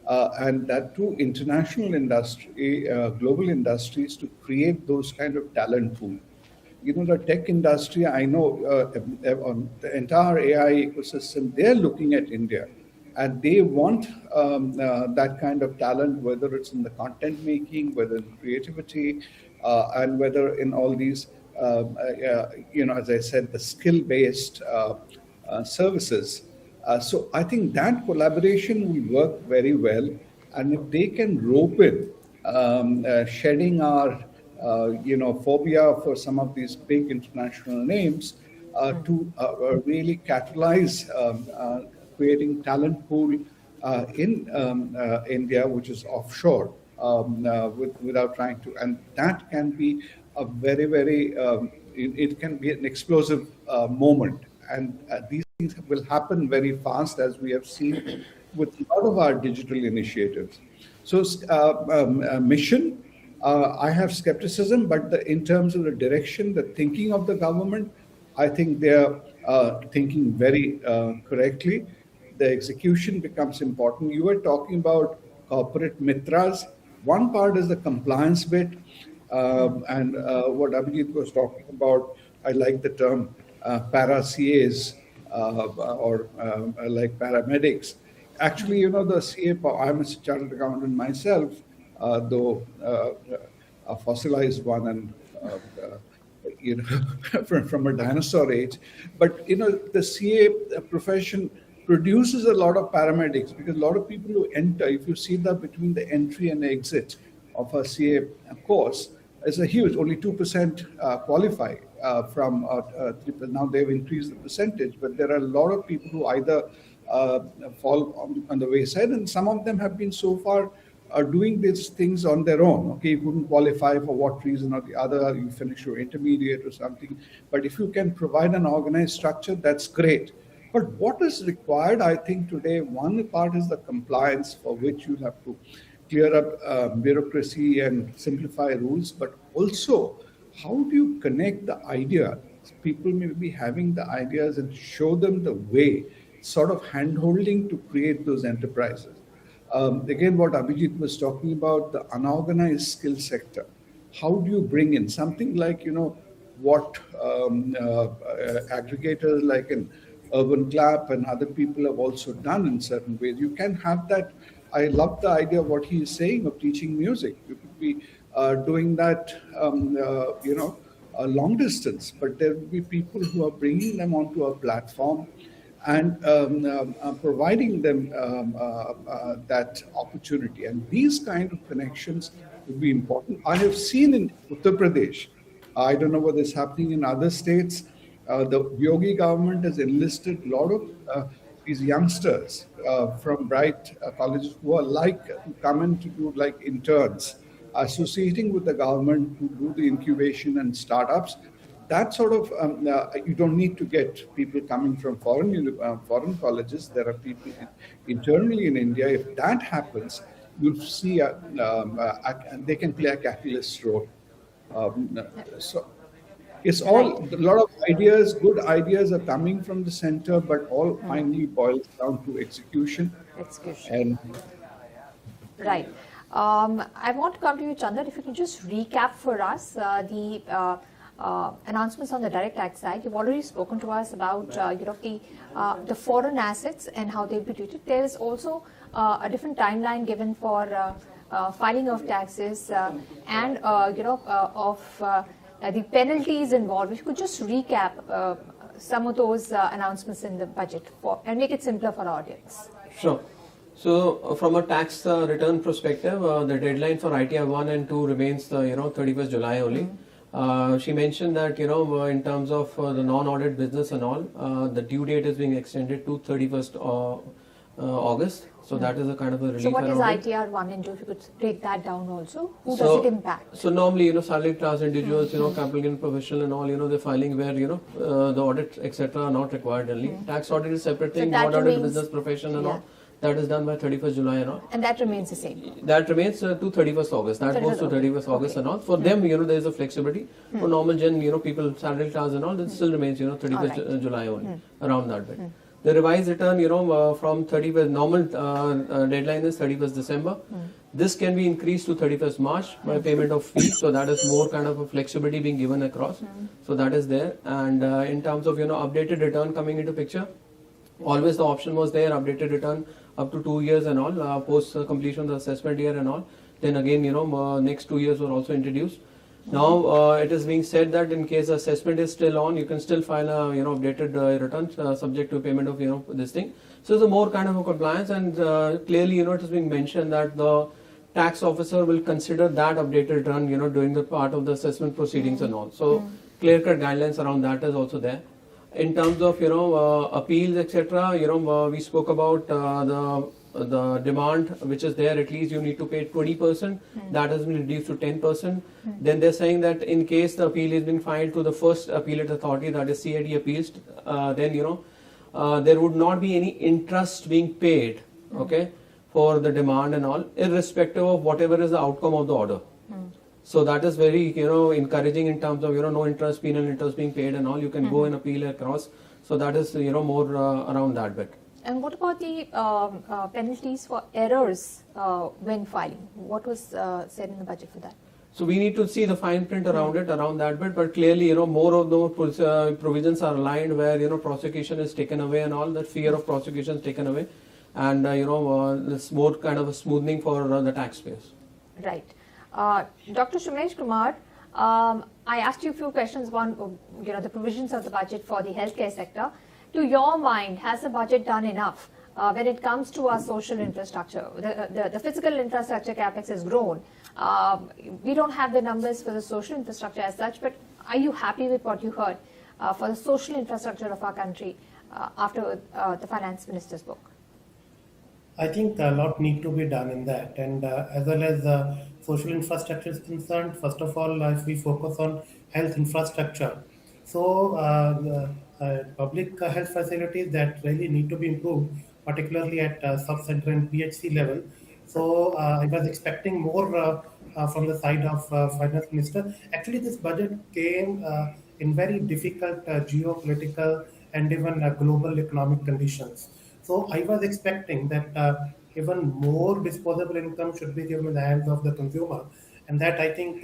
and that too international industry, global industries, to create those kind of talent pool. The tech industry, I know on the entire AI ecosystem, they're looking at India and they want that kind of talent, whether it's in the content making, whether in creativity, and whether in all these, as I said, the skill-based services. So I think that collaboration will work very well. And if they can rope in, shedding our phobia for some of these big international names to really catalyze creating talent pool in India, which is offshore, without trying to. And that can be a very, very, it can be an explosive moment. And these things will happen very fast, as we have seen with a lot of our digital initiatives. So mission, I have skepticism, but in terms of the direction, the thinking of the government, I think they are thinking very correctly. The execution becomes important. You were talking about corporate mitras. One part is the compliance bit. And what Abhijit was talking about, I like the term para CAs or like paramedics. Actually, you know, the CA, I'm a chartered accountant myself, though a fossilized one and you know, from a dinosaur age. But, you know, the CA profession produces a lot of paramedics because a lot of people who enter, if you see that between the entry and exit of a CA course, is a huge, only 2% qualify from 3%. Now they've increased the percentage, but there are a lot of people who either fall on the wayside, and some of them have been so far doing these things on their own. Okay, you couldn't qualify for what reason or the other, you finish your intermediate or something. But if you can provide an organized structure, that's great. But what is required, I think today, one part is the compliance, for which you have to clear up bureaucracy and simplify rules, but also how do you connect the idea? People may be having the ideas and show them the way, sort of hand-holding to create those enterprises. Again, what Abhijit was talking about, the unorganized skill sector. How do you bring in something like, you know, what aggregators like an Urban Clap and other people have also done in certain ways? You can have that. I love the idea of what he is saying of teaching music. You could be doing that, you know, long distance, but there will be people who are bringing them onto a platform and providing them that opportunity. And these kind of connections will be important. I have seen in Uttar Pradesh, I don't know what is happening in other states, the Yogi government has enlisted a lot of these youngsters from bright colleges who are like to come in to do like interns, associating with the government to do the incubation and startups. That sort of, you don't need to get people coming from foreign colleges. There are people internally in India. If that happens, you'll see they can play a catalyst role. So it's all, a lot of ideas, good ideas are coming from the center, but all finally boils down to execution. And right. I want to come to you, Chandan. If you can just recap for us the announcements on the direct tax side. You've already spoken to us about you know, the foreign assets and how they'll be treated. There is also a different timeline given for filing of taxes and you know, of the penalties involved. If you could just recap some of those announcements in the budget and make it simpler for our audience. Sure. So from a tax return perspective, the deadline for ITR 1 and 2 remains the 31st July only. She mentioned that in terms of the non-audit business and all, the due date is being extended to 31st August. So that is a kind of a relief. So what is ITR 1 and 2? If you could break that down also, who does it impact? So normally, salaried class individuals, capital gain professional and all, they're filing where the audit etc. are not required only. Tax audit is separate thing. Non-audit business profession and all. That is done by 31st July and all. And that remains the same? That remains to 31st August. That goes to 31st August and all. For them, there is a flexibility. For normal gen, people, salary class and all, that still remains, 31st July only, around that bit. The revised return, from 31st, normal deadline is 31st December. This can be increased to 31st March by payment of fees. So that is more kind of a flexibility being given across. So that is there. And in terms of, updated return coming into picture, always the option was there, updated return up to 2 years and all, post completion of the assessment year and all. Then again, next 2 years were also introduced. Now it is being said that in case the assessment is still on, you can still file a updated return subject to payment of this thing. So it's a more kind of a compliance, and clearly it is being mentioned that the tax officer will consider that updated return during the part of the assessment proceedings and all. So clear-cut guidelines around that is also there. In terms of appeals etc., we spoke about the demand which is there. At least you need to pay 20%. That has been reduced to 10%. Then they're saying that in case the appeal has been filed to the first appellate authority, that is CID appeals, then there would not be any interest being paid, okay, for the demand and all, irrespective of whatever is the outcome of the order. So that is very, encouraging in terms of, no interest, penal interest being paid and all. You can go and appeal across. So that is, more around that bit. And what about the penalties for errors when filing? What was said in the budget for that? So we need to see the fine print around it, around that bit. But clearly, more of those provisions are aligned where prosecution is taken away and all that fear of prosecution is taken away, and it's more kind of a smoothing for the taxpayers. Right. Dr. Shumesh Kumar, I asked you a few questions on the provisions of the budget for the healthcare sector. To your mind, has the budget done enough when it comes to our social infrastructure? The physical infrastructure capex has grown. We don't have the numbers for the social infrastructure as such, but are you happy with what you heard for the social infrastructure of our country after the finance minister spoke? I think a lot need to be done in that, and as well as social infrastructure is concerned, first of all, if we focus on health infrastructure, so public health facilities that really need to be improved, particularly at sub-center and PHC level. So I was expecting more from the side of finance minister. Actually, this budget came in very difficult geopolitical and even global economic conditions. So I was expecting that even more disposable income should be given in the hands of the consumer, and that I think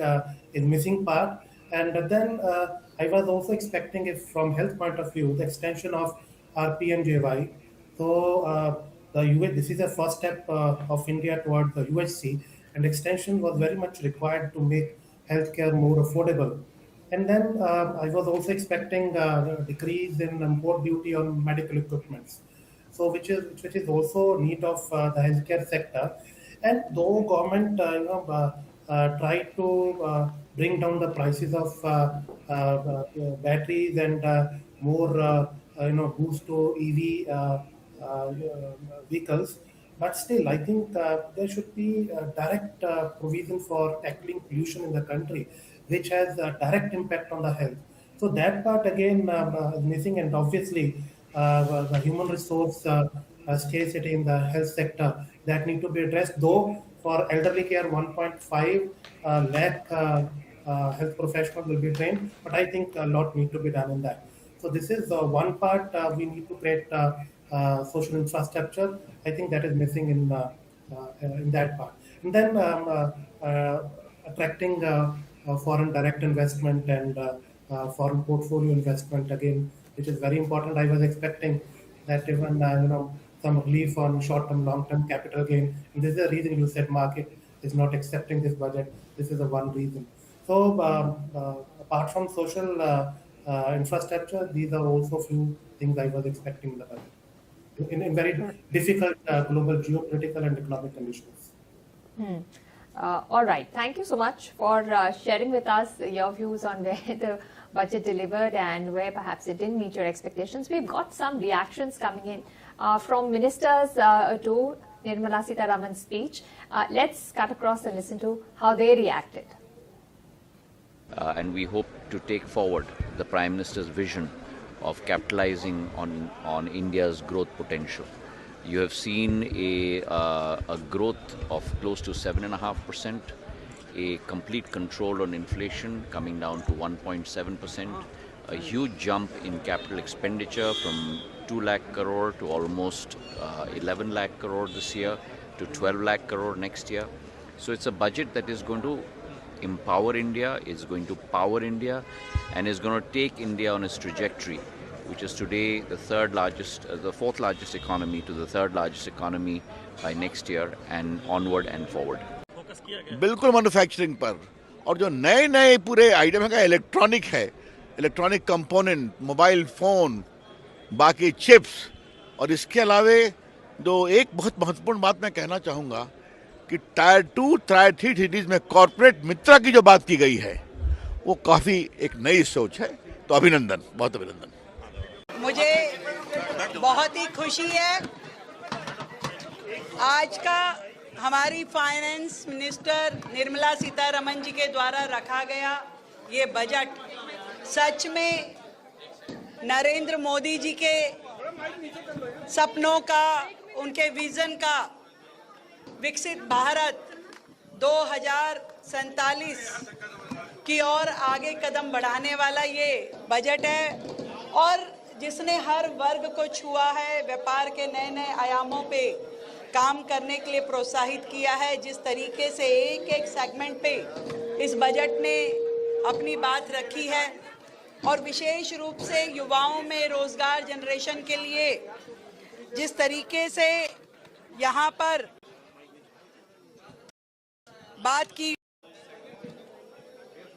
is missing part. And then I was also expecting, if from health point of view, the extension of RPMJY. So this is the first step of India towards the UHC, and extension was very much required to make healthcare more affordable. And then I was also expecting a decrease in import duty on medical equipments, so which is also need of the healthcare sector. And though government tried to bring down the prices of batteries and more boost to EV vehicles, but still I think there should be a direct provision for tackling pollution in the country, which has a direct impact on the health. So that part again is missing, and obviously the human resource scarcity in the health sector that need to be addressed. Though for elderly care, 1.5 lakh health professionals will be trained, but I think a lot need to be done in that. So this is one part we need to create social infrastructure. I think that is missing in that part. And then attracting foreign direct investment and foreign portfolio investment again, which is very important. I was expecting that even some relief on short-term, long-term capital gain. And this is the reason you said market is not accepting this budget. This is the one reason. So apart from social infrastructure, these are also few things I was expecting in the budget in very difficult global geopolitical and economic conditions. All right. Thank you so much for sharing with us your views on where the budget delivered and where perhaps it didn't meet your expectations. We've got some reactions coming in from ministers to Nirmala Sitharaman's speech. Let's cut across and listen to how they reacted. And we hope to take forward the Prime Minister's vision of capitalizing on India's growth potential. You have seen a growth of close to 7.5%, a complete control on inflation coming down to 1.7%, a huge jump in capital expenditure from 2 lakh crore to almost 11 lakh crore this year to 12 lakh crore next year. So it's a budget that is going to empower India, is going to power India, and is going to take India on its trajectory, which is today the fourth largest economy to the third largest economy by next year and onward and forward. बिल्कुल manufacturing पर, और जो नए नए पूरे item है electronic component, mobile phone, बाकी chips, और इसके अलावे जो एक बहुत महत्वपूर्ण बात मैं कहना चाहूँगा कि टायर 2, टायर 3 सिटीज में कॉर्पोरेट मित्रा की जो बात की गई है वो काफ़ी एक नई सोच है, तो अभिनंदन, बहुत अभिनंदन। मुझे बहुत ही खुशी है आज का हमारी फाइनेंस मिनिस्टर निर्मला सीतारमन जी के द्वारा रखा गया ये बजट सच में नरेंद्र मोदी जी के सपनों का, उनके विजन का विकसित भारत 2047 की ओर आगे कदम बढ़ाने वाला ये बजट है, और जिसने हर वर्ग को छुआ है, व्यापार के नए नए आयामों पे काम करने के लिए प्रोत्साहित किया है। जिस तरीके से एक एक सेगमेंट पे इस बजट ने अपनी बात रखी है और विशेष रूप से युवाओं में रोजगार जनरेशन के लिए जिस तरीके से यहाँ पर बात की,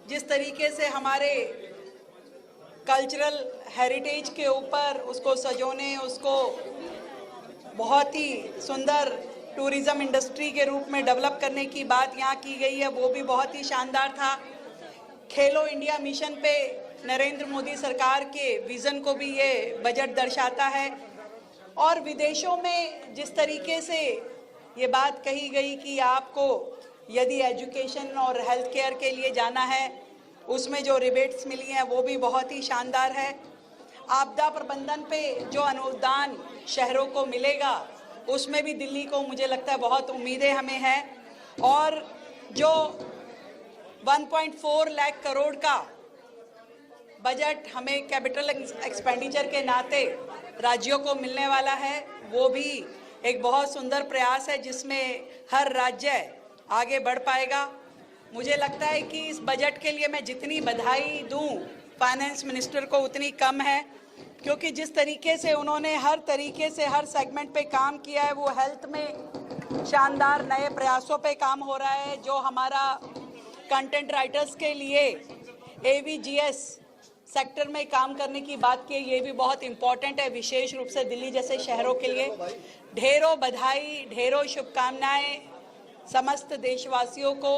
जिस तरीके से हमारे कल्चरल हेरिटेज के ऊपर उसको सजोने, उसको बहुत ही सुंदर टूरिज्म इंडस्ट्री के रूप में डेवलप करने की बात यहाँ की गई है, वो भी बहुत ही शानदार था। खेलो इंडिया मिशन पे नरेंद्र मोदी सरकार के विजन को भी ये बजट दर्शाता है। और विदेशों में जिस तरीके से ये बात कही गई कि आपको यदि एजुकेशन और हेल्थ केयर के लिए जाना है, उसमें जो रिबेट्स मिली हैं वो भी बहुत ही शानदार है। आपदा प्रबंधन पे जो अनुदान शहरों को मिलेगा, उसमें भी दिल्ली को मुझे लगता है बहुत उम्मीदें हमें हैं। और जो 1.4 लाख करोड़ का बजट हमें कैपिटल एक्सपेंडिचर के नाते राज्यों को मिलने वाला है, वो भी एक बहुत सुंदर प्रयास है जिसमें हर राज्य आगे बढ़ पाएगा। मुझे लगता है कि इस बजट के लिए मैं जितनी बधाई दूं फाइनेंस मिनिस्टर को उतनी कम है, क्योंकि जिस तरीके से उन्होंने हर तरीके से हर सेगमेंट पे काम किया है, वो हेल्थ में शानदार नए प्रयासों पे काम हो रहा है। जो हमारा कंटेंट राइटर्स के लिए AVGS सेक्टर में काम करने की बात की, ये भी बहुत इम्पोर्टेंट है, विशेष रूप से दिल्ली जैसे शहरों के लिए। ढेरों बधाई, ढेरों शुभकामनाएं समस्त देशवासियों को,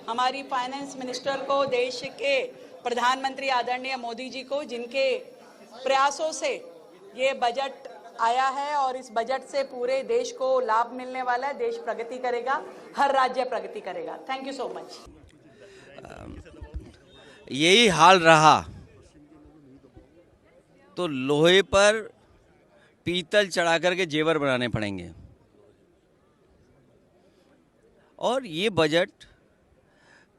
हमारी फाइनेंस मिनिस्टर को, देश के प्रधानमंत्री आदरणीय मोदी जी को, जिनके प्रयासों से ये बजट आया है और इस बजट से पूरे देश को लाभ मिलने वाला है। देश प्रगति करेगा, हर राज्य प्रगति करेगा। Thank you so much. यही हाल रहा तो लोहे पर पीतल चढ़ा करके जेवर बनाने पड़ेंगे। और ये बजट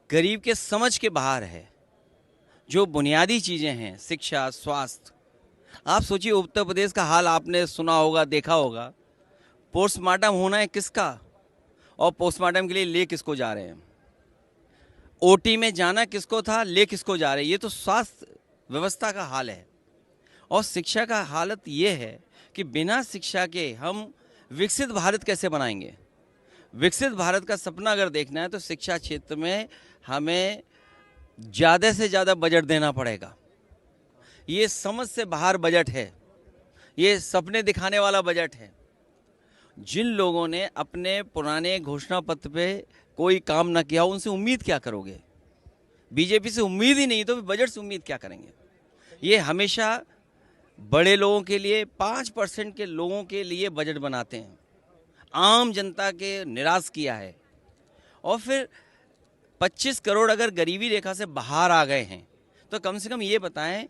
गरीब के समझ के बाहर है। जो बुनियादी चीज़ें हैं, शिक्षा, स्वास्थ्य, आप सोचिए उत्तर प्रदेश का हाल आपने सुना होगा, देखा होगा। पोस्टमार्टम होना है किसका, और पोस्टमार्टम के लिए ले किसको जा रहे हैं। OT में जाना किसको था, ले किसको जा रहे हैं। ये तो स्वास्थ्य व्यवस्था का हाल है। और शिक्षा का हालत ये है कि बिना शिक्षा के हम विकसित भारत कैसे बनाएंगे। विकसित भारत का सपना अगर देखना है तो शिक्षा क्षेत्र में हमें ज़्यादा से ज़्यादा बजट देना पड़ेगा। ये समझ से बाहर बजट है, ये सपने दिखाने वाला बजट है। जिन लोगों ने अपने पुराने घोषणा पत्र पे कोई काम ना किया, उनसे उम्मीद क्या करोगे। बीजेपी से उम्मीद ही नहीं तो बजट से उम्मीद क्या करेंगे। ये हमेशा बड़े लोगों के लिए, 5% के लोगों के लिए बजट बनाते हैं, आम जनता के निराश किया है। और फिर 25 करोड़ अगर गरीबी रेखा से बाहर आ गए हैं तो कम से कम ये बताएं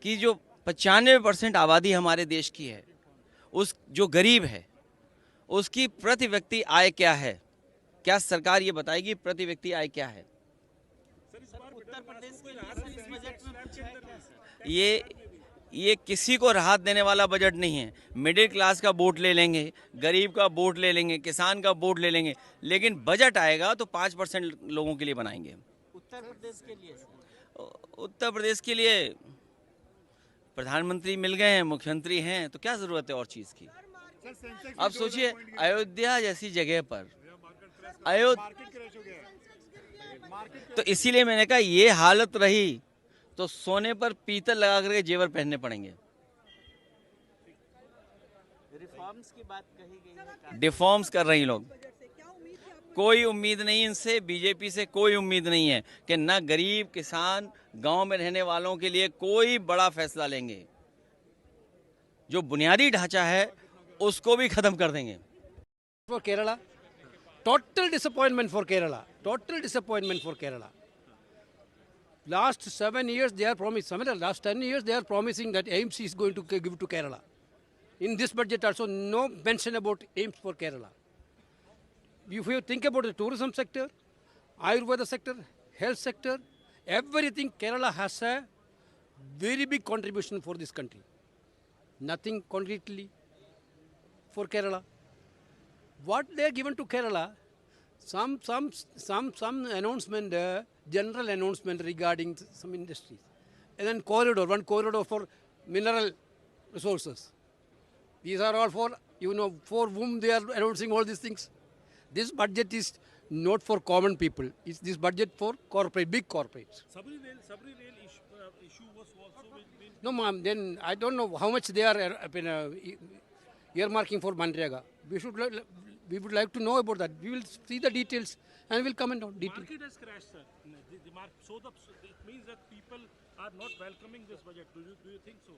कि जो 95% आबादी हमारे देश की है, उस जो गरीब है उसकी प्रति व्यक्ति आय क्या है। क्या सरकार ये बताएगी प्रति व्यक्ति आय क्या है। ये किसी को राहत देने वाला बजट नहीं है। मिडिल क्लास का वोट ले लेंगे, गरीब का वोट ले लेंगे, किसान का वोट ले लेंगे, लेकिन बजट आएगा तो 5% लोगों के लिए बनाएंगे। उत्तर प्रदेश के लिए प्रधानमंत्री मिल गए हैं, मुख्यमंत्री हैं, तो क्या जरूरत है और चीज की। अब सोचिए अयोध्या जैसी जगह पर तो इसीलिए मैंने कहा ये हालत रही तो सोने पर पीतल लगा करके जेवर पहनने पड़ेंगे। रिफॉर्म्स की बात कही गई है, रिफॉर्म्स कर रहे हैं लोग। कोई उम्मीद नहीं इनसे, बीजेपी से कोई उम्मीद नहीं है कि ना गरीब, किसान, गांव में रहने वालों के लिए कोई बड़ा फैसला लेंगे। जो बुनियादी ढांचा है उसको भी खत्म कर देंगे। For Kerala, total disappointment for Kerala. Total disappointment for Kerala. Last 7 years they are promising. Last 10 years they are promising that AIMS is going to give to Kerala. In this budget also no mention about AIMS for Kerala. If you think about the tourism sector, Ayurveda sector, health sector, everything, Kerala has a very big contribution for this country. Nothing concretely for Kerala. What they are given to Kerala, some announcement, general announcement regarding some industries, and then one corridor for mineral resources. These are all for, for whom they are announcing all these things. This budget is not for common people. It's this budget for big corporates. Sabri rail issue was also been. No, ma'am. Then I don't know how much they are earmarking for Manrega. We would like to know about that. We will see the details and we'll comment on details. Market has crashed, sir. So it means that people are not welcoming this budget. Do you think so?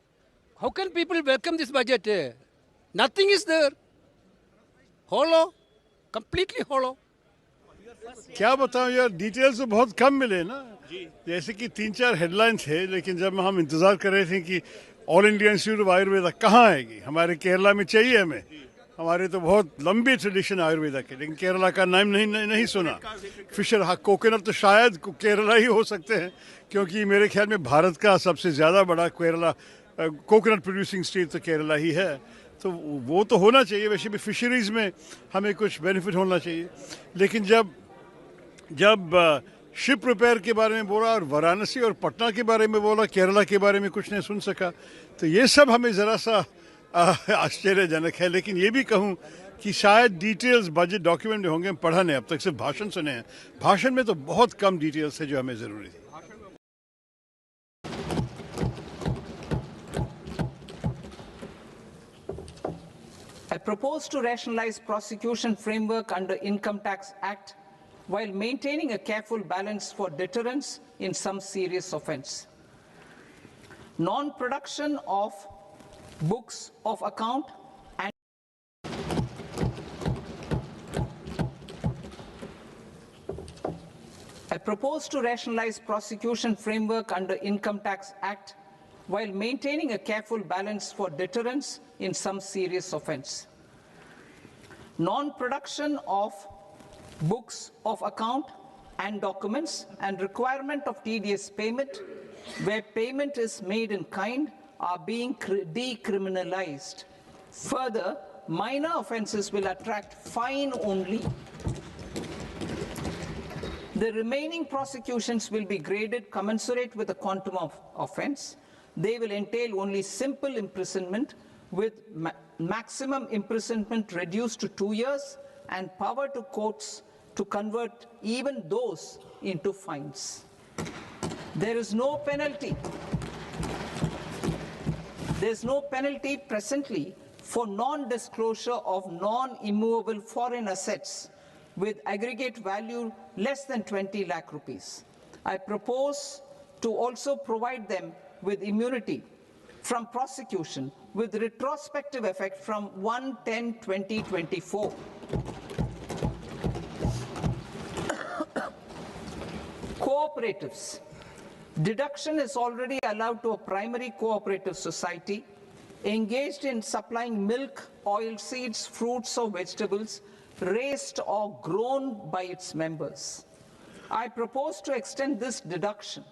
How can people welcome this budget? Nothing is there. Hollow. Completely hollow. क्या बताऊं यार, details तो बहुत कम मिले ना। जैसे कि 3-4 headlines है, लेकिन जब हम इंतजार कर रहे थे कि all India institute of Ayurveda कहाँ आएगी, हमारे केरला में चाहिए हमें। हमारे तो बहुत लंबी ट्रेडिशन आयुर्वेदा के, लेकिन केरला का नाम नहीं सुना। फिशर कोकोनट तो शायद केरला ही हो सकते हैं, क्योंकि मेरे ख्याल में भारत का सबसे ज़्यादा बड़ा केरला कोकोनट प्रोड्यूसिंग स्टेट तो केरला ही है। तो वो तो होना चाहिए। वैसे भी फिशरीज़ में हमें कुछ बेनिफिट होना चाहिए, लेकिन जब शिप रिपेयर के बारे में बोला और वाराणसी और पटना के बारे में बोला, केरला के बारे में कुछ नहीं सुन सका, तो ये सब हमें ज़रा सा आश्चर्यजनक है। लेकिन ये भी कहूँ कि शायद डिटेल्स बजट डॉक्यूमेंट में होंगे, हम पढ़ा नहीं, अब तक सिर्फ भाषण सुने हैं। भाषण में तो बहुत कम डिटेल्स है जो हमें ज़रूरी थी। I propose to rationalize prosecution framework under Income Tax Act while maintaining a careful balance for deterrence in some serious offence. Non-production of books of account and I propose to rationalize prosecution framework under Income Tax Act while maintaining a careful balance for deterrence in some serious offence. Non-production of books of account and documents and requirement of TDS payment where payment is made in kind are being decriminalized. Further, minor offences will attract fine only. The remaining prosecutions will be graded commensurate with the quantum of offence. They will entail only simple imprisonment with maximum imprisonment reduced to 2 years and power to courts to convert even those into fines. There is no penalty. There is no penalty presently for non-disclosure of non-immovable foreign assets with aggregate value less than 20 lakh rupees. I propose to also provide them with immunity from prosecution with retrospective effect from 1/10/2024. Cooperatives. Deduction is already allowed to a primary cooperative society engaged in supplying milk, oilseeds, fruits or vegetables raised or grown by its members. I propose to extend this deduction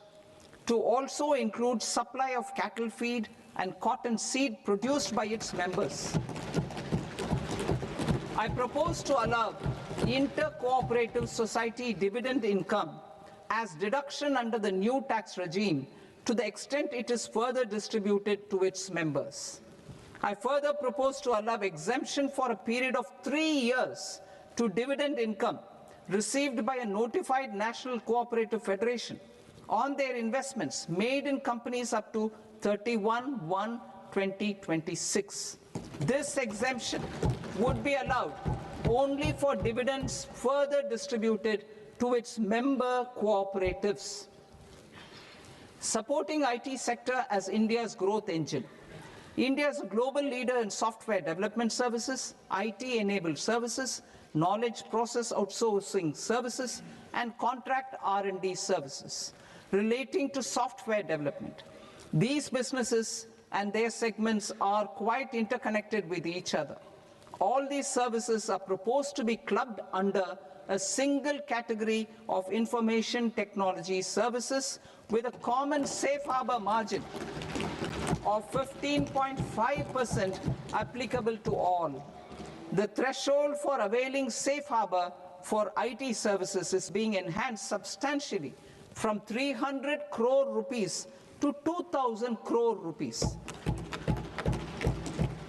to also include supply of cattle feed and cotton seed produced by its members. I propose to allow inter-cooperative society dividend income as deduction under the new tax regime to the extent it is further distributed to its members. I further propose to allow exemption for a period of 3 years to dividend income received by a notified national cooperative federation on their investments made in companies up to 31/1/2026. This exemption would be allowed only for dividends further distributed to its member cooperatives. Supporting IT sector as India's growth engine. India is a global leader in software development services, IT-enabled services, knowledge process outsourcing services, and contract R&D services relating to software development. These businesses and their segments are quite interconnected with each other. All these services are proposed to be clubbed under a single category of information technology services with a common safe harbor margin of 15.5% applicable to all. The threshold for availing safe harbor for IT services is being enhanced substantially from 300 crore rupees to 2,000 crore rupees.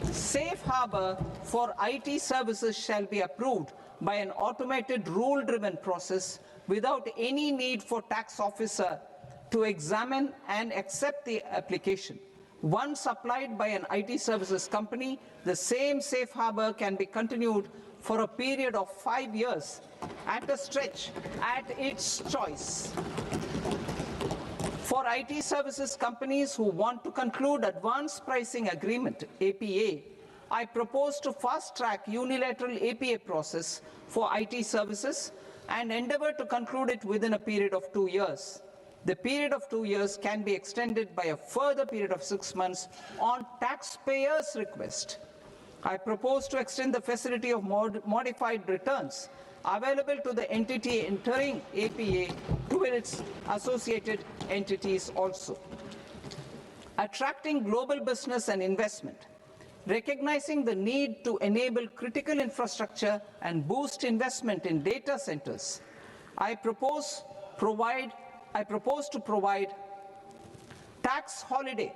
Safe harbor for IT services shall be approved by an automated rule-driven process without any need for tax officer to examine and accept the application. Once applied by an IT services company, the same safe harbor can be continued for a period of 5 years at a stretch at its choice. For IT services companies who want to conclude advanced pricing agreement, APA, I propose to fast-track unilateral APA process for IT services and endeavor to conclude it within a period of 2 years. The period of 2 years can be extended by a further period of 6 months on taxpayers' request. I propose to extend the facility of modified returns available to the entity entering APA to its associated entities also. Attracting global business and investment. Recognizing the need to enable critical infrastructure and boost investment in data centers, I propose to provide tax holiday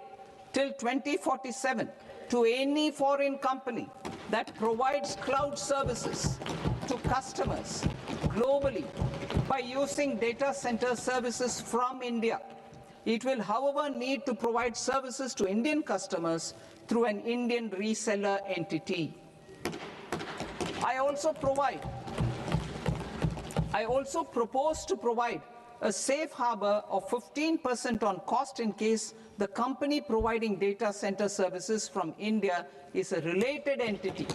till 2047 to any foreign company that provides cloud services to customers globally by using data center services from India. It will, however, need to provide services to Indian customers through an Indian reseller entity. I also propose to provide a safe harbor of 15% on cost in case the company providing data center services from India is a related entity.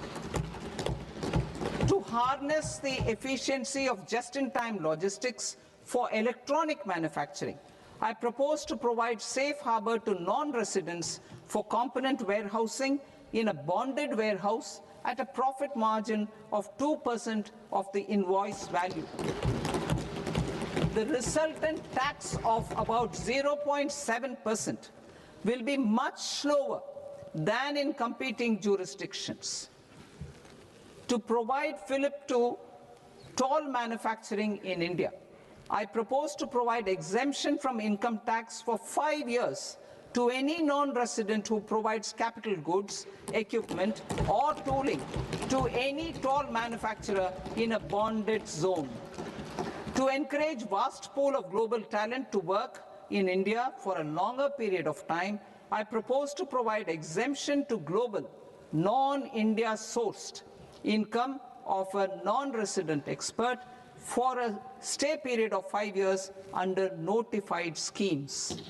To harness the efficiency of just-in-time logistics for electronic manufacturing, I propose to provide safe harbor to non-residents for component warehousing in a bonded warehouse at a profit margin of 2% of the invoice value. The resultant tax of about 0.7% will be much lower than in competing jurisdictions. To provide fillip to toll manufacturing in India, I propose to provide exemption from income tax for 5 years to any non-resident who provides capital goods, equipment, or tooling to any toll manufacturer in a bonded zone. To encourage vast pool of global talent to work in India for a longer period of time, I propose to provide exemption to global, non-India sourced income of a non-resident expert for a stay period of 5 years under notified schemes.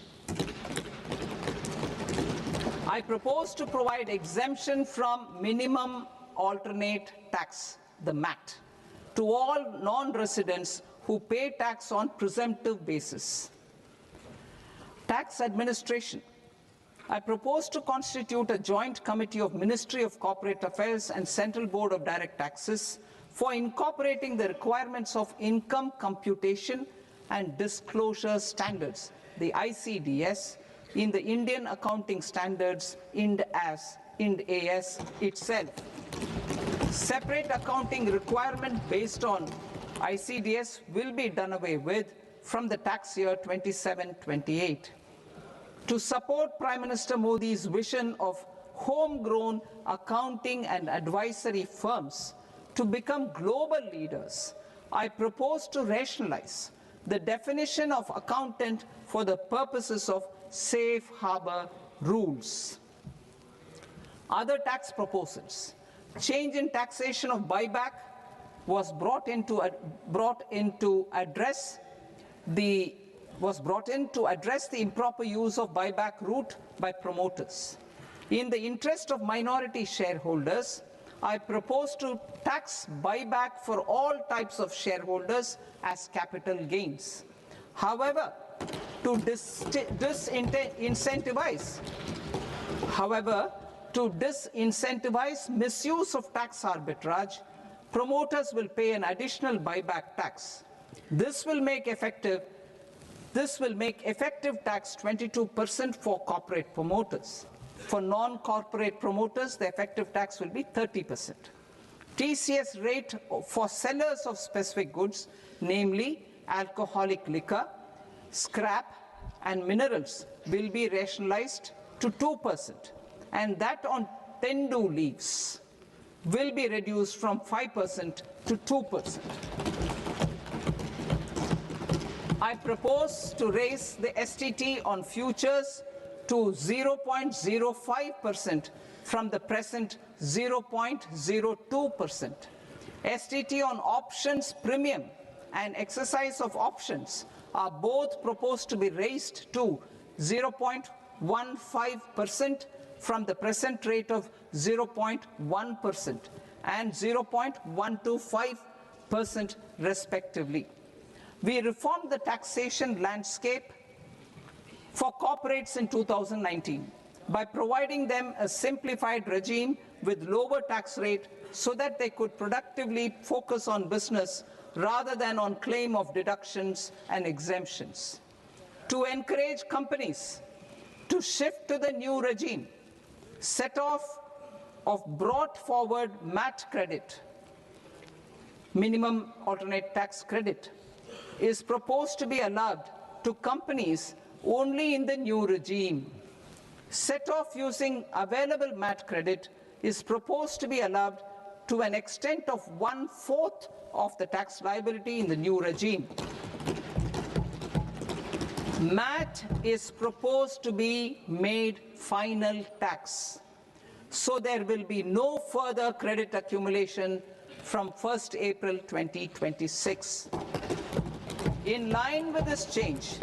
I propose to provide exemption from minimum alternate tax, the MAT, to all non-residents who pay tax on presumptive basis. Tax administration. I propose to constitute a joint committee of Ministry of Corporate Affairs and Central Board of Direct Taxes for incorporating the requirements of income computation and disclosure standards, the ICDS, in the Indian Accounting Standards, IND AS itself. Separate accounting requirement based on ICDS will be done away with from the tax year 27-28. To support Prime Minister Modi's vision of homegrown accounting and advisory firms to become global leaders, I propose to rationalize the definition of accountant for the purposes of safe harbor rules. Other tax proposals. Change in taxation of buyback was brought in to address the improper use of buyback route by promoters. In the interest of minority shareholders, I propose to tax buyback for all types of shareholders as capital gains. However, to disincentivize misuse of tax arbitrage, promoters will pay an additional buyback tax. This will make effective tax 22% for corporate promoters. For non-corporate promoters, the effective tax will be 30%. TCS rate for sellers of specific goods, namely alcoholic liquor, scrap, and minerals, will be rationalized to 2%, and that on tendu leaves will be reduced from 5% to 2%. I propose to raise the STT on futures to 0.05% from the present 0.02%. STT on options premium and exercise of options are both proposed to be raised to 0.15% from the present rate of 0.1% and 0.125% respectively. We reformed the taxation landscape for corporates in 2019 by providing them a simplified regime with lower tax rate so that they could productively focus on business rather than on claim of deductions and exemptions. To encourage companies to shift to the new regime, set off of brought forward MAT credit, minimum alternate tax credit, is proposed to be allowed to companies only in the new regime. Set off using available MAT credit is proposed to be allowed to an extent of 1/4 of the tax liability in the new regime. MAT is proposed to be made final tax, so there will be no further credit accumulation from 1st April 2026. In line with this change,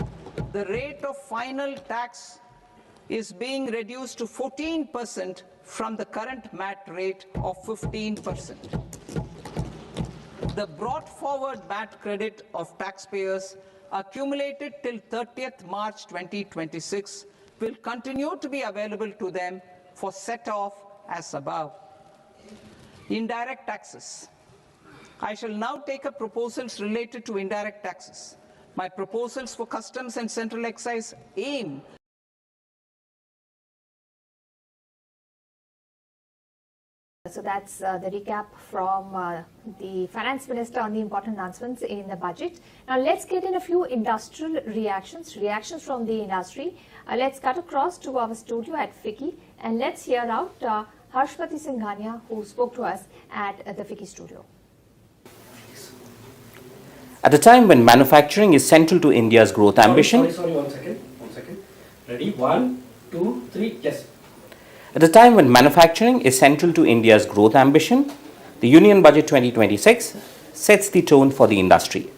the rate of final tax is being reduced to 14% from the current MAT rate of 15%. The brought forward MAT credit of taxpayers accumulated till 30th March 2026 will continue to be available to them for set-off as above. Indirect taxes. I shall now take up proposals related to indirect taxes. My proposals for customs and central excise aim So that's the recap from the Finance Minister on the important announcements in the budget. Now let's get in a few industrial reactions from the industry. Let's cut across to our studio at FICCI and let's hear out Harshpati Singhania, who spoke to us at the FICCI studio. At a time when manufacturing is central to India's growth ambition. Sorry, one second. Ready? 1, 2, 3, yes. At a time when manufacturing is central to India's growth ambition, the Union Budget 2026 sets the tone for the industry.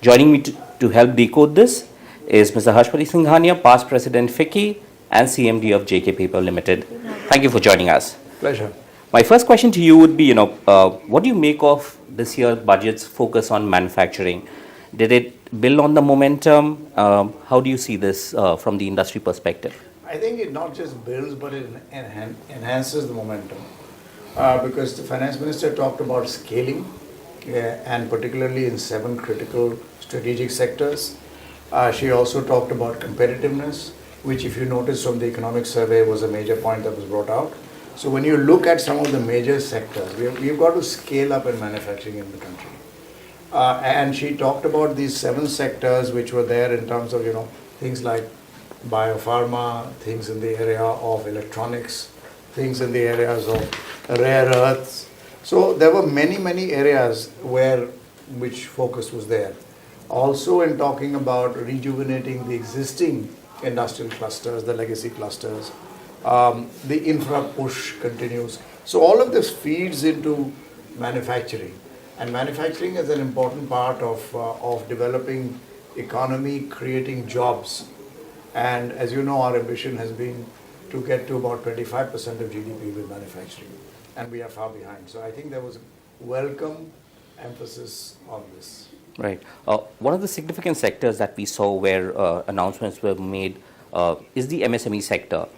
Joining me to help decode this is Mr. Harshpati Singhania, past President FICCI and CMD of JK Paper Limited. Thank you for joining us. Pleasure. My first question to you would be, what do you make of this year's budget's focus on manufacturing? Did it build on the momentum? How do you see this from the industry perspective? I think it not just builds, but it enhances the momentum. Because the Finance Minister talked about scaling, and particularly in 7 critical strategic sectors. She also talked about competitiveness, which if you notice from the economic survey was a major point that was brought out. So when you look at some of the major sectors, we've got to scale up in manufacturing in the country. And she talked about these 7 sectors which were there in terms of, things like biopharma, things in the area of electronics, things in the areas of rare earths. So there were many areas which focus was there. Also in talking about rejuvenating the existing industrial clusters, the legacy clusters, the infra push continues. So all of this feeds into manufacturing. And manufacturing is an important part of developing economy, creating jobs. And as you know, our ambition has been to get to about 25% of GDP with manufacturing. And we are far behind. So I think there was welcome emphasis on this. Right. One of the significant sectors that we saw where announcements were made is the MSME sector.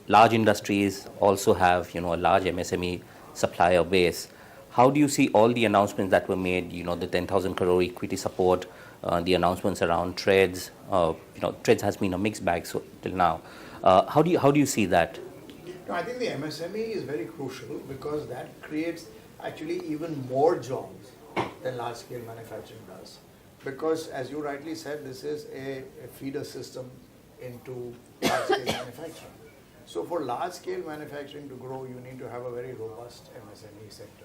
Large industries also have, a large MSME supplier base. How do you see all the announcements that were made, the 10,000 crore equity support, the announcements around trades? Trades has been a mixed bag till now. How do you see that? No, I think the MSME is very crucial because that creates actually even more jobs than large-scale manufacturing does. Because, as you rightly said, this is a feeder system into large-scale manufacturing. So for large-scale manufacturing to grow, you need to have a very robust MSME sector,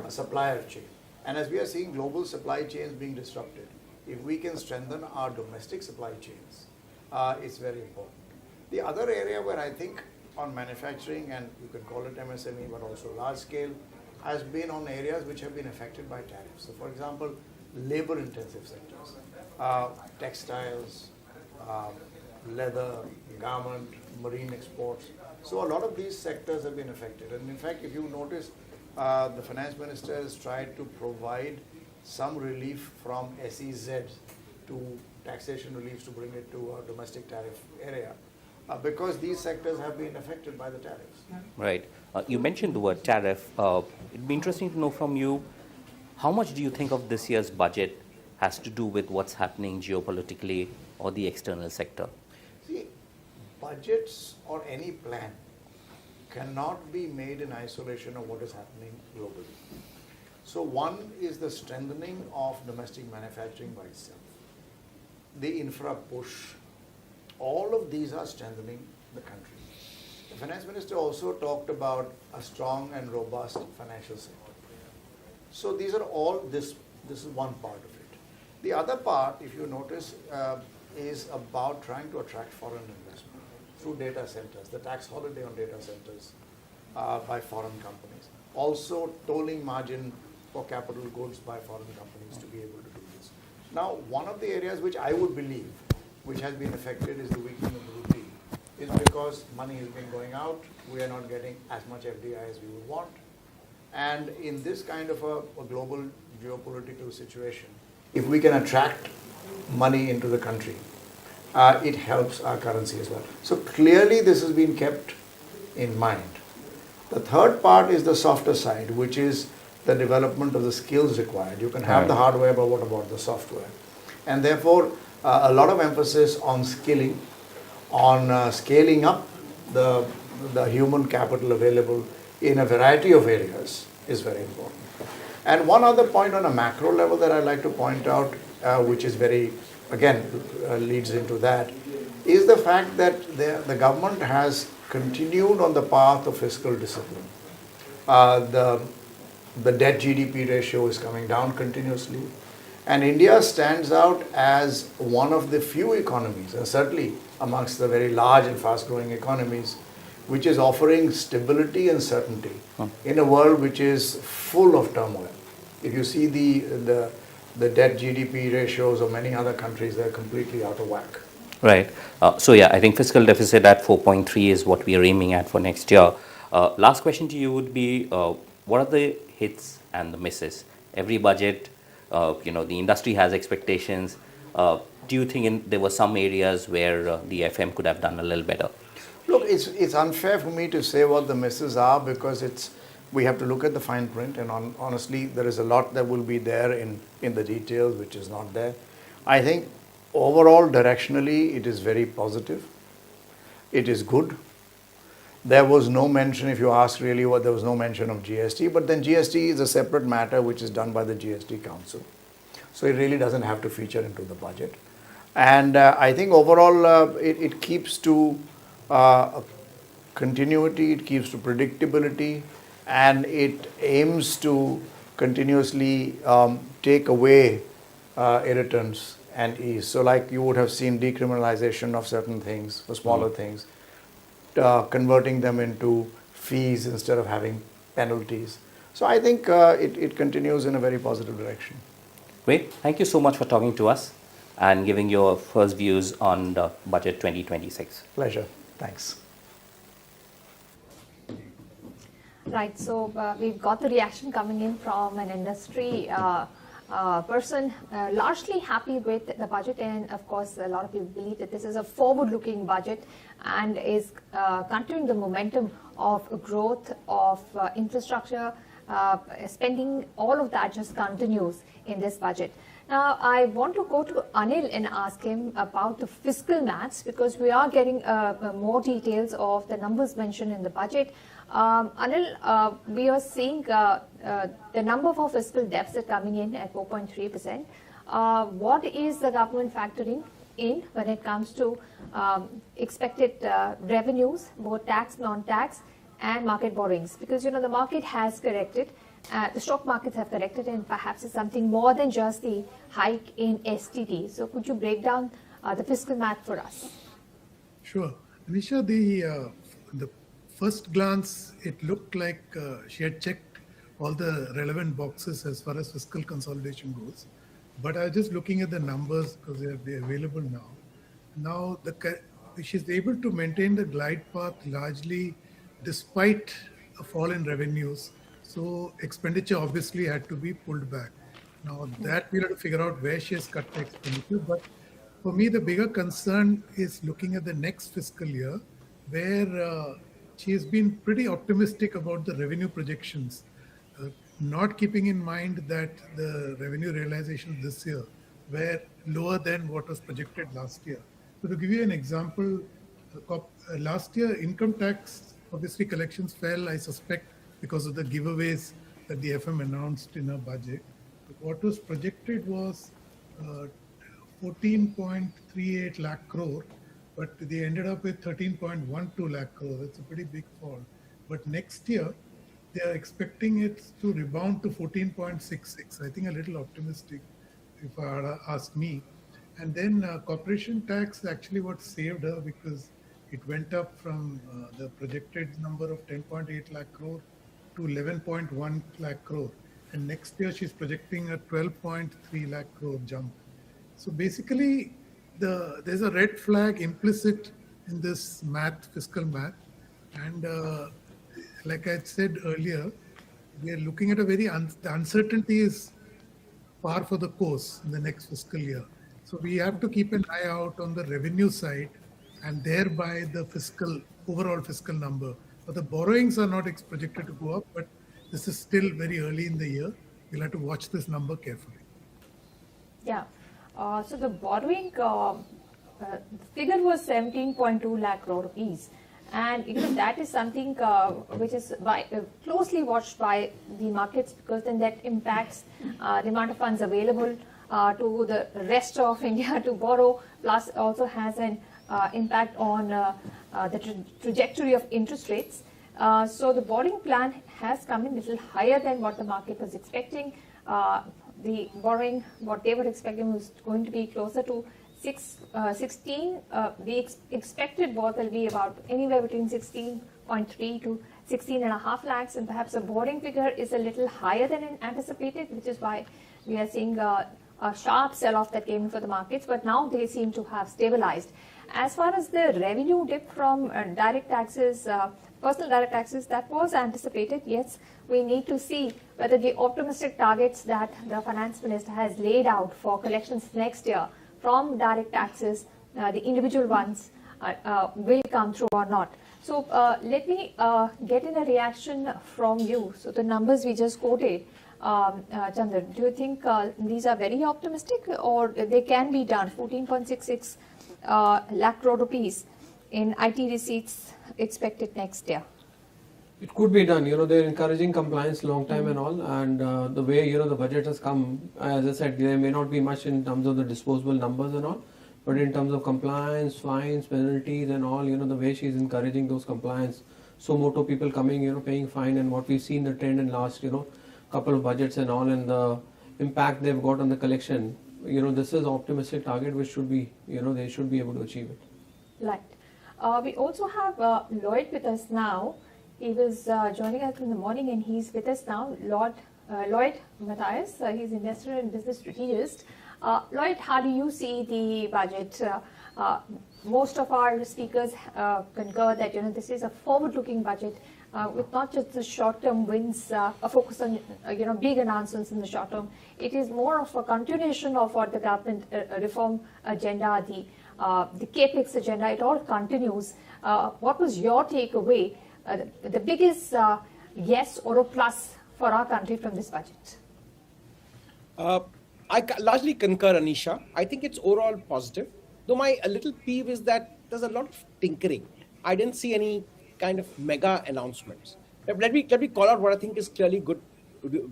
a supplier chain. And as we are seeing global supply chains being disrupted, if we can strengthen our domestic supply chains, it's very important. The other area where I think on manufacturing, and you can call it MSME, but also large scale, has been on areas which have been affected by tariffs. So for example, labor-intensive sectors, textiles, leather, garment, marine exports. So a lot of these sectors have been affected. And in fact, if you notice, the finance minister has tried to provide some relief from SEZ to taxation reliefs to bring it to a domestic tariff area, because these sectors have been affected by the tariffs. Right. You mentioned the word tariff. It'd be interesting to know from you, how much do you think of this year's budget has to do with what's happening geopolitically or the external sector? See, budgets or any plan cannot be made in isolation of what is happening globally. So one is the strengthening of domestic manufacturing by itself, the infra push. All of these are strengthening the country. The finance minister also talked about a strong and robust financial sector. So these are all, this is one part of it. The other part, if you notice, is about trying to attract foreign investment through data centers, the tax holiday on data centers by foreign companies. Also tolling margin for capital goods by foreign companies to be able to do this. Now, one of the areas which I would believe which has been affected is the weakening of the rupee, is because money has been going out, we are not getting as much FDI as we would want. And in this kind of a global geopolitical situation, if we can attract money into the country, it helps our currency as well. So clearly this has been kept in mind. The third part is the softer side, which is the development of the skills required. You can have the hardware, but what about the software? And therefore, a lot of emphasis on skilling, on scaling up the human capital available in a variety of areas is very important. And one other point on a macro level that I'd like to point out, which is very, again, leads into that, is the fact that the government has continued on the path of fiscal discipline. The debt GDP ratio is coming down continuously. And India stands out as one of the few economies, and certainly amongst the very large and fast-growing economies, which is offering stability and certainty in a world which is full of turmoil. If you see the debt GDP ratios of many other countries, they're completely out of whack. Right. So yeah, I think fiscal deficit at 4.3 is what we are aiming at for next year. Last question to you would be, what are the hits and the misses? Every budget, the industry has expectations. Do you think there were some areas where the FM could have done a little better? Look, it's unfair for me to say what the misses are, because we have to look at the fine print, and honestly, there is a lot that will be there in the details which is not there. I think overall, directionally, it is very positive. It is good. There was no mention, if you ask really what, there was no mention of GST, but then GST is a separate matter which is done by the GST Council. So it really doesn't have to feature into the budget. And I think overall, it keeps to continuity, it keeps to predictability, and it aims to continuously take away irritants and ease. So like you would have seen decriminalization of certain things, for smaller things, converting them into fees instead of having penalties. So I think it continues in a very positive direction. Great. Thank you so much for talking to us and giving your first views on the budget 2026. Pleasure. Thanks. Right, so we've got the reaction coming in from an industry person largely happy with the budget, and of course a lot of people believe that this is a forward-looking budget and is continuing the momentum of growth of infrastructure spending. All of that just continues in this budget. Now, I want to go to Anil and ask him about the fiscal maths, because we are getting more details of the numbers mentioned in the budget. Anil, we are seeing the number for fiscal deficit coming in at 4.3%. What is the government factoring in when it comes to expected revenues, both tax, non-tax, and market borrowings? Because, you know, the market has corrected. The stock markets have corrected, and perhaps it's something more than just the hike in STT. So could you break down the fiscal math for us? Sure. Anisha, the first glance, it looked like she had checked all the relevant boxes as far as fiscal consolidation goes. But I was just looking at the numbers because they're available now. Now, she's able to maintain the glide path largely despite a fall in revenues. So expenditure obviously had to be pulled back. Now that we'll have to figure out where she has cut the expenditure. But for me, the bigger concern is looking at the next fiscal year, where she has been pretty optimistic about the revenue projections, not keeping in mind that the revenue realizations this year were lower than what was projected last year. So to give you an example, last year income tax, obviously collections fell, I suspect, because of the giveaways that the FM announced in her budget. But what was projected was 14.38 lakh crore, but they ended up with 13.12 lakh crore. That's a pretty big fall. But next year, they are expecting it to rebound to 14.66. I think a little optimistic, if I ask me. And then corporation tax actually what saved her, because it went up from the projected number of 10.8 lakh crore to 11.1 lakh crore. And next year she's projecting a 12.3 lakh crore jump. So basically, there's a red flag implicit in this fiscal math. And like I said earlier, we are looking at the uncertainty is par for the course in the next fiscal year. So we have to keep an eye out on the revenue side and thereby the overall fiscal number. But the borrowings are not projected to go up, but this is still very early in the year. We'll have to watch this number carefully. Yeah. So the borrowing figure was 17.2 lakh crore rupees. And you know, that is something which is closely watched by the markets, because then that impacts the amount of funds available to the rest of India to borrow, plus also has an impact on the trajectory of interest rates. So the borrowing plan has come in a little higher than what the market was expecting. The borrowing, what they were expecting, was going to be closer to 16. The expected will be about anywhere between 16.3 to 16.5 lakhs, and perhaps the borrowing figure is a little higher than anticipated, which is why we are seeing a sharp sell-off that came in for the markets, but now they seem to have stabilized. As far as the revenue dip from direct taxes, personal direct taxes, that was anticipated. Yes, we need to see whether the optimistic targets that the finance minister has laid out for collections next year from direct taxes, the individual ones, will come through or not. So let me get in a reaction from you. So the numbers we just quoted, Chandran, do you think these are very optimistic, or they can be done? 14.66 lakh crore rupees in IT receipts expected next year. It could be done. You know, they're encouraging compliance long time and all, and the way, you know, the budget has come, as I said, there may not be much in terms of the disposable numbers and all, but in terms of compliance, fines, penalties and all, you know, the way she's encouraging those compliance, so moto people coming, you know, paying fine, and what we've seen the trend in last, you know, couple of budgets and all, and the impact they've got on the collection, you know, this is optimistic target which should be, you know, they should be able to achieve it. Right. We also have Lloyd with us now. He was joining us in the morning, and he's with us now. Lloyd Matthias, he's investor and business strategist. Lloyd, how do you see the budget? Most of our speakers concur that, you know, this is a forward-looking budget with not just the short-term wins, a focus on, you know, big announcements in the short term. It is more of a continuation of what the government reform agenda, the capex agenda. It all continues. What was your takeaway? The biggest yes or a plus for our country from this budget? largely concur, Anisha. I think it's overall positive. Though my a little peeve is that there's a lot of tinkering. I didn't see any kind of mega announcements. Let me call out what I think is clearly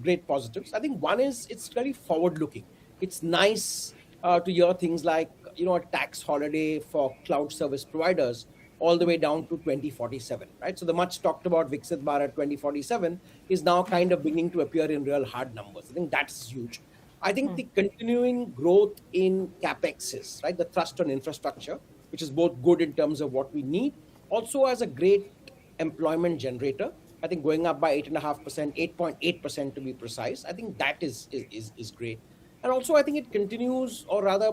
great positives. I think one is it's very forward-looking. It's nice to hear things like a tax holiday for cloud service providers all the way down to 2047, right? So the much talked about Viksit Bharat 2047 is now kind of beginning to appear in real hard numbers. I think that's huge. I think the continuing growth in capexes, right, the thrust on infrastructure, which is both good in terms of what we need, also as a great employment generator. I think going up by 8.5%, 8.8% to be precise. I think that is great. And also I think it continues, or rather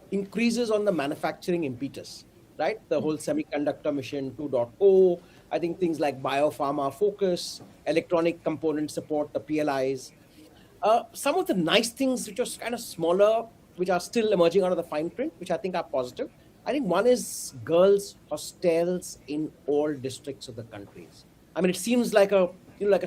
increases on the manufacturing impetus, right? The whole semiconductor mission 2.0, I think things like biopharma focus, electronic component support, the PLIs. Some of the nice things which are kind of smaller, which are still emerging out of the fine print, which I think are positive. I think one is girls' hostels in all districts of the countries. I mean, it seems like a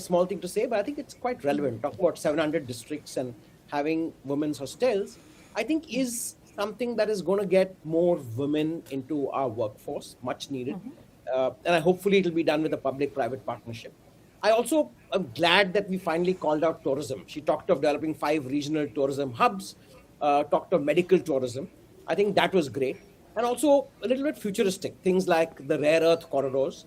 small thing to say, but I think it's quite relevant. Talk about 700 districts and having women's hostels, I think is something that is going to get more women into our workforce, much needed. And hopefully it'll be done with a public-private partnership. I also am glad that we finally called out tourism. She talked of developing 5 regional tourism hubs, talked of medical tourism. I think that was great. And also a little bit futuristic, things like the rare earth corridors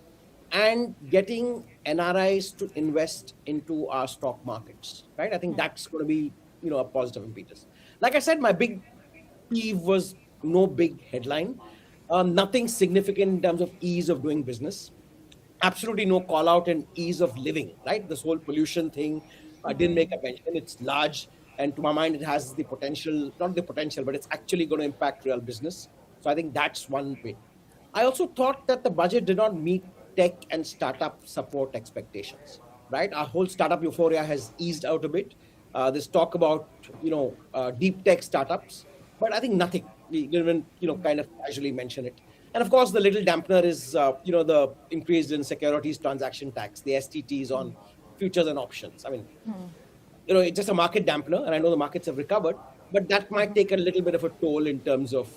and getting NRIs to invest into our stock markets, right? I think that's going to be, a positive impetus. Like I said, my big peeve was no big headline, nothing significant in terms of ease of doing business. Absolutely no call out in ease of living, right? This whole pollution thing, I didn't make a mention. It's large, and to my mind, it has the potential, not the potential, but it's actually going to impact real business. So I think that's one way. I also thought that the budget did not meet tech and startup support expectations, right? Our whole startup euphoria has eased out a bit. This talk about, deep tech startups, but I think nothing. We didn't even, kind of casually mention it. And of course, the little dampener is, the increase in securities transaction tax, the STTs on futures and options. I mean, it's just a market dampener, and I know the markets have recovered, but that might take a little bit of a toll in terms of,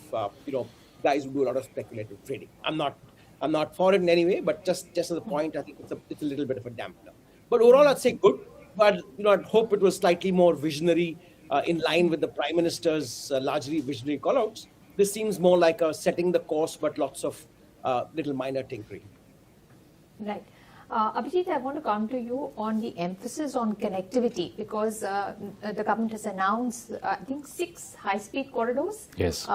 guys who do a lot of speculative trading. I'm not for it in any way, but just as a point, I think it's a little bit of a dampener. But overall, I'd say good. But I'd hope it was slightly more visionary, in line with the Prime Minister's largely visionary callouts. This seems more like a setting the course, but lots of little minor tinkering. Right. Abhijit, I want to come to you on the emphasis on connectivity, because the government has announced, I think, 6 high-speed corridors. Yes.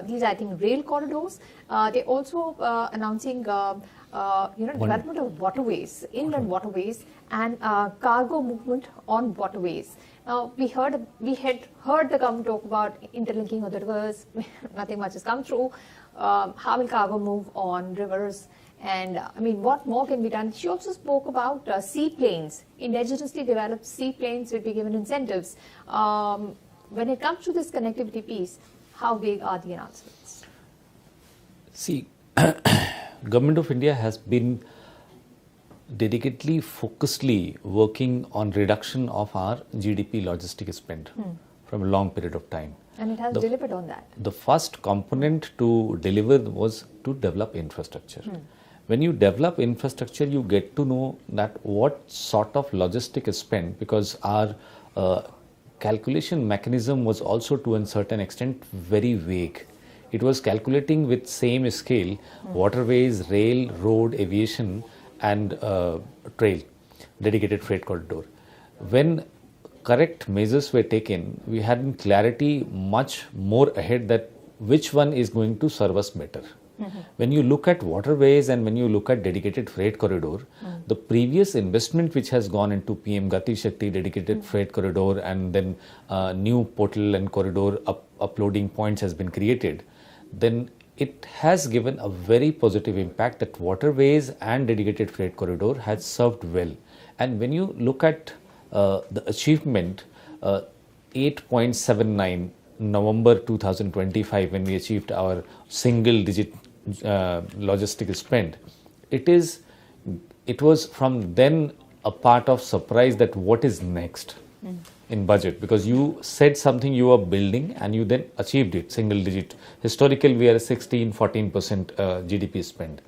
These are, I think, rail corridors. They're also announcing, development of waterways, inland waterways, and cargo movement on waterways. Now, we had heard the government talk about interlinking of the rivers. Nothing much has come through. How will cargo move on rivers? And what more can be done? She also spoke about seaplanes. Indigenously developed seaplanes will be given incentives. When it comes to this connectivity piece, how big are the announcements? See, Government of India has been dedicatedly, focusedly working on reduction of our GDP logistic spend from a long period of time. And it has delivered on that. The first component to deliver was to develop infrastructure. When you develop infrastructure, you get to know that what sort of logistic spend, because our calculation mechanism was also to a certain extent very vague. It was calculating with same scale waterways, rail, road, aviation and trail, dedicated freight corridor. When correct measures were taken, we had in clarity much more ahead that which one is going to serve us better. When you look at waterways and when you look at dedicated freight corridor, the previous investment which has gone into PM Gati Shakti dedicated freight corridor, and then new portal and corridor uploading points has been created, then it has given a very positive impact that waterways and dedicated freight corridor has served well. And when you look at the achievement, 8.79 November 2025, when we achieved our single digit logistic spend, it was from then a part of surprise that what is next. in budget, because you said something you were building and you then achieved it, single digit. Historically, we are a 16-14% GDP spend.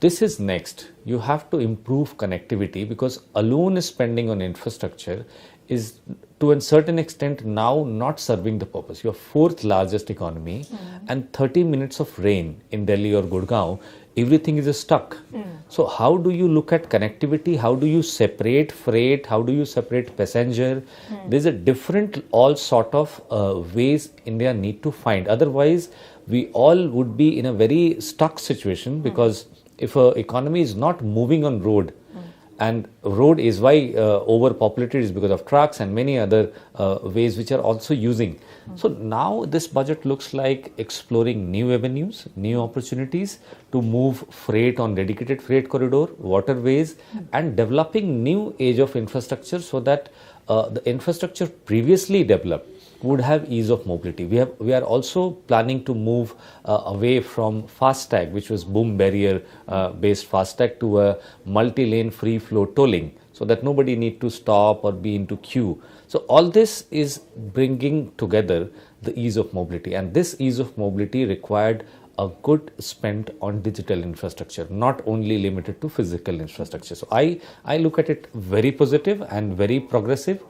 This is next. You have to improve connectivity, because alone spending on infrastructure is to a certain extent now not serving the purpose. Your fourth largest economy, and 30 minutes of rain in Delhi or Gurgaon, everything is stuck. So how do you look at connectivity? How do you separate freight? How do you separate passenger? There's a different all sort of ways India need to find. Otherwise, we all would be in a very stuck situation, because if a economy is not moving on road, and road is why overpopulated is because of trucks and many other ways which are also using. So now this budget looks like exploring new avenues, new opportunities to move freight on dedicated freight corridor, waterways, and developing new age of infrastructure, so that the infrastructure previously developed would have ease of mobility. We are also planning to move away from FASTag, which was boom barrier based FASTag, to a multi-lane free flow tolling, so that nobody need to stop or be into queue. So all this is bringing together the ease of mobility, and this ease of mobility required a good spend on digital infrastructure, not only limited to physical infrastructure. So I look at it very positive and very progressive.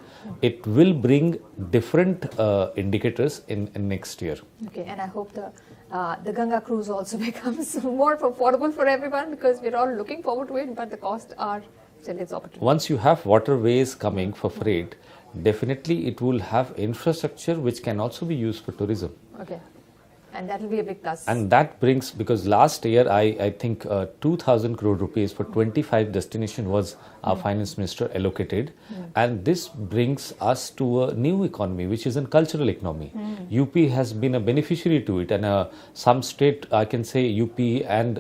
It will bring different indicators in next year. Okay, and I hope the Ganga cruise also becomes more affordable for everyone, because we're all looking forward to it, but the costs are still its opportunity. Once you have waterways coming for freight, definitely it will have infrastructure which can also be used for tourism. Okay. And that will be a big plus. And that brings, because last year I think 2,000 crore rupees for 25 destination was our finance minister allocated. And this brings us to a new economy, which is a cultural economy. UP has been a beneficiary to it, and some state, I can say UP and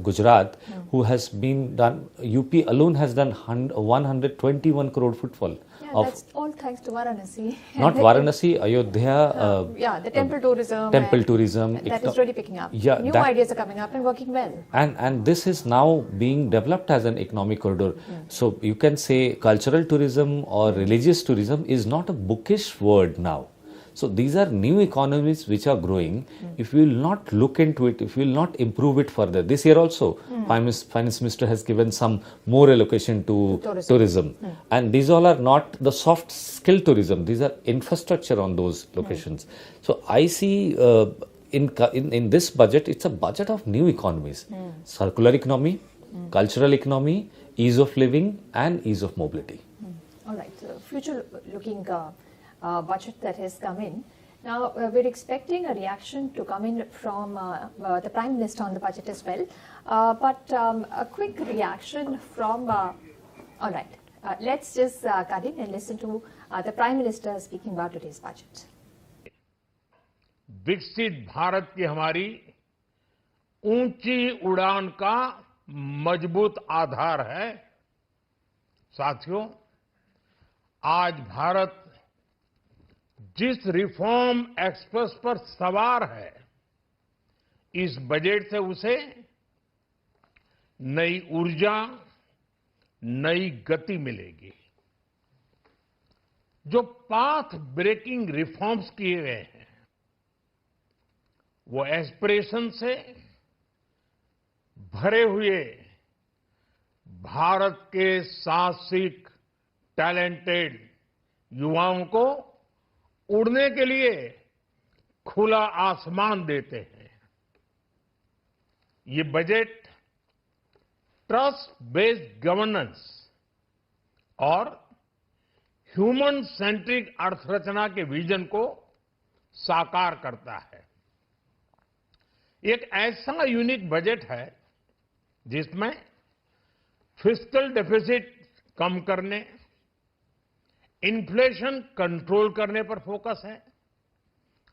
Gujarat, who has been done, UP alone has done 121 crore footfall. Yeah, that's all thanks to Varanasi. Not Varanasi, Ayodhya. Yeah, the temple tourism. That is really picking up. Yeah, new ideas are coming up and working well. And this is now being developed as an economic corridor. So you can say cultural tourism or religious tourism is not a bookish word now. So these are new economies which are growing. If we will not look into it, if we will not improve it further, this year also, Finance Minister has given some more allocation to tourism. And these all are not the soft skill tourism, these are infrastructure on those locations. So I see in this budget, it's a budget of new economies, circular economy, cultural economy, ease of living, and ease of mobility. All right, so future looking budget that has come in. Now, we're expecting a reaction to come in from the Prime Minister on the budget as well. But a quick reaction from, all right, let's just cut in and listen to the Prime Minister speaking about today's budget. विकसित भारत की हमारी ऊंची उड़ान का मजबूत आधार है। साथियों, आज भारत जिस रिफॉर्म एक्सप्रेस पर सवार है, इस बजट से उसे नई ऊर्जा, नई गति मिलेगी। जो पाथ ब्रेकिंग रिफॉर्म्स किए गए हैं, वो एस्पिरेशन से भरे हुए भारत के साहसिक, टैलेंटेड युवाओं को उड़ने के लिए खुला आसमान देते हैं। ये बजट ट्रस्ट बेस्ड गवर्नेंस और ह्यूमन सेंट्रिक अर्थरचना के विजन को साकार करता है। एक ऐसा यूनिक बजट है जिसमें फिस्कल डेफिसिट कम करने, इन्फ्लेशन कंट्रोल करने पर फोकस है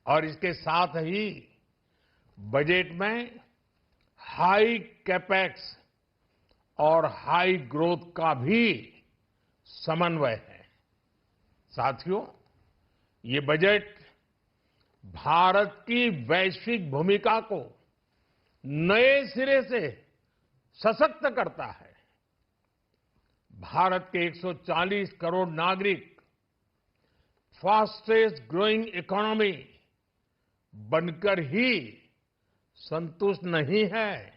और इसके साथ ही बजट में हाई कैपेक्स और हाई ग्रोथ का भी समन्वय है। साथियों, ये बजट भारत की वैश्विक भूमिका को नए सिरे से सशक्त करता है। भारत के 140 करोड़ नागरिक फास्टेस्ट ग्रोइंग इकोनॉमी बनकर ही संतुष्ट नहीं है।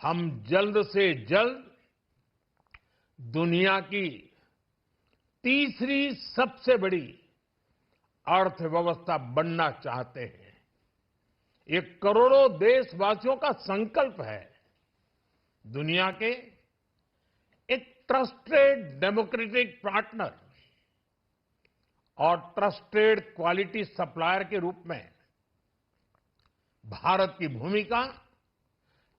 हम जल्द से जल्द दुनिया की तीसरी सबसे बड़ी अर्थव्यवस्था बनना चाहते हैं। ये करोड़ों देशवासियों का संकल्प है। दुनिया के एक ट्रस्टेड डेमोक्रेटिक पार्टनर और ट्रस्टेड क्वालिटी सप्लायर के रूप में भारत की भूमिका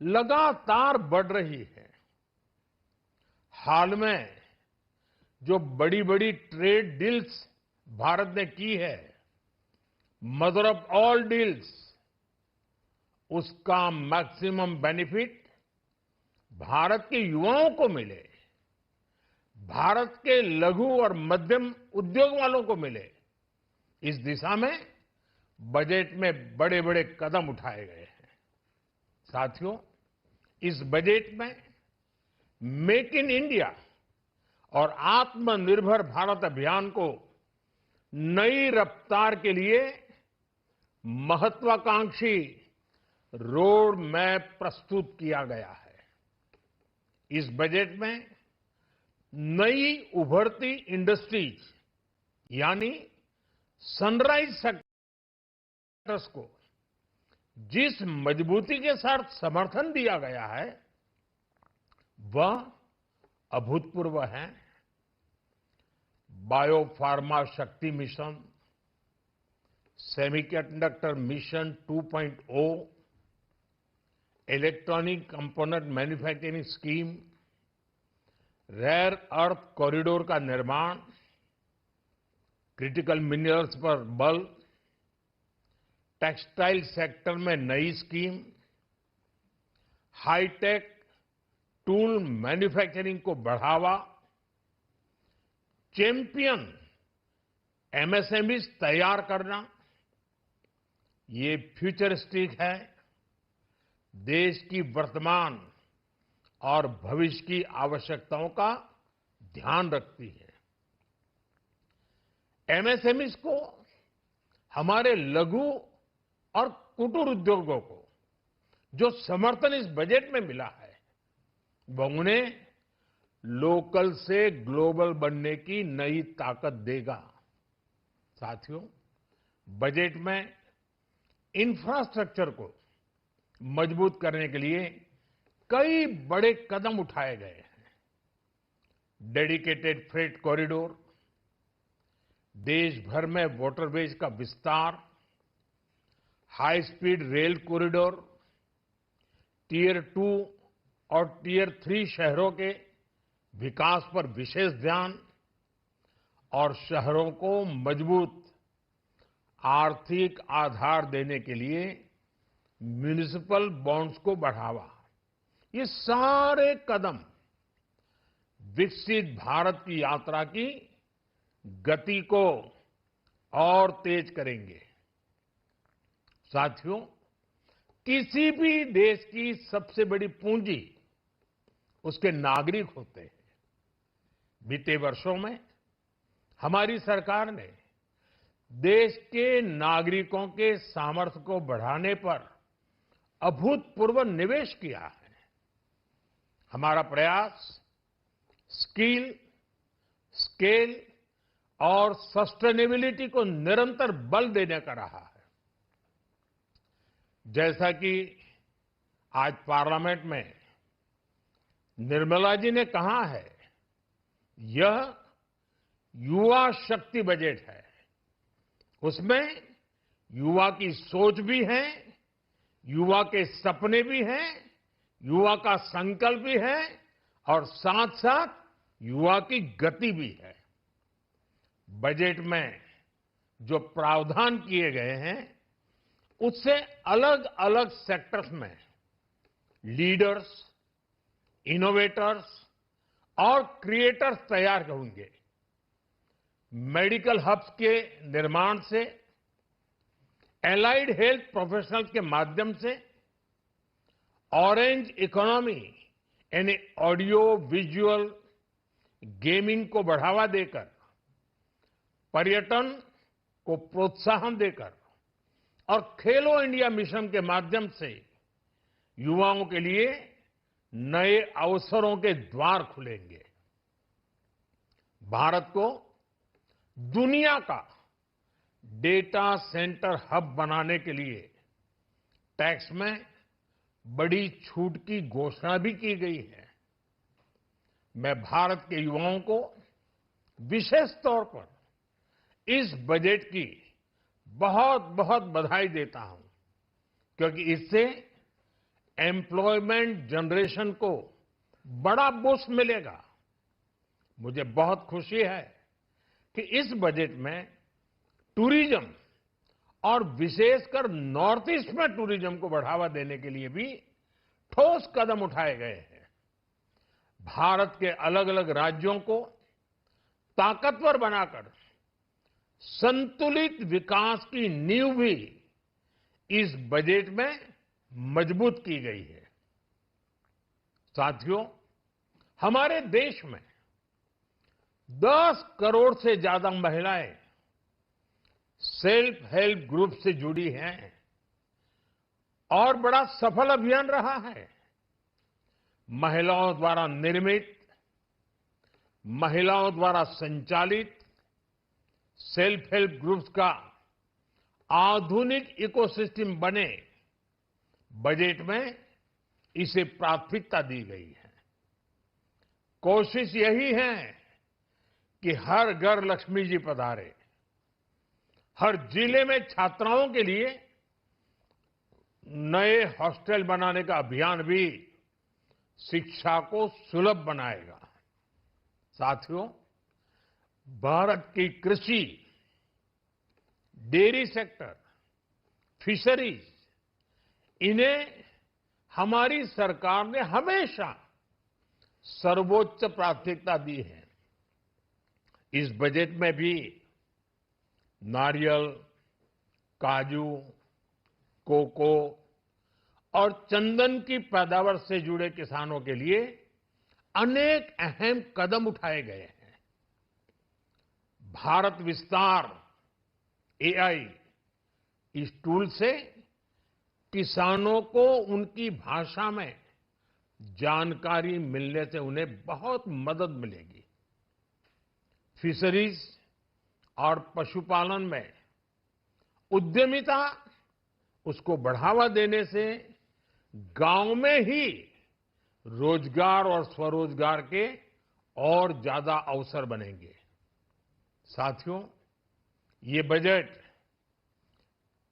लगातार बढ़ रही है। हाल में जो बड़ी बड़ी ट्रेड डील्स भारत ने की है, मदर ऑफ ऑल डील्स, उसका मैक्सिमम बेनिफिट भारत के युवाओं को मिले, भारत के लघु और मध्यम उद्योग वालों को मिले, इस दिशा में बजट में बड़े बड़े कदम उठाए गए हैं। साथियों, इस बजट में मेक इन इंडिया और आत्मनिर्भर भारत अभियान को नई रफ्तार के लिए महत्वाकांक्षी रोड मैप प्रस्तुत किया गया है। इस बजट में नई उभरती इंडस्ट्रीज यानी सनराइज सेक्टर्स को जिस मजबूती के साथ समर्थन दिया गया है, वह अभूतपूर्व है। Biopharma Shakti mission, semiconductor mission 2.0, electronic component manufacturing scheme, rare earth corridor का निर्माण, क्रिटिकल मिनरल्स पर बल, टेक्सटाइल सेक्टर में नई स्कीम, हाईटेक टूल मैन्युफैक्चरिंग को बढ़ावा, चैंपियन एमएसएमई तैयार करना, ये फ्यूचरिस्टिक है, देश की वर्तमान और भविष्य की आवश्यकताओं का ध्यान रखती है। एमएसएमई को, हमारे लघु और कुटीर उद्योगों को जो समर्थन इस बजट में मिला है, वह उन्हें लोकल से ग्लोबल बनने की नई ताकत देगा। साथियों, बजट में इंफ्रास्ट्रक्चर को मजबूत करने के लिए कई बड़े कदम उठाए गए हैं। डेडिकेटेड फ्रेट कॉरिडोर, देश भर में वाटरवेज का विस्तार, high speed rail corridor, tier 2 और टियर 3 शहरों के विकास पर विशेष ध्यान और शहरों को मजबूत आर्थिक आधार देने के लिए म्युनिसिपल बॉन्ड्स को बढ़ावा, ये सारे कदम विकसित भारत की यात्रा की गति को और तेज करेंगे। साथियों, किसी भी देश की सबसे बड़ी पूंजी उसके नागरिक होते हैं। बीते वर्षों में हमारी सरकार ने देश के नागरिकों के सामर्थ्य को बढ़ाने पर अभूतपूर्व निवेश किया है। हमारा प्रयास स्किल, स्केल और सस्टेनेबिलिटी को निरंतर बल देने का रहा है। जैसा कि आज पार्लियामेंट में निर्मला जी ने कहा है, यह युवा शक्ति बजट है। उसमें युवा की सोच भी है, युवा के सपने भी हैं, युवा का संकल्प भी है और साथ साथ युवा की गति भी है। बजट में जो प्रावधान किए गए हैं, उससे अलग अलग सेक्टर्स में लीडर्स, इनोवेटर्स और क्रिएटर्स तैयार होंगे। मेडिकल हब्स के निर्माण से, एलाइड हेल्थ प्रोफेशनल्स के माध्यम से, ऑरेंज इकोनॉमी यानी ऑडियो विजुअल गेमिंग को बढ़ावा देकर पर्यटन को प्रोत्साहन देकर और खेलो इंडिया मिशन के माध्यम से युवाओं के लिए नए अवसरों के द्वार खुलेंगे। भारत को दुनिया का डेटा सेंटर हब बनाने के लिए टैक्स में बड़ी छूट की घोषणा भी की गई है। मैं भारत के युवाओं को विशेष तौर पर इस बजट की बहुत बहुत बधाई देता हूं, क्योंकि इससे एम्प्लॉयमेंट जनरेशन को बड़ा बूस्ट मिलेगा। मुझे बहुत खुशी है कि इस बजट में टूरिज्म और विशेषकर नॉर्थ ईस्ट में टूरिज्म को बढ़ावा देने के लिए भी ठोस कदम उठाए गए हैं। भारत के अलग अलग राज्यों को ताकतवर बनाकर संतुलित विकास की नींव भी इस बजट में मजबूत की गई है। साथियों, हमारे देश में 10 करोड़ से ज्यादा महिलाएं सेल्फ हेल्प ग्रुप से जुड़ी हैं और बड़ा सफल अभियान रहा है। महिलाओं द्वारा निर्मित, महिलाओं द्वारा संचालित सेल्फ हेल्प ग्रुप्स का आधुनिक इकोसिस्टम बने, बजट में इसे प्राथमिकता दी गई है। कोशिश यही है कि हर घर लक्ष्मी जी पधारे। हर जिले में छात्राओं के लिए नए हॉस्टल बनाने का अभियान भी शिक्षा को सुलभ बनाएगा। साथियों, भारत की कृषि, डेयरी सेक्टर, फिशरीज, इन्हें हमारी सरकार ने हमेशा सर्वोच्च प्राथमिकता दी है। इस बजट में भी नारियल, काजू, कोको और चंदन की पैदावार से जुड़े किसानों के लिए अनेक अहम कदम उठाए गए हैं। भारत विस्तार एआई, इस टूल से किसानों को उनकी भाषा में जानकारी मिलने से उन्हें बहुत मदद मिलेगी। फिशरीज और पशुपालन में उद्यमिता, उसको बढ़ावा देने से गांव में ही रोजगार और स्वरोजगार के और ज्यादा अवसर बनेंगे। साथियों, ये बजट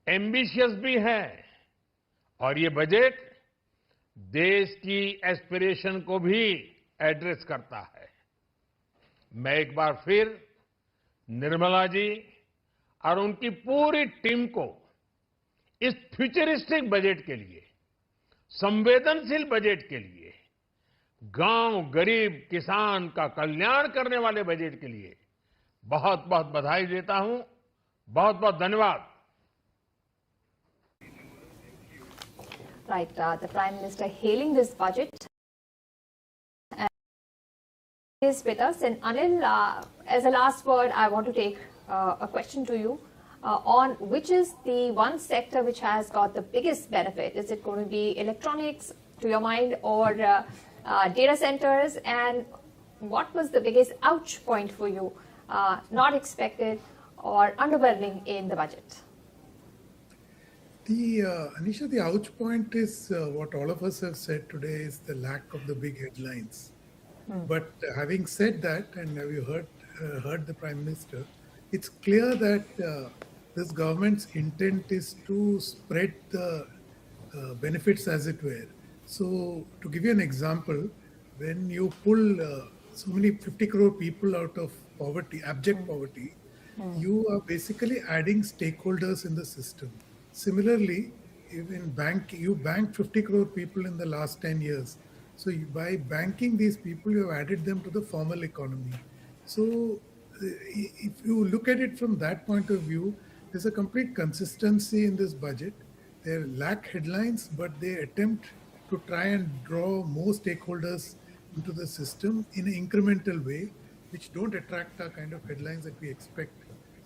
एम्बिशियस भी है और ये बजट देश की एस्पिरेशन को भी एड्रेस करता है। मैं एक बार फिर निर्मला जी और उनकी पूरी टीम को इस फ्यूचरिस्टिक बजट के लिए, संवेदनशील बजट के लिए, गांव, गरीब, किसान का कल्याण करने वाले बजट के लिए बहुत बहुत बधाई देता हूं। बहुत बहुत धन्यवाद। Right, the Prime Minister hailing this budget is with us. And Anil, as a last word, I want to take a question to you on which is the one sector which has got the biggest benefit. Is it going to be electronics, to your mind, or data centers? And what was the biggest ouch point for you, not expected or underwhelming in the budget? Anisha, the ouch point is what all of us have said today is the lack of the big headlines. But having said that, and have you heard the Prime Minister, it's clear that this government's intent is to spread the benefits, as it were. So, to give you an example, when you pull so many 50 crore people out of poverty, abject poverty, you are basically adding stakeholders in the system. Similarly, in banking, you banked 50 crore people in the last 10 years. So by banking these people, you have added them to the formal economy. So if you look at it from that point of view, there's a complete consistency in this budget. They lack headlines, but they attempt to try and draw more stakeholders into the system in an incremental way, which don't attract the kind of headlines that we expect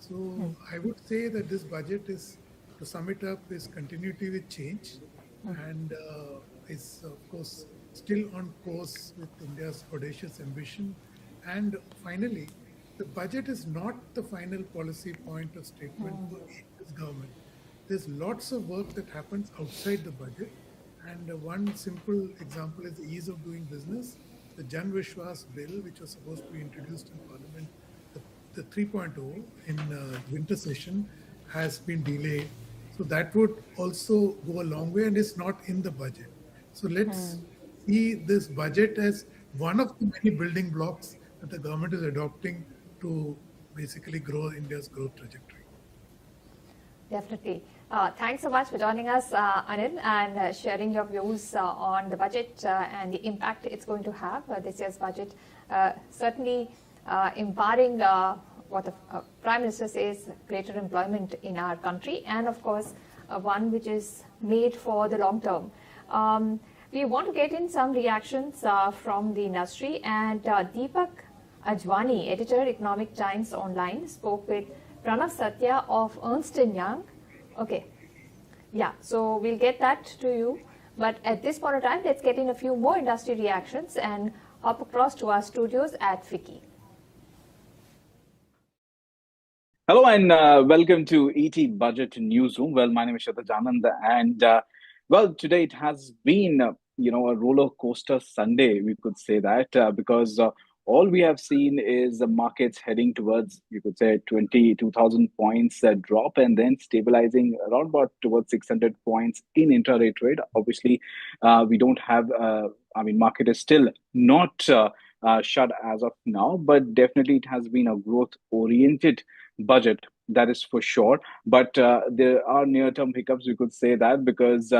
So I would say that this budget is, to sum it up, is continuity with change, and is of course still on course with India's audacious ambition. And finally, the budget is not the final policy point or statement for this government. There's lots of work that happens outside the budget, and one simple example is the ease of doing business. The Jan Vishwas bill, which was supposed to be introduced in Parliament, the 3.0 in winter session, has been delayed. So that would also go a long way, and it's not in the budget. So let's see this budget as one of the many building blocks that the government is adopting to basically grow India's growth trajectory. Definitely. Thanks so much for joining us, Anil, and sharing your views on the budget and the impact it's going to have, this year's budget. Certainly empowering what the Prime Minister says, greater employment in our country, and of course, one which is made for the long term. We want to get in some reactions from the industry, and Deepak Ajwani, editor, Economic Times Online, spoke with Pranav Satya of Ernst & Young. Okay, yeah, so we'll get that to you. But at this point of time, let's get in a few more industry reactions and hop across to our studios at FICCI. Hello and welcome to ET Budget Newsroom. Well, my name is Shatash Anand, and well, today it has been, a roller coaster Sunday, we could say that, because all we have seen is the markets heading towards, you could say, 22,000 points drop and then stabilizing around about towards 600 points in intraday trade. Obviously, we don't have, market is still not shut as of now, but definitely it has been a growth-oriented budget, that is for sure. But there are near-term hiccups, we could say that, because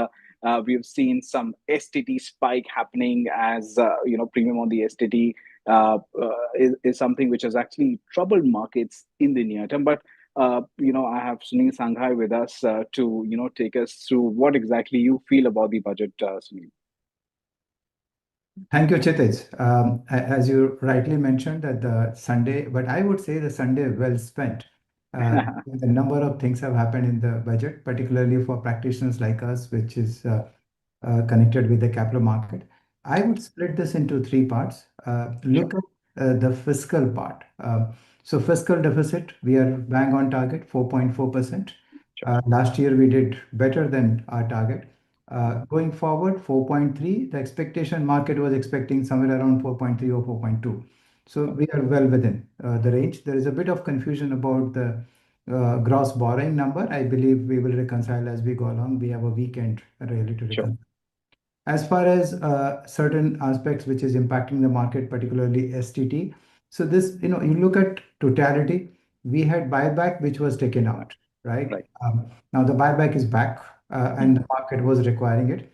we've seen some STT spike happening as, premium on the STT is something which has actually troubled markets in the near term. But I have Sunil Sanghai with us to take us through what exactly you feel about the budget, Sunil. Thank you, Chitej. As you rightly mentioned, that the Sunday, but I would say the Sunday well spent. The number of things have happened in the budget, particularly for practitioners like us, which is connected with the capital market. I would split this into three parts. Look at the fiscal part. So fiscal deficit, we are bang on target, 4.4%. Last year, we did better than our target. Going forward, 4.3, the expectation market was expecting somewhere around 4.3 or 4.2. So we are well within the range. There is a bit of confusion about the gross borrowing number. I believe we will reconcile as we go along. We have a weekend really to reconcile. As far as certain aspects which is impacting the market, particularly STT. So this, you look at totality, we had buyback which was taken out, right? Now the buyback is back and the market was requiring it.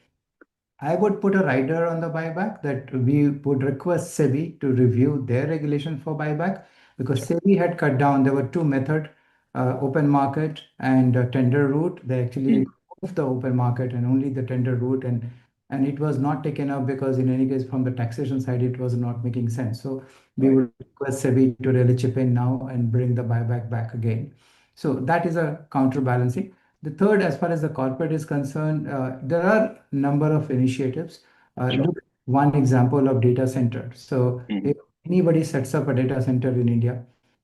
I would put a rider on the buyback that we would request SEBI to review their regulation for buyback, because SEBI had cut down. There were two methods, open market and tender route. They actually removed the open market and only the tender route, and it was not taken up because in any case from the taxation side it was not making sense. So we would request SEBI to really chip in now and bring the buyback back again. So that is a counterbalancing. The third, as far as the corporate is concerned, there are a number of initiatives. Look, one example of data center. So if anybody sets up a data center in India,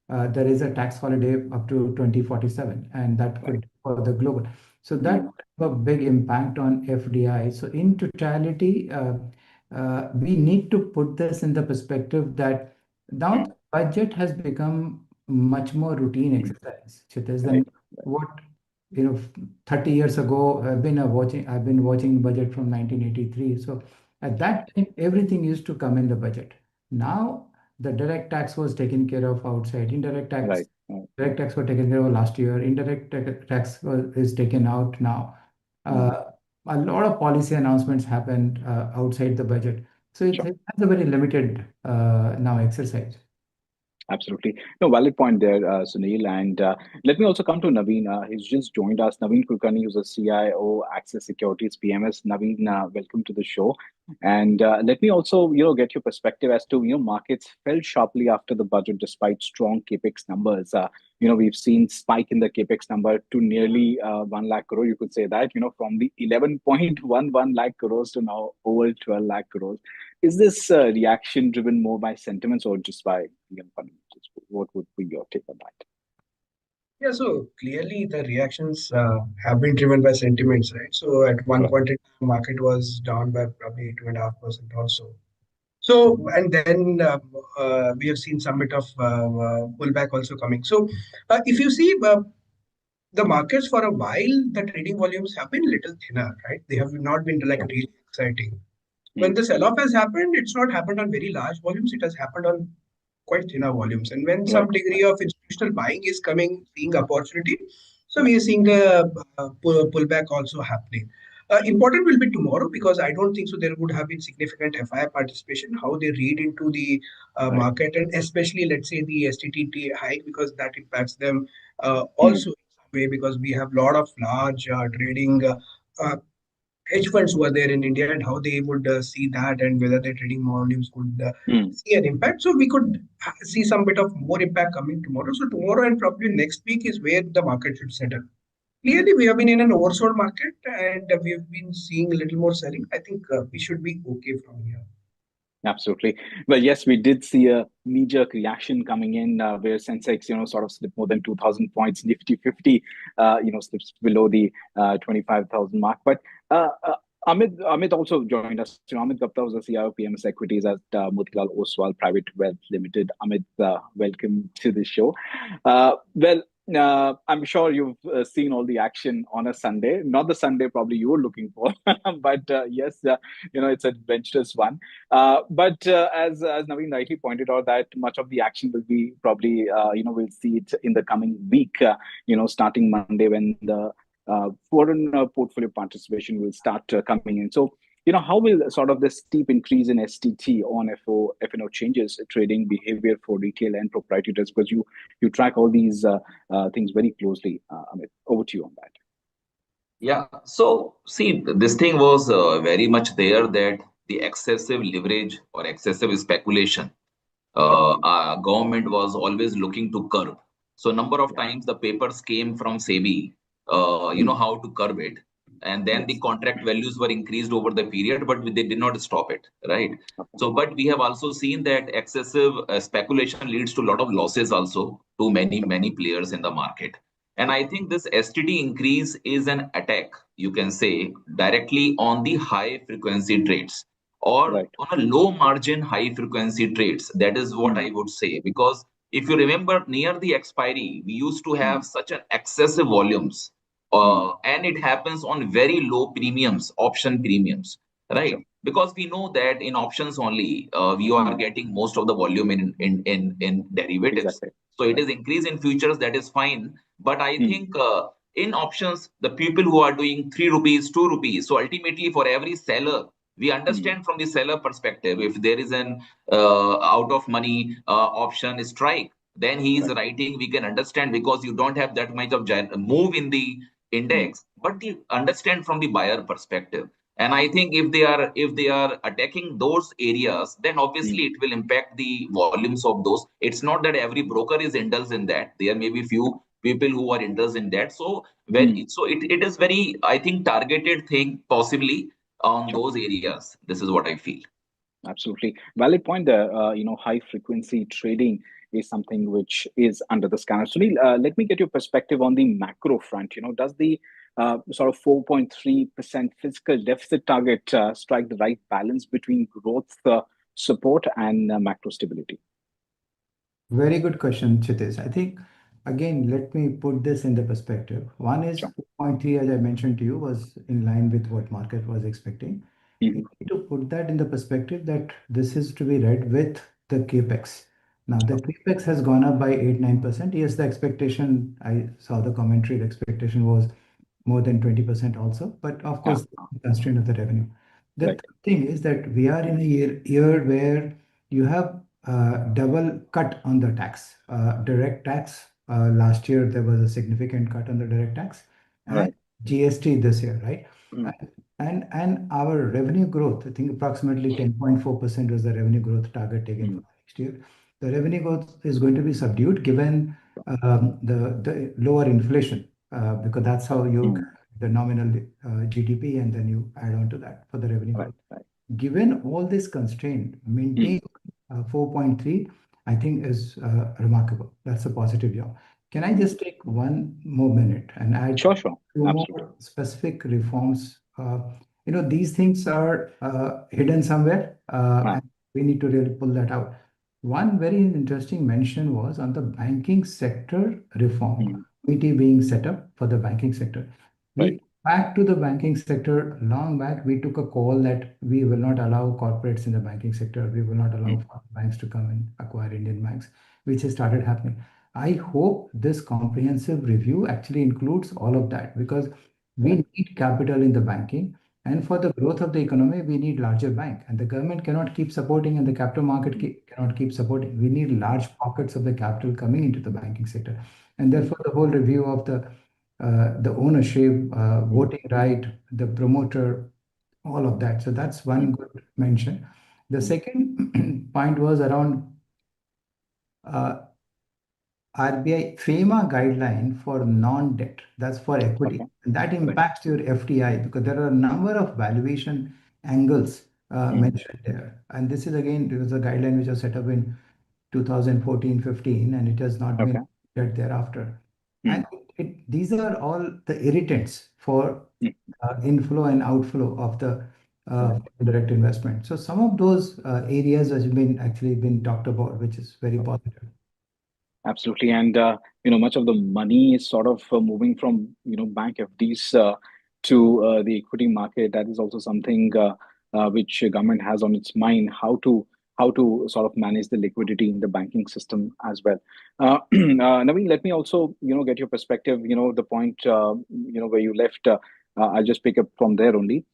there is a tax holiday up to 2047, and that could for the global. So that have a big impact on FDI. So in totality, we need to put this in the perspective that now the budget has become much more routine exercise. Than what 30 years ago, I've been watching budget from 1983. So at that time, everything used to come in the budget. Now the direct tax was taken care of outside. Indirect tax, direct tax was taken care of last year. Indirect tax is taken out now. A lot of policy announcements happened outside the budget. So it has a very limited now exercise. Absolutely. No, valid point there, Sunil. And let me also come to Naveen. He's just joined us. Naveen Kulkarni, who's the CIO, Access Securities PMS. Naveen, welcome to the show. And let me also, get your perspective as to, markets fell sharply after the budget despite strong capex numbers. we've seen spike in the capex number to nearly 1 lakh crore. You could say that, from the 11.11 lakh crores to now over 12 lakh crores. Is this reaction driven more by sentiments or just by fundamentals? What would be your take on that? Yeah, so clearly the reactions have been driven by sentiments, right? So at one point, the market was down by probably 2.5% also. So, and then we have seen some bit of pullback also coming. So, if you see the markets for a while, the trading volumes have been little thinner, right? They have not been like really exciting. When the sell-off has happened, it's not happened on very large volumes. It has happened on quite thinner volumes. And when some degree of institutional buying is coming, seeing opportunity, so we are seeing a pullback also happening. Important will be tomorrow because I don't think so there would have been significant FI participation, how they read into the market, and especially let's say the STT hike, because that impacts them also in some way, because we have a lot of large trading hedge funds who are there in India, and how they would see that, and whether their trading volumes could see an impact. So we could see some bit of more impact coming tomorrow. So tomorrow and probably next week is where the market should settle. Clearly, we have been in an oversold market, and we have been seeing a little more selling. I think we should be okay from here. Absolutely. Well, yes, we did see a knee-jerk reaction coming in where Sensex, sort of slipped more than 2,000 points. Nifty 50, slips below the 25,000 mark. But Amit also joined us. Amit Gupta was the CIO PMS Equities at Motilal Oswal Private Wealth Limited. Amit, welcome to the show. I'm sure you've seen all the action on a Sunday. Not the Sunday probably you were looking for, but yes, it's an adventurous one. But as Naveen rightly pointed out, that much of the action will be probably, we'll see it in the coming week, starting Monday when the foreign portfolio participation will start coming in. So, how will sort of this steep increase in STT on FNO changes trading behavior for retail and proprietary traders? Because you track all these things very closely. Amit, over to you on that. Yeah. So, see, this thing was very much there, that the excessive leverage or excessive speculation, government was always looking to curb. So, number of times the papers came from SEBI, how to curb it. And then the contract values were increased over the period, but they did not stop it, right? So, but we have also seen that excessive speculation leads to a lot of losses also to many players in the market. And I think this STT increase is an attack, you can say, directly on the high frequency trades or on a low margin high frequency trades. That is what I would say, because if you remember, near the expiry, we used to have such an excessive volumes. And it happens on very low premiums, option premiums, right? Because we know that in options only, we are getting most of the volume in derivatives. So it is increase in futures, that is fine. But I think in options, the people who are doing 3 rupees, 2 rupees. So ultimately for every seller, we understand from the seller perspective, if there is an out of money option strike, then he is writing, we can understand, because you don't have that much of move in the index, but you understand from the buyer perspective. And I think if they are attacking those areas, then obviously it will impact the volumes of those. It's not that every broker is indulged in that. There may be few people who are indulged in that. So it is very, I think, targeted thing possibly on those areas. This is what I feel. Absolutely. Valid point there. High frequency trading is something which is under the scanner. Sunil, let me get your perspective on the macro front. Does the sort of 4.3% fiscal deficit target strike the right balance between growth support and macro stability? Very good question, Chitish. I think, again, let me put this in the perspective. One is 4.3, as I mentioned to you, was in line with what market was expecting. You need to put that in the perspective that this is to be read with the capex. Now, the capex has gone up by 8-9%. Yes, the expectation, I saw the commentary, the expectation was more than 20% also. But of course, the constraint of the revenue. The thing is that we are in a year where you have double cut on the tax. Direct tax, last year there was a significant cut on the direct tax. And GST this year, right? And our revenue growth, I think approximately 10.4% was the revenue growth target taken for next year. the revenue growth is going to be subdued given the lower inflation, because that's how you the nominal GDP, and then you add on to that for the revenue growth. Given all this constraint, maintaining 4.3, I think is remarkable. That's a positive job. Can I just take one more minute and add two more specific reforms? These things are hidden somewhere, and we need to really pull that out. One very interesting mention was on the banking sector reform, committee being set up for the banking sector. Back to the banking sector, long back, we took a call that we will not allow corporates in the banking sector. We will not allow banks to come and acquire Indian banks, which has started happening. I hope this comprehensive review actually includes all of that, because we need capital in the banking. And for the growth of the economy, we need larger bank. And the government cannot keep supporting, and the capital market cannot keep supporting. We need large pockets of the capital coming into the banking sector. And therefore, the whole review of the ownership, voting right, the promoter, all of that. So that's one good mention. The second point was around RBI FEMA guideline for non-debt. That's for equity. And that impacts your FDI, because there are a number of valuation angles mentioned there. And this is again, it was a guideline which was set up in 2014-15, and it has not been yet thereafter. And these are all the irritants for inflow and outflow of the direct investment. So some of those areas has actually been talked about, which is very positive. Absolutely, and much of the money is sort of moving from bank FDs to the equity market. That is also something which government has on its mind, how to sort of manage the liquidity in the banking system as well. Naveen, let me also get your perspective. The point where you left, I'll just pick up from there only.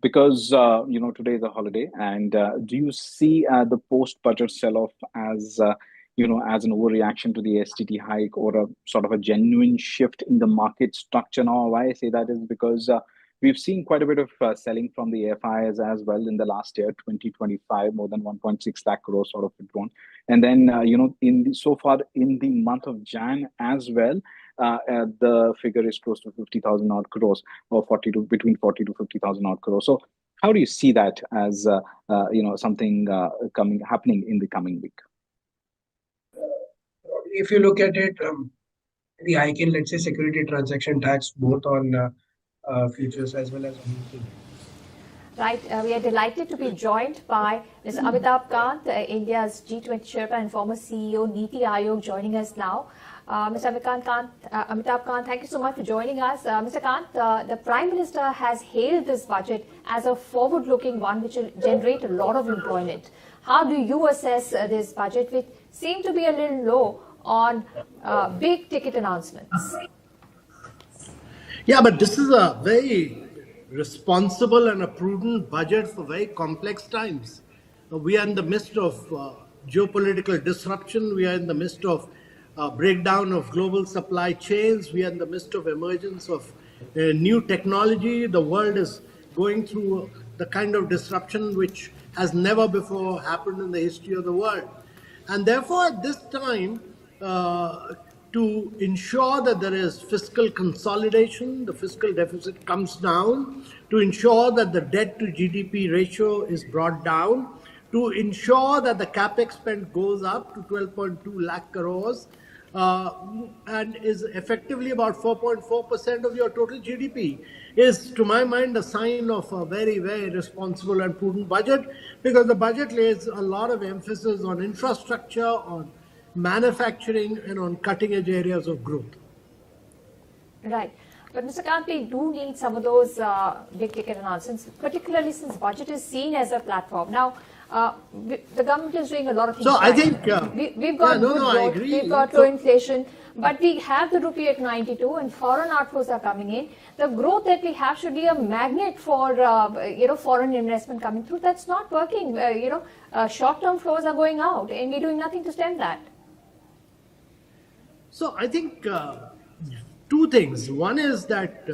Because today is a holiday, and do you see the post-budget sell-off as as an overreaction to the STT hike, or a sort of a genuine shift in the market structure? Now, why I say that is because we've seen quite a bit of selling from the FIs as well in the last year, 2025, more than 1.6 lakh crores sort of withdrawn. And then, so far in the month of Jan as well, the figure is close to 50,000 odd crores, or between 40 to 50,000 odd crores. So how do you see that as, something happening in the coming week? If you look at it, the hike in, let's say, security transaction tax, both on futures as well as on equity. Right, we are delighted to be joined by Mr. Amitabh Kant, India's G20 Sherpa and former CEO, Niti Aayog, joining us now. Mr. Amitabh Kant, thank you so much for joining us. Mr. Kant, the Prime Minister has hailed this budget as a forward-looking one which will generate a lot of employment. How do you assess this budget, which seemed to be a little low on big-ticket announcements? Yeah, but this is a very responsible and a prudent budget for very complex times. We are in the midst of geopolitical disruption. We are in the midst of breakdown of global supply chains. We are in the midst of emergence of new technology. The world is going through the kind of disruption which has never before happened in the history of the world. And therefore, at this time, to ensure that there is fiscal consolidation, the fiscal deficit comes down, to ensure that the debt to GDP ratio is brought down, to ensure that the capex spend goes up to 12.2 lakh crores, and is effectively about 4.4% of your total GDP, is, to my mind, a sign of a very, very responsible and prudent budget, because the budget lays a lot of emphasis on infrastructure, on manufacturing, and on cutting-edge areas of growth. Right. But Mr. Kant, we do need some of those big-ticket announcements, particularly since budget is seen as a platform. Now, the government is doing a lot of things. So I think we've got good growth, we've got low inflation, but we have the rupee at 92, and foreign outflows are coming in. The growth that we have should be a magnet for foreign investment coming through. That's not working. Short-term flows are going out, and we're doing nothing to stem that. So I think two things. One is that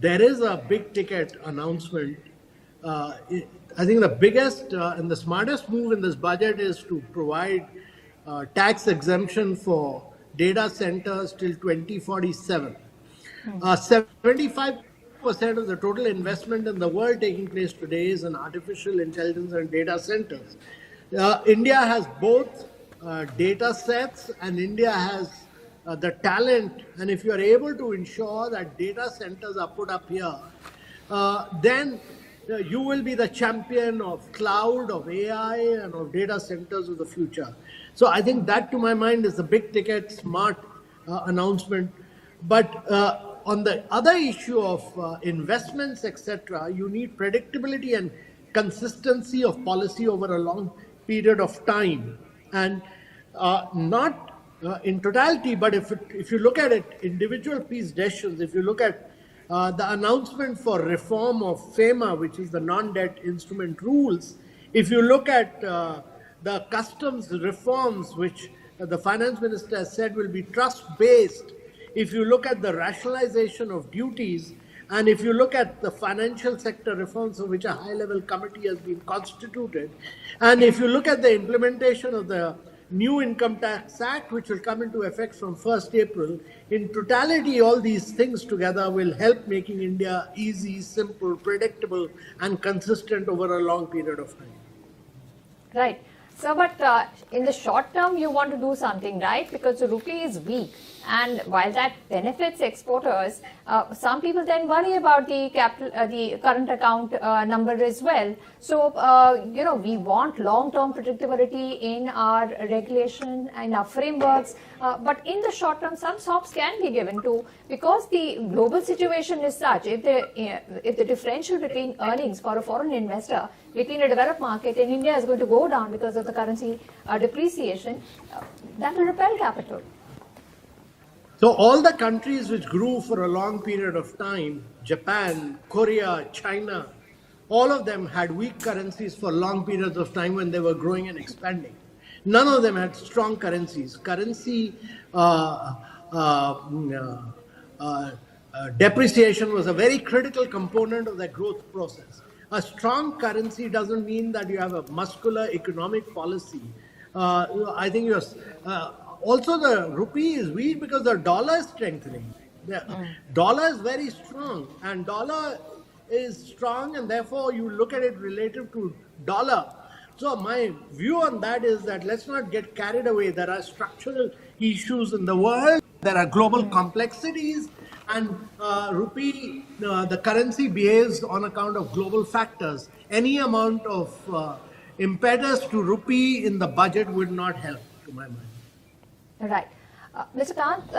there is a big ticket announcement I think the biggest and the smartest move in this budget is to provide tax exemption for data centers till 2047. 75% of the total investment in the world taking place today is in artificial intelligence and data centers. India has both data sets, and India has the talent. And if you are able to ensure that data centers are put up here, then you will be the champion of cloud, of AI, and of data centers of the future. So I think that, to my mind, is the big ticket, smart announcement. But on the other issue of investments, etc., you need predictability and consistency of policy over a long period of time, and not in totality. But if you look at it, individual piece decisions, if you look at the announcement for reform of FEMA, which is the non-debt instrument rules, if you look at the customs reforms, which the finance minister has said will be trust-based, if you look at the rationalization of duties, and if you look at the financial sector reforms, of which a high-level committee has been constituted, and if you look at the implementation of the new Income Tax Act, which will come into effect from 1st April, in totality, all these things together will help making India easy, simple, predictable, and consistent over a long period of time. Right. So, but in the short term, you want to do something, right? Because the rupee is weak. And while that benefits exporters, some people then worry about the current account number as well. So, we want long-term predictability in our regulation and our frameworks. But in the short term, some stops can be given to, because the global situation is such, if the differential between earnings for a foreign investor between a developed market and India is going to go down because of the currency depreciation, that will repel capital. So all the countries which grew for a long period of time, Japan, Korea, China, all of them had weak currencies for long periods of time when they were growing and expanding. None of them had strong currencies. Currency depreciation was a very critical component of that growth process. A strong currency doesn't mean that you have a muscular economic policy. I think you're... also, the rupee is weak because the dollar is strengthening. The dollar is very strong, and dollar is strong, and therefore you look at it relative to dollar. So my view on that is that let's not get carried away. There are structural issues in the world. There are global complexities, and rupee, the currency behaves on account of global factors. Any amount of impetus to rupee in the budget would not help, to my mind. Right. Mr. Kant,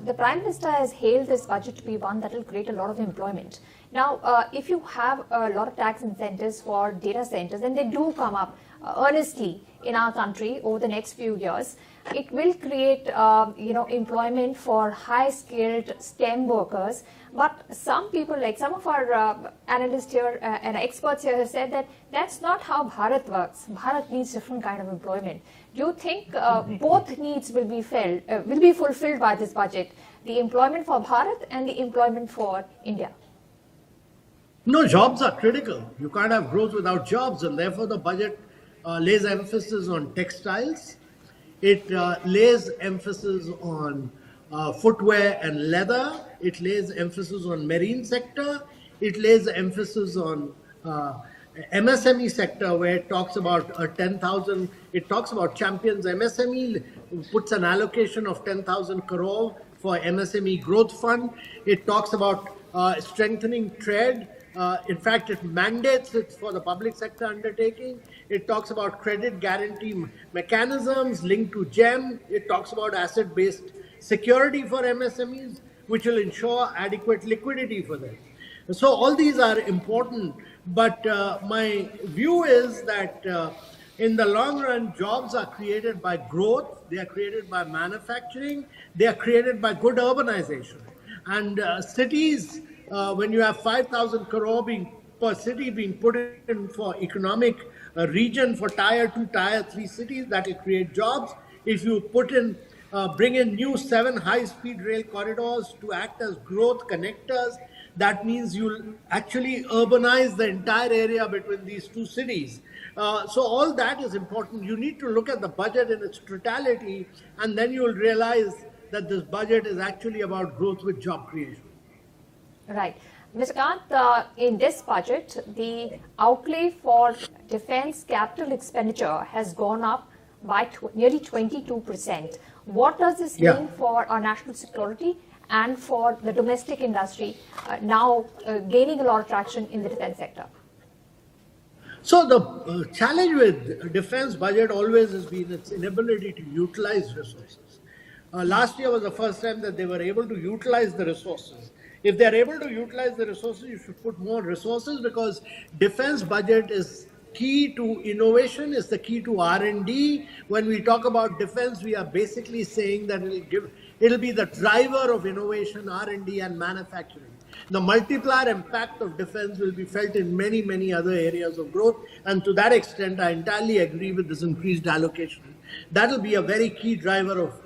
the Prime Minister has hailed this budget to be one that will create a lot of employment. Now, if you have a lot of tax incentives for data centers, and they do come up earnestly in our country over the next few years, it will create, employment for high-skilled STEM workers. But some people, like some of our analysts here and experts here, have said that that's not how Bharat works. Bharat needs different kind of employment. Do you think both needs will be fulfilled by this budget, the employment for Bharat and the employment for India? No, jobs are critical. You can't have growth without jobs, and therefore the budget lays emphasis on textiles. It lays emphasis on footwear and leather. It lays emphasis on marine sector. It lays emphasis on MSME sector, where it talks about 10,000. It talks about champions MSME, puts an allocation of 10,000 crore for MSME growth fund. It talks about strengthening trade. In fact, it mandates it for the public sector undertaking. It talks about credit guarantee mechanisms linked to GEM. It talks about asset-based security for MSMEs, which will ensure adequate liquidity for them. So all these are important, but my view is that in the long run, jobs are created by growth, they are created by manufacturing, they are created by good urbanization. And cities, when you have 5,000 crore per city being put in for economic region for tier 2, tier 3 cities, that will create jobs. If you bring in new 7 high-speed rail corridors to act as growth connectors, that means you'll actually urbanize the entire area between these two cities. So all that is important. You need to look at the budget in its totality, and then you'll realize that this budget is actually about growth with job creation. Right. Mr. Kant, in this budget, the outlay for defense capital expenditure has gone up by nearly 22%. What does this mean for our national security and for the domestic industry now gaining a lot of traction in the defense sector? So the challenge with defense budget always has been its inability to utilize resources. Last year was the first time that they were able to utilize the resources. If they are able to utilize the resources, you should put more resources, because defense budget is key to innovation, is the key to R&D. When we talk about defense, we are basically saying that it'll be the driver of innovation, R&D, and manufacturing. The multiplier impact of defense will be felt in many, many other areas of growth. And to that extent, I entirely agree with this increased allocation. That will be a very key driver of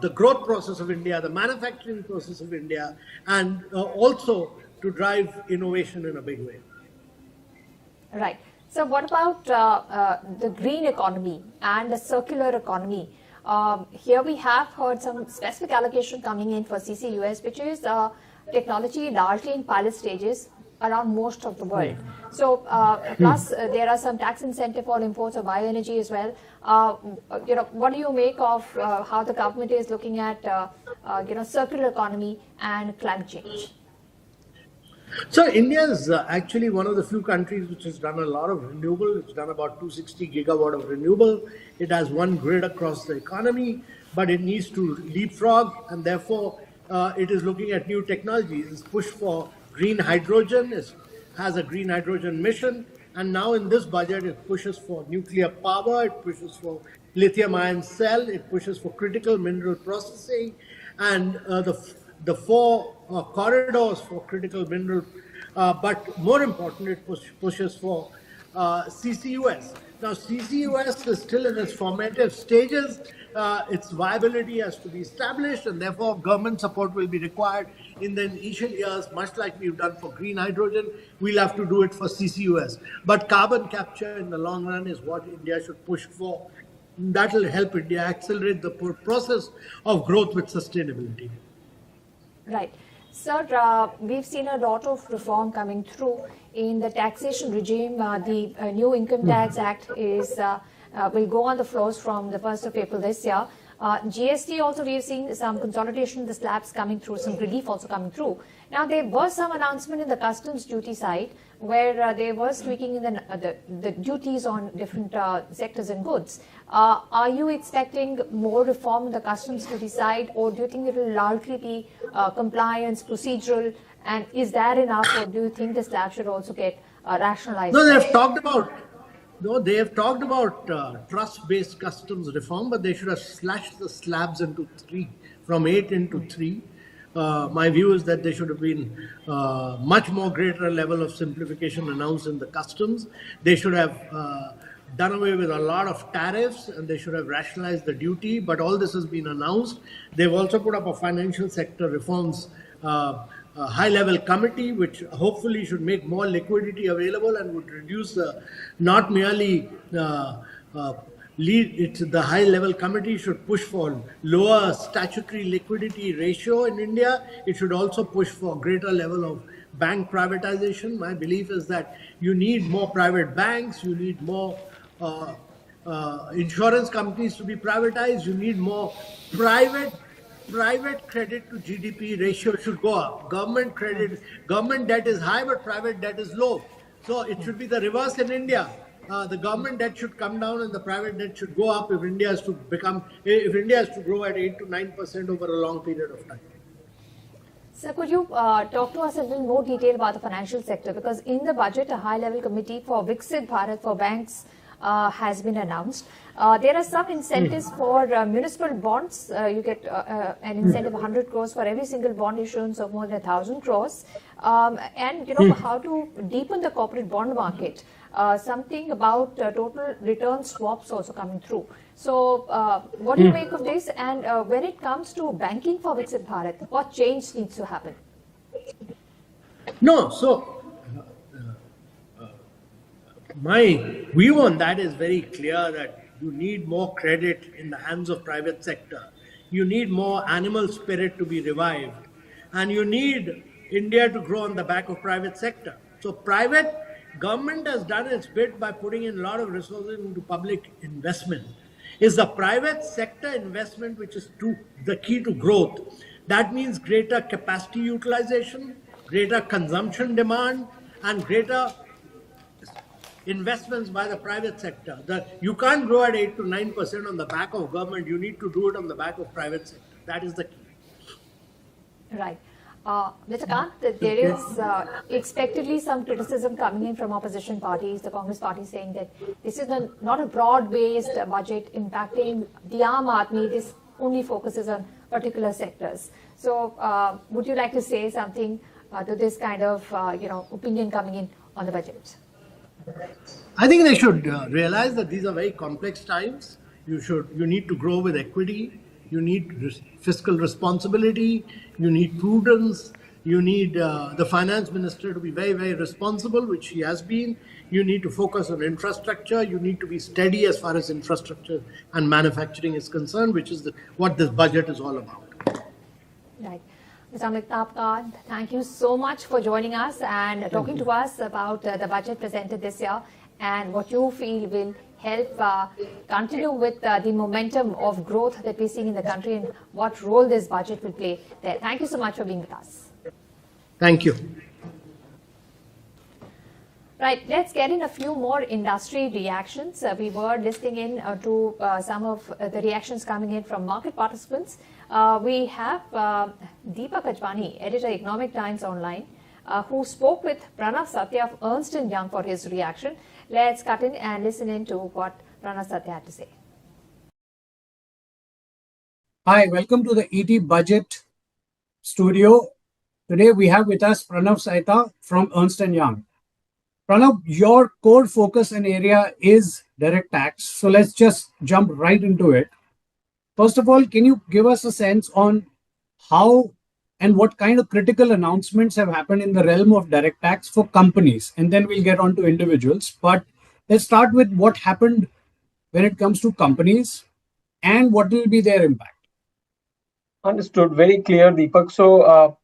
the growth process of India, the manufacturing process of India, and also to drive innovation in a big way. Right. So what about the green economy and the circular economy? Here we have heard some specific allocation coming in for CCUS, which is technology largely in pilot stages around most of the world. So plus there are some tax incentive for imports of bioenergy as well. What do you make of how the government is looking at circular economy and climate change? So India is actually one of the few countries which has done a lot of renewable. It's done about 260 gigawatt of renewable. It has one grid across the economy, but it needs to leapfrog, and therefore it is looking at new technologies. It's pushed for green hydrogen, it has a green hydrogen mission, and now in this budget it pushes for nuclear power, it pushes for lithium ion cell, it pushes for critical mineral processing, and the four corridors for critical mineral, but more important, it pushes for CCUS. Now, CCUS is still in its formative stages. Its viability has to be established, and therefore government support will be required in the initial years, much like we've done for green hydrogen. We'll have to do it for CCUS. But carbon capture in the long run is what India should push for. That will help India accelerate the process of growth with sustainability. Right. Sir, we've seen a lot of reform coming through in the taxation regime. The new Income Tax Act is will go on the floors from the 1st of April this year. GST also, we have seen some consolidation in the slabs coming through, some relief also coming through. Now, there was some announcement in the customs duty side where there was tweaking in the duties on different sectors and goods. Are you expecting more reform in the customs duty side, or do you think it will largely be compliance, procedural, and is that enough, or do you think the slab should also get rationalized? No, they have talked about trust-based customs reform, but they should have slashed the slabs into three, from 8 into 3. My view is that there should have been much more greater level of simplification announced in the customs. They should have done away with a lot of tariffs, and they should have rationalized the duty, but all this has been announced. They've also put up a financial sector reforms high-level committee, which hopefully should make more liquidity available and would reduce not merely the high-level committee should push for lower statutory liquidity ratio in India. It should also push for greater level of bank privatization. My belief is that you need more private banks, you need more insurance companies to be privatized, you need more private credit to GDP ratio should go up. Government debt is high, but private debt is low. So it should be the reverse in India. The government debt should come down and the private debt should go up if India has to grow at 8 to 9% over a long period of time. Sir, could you talk to us in a little more detail about the financial sector? Because in the budget, a high-level committee for Viksit Bharat for banks has been announced. There are some incentives for municipal bonds. You get an incentive of 100 crores for every single bond issuance of more than 1,000 crores. And how to deepen the corporate bond market. Something about total return swaps also coming through. So what do you make of this? And when it comes to banking for Viksit Bharat, what change needs to happen? No, so my view on that is very clear that you need more credit in the hands of private sector. You need more animal spirit to be revived. And you need India to grow on the back of private sector. So private government has done its bit by putting in a lot of resources into public investment. It's the private sector investment which is the key to growth. That means greater capacity utilization, greater consumption demand, and greater investments by the private sector. You can't grow at 8 to 9% on the back of government. You need to do it on the back of private sector. That is the key. Right. Mr. Kant, there is expectedly some criticism coming in from opposition parties, the Congress party saying that this is not a broad-based budget impacting the Aam Aadmi. This only focuses on particular sectors. So would you like to say something to this kind of opinion coming in on the budget? I think they should realize that these are very complex times. You need to grow with equity. You need fiscal responsibility. You need prudence. You need the finance minister to be very, very responsible, which he has been. You need to focus on infrastructure. You need to be steady as far as infrastructure and manufacturing is concerned, which is what this budget is all about. Right. Mr. Amitabh Kant, thank you so much for joining us and talking to us about the budget presented this year and what you feel will help continue with the momentum of growth that we're seeing in the country and what role this budget will play there. Thank you so much for being with us. Thank you. Right, let's get in a few more industry reactions. We were listening in to some of the reactions coming in from market participants. We have Deepak Ajwani, editor Economic Times Online, who spoke with Pranav Satya of Ernst & Young for his reaction. Let's cut in and listen in to what Pranav Satya had to say. Hi, welcome to the ET Budget studio. Today we have with us Pranav Satya from Ernst & Young. Pranav, your core focus and area is direct tax. So let's just jump right into it. First of all, can you give us a sense on how and what kind of critical announcements have happened in the realm of direct tax for companies? And then we'll get on to individuals. But let's start with what happened when it comes to companies and what will be their impact. Understood. Very clear, Deepak. So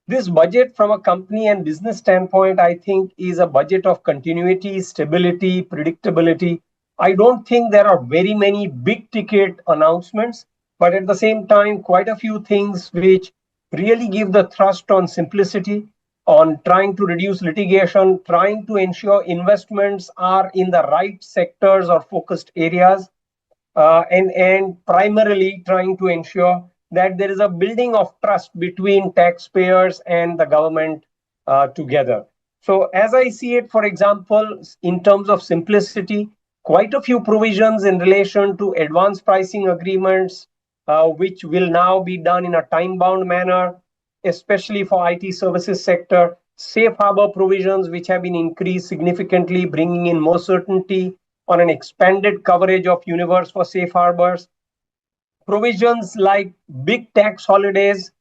this budget from a company and business standpoint, I think, is a budget of continuity, stability, predictability. I don't think there are very many big ticket announcements, but at the same time, quite a few things which really give the thrust on simplicity, on trying to reduce litigation, trying to ensure investments are in the right sectors or focused areas, and primarily trying to ensure that there is a building of trust between taxpayers and the government together. So as I see it, for example, in terms of simplicity, quite a few provisions in relation to advanced pricing agreements, which will now be done in a time-bound manner, especially for IT services sector, safe harbor provisions, which have been increased significantly, bringing in more certainty on an expanded coverage of universe for safe harbors. Provisions like big tax holidays,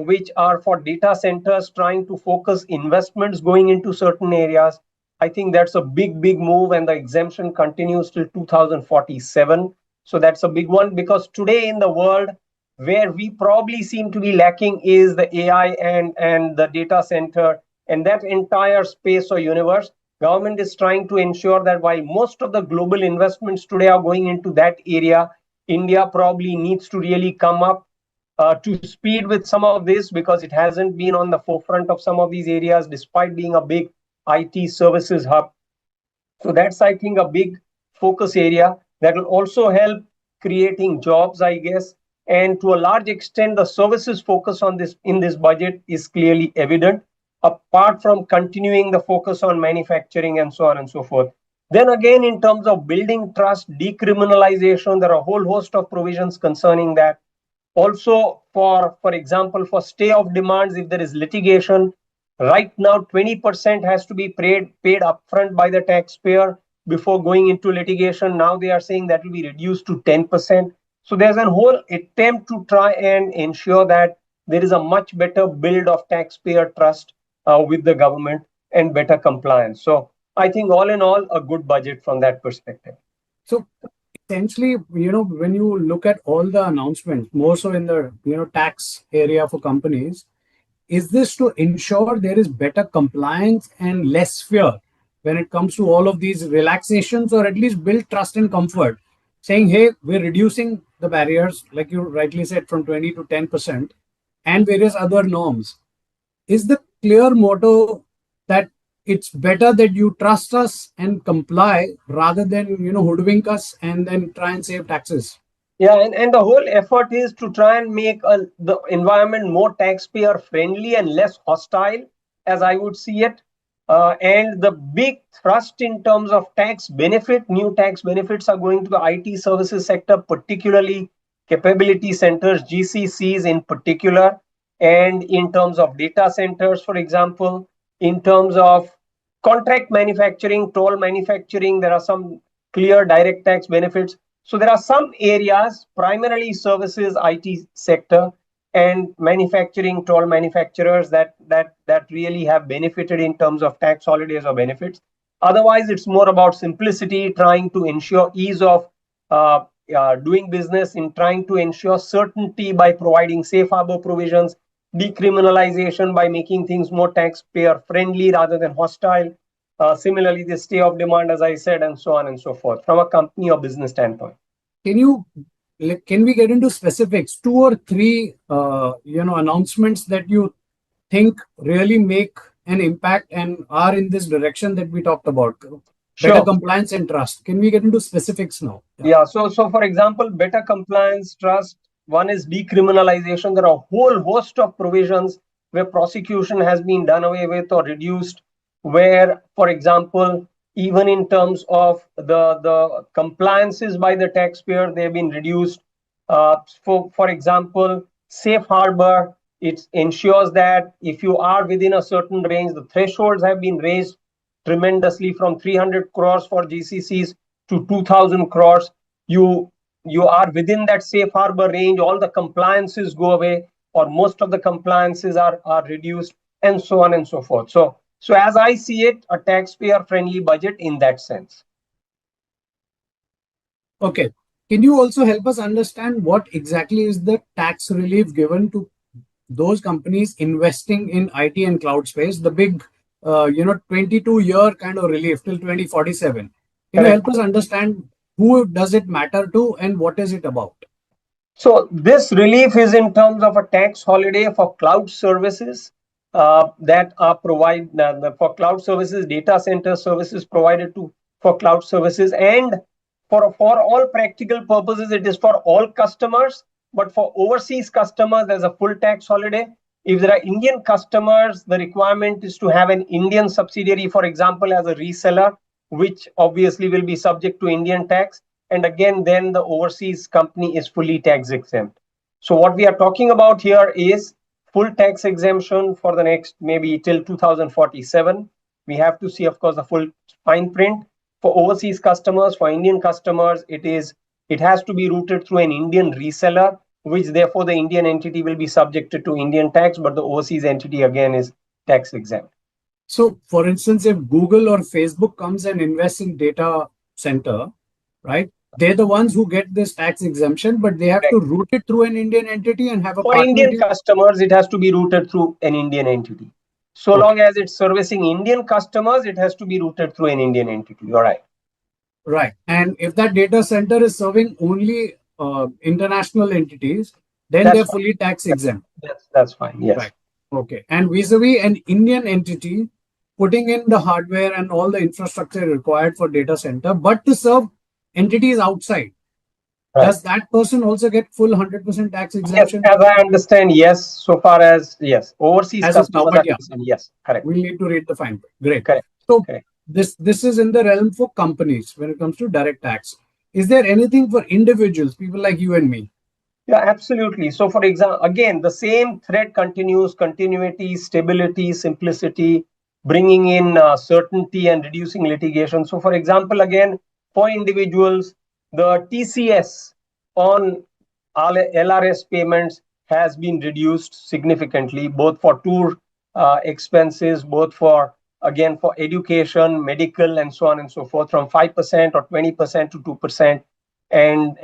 which are for data centers trying to focus investments going into certain areas. I think that's a big, big move, and the exemption continues till 2047. So that's a big one, because today in the world, where we probably seem to be lacking is the AI and the data center and that entire space or universe. Government is trying to ensure that while most of the global investments today are going into that area, India probably needs to really come up to speed with some of this, because it hasn't been on the forefront of some of these areas despite being a big IT services hub. So that's, I think, a big focus area that will also help creating jobs, I guess. And to a large extent, the services focus on this in this budget is clearly evident, apart from continuing the focus on manufacturing and so on and so forth. Then again, in terms of building trust, decriminalization, there are a whole host of provisions concerning that. Also, for example, for stay of demands, if there is litigation, right now 20% has to be paid upfront by the taxpayer before going into litigation. Now they are saying that will be reduced to 10%. So there's a whole attempt to try and ensure that there is a much better build of taxpayer trust with the government and better compliance. So I think all in all, a good budget from that perspective. So essentially, when you look at all the announcements, more so in the, tax area for companies, is this to ensure there is better compliance and less fear when it comes to all of these relaxations, or at least build trust and comfort, saying, hey, we're reducing the barriers, like you rightly said, from 20 to 10% and various other norms? Is the clear motto that it's better that you trust us and comply rather than, hoodwink us and then try and save taxes? Yeah, and the whole effort is to try and make the environment more taxpayer friendly and less hostile, as I would see it. And the big thrust in terms of tax benefit, new tax benefits are going to the IT services sector, particularly capability centers, GCCs in particular, and in terms of data centers, for example, in terms of contract manufacturing, toll manufacturing, there are some clear direct tax benefits. So there are some areas, primarily services, IT sector, and manufacturing, toll manufacturers that really have benefited in terms of tax holidays or benefits. Otherwise, it's more about simplicity, trying to ensure ease of doing business, in trying to ensure certainty by providing safe harbor provisions, decriminalization by making things more taxpayer friendly rather than hostile. Similarly, the stay of demand, as I said, and so on and so forth, from a company or business standpoint. Can we get into specifics? 2 or 3, announcements that you think really make an impact and are in this direction that we talked about? Better Sure. compliance and trust. Can we get into specifics now? Yeah. So for example, better compliance, trust. One is decriminalization. There are a whole host of provisions where prosecution has been done away with or reduced, where, for example, even in terms of the compliances by the taxpayer, they've been reduced. For example, safe harbor, it ensures that if you are within a certain range, the thresholds have been raised tremendously from 300 crores for GCCs to 2,000 crores. You are within that safe harbor range, all the compliances go away, or most of the compliances are reduced, and so on and so forth. So as I see it, a taxpayer-friendly budget in that sense. Okay. Can you also help us understand what exactly is the tax relief given to those companies investing in IT and cloud space? The big, 22-year kind of relief till 2047. Can you help us understand who does it matter to and what is it about? So this relief is in terms of a tax holiday for cloud services that are provided for cloud services, data center services provided for cloud services, and for all practical purposes, it is for all customers. But for overseas customers, there's a full tax holiday. If there are Indian customers, the requirement is to have an Indian subsidiary, for example, as a reseller, which obviously will be subject to Indian tax. And again, then the overseas company is fully tax exempt. So what we are talking about here is full tax exemption for the next maybe till 2047. We have to see, of course, the full fine print. For overseas customers, for Indian customers, it has to be routed through an Indian reseller, which therefore the Indian entity will be subjected to Indian tax, but the overseas entity again is tax exempt. So, for instance, if Google or Facebook comes and invests in data center, right? They're the ones who get this tax exemption, but they have to route it through an Indian entity and have a For partner. Indian customers, it has to be routed through an Indian entity. So long as it's servicing Indian customers, it has to be routed through an Indian entity. You're right. Right. And if that data center is serving only international entities, then they're fully tax exempt. That's fine. Yes. Right. Okay. And vis-a-vis an Indian entity putting in the hardware and all the infrastructure required for data center, but to serve entities outside, does that person also get full 100% tax exemption? Yes, as I understand, yes. So far as, yes, overseas As of now, customers but are concerned, yes, correct. We need to read the fine print. Great. Correct. So this is in the realm for companies when it comes to direct tax. Is there anything for individuals, people like you and me? Yeah, absolutely. So for example, again, the same thread continues: continuity, stability, simplicity, bringing in certainty and reducing litigation. So for example, again, for individuals, the TCS on LRS payments has been reduced significantly, both for tour expenses, both for, again, for education, medical, and so on and so forth, from 5% or 20% to 2%. And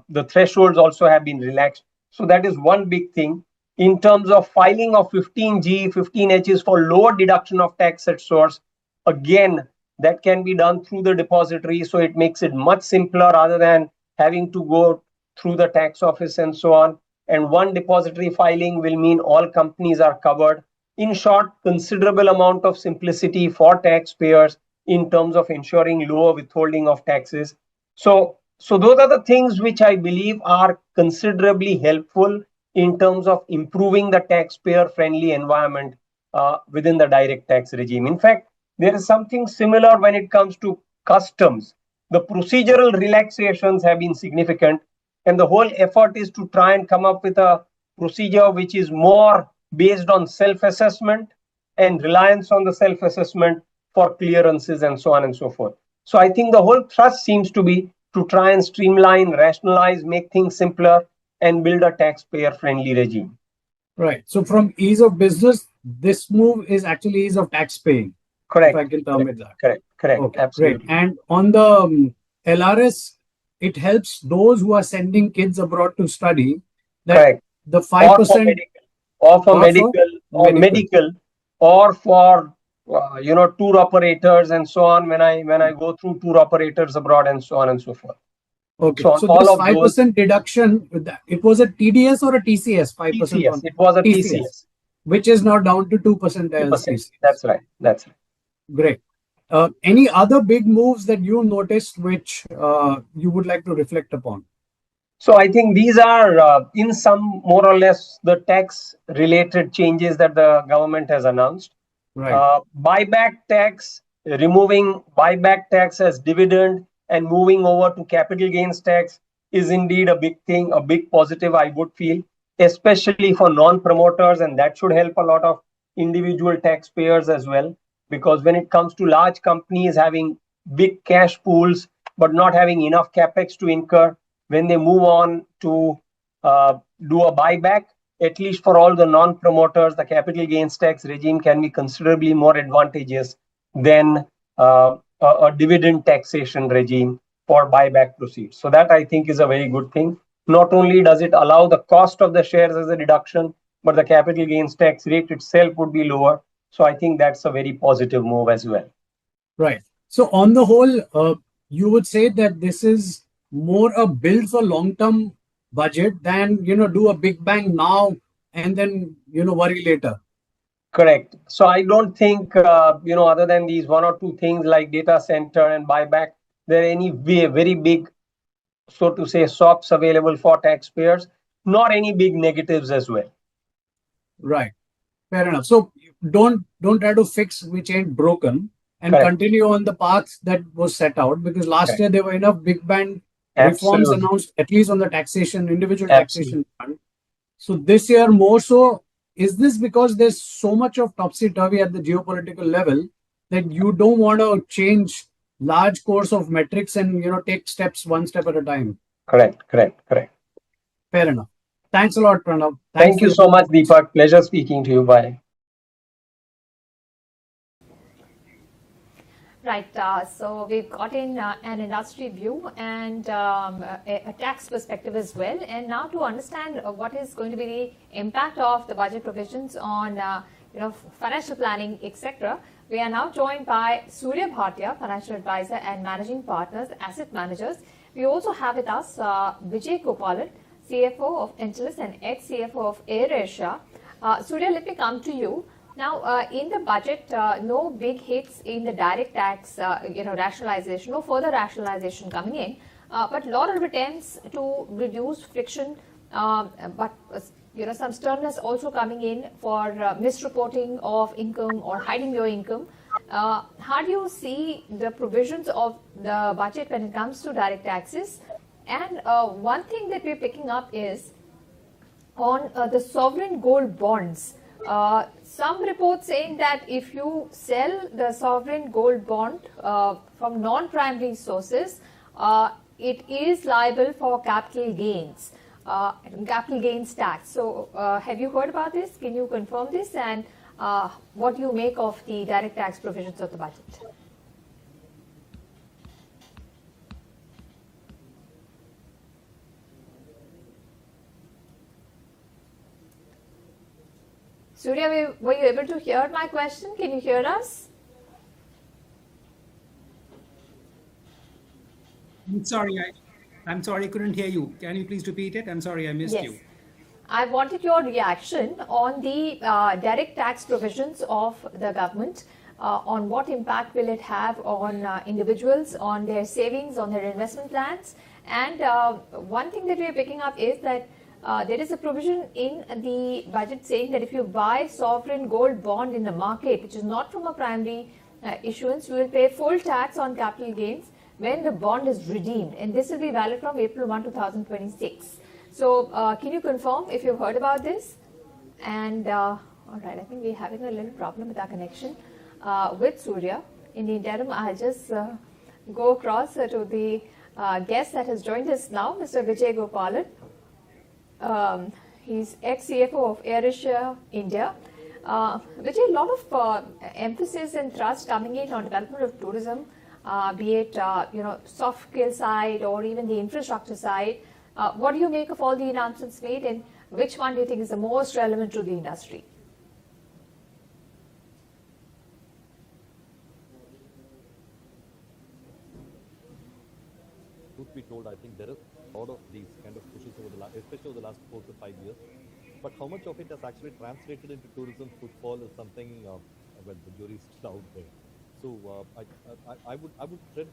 the thresholds also have been relaxed. So that is one big thing. In terms of filing of 15G, 15Hs for lower deduction of tax at source, again, that can be done through the depository. So it makes it much simpler rather than having to go through the tax office and so on. And one depository filing will mean all companies are covered. In short, considerable amount of simplicity for taxpayers in terms of ensuring lower withholding of taxes. So those are the things which I believe are considerably helpful in terms of improving the taxpayer-friendly environment within the direct tax regime. In fact, there is something similar when it comes to customs. The procedural relaxations have been significant, and the whole effort is to try and come up with a procedure which is more based on self-assessment and reliance on the self-assessment for clearances and so on and so forth. So I think the whole thrust seems to be to try and streamline, rationalize, make things simpler, and build a taxpayer-friendly regime. Right. So from ease of business, this move is actually ease of tax paying. Correct. If I can term it that. Correct. Okay, Absolutely. great. And on the LRS, it helps those who are sending kids abroad to study. That Correct. The 5%. Or for medical, or for tour operators and so on. When I go through tour operators abroad and so on and so forth. Okay. So this 5% deduction, it was a TDS or a TCS? 5%. TCS. It was a TCS, which is now down to 2% as TCS. That's right. Great. Any other big moves that you noticed which you would like to reflect upon? So I think these are in some more or less the tax related changes that the government has announced. Right. Buyback tax, removing buyback tax as dividend and moving over to capital gains tax is indeed a big thing, a big positive, I would feel, especially for non-promoters, and that should help a lot of individual taxpayers as well. Because when it comes to large companies having big cash pools but not having enough capex to incur, when they move on to do a buyback, at least for all the non-promoters, the capital gains tax regime can be considerably more advantageous than a dividend taxation regime for buyback proceeds. So that I think is a very good thing. Not only does it allow the cost of the shares as a deduction, but the capital gains tax rate itself would be lower. So I think that's a very positive move as well. Right. So on the whole, you would say that this is more a build for long-term budget than, do a big bang now and then, worry later. Correct. So I don't think, other than these one or two things like data center and buyback, there are any very big, so to say, SOPs available for taxpayers, nor any big negatives as well. Right. Fair enough. So don't try to fix which ain't broken and Correct. continue on the path that was set out, because last Correct. year there were enough big bang reforms Absolutely. announced, at least on the taxation, individual taxation front. So this year more so, is this because there's so much of topsy-turvy at the geopolitical level that you don't want to change large course of metrics and, take steps one step at a time? Correct. Fair enough. Thanks a lot, Pranav. Thank you so much, Deepak. Pleasure speaking to you. Bye. Right, so we've got in an industry view and a tax perspective as well. And now to understand what is going to be the impact of the budget provisions on financial planning, etc., we are now joined by Surya Bhatia, financial advisor and managing partners, asset managers. We also have with us Vijay Gopalan, CFO of Intellis and ex-CFO of AirAsia. Surya, let me come to you. Now, in the budget, no big hits in the direct tax, rationalization, no further rationalization coming in, but a lot of attempts to reduce friction, but some sternness also coming in for misreporting of income or hiding your income. How do you see the provisions of the budget when it comes to direct taxes? And one thing that we're picking up is on the sovereign gold bonds. Some reports saying that if you sell the sovereign gold bond from non-primary sources, it is liable for capital gains tax. So have you heard about this? Can you confirm this? And What do you make of the direct tax provisions of the budget? Surya, were you able to hear my question? Can you hear us? I'm sorry, I couldn't hear you. Can you please repeat it? I'm sorry, I missed you. I wanted your reaction on the direct tax provisions of the government. On what impact will it have on individuals, on their savings, on their investment plans? And one thing that we are picking up is that there is a provision in the budget saying that if you buy sovereign gold bond in the market, which is not from a primary issuance, you will pay full tax on capital gains when the bond is redeemed. And this will be valid from April 1, 2026. So can you confirm if you've heard about this? And all right, I think we're having a little problem with our connection with Surya. In the interim, I'll just go across to the guest that has joined us now, Mr. Vijay Gopalan. He's ex-CFO of AirAsia India. Vijay, a lot of emphasis and thrust coming in on development of tourism, be it soft skill side or even the infrastructure side. What do you make of all the announcements made, and which one do you think is the most relevant to the industry? Truth be told, I think there is a lot of these kind of pushes especially over the last 4 to 5 years. But how much of it has actually translated into tourism footfall is something, well, the jury is still out there. So I would tread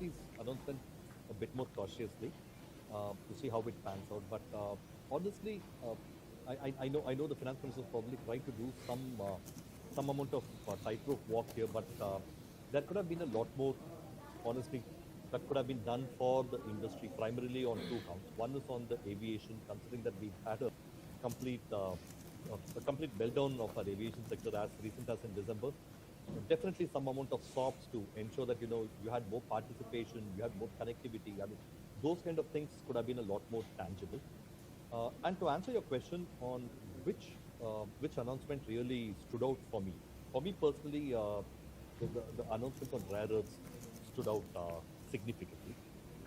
these announcements a bit more cautiously to see how it pans out. But honestly, I know the finance minister probably tried to do some amount of tightrope walk here, but there could have been a lot more, honestly, that could have been done for the industry, primarily on two counts. One is on the aviation, considering that we've had a complete meltdown of our aviation sector as recent as in December. Definitely some amount of SOPs to ensure that you had more participation, you had more connectivity. I mean, those kind of things could have been a lot more tangible. And to answer your question on which announcement really stood out for me personally, the announcement on rare earths stood out significantly.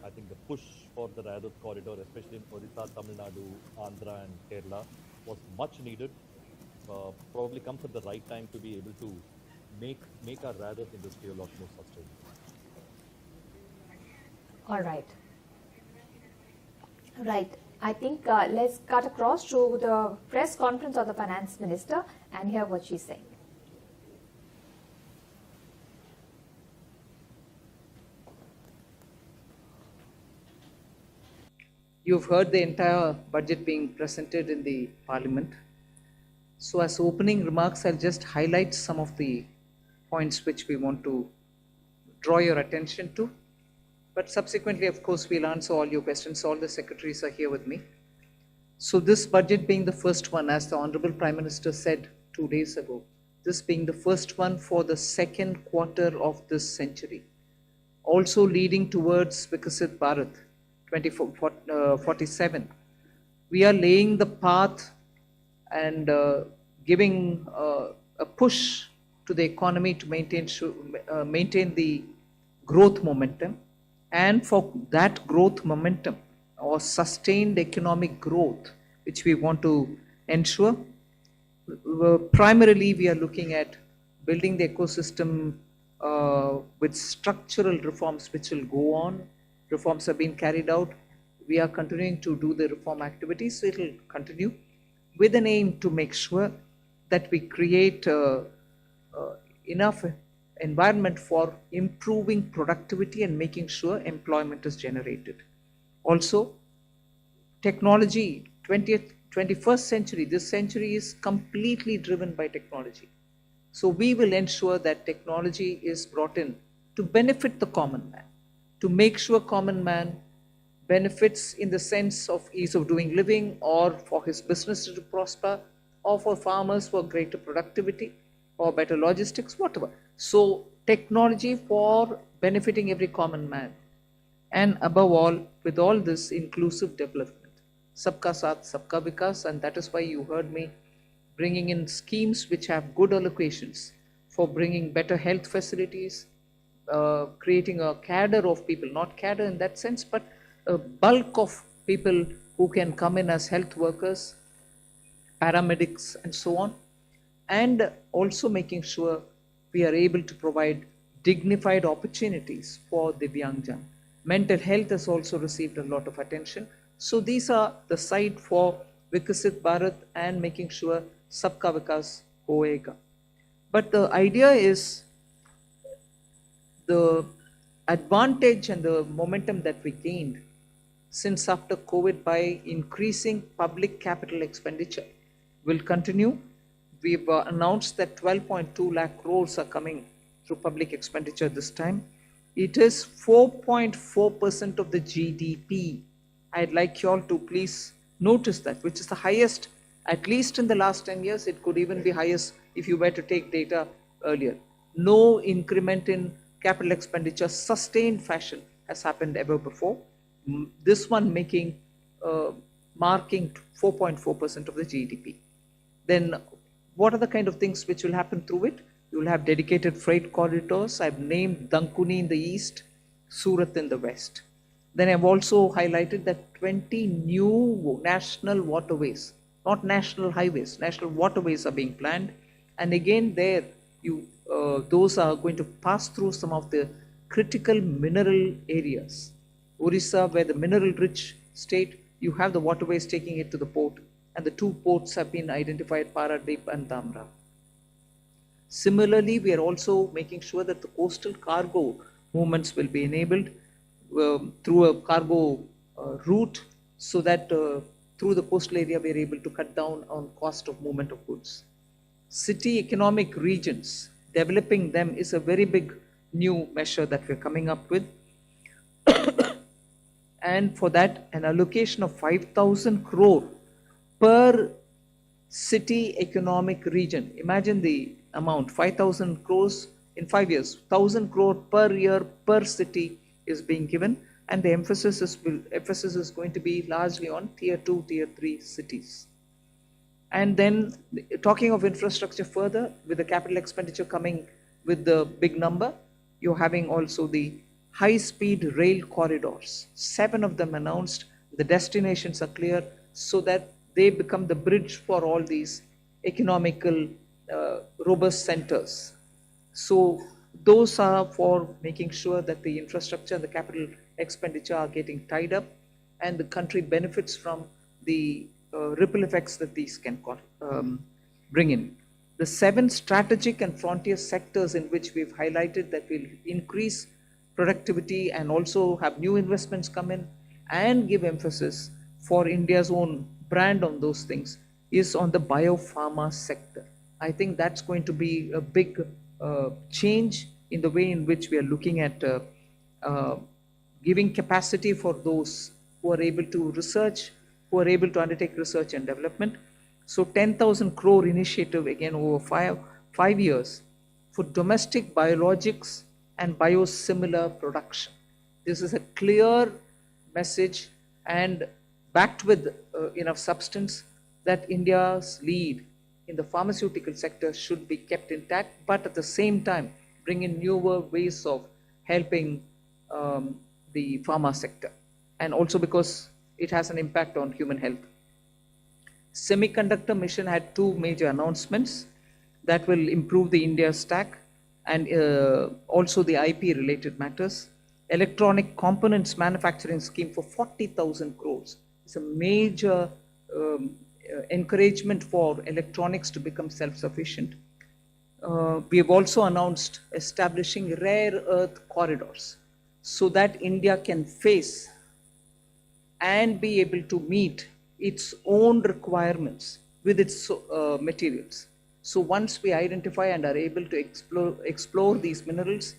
I think the push for the rare earth corridor, especially in Odisha, Tamil Nadu, Andhra and Kerala, was much needed. Probably comes at the right time to be able to make our rare earth industry a lot more sustainable. All right. Right. I think let's cut across to the press conference of the finance minister and hear what she's saying. You've heard the entire budget being presented in the parliament. So as opening remarks, I'll just highlight some of the points which we want to draw your attention to. But subsequently, of course, we'll answer all your questions. All the secretaries are here with me. So this budget being the first one, as the Honorable Prime Minister said 2 days ago, this being the first one for the second quarter of this century, also leading towards Vikasit Bharat 2047. We are laying the path and giving a push to the economy to maintain the growth momentum. And for that growth momentum or sustained economic growth, which we want to ensure, primarily we are looking at building the ecosystem with structural reforms which will go on. Reforms have been carried out. We are continuing to do the reform activities, so it will continue with an aim to make sure that we create enough environment for improving productivity and making sure employment is generated. Also, technology, 21st century, this century is completely driven by technology. So we will ensure that technology is brought in to benefit the common man, to make sure common man benefits in the sense of ease of doing living, or for his business to prosper, or for farmers for greater productivity or better logistics, whatever. So technology for benefiting every common man. And above all, with all this, inclusive development. Sabka Saath, Sabka Vikas, and that is why you heard me bringing in schemes which have good allocations for bringing better health facilities, creating a cadre of people, not cadre in that sense, but a bulk of people who can come in as health workers, paramedics, and so on, and also making sure we are able to provide dignified opportunities for Divyangjan. Mental health has also received a lot of attention. So these are the side for Vikasit Bharat and making sure Sabka Vikas hoega. But the idea is the advantage and the momentum that we gained since after COVID by increasing public capital expenditure will continue. We've announced that 12.2 lakh crores are coming through public expenditure this time. It is 4.4% of the GDP. I'd like you all to please notice that, which is the highest, at least in the last 10 years. It could even be highest if you were to take data earlier. No increment in capital expenditure, sustained fashion, has happened ever before. This one marking 4.4% of the GDP. Then what are the kind of things which will happen through it? You will have dedicated freight corridors. I've named Dankuni in the east, Surat in the west. Then I've also highlighted that 20 new national waterways, not national highways, national waterways are being planned. And again there, those are going to pass through some of the critical mineral areas. Orissa, where the mineral-rich state, you have the waterways taking it to the port, and the two ports have been identified, Paradip and Dhamra. Similarly, we are also making sure that the coastal cargo movements will be enabled through a cargo route, so that through the coastal area we are able to cut down on cost of movement of goods. City economic regions, developing them is a very big new measure that we're coming up with. And for that, an allocation of 5,000 crore per city economic region. Imagine the amount, 5,000 crores in 5 years, 1,000 crore per year per city is being given, and the emphasis is going to be largely on tier 2, tier 3 cities. And then talking of infrastructure further, with the capital expenditure coming with the big number, you're having also the high-speed rail corridors. 7 of them announced. The destinations are clear, so that they become the bridge for all these economical robust centers. So those are for making sure that the infrastructure and the capital expenditure are getting tied up, and the country benefits from the ripple effects that these can bring in. The 7 strategic and frontier sectors in which we've highlighted that will increase productivity and also have new investments come in and give emphasis for India's own brand on those things is on the biopharma sector. I think that's going to be a big change in the way in which we are looking at giving capacity for those who are able to research, who are able to undertake research and development. So 10,000 crore initiative again over 5 years for domestic biologics and biosimilar production. This is a clear message and backed with enough substance that India's lead in the pharmaceutical sector should be kept intact, but at the same time bring in newer ways of helping the pharma sector, and also because it has an impact on human health. Semiconductor mission had 2 major announcements that will improve the India stack and also the IP related matters. Electronic components manufacturing scheme for 40,000 crores. It's a major encouragement for electronics to become self-sufficient. We have also announced establishing rare earth corridors so that India can face and be able to meet its own requirements with its materials. So once we identify and are able to explore these minerals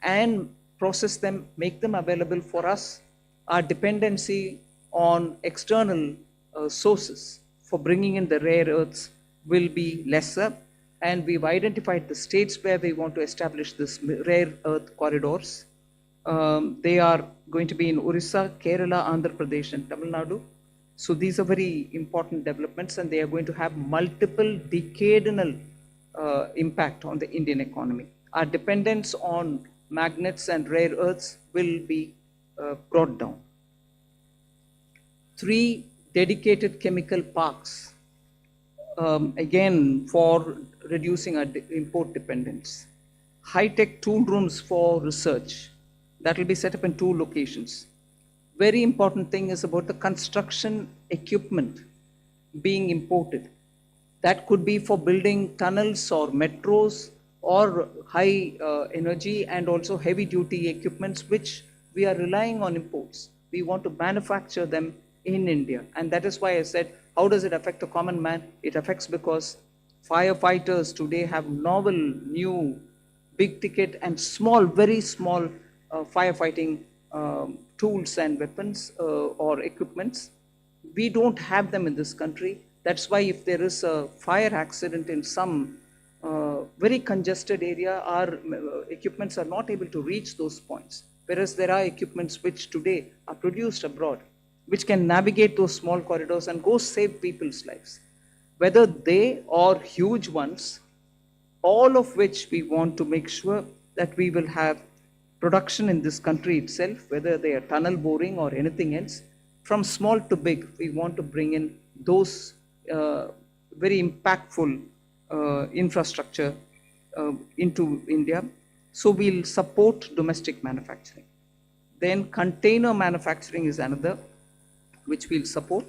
and process them, make them available for us, our dependency on external sources for bringing in the rare earths will be lesser. And we've identified the states where we want to establish this rare earth corridors. They are going to be in Orissa, Kerala, Andhra Pradesh and Tamil Nadu. So these are very important developments, and they are going to have multiple decadal impact on the Indian economy. Our dependence on magnets and rare earths will be brought down. 3 dedicated chemical parks, again for reducing our import dependence. High-tech tool rooms for research, that will be set up in 2 locations. Very important thing is about the construction equipment being imported. That could be for building tunnels or metros or high energy and also heavy duty equipments which we are relying on imports. We want to manufacture them in India, and that is why I said, how does it affect the common man? It affects because firefighters today have novel, new, big ticket and small, very small firefighting tools and weapons or equipments. We don't have them in this country. That's why if there is a fire accident in some very congested area, our equipments are not able to reach those points. Whereas there are equipments which today are produced abroad, which can navigate those small corridors and go save people's lives. Whether they or huge ones, all of which we want to make sure that we will have production in this country itself, whether they are tunnel boring or anything else, from small to big, we want to bring in those very impactful infrastructure into India. So we'll support domestic manufacturing. Then container manufacturing is another which we'll support.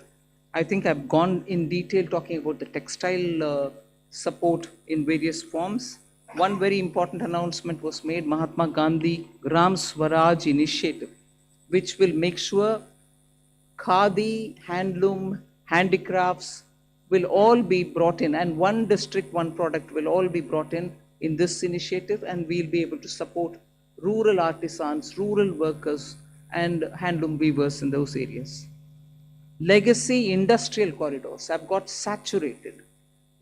I think I've gone in detail talking about the textile support in various forms. One very important announcement was made, Mahatma Gandhi Gram Swaraj initiative, which will make sure khadi, handloom, handicrafts will all be brought in, and one district, one product will all be brought in this initiative, and we'll be able to support rural artisans, rural workers, and handloom weavers in those areas. Legacy industrial corridors have got saturated.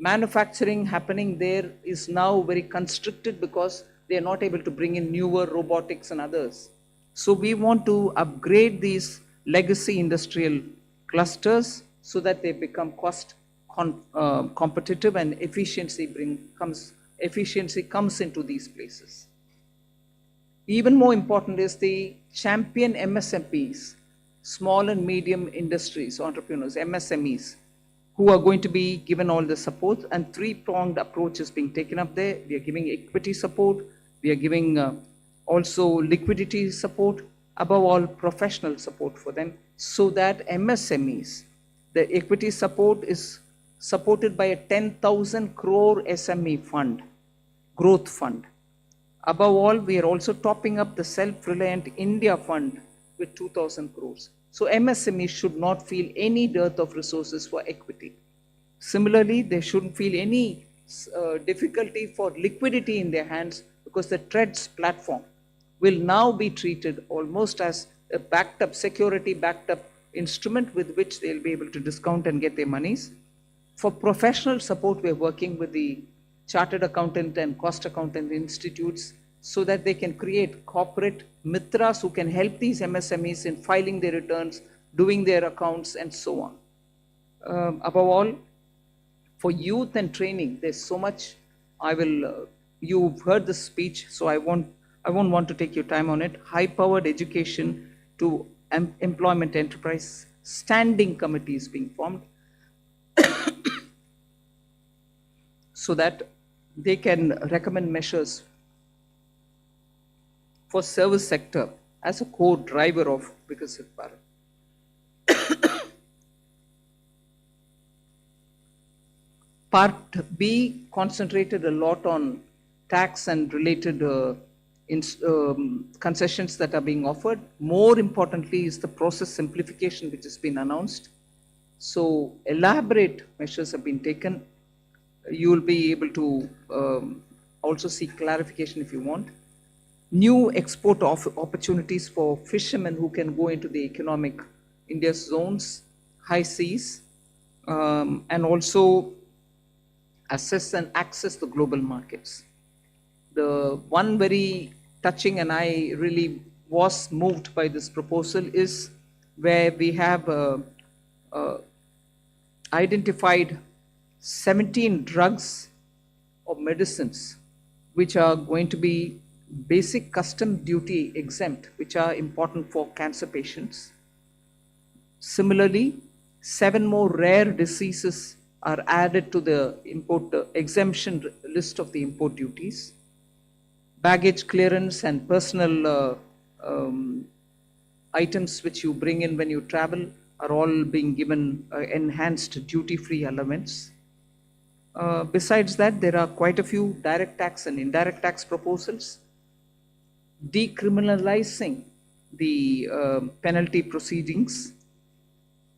Manufacturing happening there is now very constricted because they are not able to bring in newer robotics and others. So we want to upgrade these legacy industrial clusters so that they become cost competitive and efficiency comes into these places. Even more important is the champion MSMEs, small and medium industries, entrepreneurs, MSMEs, who are going to be given all the support, and 3-pronged approach is being taken up there. We are giving equity support, we are giving also liquidity support, above all professional support for them, so that MSMEs, the equity support is supported by a 10,000 crore SME fund, growth fund. Above all, we are also topping up the Self-Reliant India Fund with 2,000 crores. So MSMEs should not feel any dearth of resources for equity. Similarly, they shouldn't feel any difficulty for liquidity in their hands, because the TREADS platform will now be treated almost as a backed up, security backed up instrument with which they'll be able to discount and get their monies. For professional support, we're working with the Chartered Accountant and Cost Accountant Institutes so that they can create corporate mitras who can help these MSMEs in filing their returns, doing their accounts, and so on. Above all, for youth and training, there's so much. You've heard the speech, so I won't want to take your time on it. High-powered education to employment enterprise, standing committees being formed so that they can recommend measures for service sector as a core driver of Viksit Bharat. Part B concentrated a lot on tax and related concessions that are being offered. More importantly is the process simplification which has been announced. So elaborate measures have been taken. You will be able to also seek clarification if you want. New export opportunities for fishermen who can go into the economic India's zones, high seas, and also assess and access the global markets. The one very touching, and I really was moved by this proposal, is where we have uh, identified 17 drugs or medicines which are going to be basic custom duty exempt, which are important for cancer patients. Similarly, 7 more rare diseases are added to the import exemption list of the import duties. Baggage clearance and personal items which you bring in when you travel are all being given enhanced duty-free elements. Besides that, there are quite a few direct tax and indirect tax proposals. Decriminalizing the penalty proceedings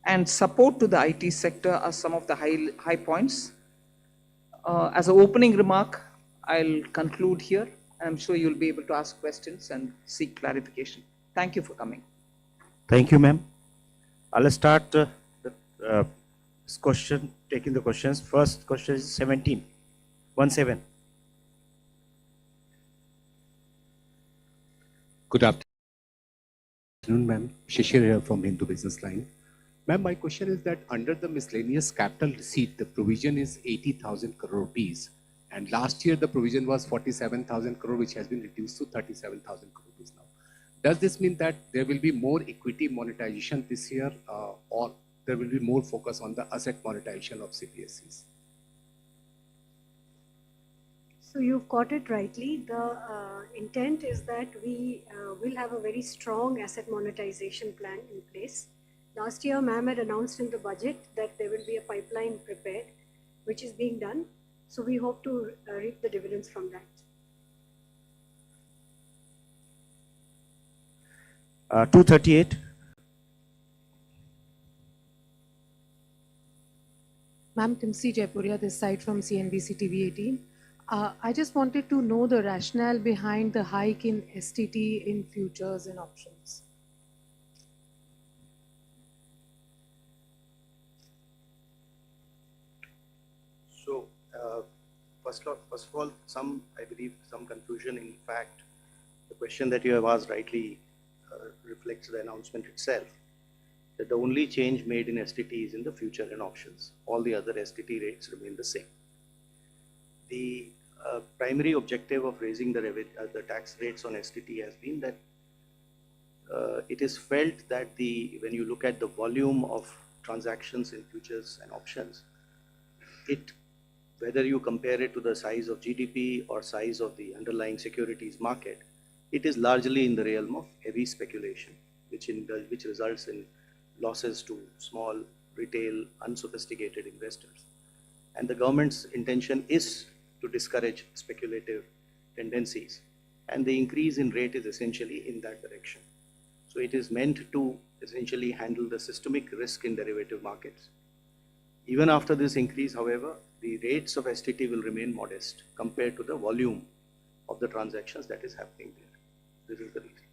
and support to the IT sector are some of the high points. As an opening remark, I'll conclude here. I'm sure you'll be able to ask questions and seek clarification. Thank you for coming. Thank you, ma'am. I'll start this question, taking the questions. First question is 17. 17. Good afternoon, ma'am. Shishir here from Hindu Business Line. Ma'am, my question is that under the miscellaneous capital receipt, the provision is 80,000 crore rupees. And last year, the provision was 47,000 crore, which has been reduced to 37,000 crore rupees now. Does this mean that there will be more equity monetization this year, or there will be more focus on the asset monetization of CPSEs? So you've got it rightly. The intent is that we will have a very strong asset monetization plan in place. Last year, ma'am had announced in the budget that there will be a pipeline prepared, which is being done. So we hope to reap the dividends from that. 238. Ma'am, Timsi Jaipuria, this side from CNBC TV 18. I just wanted to know the rationale behind the hike in STT in futures and options. So, first of all, I believe some confusion. In fact, the question that you have asked rightly reflects the announcement itself, that the only change made in STT is in the future and options. All the other STT rates remain the same. The primary objective of raising the tax rates on STT has been that it is felt that when you look at the volume of transactions in futures and options, whether you compare it to the size of GDP or size of the underlying securities market, it is largely in the realm of heavy speculation, which results in losses to small, retail, unsophisticated investors. And the government's intention is to discourage speculative tendencies. And the increase in rate is essentially in that direction. So it is meant to essentially handle the systemic risk in derivative markets. Even after this increase, however, the rates of STT will remain modest compared to the volume of the transactions that is happening there. This is the reason.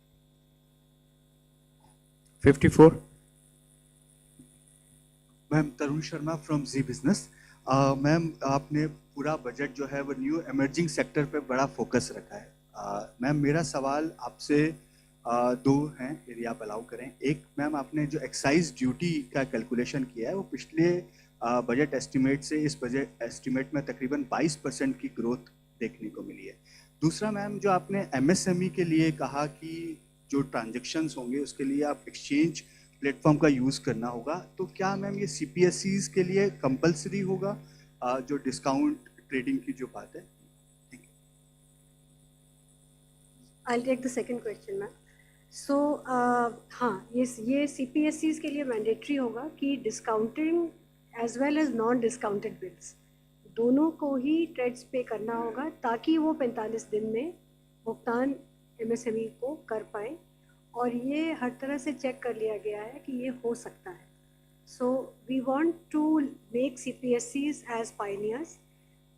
54. Ma'am Tarun Sharma from Zee business. Ma'am आपने पूरा budget जो है वो new emerging sector पे बड़ा focus रखा है. Ma'am मेरा सवाल आपसे दो हैं यदि आप अलाउ करें. एक मैम आपने जो एक्साइज ड्यूटी का कैलकुलेशन किया है वो पिछले बजट एस्टिमेट से इस बजट एस्टिमेट में तकरीबन 22% की ग्रोथ देखने को मिली है. दूसरा मैम जो आपने एमएसएमई के लिए कहा कि जो ट्रांजैक्शंस होंगे उसके लिए आप एक्सचेंज प्लेटफॉर्म का यूज़ करना होगा, तो क्या मैम ये सीपीएसईज के लिए कंपलसरी होगा जो डिस्काउंट ट्रेडिंग की जो बात है? I'll take the second question, ma'am. So हाँ, ये CPSEs के लिए मैंडेटरी होगा कि discounting as well as non discounted bills दोनों को ही ट्रेड्स पे करना होगा ताकि वो 45 दिन में भुगतान MSME को कर पाए. और ये हर तरह से चेक कर लिया गया है कि ये हो सकता है. So we want to make CPSEs as pioneers.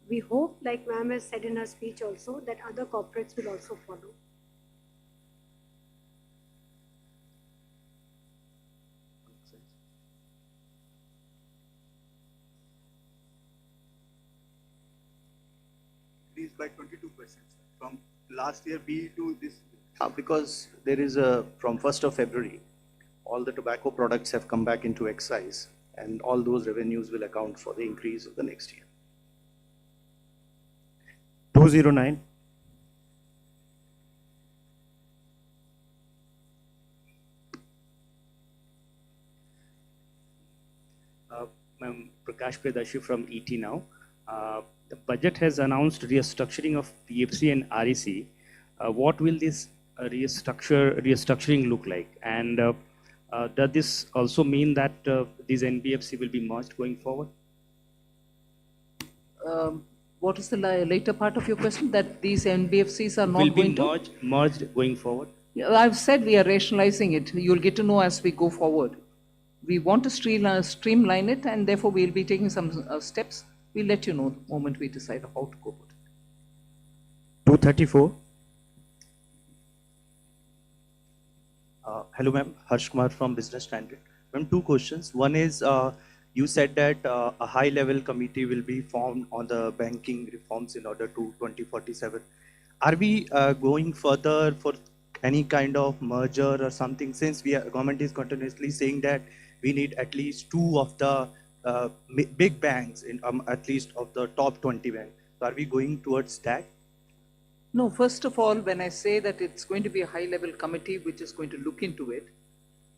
We hope, like ma'am has said in her speech also, that other corporates will also follow. Increased by 22% from last year B to this. Because there is from 1st of February, all the tobacco products have come back into excise. and all those revenues will account for the increase of the next year. 209. I'm Prakash Predashi from ET Now. The budget has announced restructuring of PFC and REC. What will this restructuring look like? And does this also mean that these NBFC will be merged going forward? What is the later part of your question? That these NBFCs are not going to? Will be merged going forward? I've said we are rationalizing it. You'll get to know as we go forward. We want to streamline it, and therefore we'll be taking some steps. We'll let you know the moment we decide how to go about it. 234. Hello, ma'am. Harsh Kumar from Business Standard. Ma'am, two questions. One is, you said that a high-level committee will be formed on the banking reforms in order to 2047. Are we going further for any kind of merger or something? Since government is continuously saying that we need at least two of the big banks, in at least of the top 20 banks. So are we going towards that? No, first of all, when I say that it's going to be a high-level committee which is going to look into it,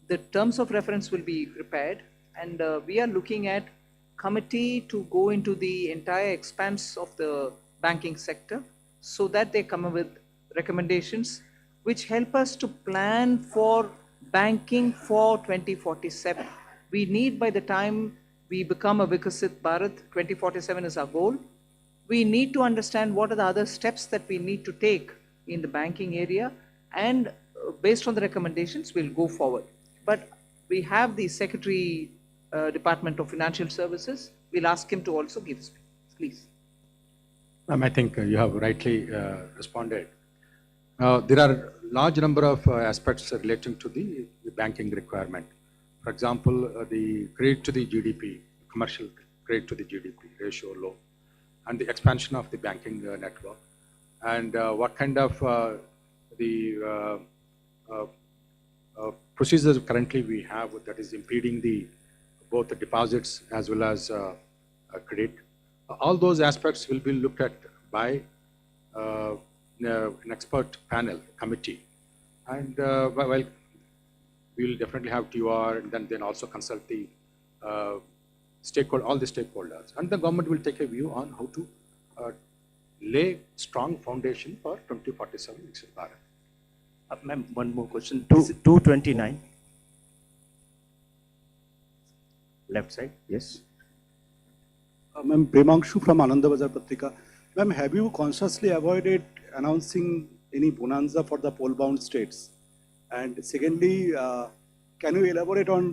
the terms of reference will be prepared, and we are looking at committee to go into the entire expanse of the banking sector so that they come up with recommendations which help us to plan for banking for 2047. We need, by the time we become a Vikasit Bharat, 2047 is our goal. We need to understand what are the other steps that we need to take in the banking area, and based on the recommendations, we'll go forward. But we have the Secretary, Department of Financial Services. We'll ask him to also give speech. Please. Ma'am, I think you have rightly responded. There are large number of aspects relating to the banking requirement. For example, the credit to the GDP, commercial credit to the GDP ratio low, and the expansion of the banking network, and what kind of the procedures currently we have that is impeding both the deposits as well as credit. All those aspects will be looked at by an expert panel committee, and well, we will definitely have TR, and then also consult the all the stakeholders, and the government will take a view on how to lay strong foundation for 2047 Viksit Bharat. Ma'am, one more question. 229. Left side, yes. Ma'am, Premangshu from Ananda Bazar Patrika. Ma'am, have you consciously avoided announcing any bonanza for the poll-bound states? And secondly, can you elaborate on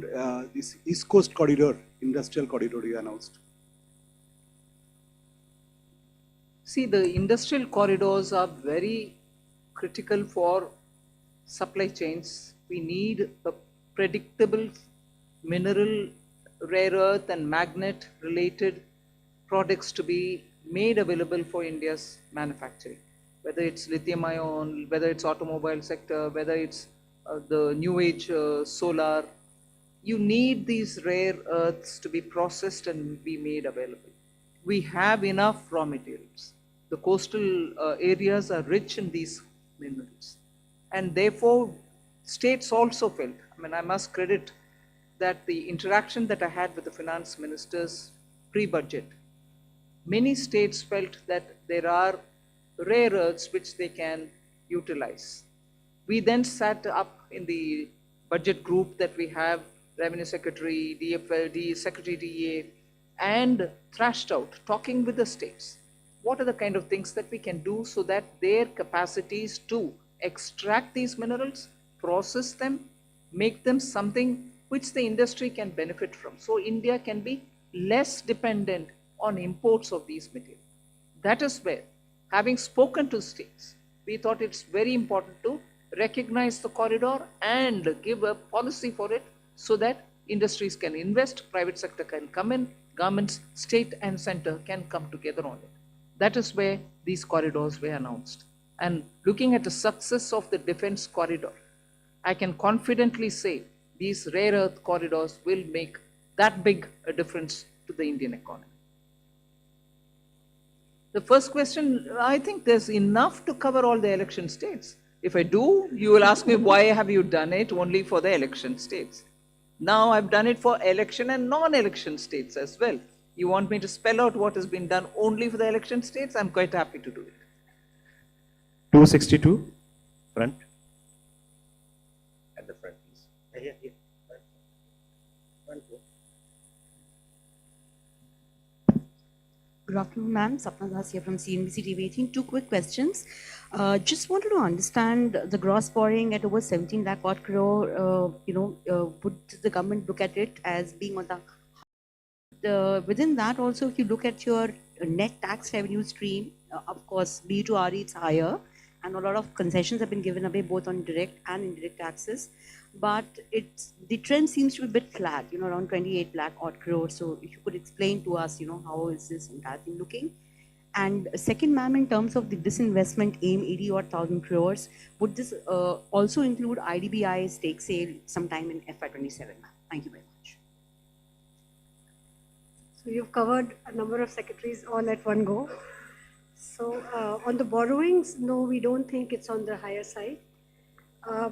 this East Coast corridor, industrial corridor you announced? See, the industrial corridors are very critical for supply chains. We need a predictable mineral, rare earth and magnet related products to be made available for India's manufacturing, whether it's lithium ion, whether it's automobile sector, whether it's the new age solar. You need these rare earths to be processed and be made available. We have enough raw materials. The coastal areas are rich in these minerals, and therefore states also felt, I mean, I must credit that the interaction that I had with the finance ministers pre-budget, many states felt that there are rare earths which they can utilize. We then sat up in the budget group that we have, Revenue Secretary, DFL, Secretary DA, and thrashed out, talking with the states. What are the kind of things that we can do so that their capacities to extract these minerals, process them, make them something which the industry can benefit from. So India can be less dependent on imports of these materials. That is where, having spoken to states, we thought it's very important to recognize the corridor and give a policy for it so that industries can invest, private sector can come in, governments, state and center can come together on it. That is where these corridors were announced. And looking at the success of the defense corridor, I can confidently say these rare earth corridors will make that big a difference to the Indian economy? The first question, I think there's enough to cover all the election states. If I do, you will ask me, why have you done it only for the election states? Now I've done it for election and non-election states as well. You want me to spell out what has been done only for the election states? I'm quite happy to do it. 262, front. At the front, please. Here. Front. Good afternoon, ma'am. Sapna Das here from CNBC TV 18. Two quick questions. Just wanted to understand the gross borrowing at over 17 lakh odd crore. Would the government look at it as being on the within that also, if you look at your net tax revenue stream, of course, B to RE it's higher, and a lot of concessions have been given away both on direct and indirect taxes. But the trend seems to be a bit flat, around 28 lakh odd crore. So if you could explain to us, how is this entire thing looking? And second, ma'am, in terms of the disinvestment aim, 80 odd thousand crores, would this also include IDBI stake sale sometime in FY27, ma'am? Thank you very much. So you've covered a number of secretaries all at one go. So on the borrowings, no, we don't think it's on the higher side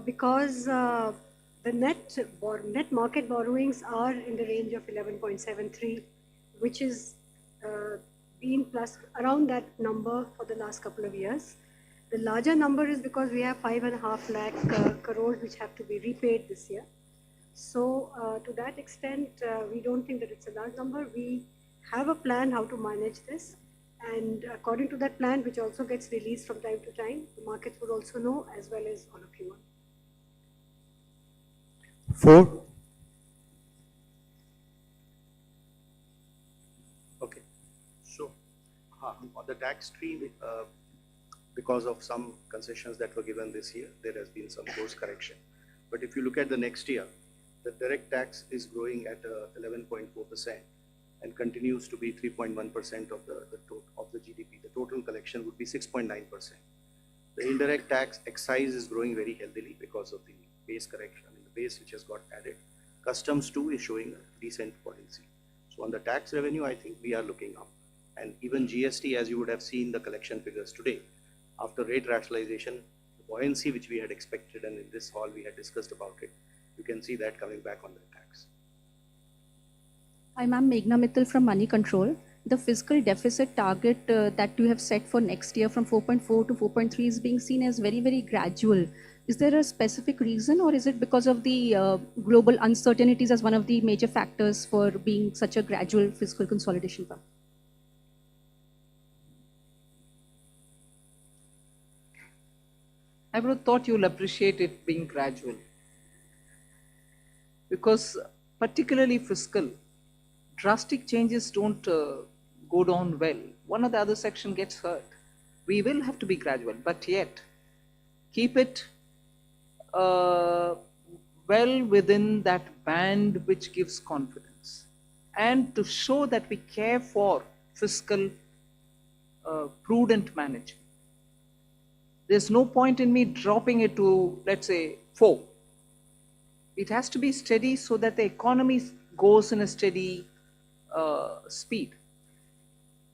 because the net market borrowings are in the range of 11.73, which is been plus around that number for the last couple of years. The larger number is because we have 5.5 lakh crores which have to be repaid this year. So to that extent, we don't think that it's a large number. We have a plan how to manage this. And according to that plan, which also gets released from time to time, the markets would also know as well as all of you. 4. Okay. So, on the tax stream, because of some concessions that were given this year, there has been some course correction. But if you look at the next year, the direct tax is growing at 11.4% and continues to be 3.1% of the GDP. The total collection would be 6.9%. The indirect tax excise is growing very healthily because of the base correction, the base which has got added. Customs too is showing a decent buoyancy. So on the tax revenue, I think we are looking up. And even GST, as you would have seen the collection figures today, after rate rationalization, the buoyancy which we had expected, and in this hall we had discussed about it, you can see that coming back on the tax. Hi, ma'am. Meghna Mittal from Money Control. The fiscal deficit target that you have set for next year from 4.4 to 4.3 is being seen as very, very gradual. Is there a specific reason, or is it because of the global uncertainties as one of the major factors for being such a gradual fiscal consolidation path? I would have thought you'll appreciate it being gradual. Because particularly fiscal, drastic changes don't go down well. One or the other section gets hurt. We will have to be gradual, but yet keep it well within that band which gives confidence, and to show that we care for fiscal prudent management. There's no point in me dropping it to, let's say, 4. It has to be steady so that the economy goes in a steady speed.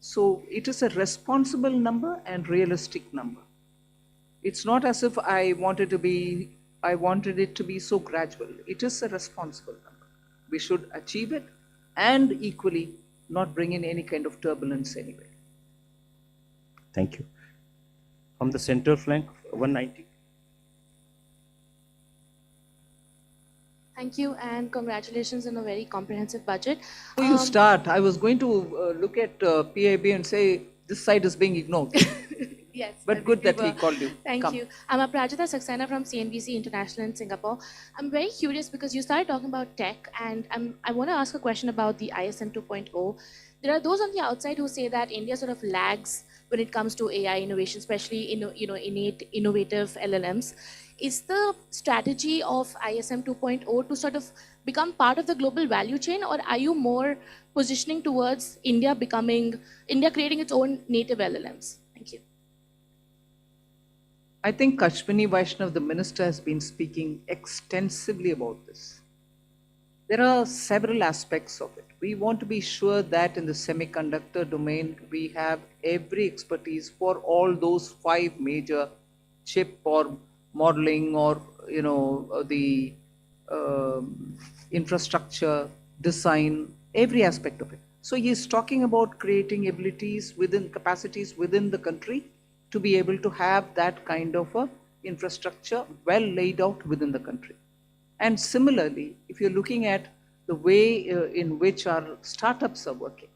So it is a responsible number and realistic number. It's not as if I wanted it to be so gradual. It is a responsible number. We should achieve it and equally not bring in any kind of turbulence anyway. Thank you. From the center flank, 190. Thank you, and congratulations on a very comprehensive budget. Before you start, I was going to look at PIB and say this side is being ignored. Yes. But good that he called you. Thank you. I'm Aprajita Saxena from CNBC International in Singapore. I'm very curious because you started talking about tech, and I want to ask a question about the ISM 2.0. There are those on the outside who say that India sort of lags when it comes to AI innovation, especially innate innovative LLMs. Is the strategy of ISM 2.0 to sort of become part of the global value chain, or are you more positioning towards India creating its own native LLMs? Thank you. I think Kashmini Vaishnav, the minister, has been speaking extensively about this. There are several aspects of it. We want to be sure that in the semiconductor domain, we have every expertise for all those 5 major chip or modeling or, the infrastructure, design, every aspect of it. So he is talking about creating abilities within capacities within the country to be able to have that kind of a infrastructure well laid out within the country. And similarly, if you're looking at the way in which our startups are working,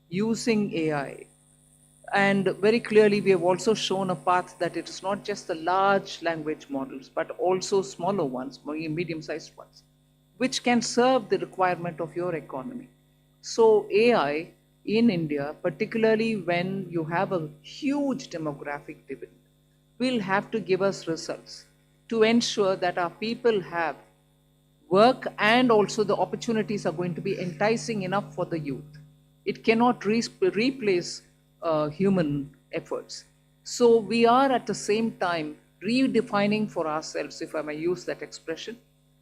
using AI, and very clearly we have also shown a path that it is not just the large language models, but also smaller ones, medium-sized ones, which can serve the requirement of your economy. So AI in India, particularly when you have a huge demographic dividend, will have to give us results to ensure that our people have work and also the opportunities are going to be enticing enough for the youth. It cannot replace human efforts. So we are at the same time redefining for ourselves, if I may use that expression,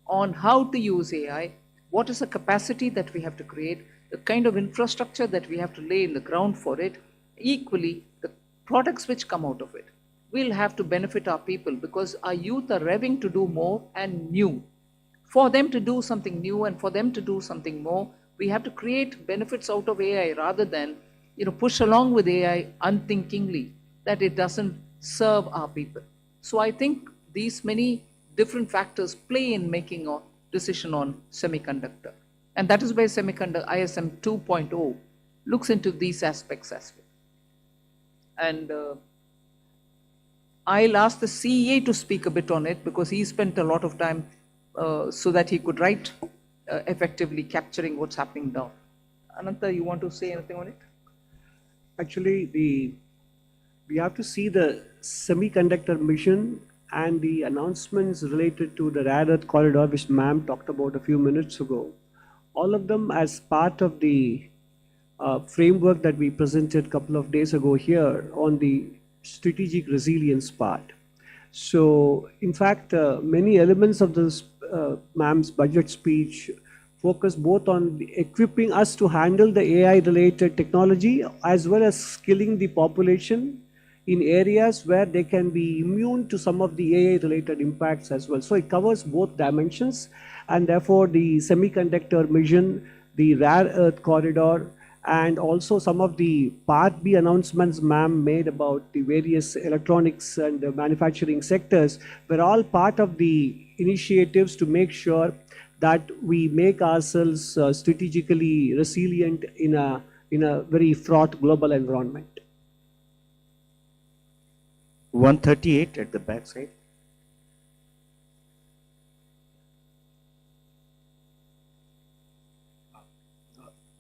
on how to use AI, what is the capacity that we have to create, the kind of infrastructure that we have to lay in the ground for it. Equally, the products which come out of it will have to benefit our people because our youth are revving to do more and new. For them to do something new and for them to do something more, we have to create benefits out of AI rather than push along with AI unthinkingly that it doesn't serve our people. So I think these many different factors play in making a decision on semiconductor. And that is why semiconductor ISM 2.0 looks into these aspects as well. And I'll ask the CEA to speak a bit on it because he spent a lot of time so that he could write effectively capturing what's happening now. Ananta, you want to say anything on it? Actually, we have to see the semiconductor mission and the announcements related to the rare earth corridor, which ma'am talked about a few minutes ago. All of them as part of the framework that we presented a couple of days ago here on the strategic resilience part. So, in fact, many elements of this ma'am's budget speech focus both on equipping us to handle the AI-related technology as well as skilling the population in areas where they can be immune to some of the AI-related impacts as well. So it covers both dimensions, and therefore the semiconductor mission, the rare earth corridor, and also some of the Part B announcements ma'am made about the various electronics and manufacturing sectors were all part of the initiatives to make sure that we make ourselves strategically resilient in a very fraught global environment. 138 at the back side.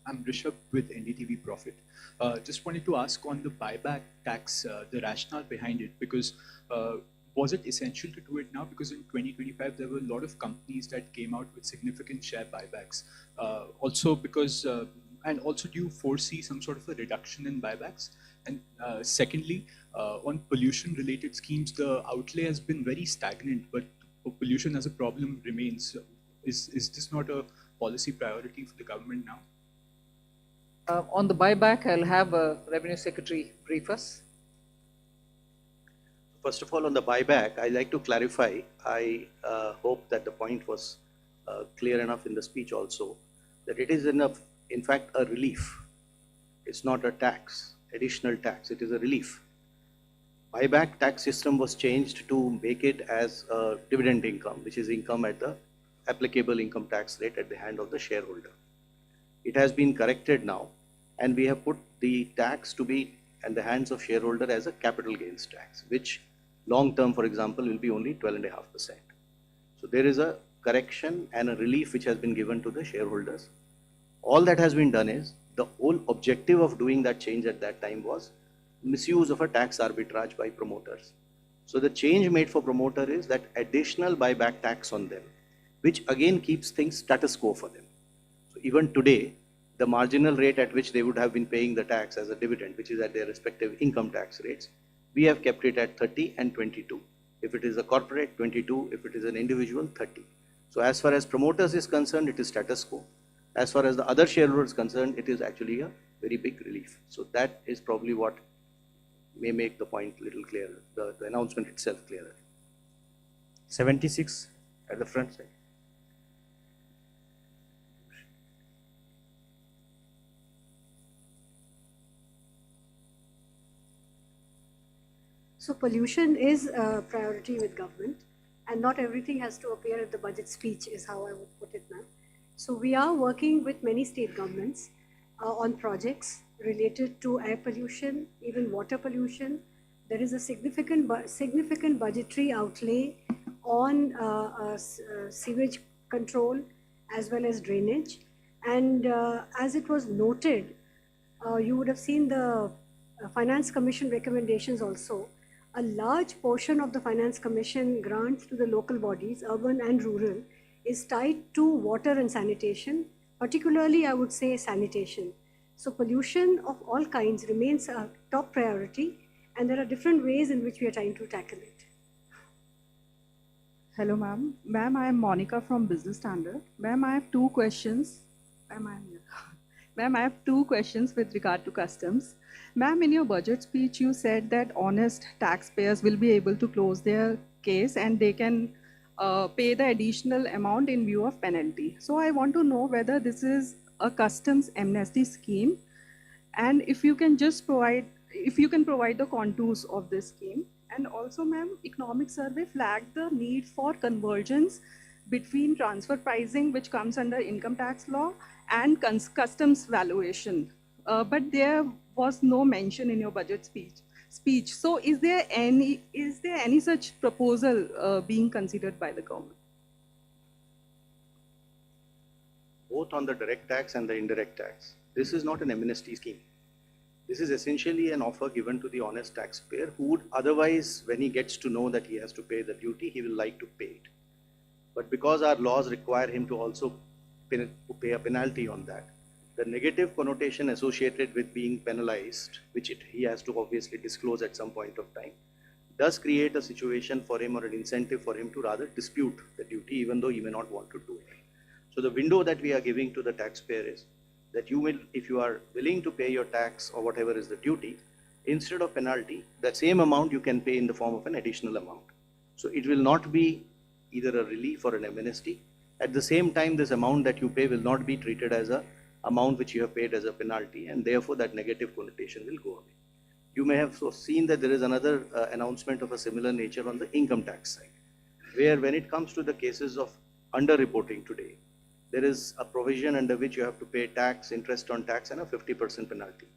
I'm Rishabh with NDTV Profit. Just wanted to ask on the buyback tax, the rationale behind it, because was it essential to do it now? Because in 2025, there were a lot of companies that came out with significant share buybacks. Also because, and also do you foresee some sort of a reduction in buybacks? And secondly, on pollution-related schemes, the outlay has been very stagnant, but pollution as a problem remains. Is this not a policy priority for the government now? On the buyback, I'll have Revenue Secretary brief us. First of all, on the buyback, I'd like to clarify. I hope that the point was clear enough in the speech also, that it is in fact, a relief. It's not a tax, additional tax. It is a relief. Buyback tax system was changed to make it as a dividend income, which is income at the applicable income tax rate at the hand of the shareholder. It has been corrected now, and we have put the tax to be in the hands of shareholder as a capital gains tax, which long term, for example, will be only 12.5%. So there is a correction and a relief which has been given to the shareholders. All that has been done is, the whole objective of doing that change at that time was misuse of a tax arbitrage by promoters. So the change made for promoter is that additional buyback tax on them, which again keeps things status quo for them. So even today, the marginal rate at which they would have been paying the tax as a dividend, which is at their respective income tax rates, we have kept it at 30 and 22. If it is a corporate, 22. If it is an individual, 30. So as far as promoters is concerned, it is status quo. As far as the other shareholders is concerned, it is actually a very big relief. So that is probably what may make the point a little clearer, the announcement itself clearer. 76 at the front side. So pollution is a priority with government, and not everything has to appear at the budget speech is how I would put it, ma'am. So we are working with many state governments on projects related to air pollution, even water pollution. There is a significant budgetary outlay on sewage control as well as drainage. And as it was noted, you would have seen the Finance Commission recommendations also. A large portion of the Finance Commission grants to the local bodies, urban and rural, is tied to water and sanitation, particularly I would say sanitation. So pollution of all kinds remains a top priority, and there are different ways in which we are trying to tackle it. Hello, ma'am. Ma'am, I am Monica from Business Standard. Ma'am, I have two questions. Ma'am, I have two questions with regard to customs. Ma'am, in your budget speech, you said that honest taxpayers will be able to close their case and they can pay the additional amount in view of penalty. So I want to know whether this is a customs amnesty scheme, and if you can just provide the contours of this scheme. And also, ma'am, Economic Survey flagged the need for convergence between transfer pricing, which comes under income tax law, and customs valuation. But there was no mention in your budget speech. So is there any such proposal being considered by the government? Both on the direct tax and the indirect tax. This is not an amnesty scheme. This is essentially an offer given to the honest taxpayer who would otherwise, when he gets to know that he has to pay the duty, he will like to pay it. But because our laws require him to also pay a penalty on that, the negative connotation associated with being penalized, which he has to obviously disclose at some point of time, does create a situation for him or an incentive for him to rather dispute the duty, even though he may not want to do it. So the window that we are giving to the taxpayer is that you will, if you are willing to pay your tax or whatever is the duty, instead of penalty, that same amount you can pay in the form of an additional amount. So it will not be either a relief or an amnesty. At the same time, this amount that you pay will not be treated as a amount which you have paid as a penalty, and therefore that negative connotation will go away. You may have seen that there is another announcement of a similar nature on the income tax side, where when it comes to the cases of under-reporting today, there is a provision under which you have to pay tax, interest on tax, and a 50% penalty.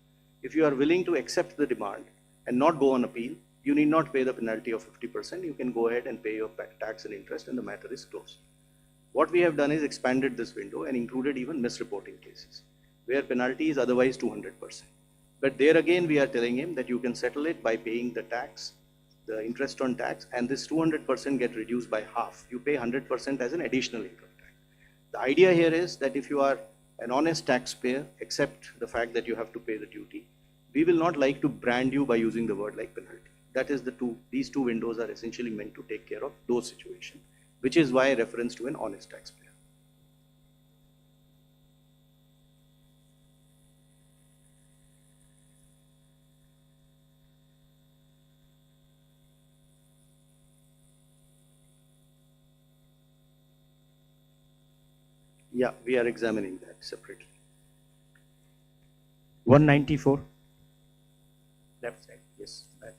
If you are willing to accept the demand and not go on appeal, you need not pay the penalty of 50%. You can go ahead and pay your tax and interest, and the matter is closed. What we have done is expanded this window and included even misreporting cases, where penalty is otherwise 200%. But there again, we are telling him that you can settle it by paying the tax, the interest on tax, and this 200% get reduced by half. You pay 100% as an additional income tax. The idea here is that if you are an honest taxpayer, accept the fact that you have to pay the duty. We will not like to brand you by using the word like penalty. That is these two windows are essentially meant to take care of those situations, which is why reference to an honest taxpayer. Yeah, we are examining that separately. 194. Left side, yes, back.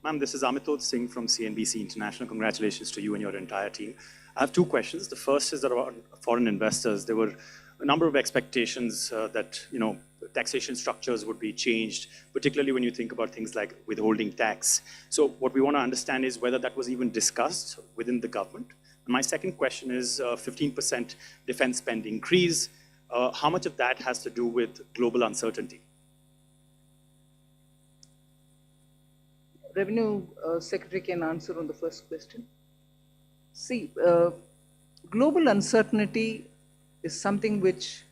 Ma'am, this is Amitod Singh from CNBC International. Congratulations to you and your entire team. I have two questions. The first is around foreign investors. There were a number of expectations that taxation structures would be changed, particularly when you think about things like withholding tax. So what we want to understand is whether that was even discussed within the government. And my second question is 15% defense spend increase. How much of that has to do with global uncertainty? Revenue Secretary can answer on the first question. See, global uncertainty is something which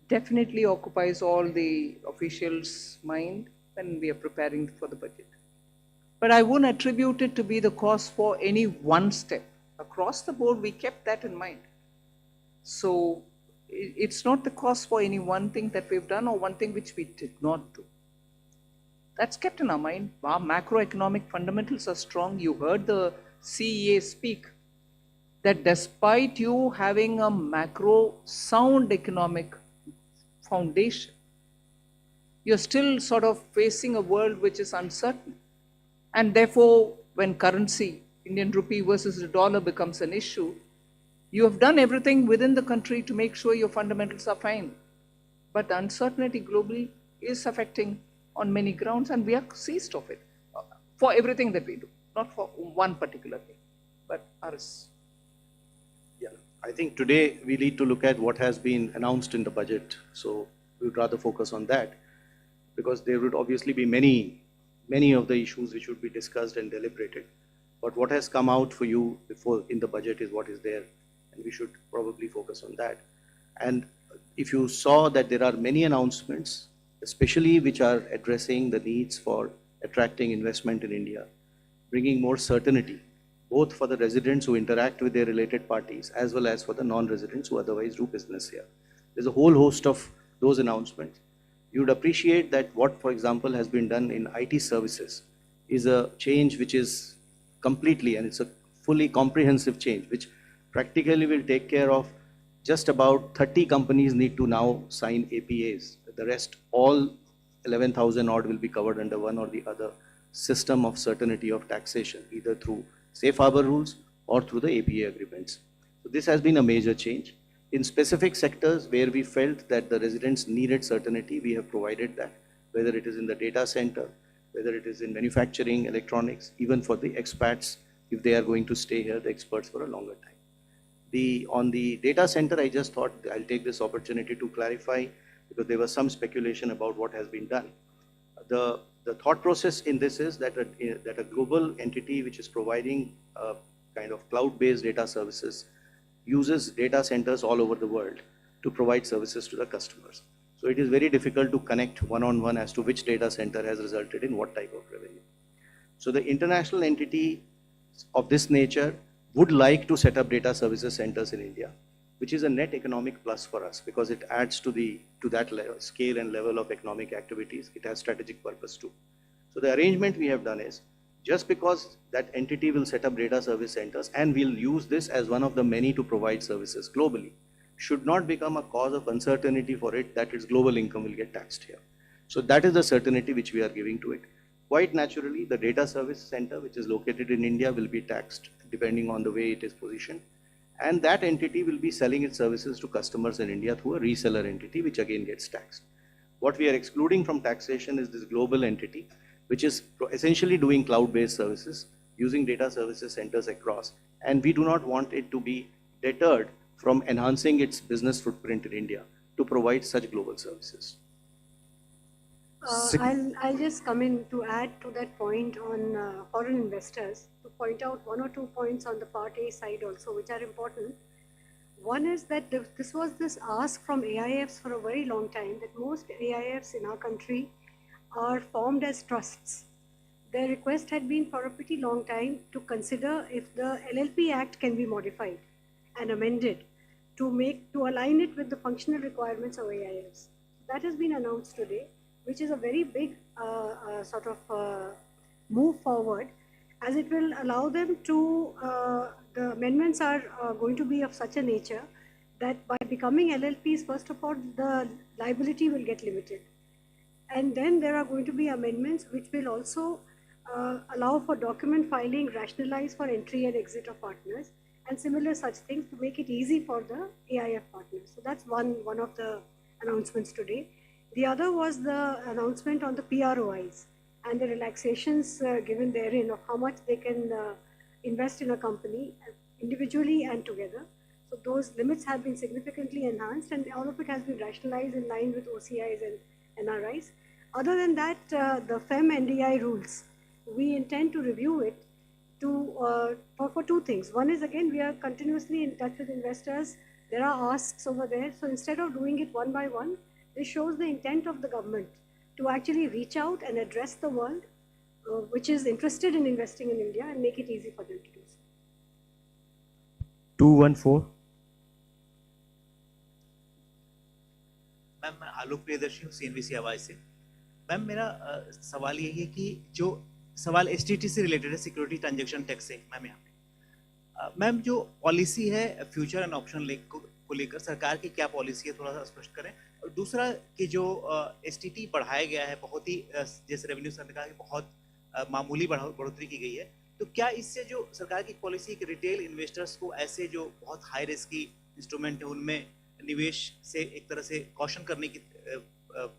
definitely occupies all the officials' mind when we are preparing for the budget. But I won't attribute it to be the cause for any one step. Across the board, we kept that in mind. So it's not the cost for any one thing that we've done or one thing which we did not do. That's kept in our mind. Our macroeconomic fundamentals are strong. You heard the CEA speak that despite you having a macro sound economic foundation, you're still sort of facing a world which is uncertain. And therefore, when currency, Indian rupee versus the dollar becomes an issue, you have done everything within the country to make sure your fundamentals are fine. But the uncertainty globally is affecting on many grounds, and we are seized of it for everything that we do, not for one particular thing, but ours. Yeah, I think today we need to look at what has been announced in the budget. So we would rather focus on that, because there would obviously be many of the issues which would be discussed and deliberated. But what has come out for you before in the budget is what is there, and we should probably focus on that. And if you saw that there are many announcements, especially which are addressing the needs for attracting investment in India, bringing more certainty, both for the residents who interact with their related parties, as well as for the non-residents who otherwise do business here. There's a whole host of those announcements. You would appreciate that what, for example, has been done in IT services is a change which is completely, and it's a fully comprehensive change, which practically will take care of just about 30 companies need to now sign APAs. The rest, all 11,000 odd, will be covered under one or the other system of certainty of taxation, either through safe harbor rules or through the APA agreements. So this has been a major change. In specific sectors where we felt that the residents needed certainty, we have provided that, whether it is in the data center, whether it is in manufacturing, electronics, even for the expats, if they are going to stay here, the experts, for a longer time. On the data center, I just thought I'll take this opportunity to clarify, because there was some speculation about what has been done. The thought process in this is that a global entity which is providing kind of cloud-based data services uses data centers all over the world to provide services to the customers. So it is very difficult to connect one-on-one as to which data center has resulted in what type of revenue. So the international entity of this nature would like to set up data services centers in India, which is a net economic plus for us, because it adds to that level, scale and level of economic activities. It has strategic purpose too. So the arrangement we have done is, just because that entity will set up data service centers and will use this as one of the many to provide services globally, should not become a cause of uncertainty for it that its global income will get taxed here. So that is the certainty which we are giving to it. Quite naturally, the data service center, which is located in India, will be taxed depending on the way it is positioned. And that entity will be selling its services to customers in India through a reseller entity, which again gets taxed. What we are excluding from taxation is this global entity, which is essentially doing cloud-based services, using data services centers across. And we do not want it to be deterred from enhancing its business footprint in India to provide such global services. I'll just come in to add to that point on foreign investors, to point out one or two points on the Part A side also, which are important. One is that this was this ask from AIFs for a very long time, that most AIFs in our country are formed as trusts. Their request had been for a pretty long time to consider if the LLP Act can be modified and amended to align it with the functional requirements of AIFs. That has been announced today, which is a very big sort of move forward, as it will allow them to, the amendments are going to be of such a nature that by becoming LLPs, first of all, the liability will get limited. And then there are going to be amendments which will also allow for document filing rationalized for entry and exit of partners, and similar such things to make it easy for the AIF partners. So that's one of the announcements today. The other was the announcement on the PROIs and the relaxations given therein of how much they can invest in a company individually and together. So those limits have been significantly enhanced, and all of it has been rationalized in line with OCIs and NRIs. Other than that, the FEM NDI rules, we intend to review it for two things. One is, again, we are continuously in touch with investors. There are asks over there. So instead of doing it one by one, this shows the intent of the government to actually reach out and address the world which is interested in investing in India and make it easy for them to do so. 214. Ma'am मैं आलोक प्रियदर्शी हूँ CNBC आवाज से। Ma'am मेरा सवाल यही है कि जो सवाल STT से रिलेटेड है, सिक्योरिटी ट्रांजैक्शन टैक्स से, मैम यहाँ पे मैम जो पॉलिसी है फ्यूचर एंड ऑप्शन लेक को लेकर सरकार की क्या पॉलिसी है, थोड़ा सा स्पष्ट करें। और दूसरा कि जो STT बढ़ाया गया है, बहुत ही जैसे रेवेन्यू सर ने कहा कि बहुत मामूली बढ़ोतरी की गई है, तो क्या इससे जो सरकार की पॉलिसी कि रिटेल इन्वेस्टर्स को ऐसे जो बहुत हाई रिस्क की इंस्ट्रूमेंट है उनमें निवेश से एक तरह से कॉशन करने की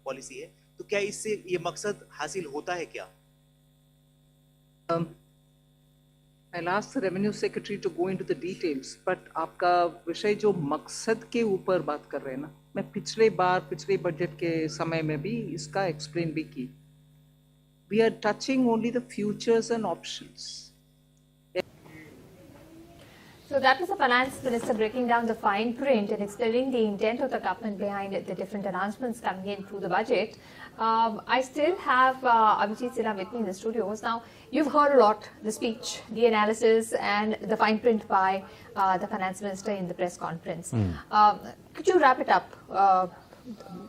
पॉलिसी है, तो क्या इससे ये मकसद हासिल होता है क्या? I'll ask the Revenue Secretary to go into the details, but आपका विषय जो मकसद के ऊपर बात कर रहे हैं ना, मैं पिछले बजट के समय में भी इसका एक्सप्लेन भी की। We are touching only the futures and options. So that was the Finance Minister breaking down the fine print and explaining the intent of the government behind the different announcements coming in through the budget. I still have Abhijit Sinha with me in the studios. Now, you've heard a lot, the speech, the analysis and the fine print by the Finance Minister in the press conference. Could you wrap it up,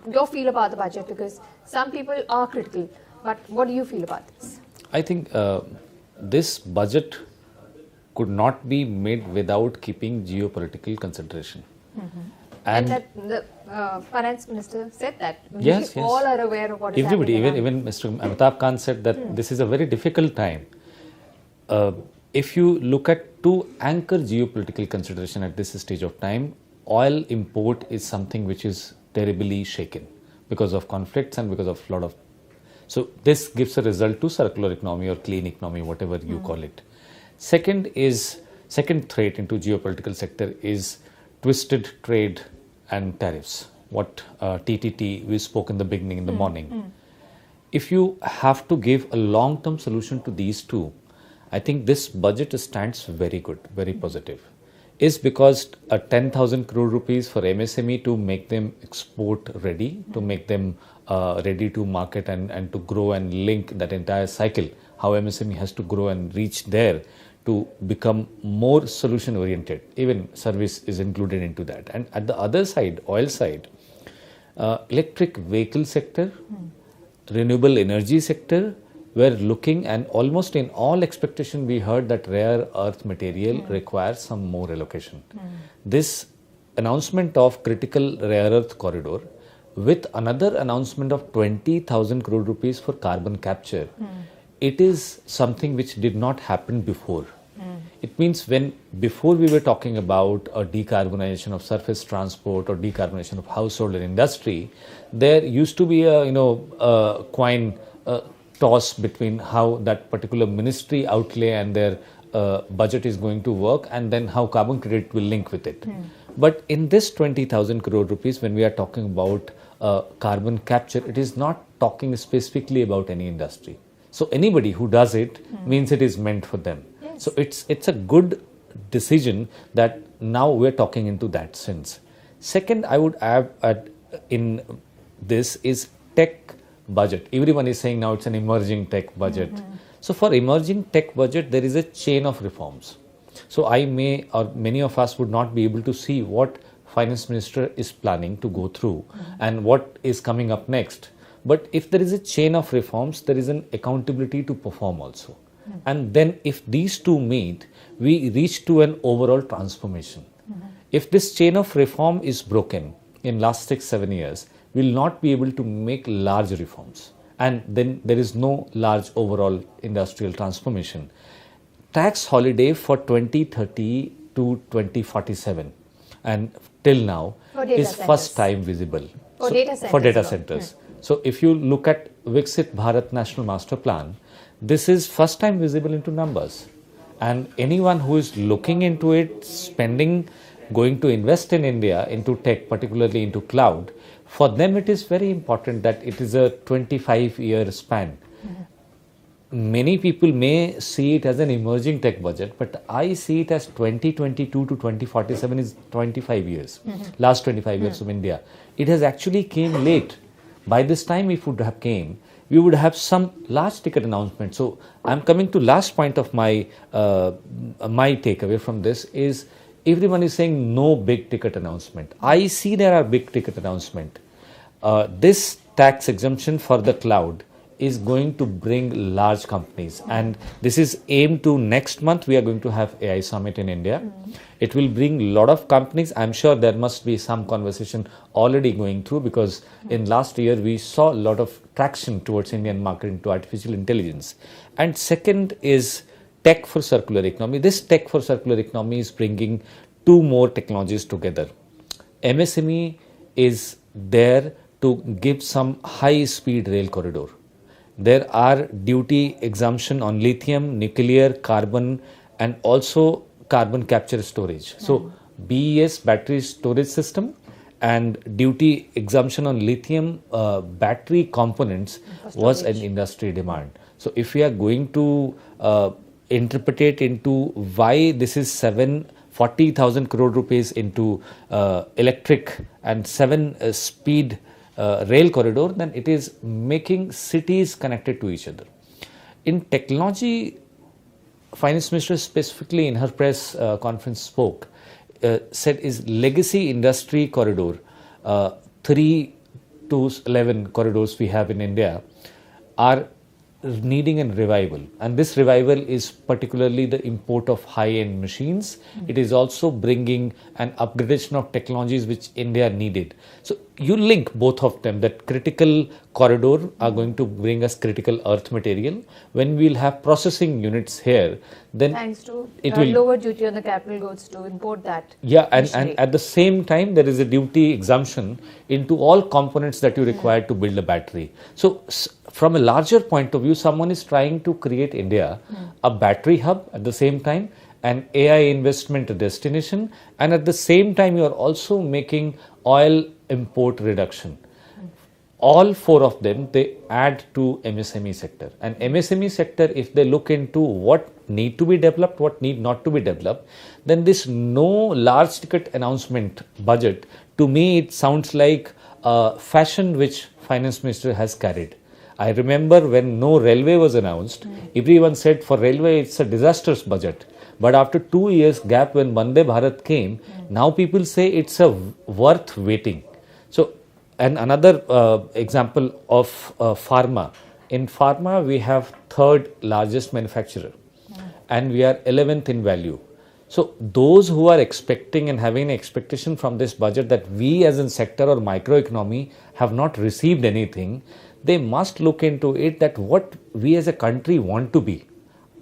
your feel about the budget? Because some people are critical, but what do you feel about this? I think this budget could not be made without keeping geopolitical consideration. And that the Finance Minister said that. Yes, we all are aware of what is everybody, happening. even Mr. Amitabh Kant said that this is a very difficult time. If you look at to anchor geopolitical consideration at this stage of time, oil import is something which is terribly shaken because of conflicts and because of lot of. So this gives a result to circular economy or clean economy, whatever you call it. Second threat into geopolitical sector is twisted trade and tariffs. What TTT we spoke in the beginning in the morning. If you have to give a long-term solution to these two, I think this budget stands very good, very positive. Is because a 10,000 crore rupees for MSME to make them export ready, to make them ready to market and to grow and link that entire cycle, how MSME has to grow and reach there to become more solution oriented. Even service is included into that. And at the other side, oil side, electric vehicle sector, renewable energy sector, we're looking, and almost in all expectation we heard that rare earth material requires some more allocation. This announcement of critical rare earth corridor with another announcement of 20,000 crore rupees for carbon capture, it is something which did not happen before. It means when before we were talking about a decarbonization of surface transport or decarbonization of household and industry, there used to be a coin toss between how that particular ministry outlay and their budget is going to work, and then how carbon credit will link with it. But in this 20,000 crore rupees, when we are talking about carbon capture, it is not talking specifically about any industry. So anybody who does it means it is meant for them. So it's a good decision that now we're talking into that sense. Second, I would add in this is tech budget. Everyone is saying now it's an emerging tech budget. So for emerging tech budget, there is a chain of reforms. So I may, or many of us would not be able to see what Finance Minister is planning to go through and what is coming up next. But if there is a chain of reforms, there is an accountability to perform also. And then if these two meet, we reach to an overall transformation. If this chain of reform is broken in last 6-7 years, we will not be able to make large reforms. And then there is no large overall industrial transformation. Tax holiday for 2030 to 2047 and till now is first time visible. For data centers. So if you look at Viksit Bharat National Master Plan, this is first time visible into numbers. And anyone who is looking into it, spending, going to invest in India, into tech, particularly into cloud, for them it is very important that it is a 25-year span. Many people may see it as an emerging tech budget, but I see it as 2022 to 2047 is 25 years, last 25 years of India. It has actually came late. By this time, if it would have came, we would have some large ticket announcement. So I'm coming to last point of my my takeaway from this is everyone is saying no big ticket announcement. I see there are big ticket announcement. This tax exemption for the cloud is going to bring large companies, and this is aimed to next month. We are going to have AI Summit in India. It will bring a lot of companies. I'm sure there must be some conversation already going through, because in last year we saw a lot of traction towards Indian market into artificial intelligence. And second is tech for circular economy. This tech for circular economy is bringing two more technologies together. MSME is there to give some high speed rail corridor. There are duty exemption on lithium, nuclear, carbon, and also carbon capture storage. So BES, battery storage system, and duty exemption on lithium battery components was an industry demand. So if we are going to interpret it into why this is 40,000 crore rupees into electric and 7 speed rail corridor, then it is making cities connected to each other. In technology, Finance Minister specifically in her press conference spoke, said is legacy industry corridor, 3 to 11 corridors we have in India are needing a revival, and this revival is particularly the import of high-end machines. It is also bringing an upgradation of technologies which India needed. So you link both of them, that critical corridor are going to bring us critical earth material. When we'll have processing units here, then thanks to it will lower duty on the capital goods to import that. Yeah, and at the same time there is a duty exemption into all components that you require to build a battery. So from a larger point of view, someone is trying to create India a battery hub at the same time, an AI investment destination, and at the same time you are also making oil import reduction. All four of them, they add to MSME sector. And MSME sector, if they look into what need to be developed, what need not to be developed, then this no large ticket announcement budget, to me it sounds like a fashion which Finance Minister has carried. I remember when no railway was announced, everyone said for railway it's a disastrous budget. But after 2 years gap when Vande Bharat came, now people say it's a worth waiting. So, and another example of pharma. In pharma, we have third largest manufacturer and we are 11th in value. So those who are expecting and having an expectation from this budget that we as a sector or microeconomy have not received anything, they must look into it that what we as a country want to be.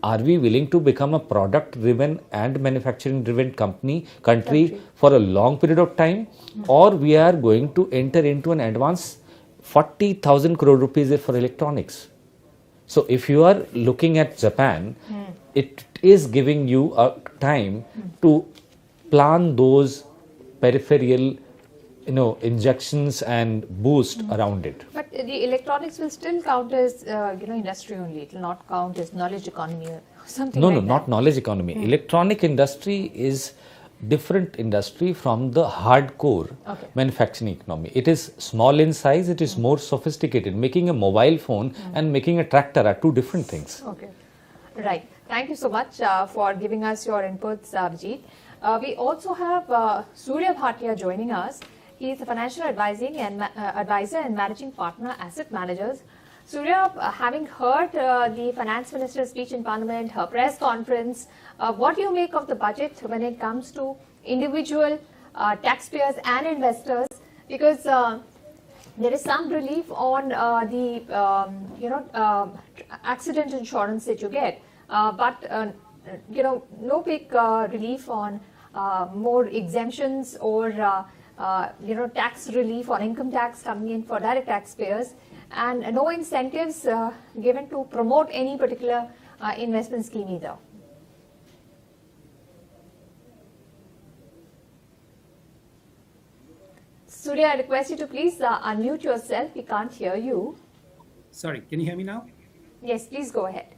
Are we willing to become a product-driven and manufacturing-driven country for a long period of time, or we are going to enter into an advance 40,000 crore rupees for electronics? So if you are looking at Japan, it is giving you a time to plan those peripheral injections and boost around it. But the electronics will still count as industry only. It will not count as knowledge economy or something like that. No, not knowledge economy. Electronic industry is different industry from the hardcore manufacturing economy. It is small in size, it is more sophisticated. Making a mobile phone and making a tractor are two different things. Okay, right. Thank you so much for giving us your inputs, Abhijit. We also have Surya Bhatia joining us. He is a financial advisor and managing partner, asset managers. Surya, having heard the finance minister's speech in Parliament, her press conference, what do you make of the budget when it comes to individual taxpayers and investors? Because there is some relief on the accident insurance that you get, but no big relief on more exemptions or tax relief on income tax coming in for direct taxpayers, and no incentives given to promote any particular investment scheme either. Surya, I request you to please unmute yourself. We can't hear you. Sorry, can you hear me now? Yes, please go ahead.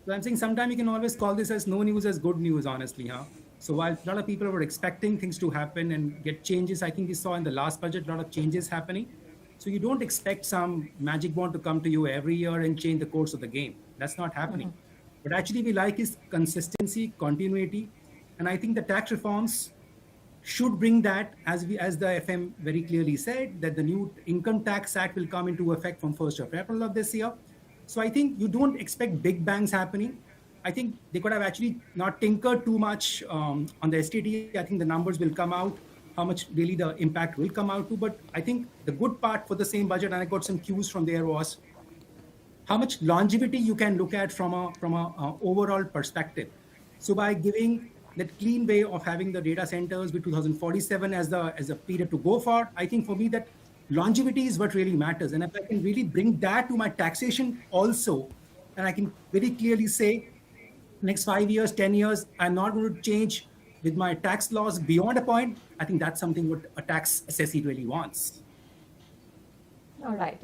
So I'm saying sometimes you can always call this as no news as good news, honestly, huh? So while a lot of people were expecting things to happen and get changes, I think we saw in the last budget a lot of changes happening. So you don't expect some magic wand to come to you every year and change the course of the game. That's not happening. What actually we like is consistency, continuity. And I think the tax reforms should bring that, as the FM very clearly said, that the new Income Tax Act will come into effect from 1st of April of this year. So I think you don't expect big bangs happening. I think they could have actually not tinkered too much on the STT. I think the numbers will come out, how much really the impact will come out to. But I think the good part for the same budget, and I got some cues from there, was how much longevity you can look at from a overall perspective. So by giving that clean way of having the data centers with 2047 as a period to go for, I think for me that longevity is what really matters. And if I can really bring that to my taxation also, and I can very clearly say, next 5 years, 10 years, I'm not going to change with my tax laws beyond a point, I think that's something what a tax assessee really wants. All right.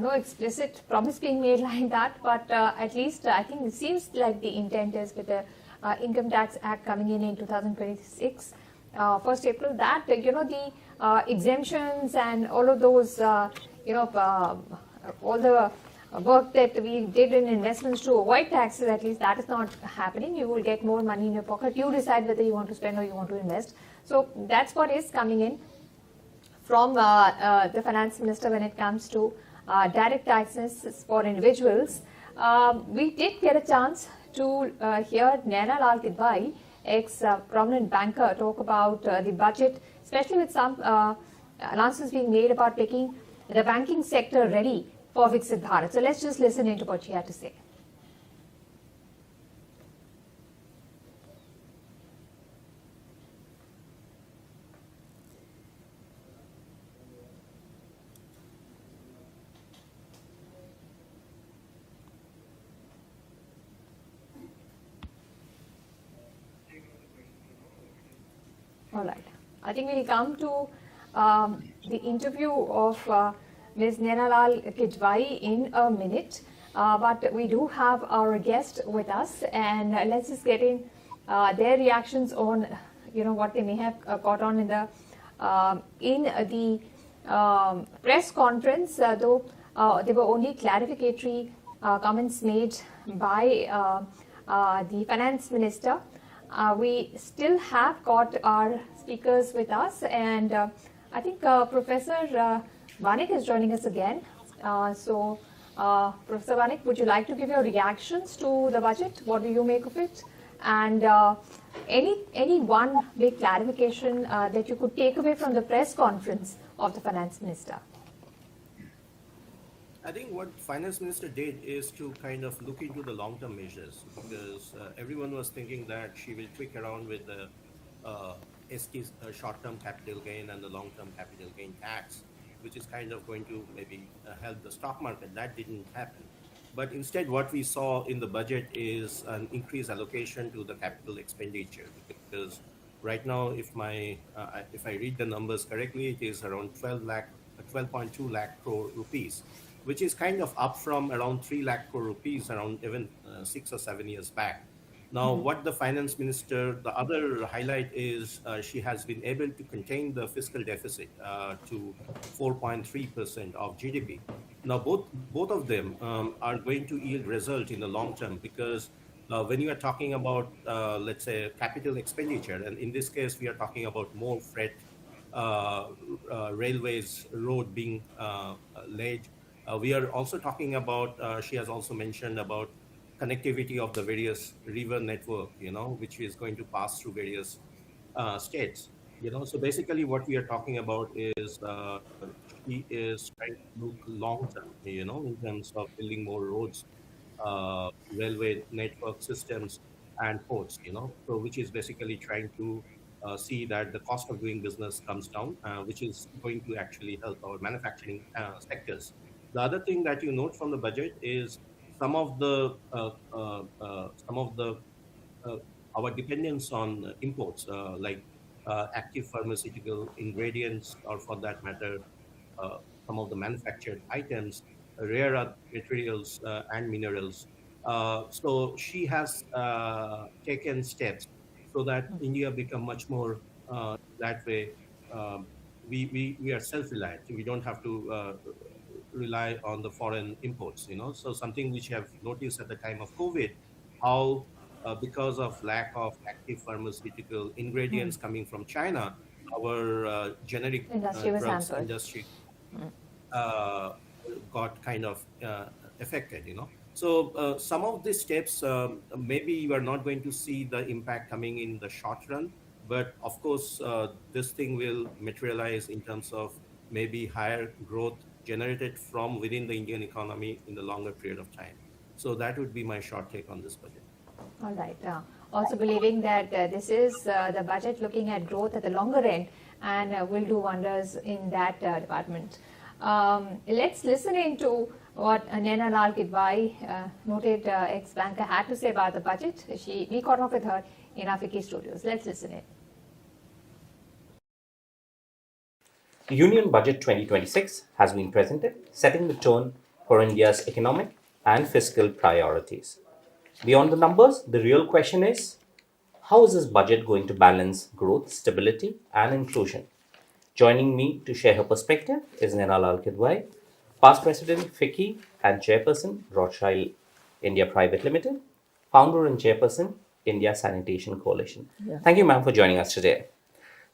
No explicit promise being made like that, but at least I think it seems like the intent is with the Income Tax Act coming in 2026, 1st April, that the exemptions and all of those all the work that we did in investments to avoid taxes, at least that is not happening. You will get more money in your pocket. You decide whether you want to spend or you want to invest. So that's what is coming in from the finance minister when it comes to direct taxes for individuals. We did get a chance to hear Naina Kidwai, ex-prominent banker, talk about the budget, especially with some announcements being made about making the banking sector ready for Viksit Bharat. So let's just listen into what she had to say. All right. I think we'll come to the interview of Ms. Naina Kidwai in a minute. But we do have our guest with us, and let's just get in their reactions on, what they may have got on in the press conference. Though there were only clarificatory comments made by the finance minister. We still have got our speakers with us, and I think Professor Vanik is joining us again. Professor Vanik, would you like to give your reactions to the budget? What do you make of it? And any one big clarification that you could take away from the press conference of the finance minister? I think what finance minister did is to kind of look into the long-term measures, because everyone was thinking that she will tweak around with the ST's short-term capital gain and the long-term capital gain tax, which is kind of going to maybe help the stock market. That didn't happen. But instead, what we saw in the budget is an increased allocation to the capital expenditure, because right now, if I read the numbers correctly, it is around 12.2 lakh crore rupees, which is kind of up from around 3 lakh crore rupees around even 6 or 7 years back. Now, what the finance minister, the other highlight is she has been able to contain the fiscal deficit to 4.3% of GDP. Now, both of them are going to yield result in the long term, because when you are talking about, let's say, capital expenditure, and in this case, we are talking about more freight, railways, road being laid. We are also talking about, she has also mentioned about connectivity of the various river network, which is going to pass through various states. So basically what we are talking about is she is trying to look long term, in terms of building more roads, railway network systems and ports, so which is basically trying to see that the cost of doing business comes down, which is going to actually help our manufacturing sectors. The other thing that you note from the budget is some of the our dependence on imports, like active pharmaceutical ingredients, or for that matter, some of the manufactured items, rare earth materials and minerals. So she has taken steps so that India become much more that way. We are self-reliant. We don't have to rely on the foreign imports. So something which I have noticed at the time of COVID, how because of lack of active pharmaceutical ingredients coming from China, our generic Industry was drugs hampered. industry got kind of affected, So some of these steps, maybe you are not going to see the impact coming in the short run, but of course, this thing will materialize in terms of maybe higher growth generated from within the Indian economy in the longer period of time. So that would be my short take on this budget. All right. Also believing that this is the budget looking at growth at the longer end and will do wonders in that department. Let's listen into what Naina Lal Kidwai, noted ex-banker, had to say about the budget. We caught up with her in our FICCI studios. Let's listen in. Union Budget 2026 has been presented, setting the tone for India's economic and fiscal priorities. Beyond the numbers, the real question is, how is this budget going to balance growth, stability, and inclusion? Joining me to share her perspective is Naina Lal Kidwai, past president, FICCI, and chairperson, Rothschild India Private Limited, founder and chairperson, India Sanitation Coalition. Yeah. Thank you, ma'am, for joining us today.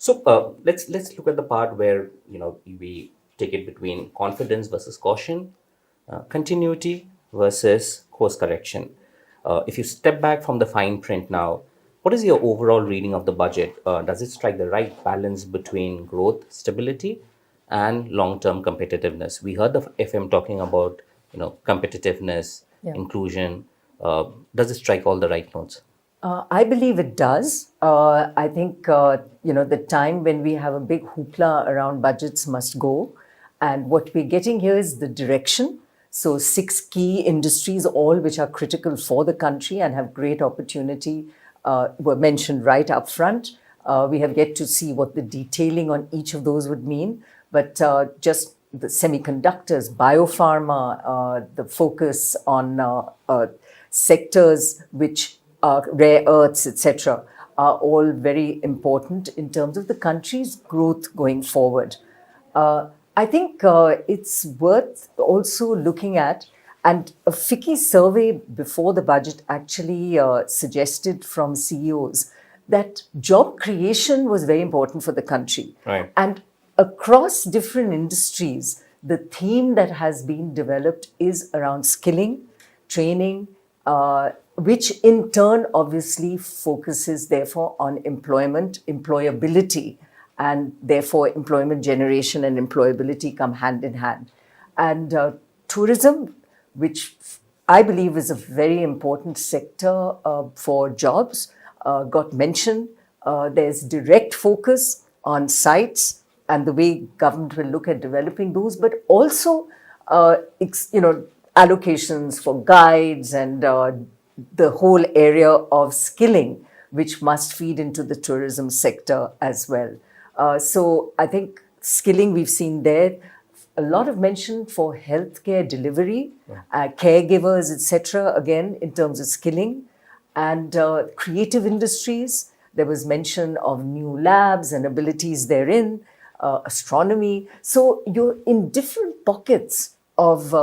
So let's look at the part where we take it between confidence versus caution, continuity versus course correction. If you step back from the fine print now, what is your overall reading of the budget? Does it strike the right balance between growth, stability, and long-term competitiveness? We heard the FM talking about competitiveness, inclusion. Does it strike all the right notes? I believe it does. I think, the time when we have a big hoopla around budgets must go. And what we're getting here is the direction. So 6 key industries, all which are critical for the country and have great opportunity, were mentioned right up front. We have yet to see what the detailing on each of those would mean. But just the semiconductors, biopharma, the focus on sectors which rare earths, etc., are all very important in terms of the country's growth going forward. I think it's worth also looking at, and a FICCI survey before the budget actually suggested from CEOs that job creation was very important for the country. Right. And across different industries, the theme that has been developed is around skilling, training, which in turn obviously focuses therefore on employment, employability, and therefore employment generation and employability come hand in hand. And tourism, which I believe is a very important sector for jobs, got mentioned. There's direct focus on sites and the way government will look at developing those, but also, allocations for guides and the whole area of skilling, which must feed into the tourism sector as well. So I think skilling we've seen there, a lot of mention for healthcare delivery, caregivers, etc., again, in terms of skilling, and creative industries. There was mention of new labs and abilities therein, astronomy. So you're in different pockets of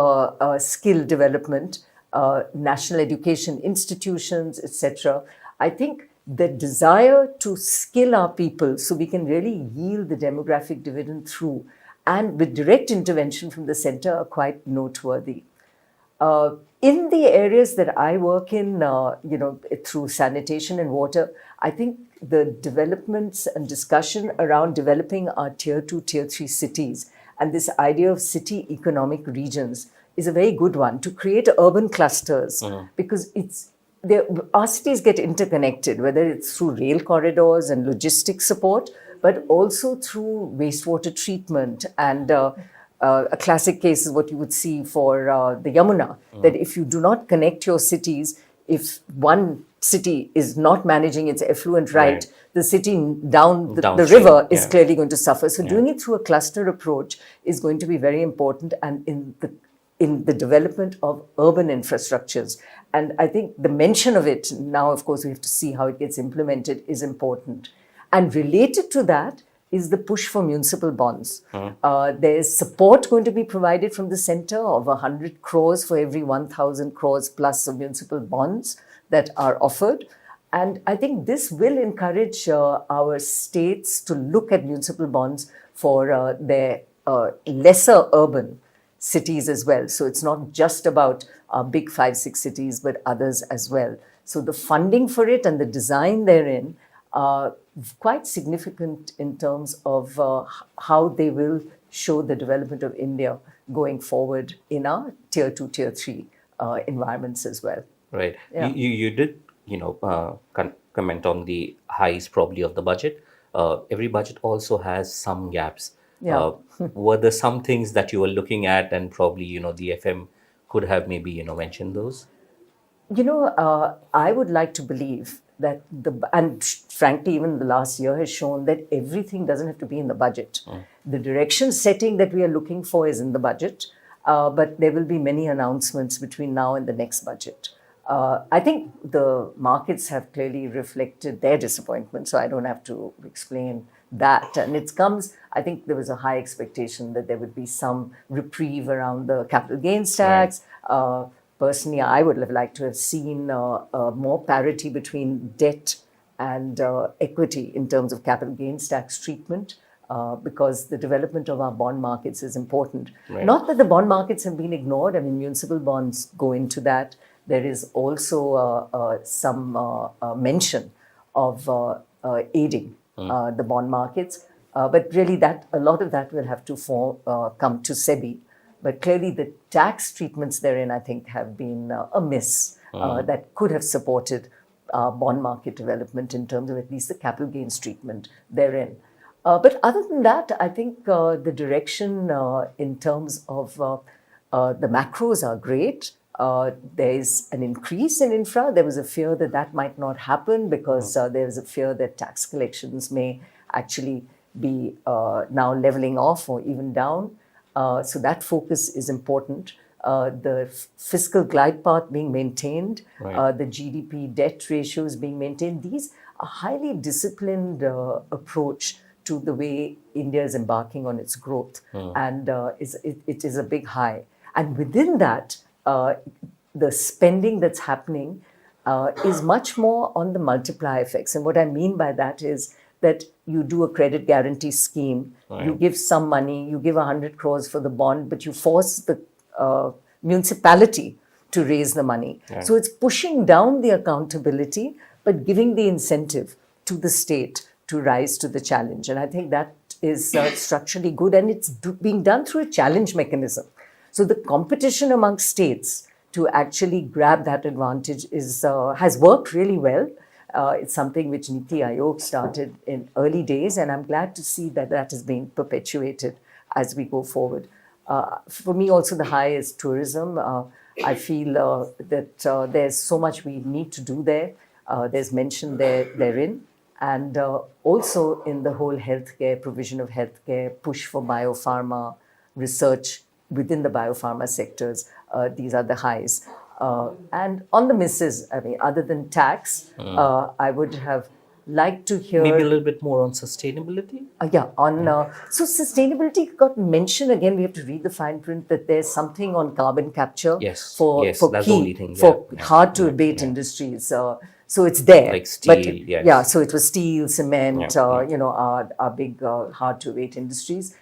skill development, national education institutions, etc. I think the desire to skill our people so we can really yield the demographic dividend through, and with direct intervention from the center, are quite noteworthy. In the areas that I work in, through sanitation and water, I think the developments and discussion around developing our tier 2, tier 3 cities and this idea of city economic regions is a very good one to create urban clusters, because our cities get interconnected, whether it's through rail corridors and logistics support, but also through wastewater treatment. And a classic case is what you would see for the Yamuna, that if you do not connect your cities, if one city is not managing its effluent right, the city down the river is clearly going to suffer. So doing it through a cluster approach is going to be very important, and in the development of urban infrastructures. And I think the mention of it, now of course we have to see how it gets implemented, is important. And related to that is the push for municipal bonds. There's support going to be provided from the center of 100 crores for every 1,000 crores plus of municipal bonds that are offered. And I think this will encourage our states to look at municipal bonds for their lesser urban cities as well. So it's not just about big 5, 6 cities, but others as well. So the funding for it and the design therein are quite significant in terms of how they will show the development of India going forward in our tier 2, tier 3 environments as well. Right. Yeah. You did, comment on the highs probably of the budget. Every budget also has some gaps. Yeah. Were there some things that you were looking at and probably, the FM could have maybe, mentioned those? I would like to believe that and frankly, even the last year has shown that everything doesn't have to be in the budget. The direction setting that we are looking for is in the budget, but there will be many announcements between now and the next budget. I think the markets have clearly reflected their disappointment, so I don't have to explain that. And it comes, I think there was a high expectation that there would be some reprieve around the capital gains tax. Right. Personally, I would have liked to have seen more parity between debt and equity in terms of capital gains tax treatment, because the development of our bond markets is important. Right. Not that the bond markets have been ignored. I mean, municipal bonds go into that. There is also some mention of aiding the bond markets. But really, a lot of that will have to come to SEBI. But clearly, the tax treatments therein, I think, have been a miss that could have supported bond market development in terms of at least the capital gains treatment therein. But other than that, I think the direction in terms of the macros are great. There is an increase in infra. There was a fear that that might not happen because there was a fear that tax collections may actually be now leveling off or even down. So that focus is important. The fiscal glide path being maintained, Right. the GDP debt ratios being maintained. These are highly disciplined approach to the way India is embarking on its growth. And it is a big high. And within that, the spending that's happening is much more on the multiplier effects. And what I mean by that is that you do a credit guarantee scheme, you give some money, you give 100 crores for the bond, but you force the municipality to raise the money. Right. So it's pushing down the accountability, but giving the incentive to the state to rise to the challenge. And I think that is structurally good, and it's being done through a challenge mechanism. So the competition among states to actually grab that advantage has worked really well. It's something which Niti Aayog started in early days, and I'm glad to see that that is being perpetuated as we go forward. For me, also the high is tourism. I feel that there's so much we need to do there. There's mention therein. And also in the whole healthcare, provision of healthcare, push for biopharma, research within the biopharma sectors. These are the highs. And on the misses, I mean, other than tax, I would have liked to hear... Maybe a little bit more on sustainability? So sustainability got mentioned again. We have to read the fine print that there's something on carbon capture for that's the only thing, for hard to abate industries. So it's there. Like steel, yes. Yeah, so it was steel, cement, our big hard to abate industries.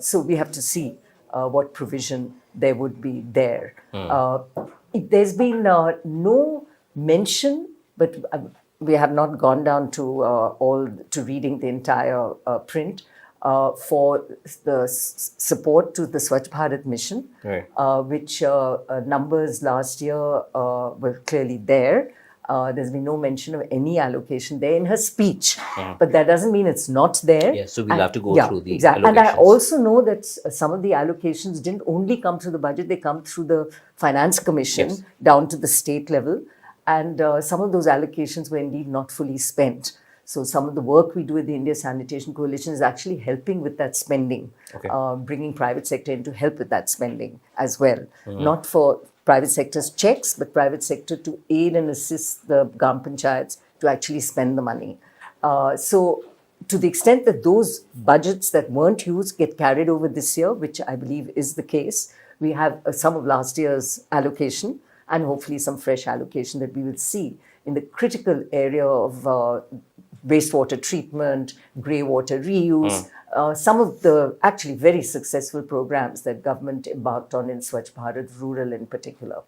So we have to see what provision there would be there. There's been no mention, but we have not gone down to reading the entire print for the support to the Swachh Bharat mission, which numbers last year were clearly there. There's been no mention of any allocation there in her speech, but that doesn't mean it's not there. Yes, so we'll have to go through the exactly. allocations. And I also know that some of the allocations didn't only come through the budget, they come through the Finance Commission down to the state level. And some of those allocations were indeed not fully spent. So some of the work we do with the India Sanitation Coalition is actually helping with that spending, bringing private sector in to help with that spending as well. Not for private sector's checks, but private sector to aid and assist the Gram Panchayats to actually spend the money. So to the extent that those budgets that weren't used get carried over this year, which I believe is the case, we have some of last year's allocation. and hopefully some fresh allocation that we will see in the critical area of wastewater treatment, grey water reuse, some of the actually very successful programs that government embarked on in Swachh Bharat, rural in particular.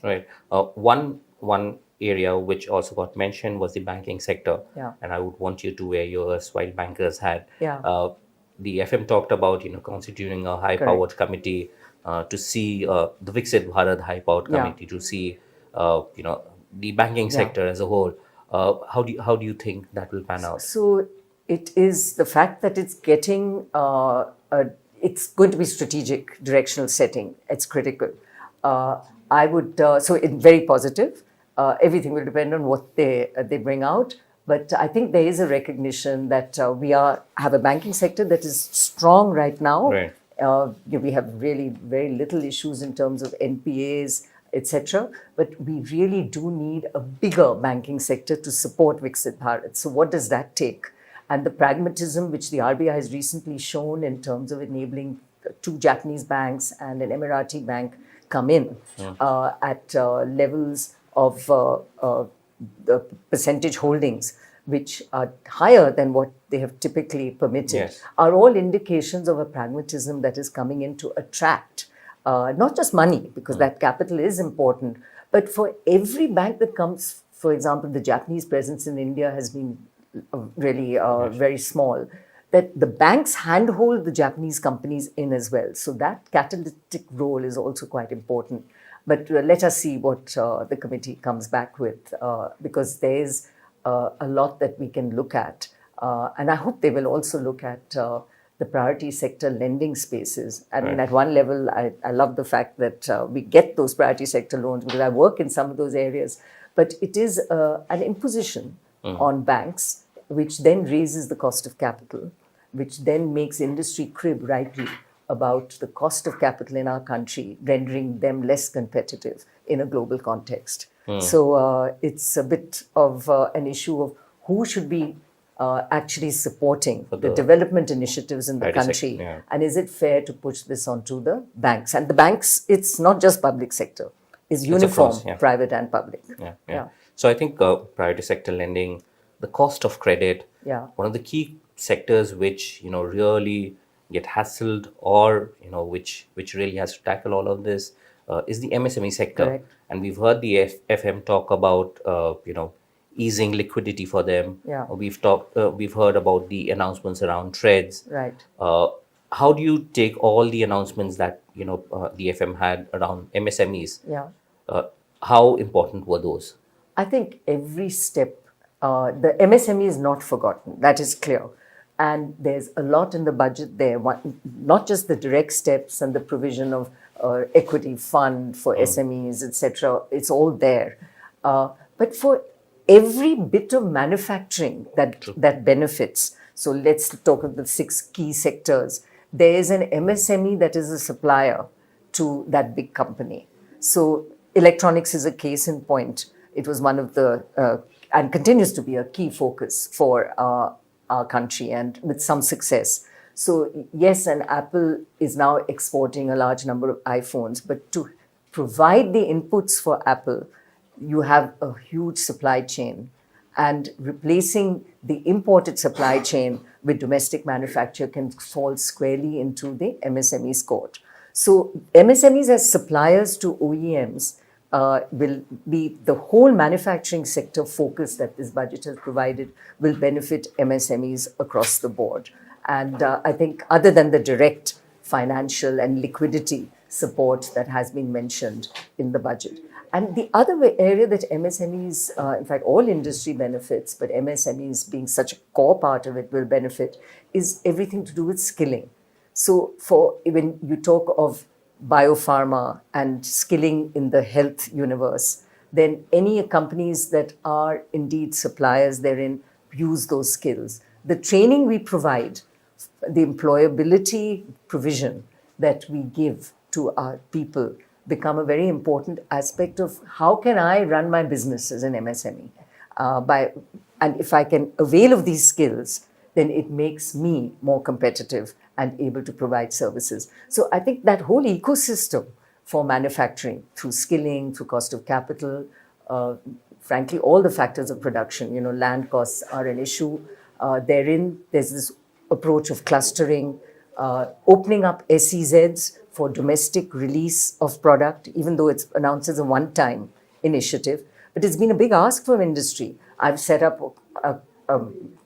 Right. One area which also got mentioned was the banking sector. Yeah. And I would want you to wear your erstwhile bankers hat. Yeah. The FM talked about, constituting a high-powered committee to see the Viksit Bharat high-powered Yeah. committee to see, the banking Yeah. sector as a whole. How do you think that will pan out? So it is the fact that it's getting, it's going to be strategic directional setting. It's critical. I would, so it's very positive. Everything will depend on what they bring out. But I think there is a recognition that we have a banking sector that is strong right now. Right. We have really very little issues in terms of NPAs, etc. But we really do need a bigger banking sector to support Viksit Bharat. So what does that take? And the pragmatism which the RBI has recently shown in terms of enabling 2 Japanese banks and an Emirati bank come in at levels of the percentage holdings which are higher than what they have typically permitted, Yes. are all indications of a pragmatism that is coming in to attract not just money, because that capital is important, but for every bank that comes, for example, the Japanese presence in India has been really very small, that the banks handhold the Japanese companies in as well. So that catalytic role is also quite important. But let us see what the committee comes back with, because there is a lot that we can look at. And I hope they will also look at the priority sector lending spaces. I mean, Right. at one level, I love the fact that we get those priority sector loans because I work in some of those areas. But it is an imposition on banks, which then raises the cost of capital, which then makes industry crib rightly about the cost of capital in our country, rendering them less competitive in a global context. So it's a bit of an issue of who should be actually supporting the development initiatives in the Priority country, sector, yeah. and is it fair to push this onto the banks? And the banks, it's not just public sector, it's uniform, across, yeah. private and public. Yeah. So I think priority sector lending, the cost of credit, Yeah. one of the key sectors which really get hassled, or which really has to tackle all of this is the MSME sector. Correct. And we've heard the FM talk about easing liquidity for them. Yeah. We've heard about the announcements around trades. Right. How do you take all the announcements that the FM had around MSMEs? Yeah. How important were those? I think every step, the MSME is not forgotten, that is clear. And there's a lot in the budget there, not just the direct steps and the provision of equity fund for SMEs, etc. It's all there. But for every bit of manufacturing that benefits, so let's talk of the 6 key sectors, there is an MSME that is a supplier to that big company. So electronics is a case in point. It was one of the, and continues to be a key focus for our country, and with some success. So yes, and Apple is now exporting a large number of iPhones, but to provide the inputs for Apple, you have a huge supply chain, and replacing the imported supply chain with domestic manufacture can fall squarely into the MSME's court. So MSMEs as suppliers to OEMs will be the whole manufacturing sector focus that this budget has provided will benefit MSMEs across the board. And I think other than the direct financial and liquidity support that has been mentioned in the budget. And the other area that MSMEs, in fact, all industry benefits, but MSMEs being such a core part of it will benefit, is everything to do with skilling. So when you talk of biopharma and skilling in the health universe, then any companies that are indeed suppliers therein use those skills. The training we provide, the employability provision that we give to our people become a very important aspect of how can I run my business as an MSME. And if I can avail of these skills, then it makes me more competitive and able to provide services. So I think that whole ecosystem for manufacturing through skilling, through cost of capital, frankly, all the factors of production. Land costs are an issue. Therein, there's this approach of clustering, opening up SEZs for domestic release of product, even though it's announced as a one-time initiative. But it's been a big ask from industry. I've set up a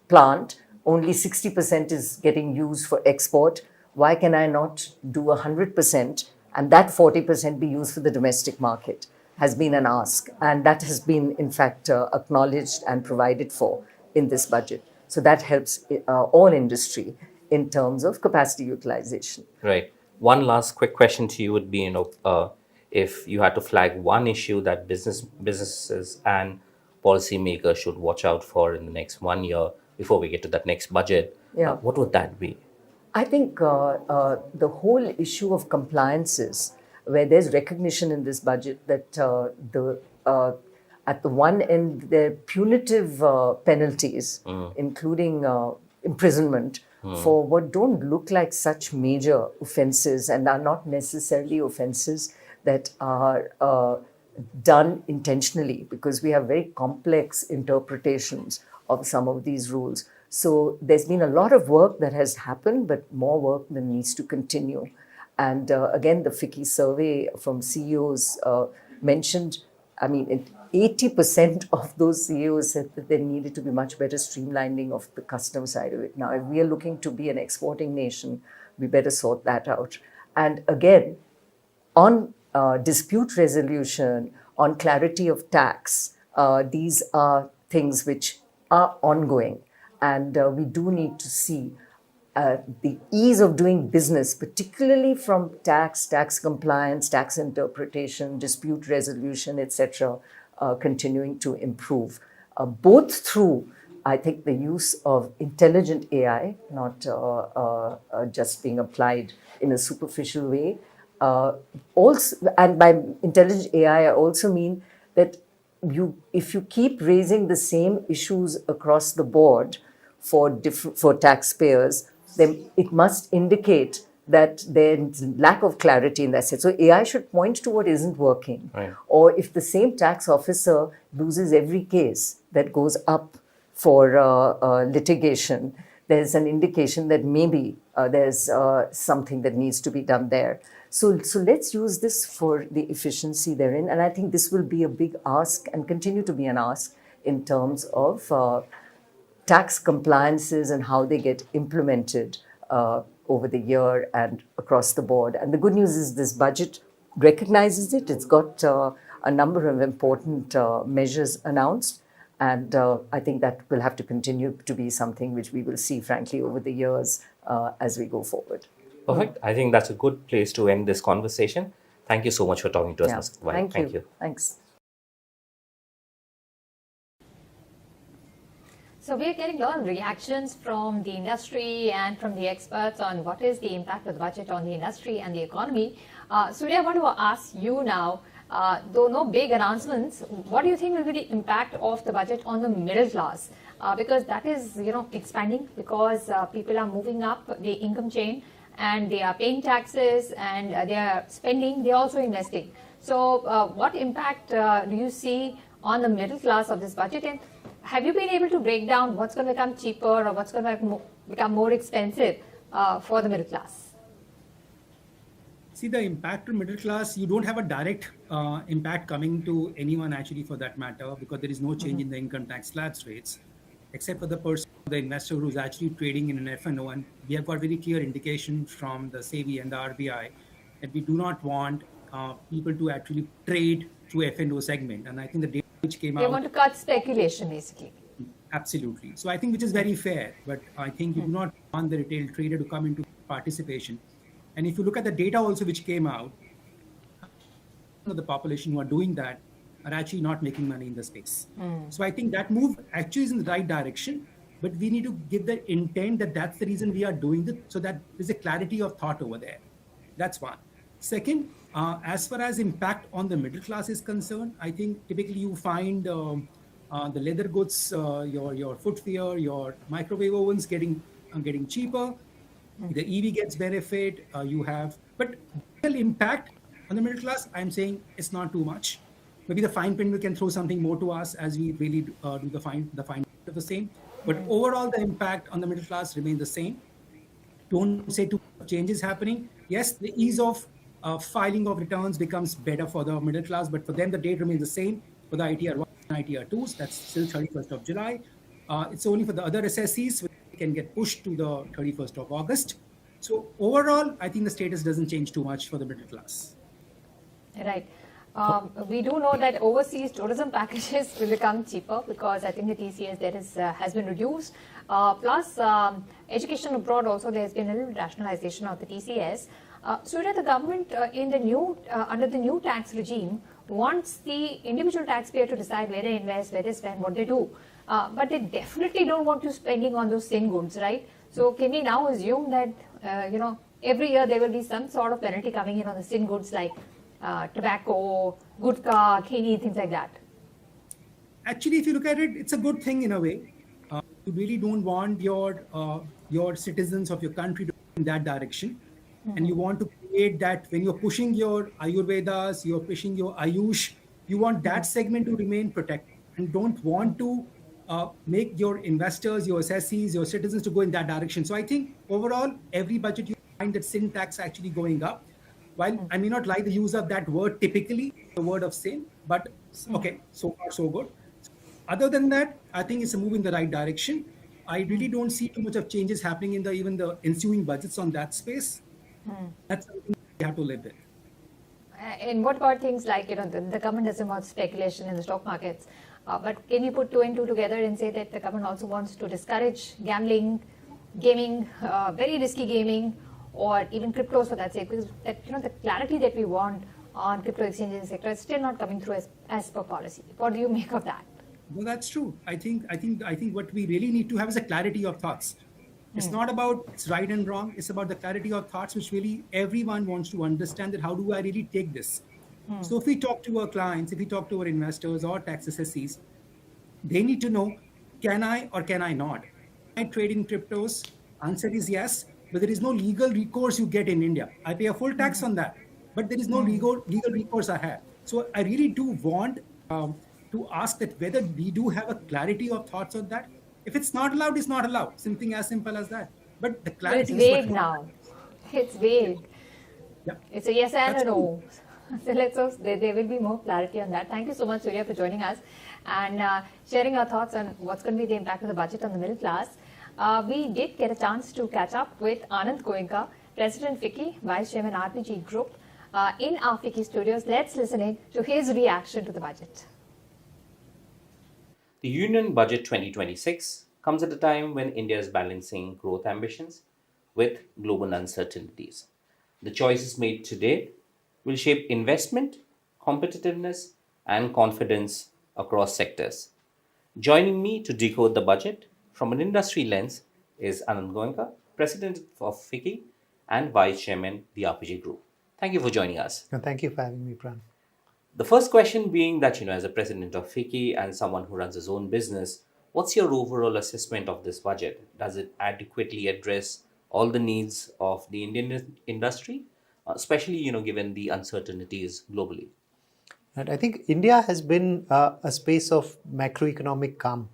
plant, only 60% is getting used for export. Why can I not do 100% and that 40% be used for the domestic market? Has been an ask. And that has been, in fact, acknowledged and provided for in this budget. So that helps all industry in terms of capacity utilization. Right. One last quick question to you would be, if you had to flag one issue that businesses and policymakers should watch out for in the next 1 year before we get to that next budget, what would that be? I think the whole issue of compliances, where there's recognition in this budget that at the one end, there are punitive penalties, including imprisonment, for what don't look like such major offenses and are not necessarily offenses that are done intentionally, because we have very complex interpretations of some of these rules. So there's been a lot of work that has happened, but more work that needs to continue. And again, the FICCI survey from CEOs mentioned, 80% of those CEOs said that there needed to be much better streamlining of the custom side of it. Now, if we are looking to be an exporting nation, we better sort that out. And again, on dispute resolution, on clarity of tax, these are things which are ongoing. And we do need to see the ease of doing business, particularly from tax compliance, tax interpretation, dispute resolution, etc., continuing to improve, both through, I think, the use of intelligent AI, not just being applied in a superficial way. Also, and by intelligent AI, I also mean that if you keep raising the same issues across the board for taxpayers, then it must indicate that there's lack of clarity in that sense. So AI should point to what isn't working. Right. Or if the same tax officer loses every case that goes up for litigation, there's an indication that maybe there's something that needs to be done there. So let's use this for the efficiency therein. And I think this will be a big ask and continue to be an ask in terms of tax compliances and how they get implemented over the year and across the board. And the good news is this budget recognizes it. It's got a number of important measures announced. And I think that will have to continue to be something which we will see, frankly, over the years as we go forward. Perfect. I think that's a good place to end this conversation. Thank you so much for talking to us, Ms. White. Thank you. Thanks. So we are getting a lot of reactions from the industry and from the experts on what is the impact of the budget on the industry and the economy. Surya, I want to ask you now, though no big announcements, what do you think will be the impact of the budget on the middle class? Because that is, expanding, because people are moving up the income chain and they are paying taxes and they are spending, they are also investing. So what impact do you see on the middle class of this budget? And have you been able to break down what's going to become cheaper or what's going to become more expensive for the middle class? See, the impact on middle class, you don't have a direct impact coming to anyone actually for that matter, because there is no change in the income tax slabs rates, except for the person, the investor who's actually trading in an FNO. And we have got very clear indication from the SEBI and the RBI that we do not want people to actually trade through FNO segment. And I think the data which came out... They want to cut speculation, basically. Absolutely. So I think which is very fair, but I think you do not want the retail trader to come into participation. And if you look at the data also which came out, the population who are doing that are actually not making money in the space. So I think that move actually is in the right direction, but we need to give the intent that that's the reason we are doing it, so that there's a clarity of thought over there. That's one. Second, as far as impact on the middle class is concerned, I think typically you find the leather goods, your footwear, your microwave ovens getting cheaper. The EV gets benefit. You have, but real impact On the middle class, I'm saying it's not too much. Maybe the fine print we can throw something more to us as we really do the fine of the same. But overall, the impact on the middle class remains the same. Don't say too much changes happening. Yes, the ease of filing of returns becomes better for the middle class, but for them, the date remains the same for the ITR 1 and ITR 2s. That's still 31st of July. It's only for the other SSCs which can get pushed to the 31st of August. So overall, I think the status doesn't change too much for the middle class. Right. We do know that overseas tourism packages will become cheaper because I think the TCS there is has been reduced. Plus, education abroad also there has been a little rationalization of the TCS. Surya, the government in the new under the new tax regime wants the individual taxpayer to decide where they invest, where they spend, what they do. But they definitely don't want you spending on those sin goods, right? So can we now assume that every year there will be some sort of penalty coming in on the sin goods like tobacco, gutka, kini, things like that? Actually, if you look at it, it's a good thing in a way. You really don't want your citizens of your country to go in that direction. And you want to create that when you're pushing your Ayurvedas, you're pushing your Ayush, you want that segment to remain protected and don't want to make your investors, your assessees, your citizens to go in that direction. So I think overall, every budget you find that sin tax actually going up. While I may not like the use of that word typically, the word of sin, but okay, so far so good. Other than that, I think it's a move in the right direction. I really don't see too much of changes happening in even the ensuing budgets on that space. That's something we have to live with. And what about things like, the government doesn't want speculation in the stock markets, but can you put two and two together and say that the government also wants to discourage gambling, gaming, very risky gaming, or even cryptos for that sake? Because the clarity that we want on crypto exchanges sector is still not coming through as per policy. What do you make of that? Well, that's true. I think what we really need to have is a clarity of thoughts. It's not about it's right and wrong. It's about the clarity of thoughts, which really everyone wants to understand that how do I really take this? So if we talk to our clients, if we talk to our investors or tax assessees, they need to know, can I or can I not? Can I trade in cryptos? Answer is yes, but there is no legal recourse you get in India. I pay a full tax on that, but there is no legal recourse I have. So I really do want to ask that whether we do have a clarity of thoughts on that. If it's not allowed, it's not allowed. Something as simple as that. But the clarity it's vague now. It's vague. Yeah. It's a yes and That's a no. So let's hope there will be more clarity on that. Thank you so much, Surya, for joining us and sharing our thoughts on what's going to be the impact of the budget on the middle class. We did get a chance to catch up with Anand Goenka, President FICCI, Vice Chairman RPG Group, in our FICCI studios. Let's listen in to his reaction to the budget. The Union Budget 2026 comes at a time when India is balancing growth ambitions with global uncertainties. The choices made today will shape investment, competitiveness, and confidence across sectors. Joining me to decode the budget from an industry lens is Anand Goenka, President of FICCI and Vice Chairman, the RPG Group. Thank you for joining us. Thank you for having me, Pran. The first question being that, as a president of FICCI and someone who runs his own business, what's your overall assessment of this budget? Does it adequately address all the needs of the Indian industry, especially, given the uncertainties globally? And I think India has been a space of macroeconomic calm.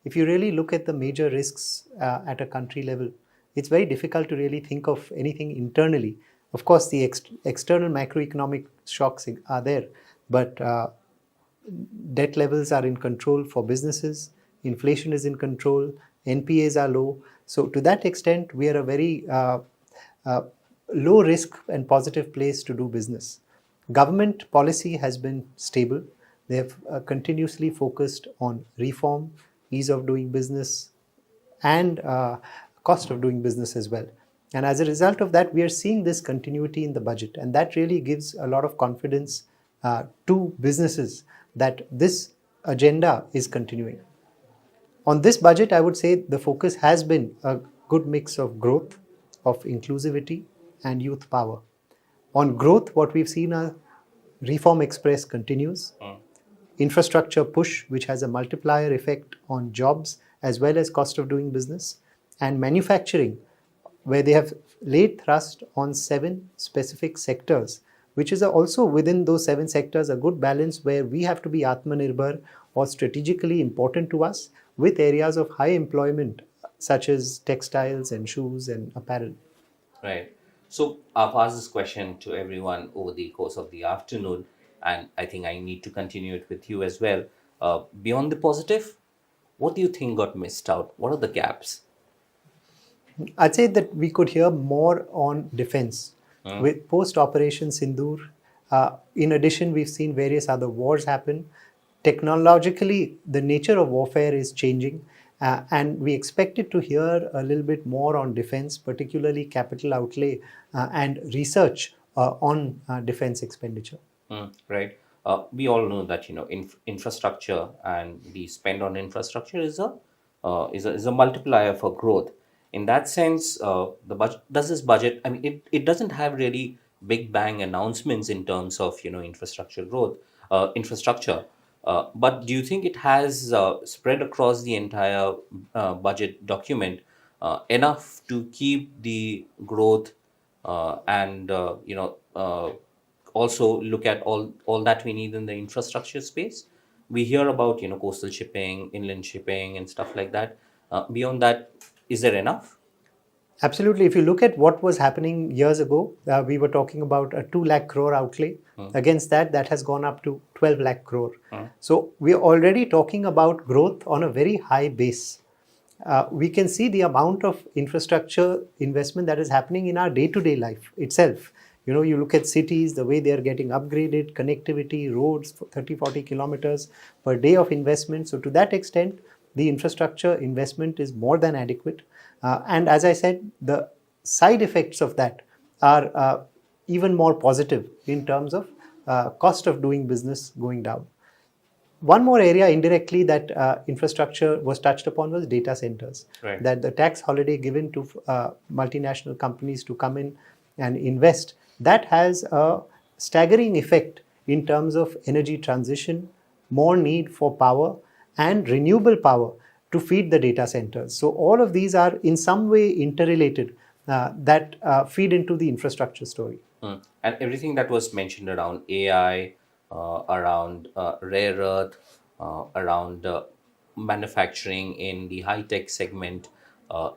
If you really look at the major risks at a country level, it's very difficult to really think of anything internally. Of course, the external macroeconomic shocks are there, but debt levels are in control for businesses, inflation is in control, NPAs are low. So to that extent, we are a very low risk and positive place to do business. Government policy has been stable. They have continuously focused on reform, ease of doing business, and cost of doing business as well. And as a result of that, we are seeing this continuity in the budget. And that really gives a lot of confidence to businesses that this agenda is continuing. On this budget, I would say the focus has been a good mix of growth, of inclusivity, and youth power. On growth, what we've seen are Reform Express continues, infrastructure push, which has a multiplier effect on jobs as well as cost of doing business, and manufacturing, where they have laid thrust on 7 specific sectors which is also within those 7 sectors a good balance where we have to be Atmanirbhar or strategically important to us with areas of high employment such as textiles and shoes and apparel. Right. So I've asked this question to everyone over the course of the afternoon, and I think I need to continue it with you as well. Beyond the positive, what do you think got missed out? What are the gaps? I'd say that we could hear more on defense. With post-Operation Sindoor, in addition, we've seen various other wars happen. Technologically, the nature of warfare is changing, and we expected to hear a little bit more on defense, particularly capital outlay and research on defense expenditure. Right. We all know that infrastructure and the spend on infrastructure is a multiplier for growth. In that sense, the budget does this budget. I mean, it doesn't have really big bang announcements in terms of infrastructure growth, infrastructure. But do you think it has spread across the entire budget document enough to keep the growth and also look at all that we need in the infrastructure space? We hear about coastal shipping, inland shipping, and stuff like that. Beyond that, is there enough? Absolutely. If you look at what was happening years ago, we were talking about a 2 lakh crore outlay. Against that has gone up to 12 lakh crore. So we're already talking about growth on a very high base. We can see the amount of infrastructure investment that is happening in our day-to-day life itself. You look at cities, the way they are getting upgraded, connectivity, roads, 30, 40 kilometers per day of investment. So to that extent, the infrastructure investment is more than adequate. And as I said, the side effects of that are even more positive in terms of cost of doing business going down. One more area indirectly that infrastructure was touched upon was data centers. Right. That the tax holiday given to multinational companies to come in and invest, that has a staggering effect in terms of energy transition, more need for power and renewable power to feed the data centers. So all of these are in some way interrelated that feed into the infrastructure story. And everything that was mentioned around AI, around rare earth, around manufacturing in the high-tech segment,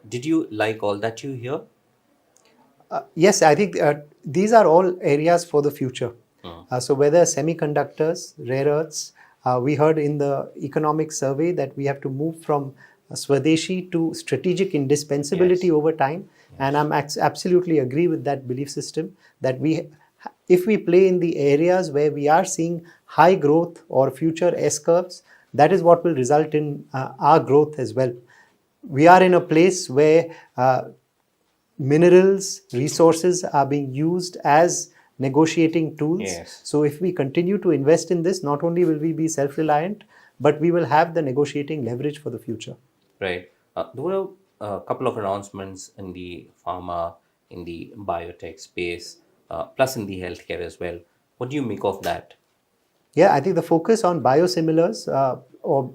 did you like all that you hear? Yes, I think these are all areas for the future. So whether semiconductors, rare earths, we heard in the economic survey that we have to move from Swadeshi to strategic indispensability over time. And I'm absolutely agree with that belief system that if we play in the areas where we are seeing high growth or future S-curves, that is what will result in our growth as well. We are in a place where minerals, resources are being used as negotiating tools. Yes. So if we continue to invest in this, not only will we be self-reliant, but we will have the negotiating leverage for the future. Right. There were a couple of announcements in the pharma, in the biotech space, plus in the healthcare as well. What do you make of that? Yeah, I think the focus on biosimilars or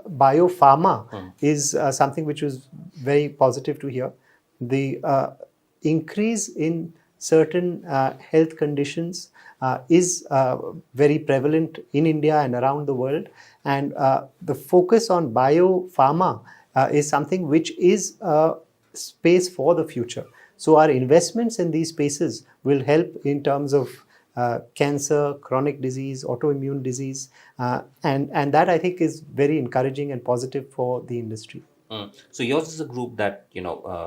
biopharma is something which was very positive to hear. The increase in certain health conditions is very prevalent in India and around the world. And the focus on biopharma is something which is a space for the future. So our investments in these spaces will help in terms of cancer, chronic disease, autoimmune disease. And that I think is very encouraging and positive for the industry. So yours is a group that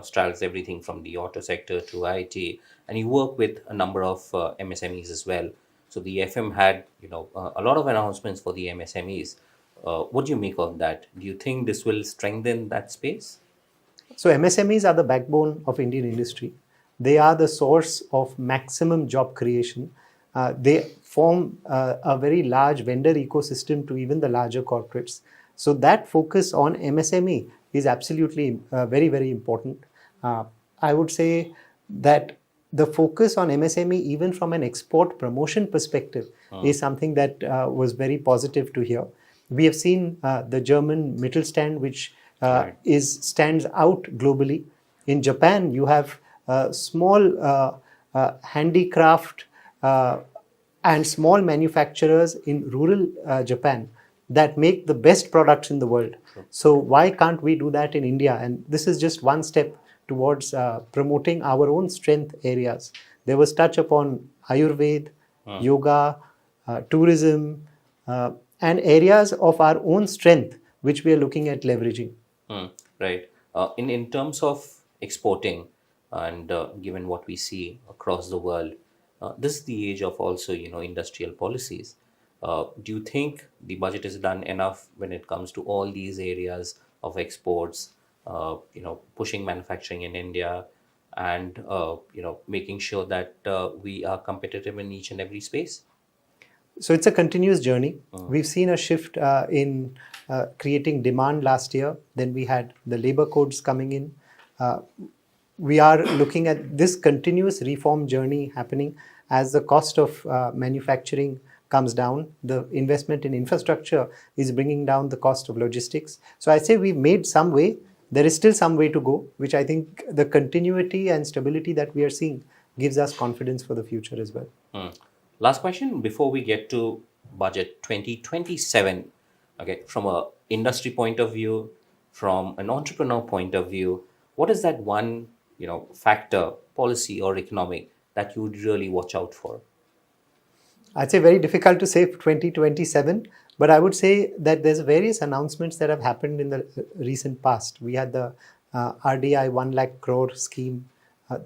straddles everything from the auto sector to IT, and you work with a number of MSMEs as well. So the FM had a lot of announcements for the MSMEs. What do you make of that? Do you think this will strengthen that space? So MSMEs are the backbone of Indian industry. They are the source of maximum job creation. They form a very large vendor ecosystem to even the larger corporates. So that focus on MSME is absolutely very, very important. I would say that the focus on MSME, even from an export promotion perspective, is something that was very positive to hear. We have seen the German Mittelstand, which stands out globally. In Japan, you have small handicraft and small manufacturers in rural Japan that make the best products in the world. So why can't we do that in India? And this is just one step towards promoting our own strength areas. There was touch upon Ayurveda, yoga, tourism, and areas of our own strength which we are looking at leveraging. Right. In terms of exporting, and given what we see across the world, this is the age of also industrial policies. Do you think the budget is done enough when it comes to all these areas of exports? Pushing manufacturing in India, and making sure that we are competitive in each and every space. So it's a continuous journey. We've seen a shift in creating demand last year. Then we had the labor codes coming in. We are looking at this continuous reform journey happening as the cost of manufacturing comes down. The investment in infrastructure is bringing down the cost of logistics. So I say we've made some way. There is still some way to go, which I think the continuity and stability that we are seeing gives us confidence for the future as well. Last question before we get to budget 2027. Okay, from a industry point of view, from an entrepreneur point of view, what is that one factor, policy or economic, that you would really watch out for? I'd say very difficult to say for 2027, but I would say that there's various announcements that have happened in the recent past. We had the RDI 1 lakh crore scheme,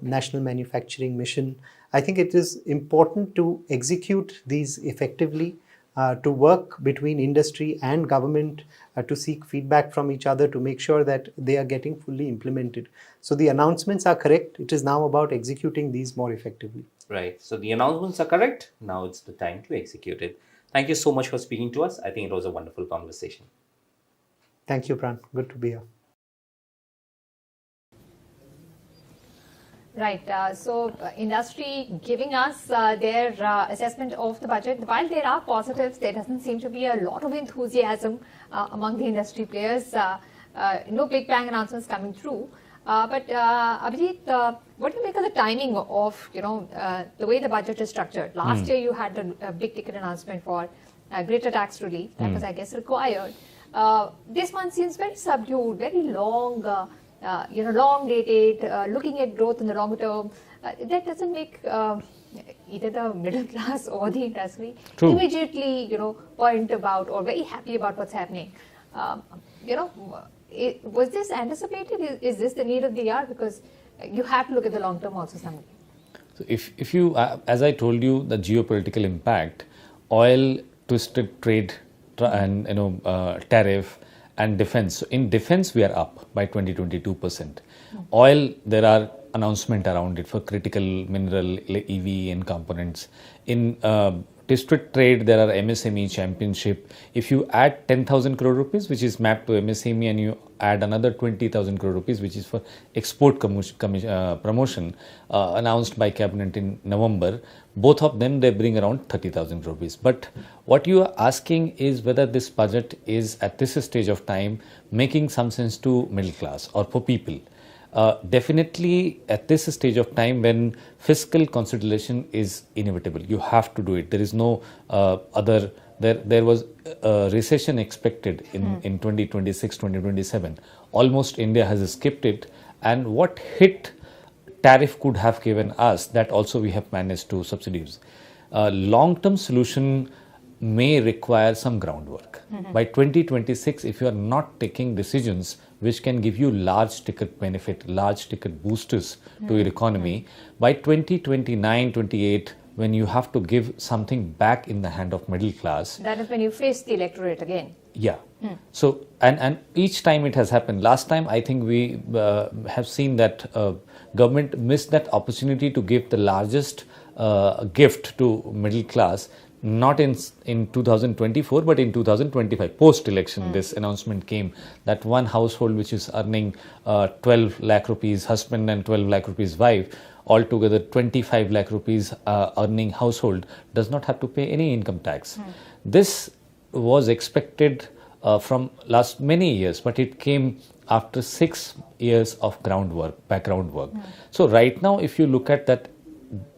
National Manufacturing Mission. I think it is important to execute these effectively, to work between industry and government, to seek feedback from each other to make sure that they are getting fully implemented. So the announcements are correct. It is now about executing these more effectively. Right. So the announcements are correct. Now it's the time to execute it. Thank you so much for speaking to us. I think it was a wonderful conversation. Thank you, Pran. Good to be here. Right. So industry giving us their assessment of the budget. While there are positives, there doesn't seem to be a lot of enthusiasm among the industry players. No big bang announcements coming through. But Abhijit, what do you make of the timing of the way the budget is structured? Last year you had the big ticket announcement for greater tax relief. That was, I guess, required. This one seems very subdued, very long. Long dated, looking at growth in the longer term. That doesn't make either the middle class or the industry immediately, point about or very happy about what's happening. Was this anticipated? Is this the need of the hour? Because you have to look at the long term also somewhere. So if you, as I told you, the geopolitical impact, oil, twisted trade, and tariff, and defense. So in defense, we are up by 22%. Oil, there are announcements around it for critical mineral, EV and components. In district trade, there are MSME championship. If you add 10,000 crore rupees, which is mapped to MSME, and you add another 20,000 crore rupees, which is for export promotion, announced by cabinet in November, both of them, they bring around 30,000 rupees. But what you are asking is whether this budget is at this stage of time making some sense to middle class or for people. Definitely at this stage of time when fiscal consolidation is inevitable, you have to do it. There is no other, there was a recession expected in 2026, 2027. Almost India has skipped it, and what hit tariff could have given us, that also we have managed to subsidies. Long-term solution may require some groundwork. By 2026, if you are not taking decisions which can give you large ticket benefit, large ticket boosters to your economy, by 2029, 28, when you have to give something back in the hand of middle class. That is when you face the electorate again. Yeah. So, and each time it has happened. Last time, I think we have seen that government missed that opportunity to give the largest gift to middle class, not in 2024, but in 2025, post-election. This announcement came that one household which is earning 12 lakh rupees, husband, and 12 lakh rupees wife, altogether 25 lakh rupees earning household does not have to pay any income tax. This was expected from last many years, but it came after 6 years of background work. So right now, if you look at that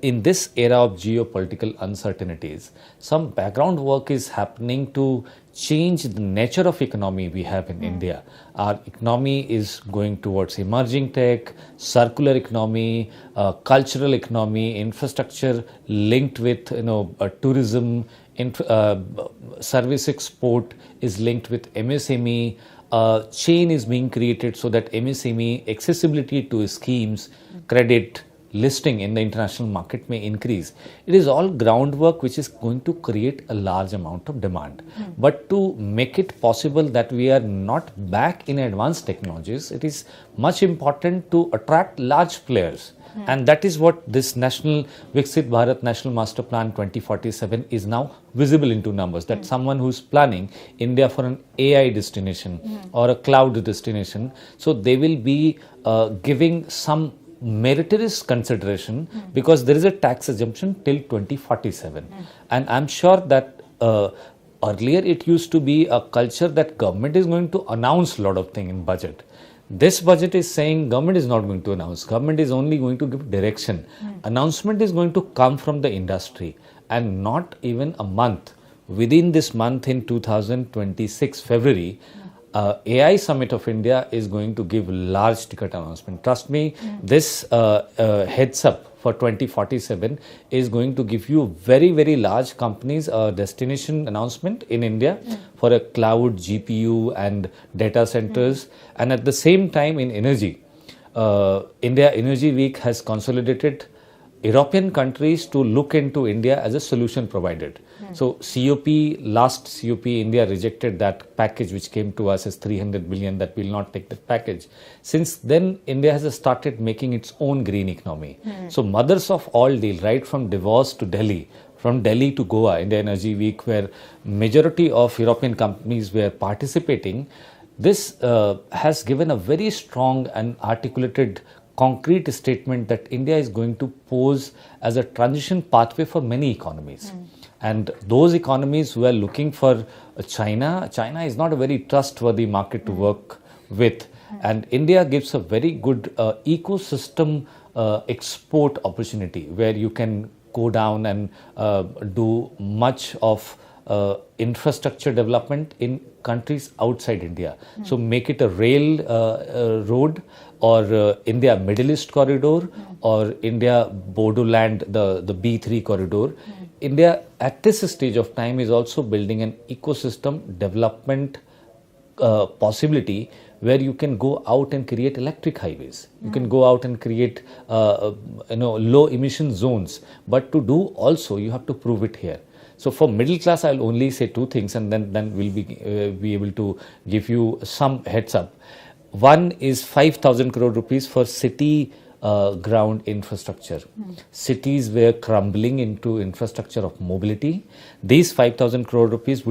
in this era of geopolitical uncertainties, some background work is happening to change the nature of economy we have in India. Our economy is going towards emerging tech, circular economy, cultural economy, infrastructure linked with tourism, service export is linked with MSME. Chain is being created so that MSME accessibility to schemes, credit, listing in the international market may increase. It is all groundwork which is going to create a large amount of demand. But to make it possible that we are not back in advanced technologies, it is much important to attract large players. And that is what this National Viksit Bharat National Master Plan 2047 is now visible into numbers. That someone who is planning India for an AI destination or a cloud destination, so they will be giving some meritorious consideration because there is a tax exemption till 2047. And I'm sure that earlier it used to be a culture that government is going to announce a lot of things in budget. This budget is saying government is not going to announce. Government is only going to give direction. Announcement is going to come from the industry, and not even a month. Within this month in 2026 February, AI Summit of India is going to give large ticket announcement. Trust me, this heads up for 2047 is going to give you very, very large companies a destination announcement in India for a cloud, GPU and data centers. And at the same time in energy, India Energy Week has consolidated European countries to look into India as a solution provider. So last COP, India rejected that package which came to us as 300 billion, that will not take that package. Since then, India has started making its own green economy. So mothers of all deal, right from Davos to Delhi, from Delhi to Goa, India Energy Week, where majority of European companies were participating, this has given a very strong and articulated concrete statement that India is going to pose as a transition pathway for many economies. And those economies who are looking for China is not a very trustworthy market to work with. And India gives a very good ecosystem export opportunity where you can go down and do much of infrastructure development in countries outside India. So make it a rail road, or India Middle East corridor, or India Bodoland, the B3 corridor. India at this stage of time is also building an ecosystem development possibility where you can go out and create electric highways. You can go out and create low emission zones. But to do also, you have to prove it here. So for middle class, I'll only say two things, and then we'll be able to give you some heads up. One is 5,000 crore rupees for city ground infrastructure. Cities were crumbling into infrastructure of mobility. These 5,000 crore rupees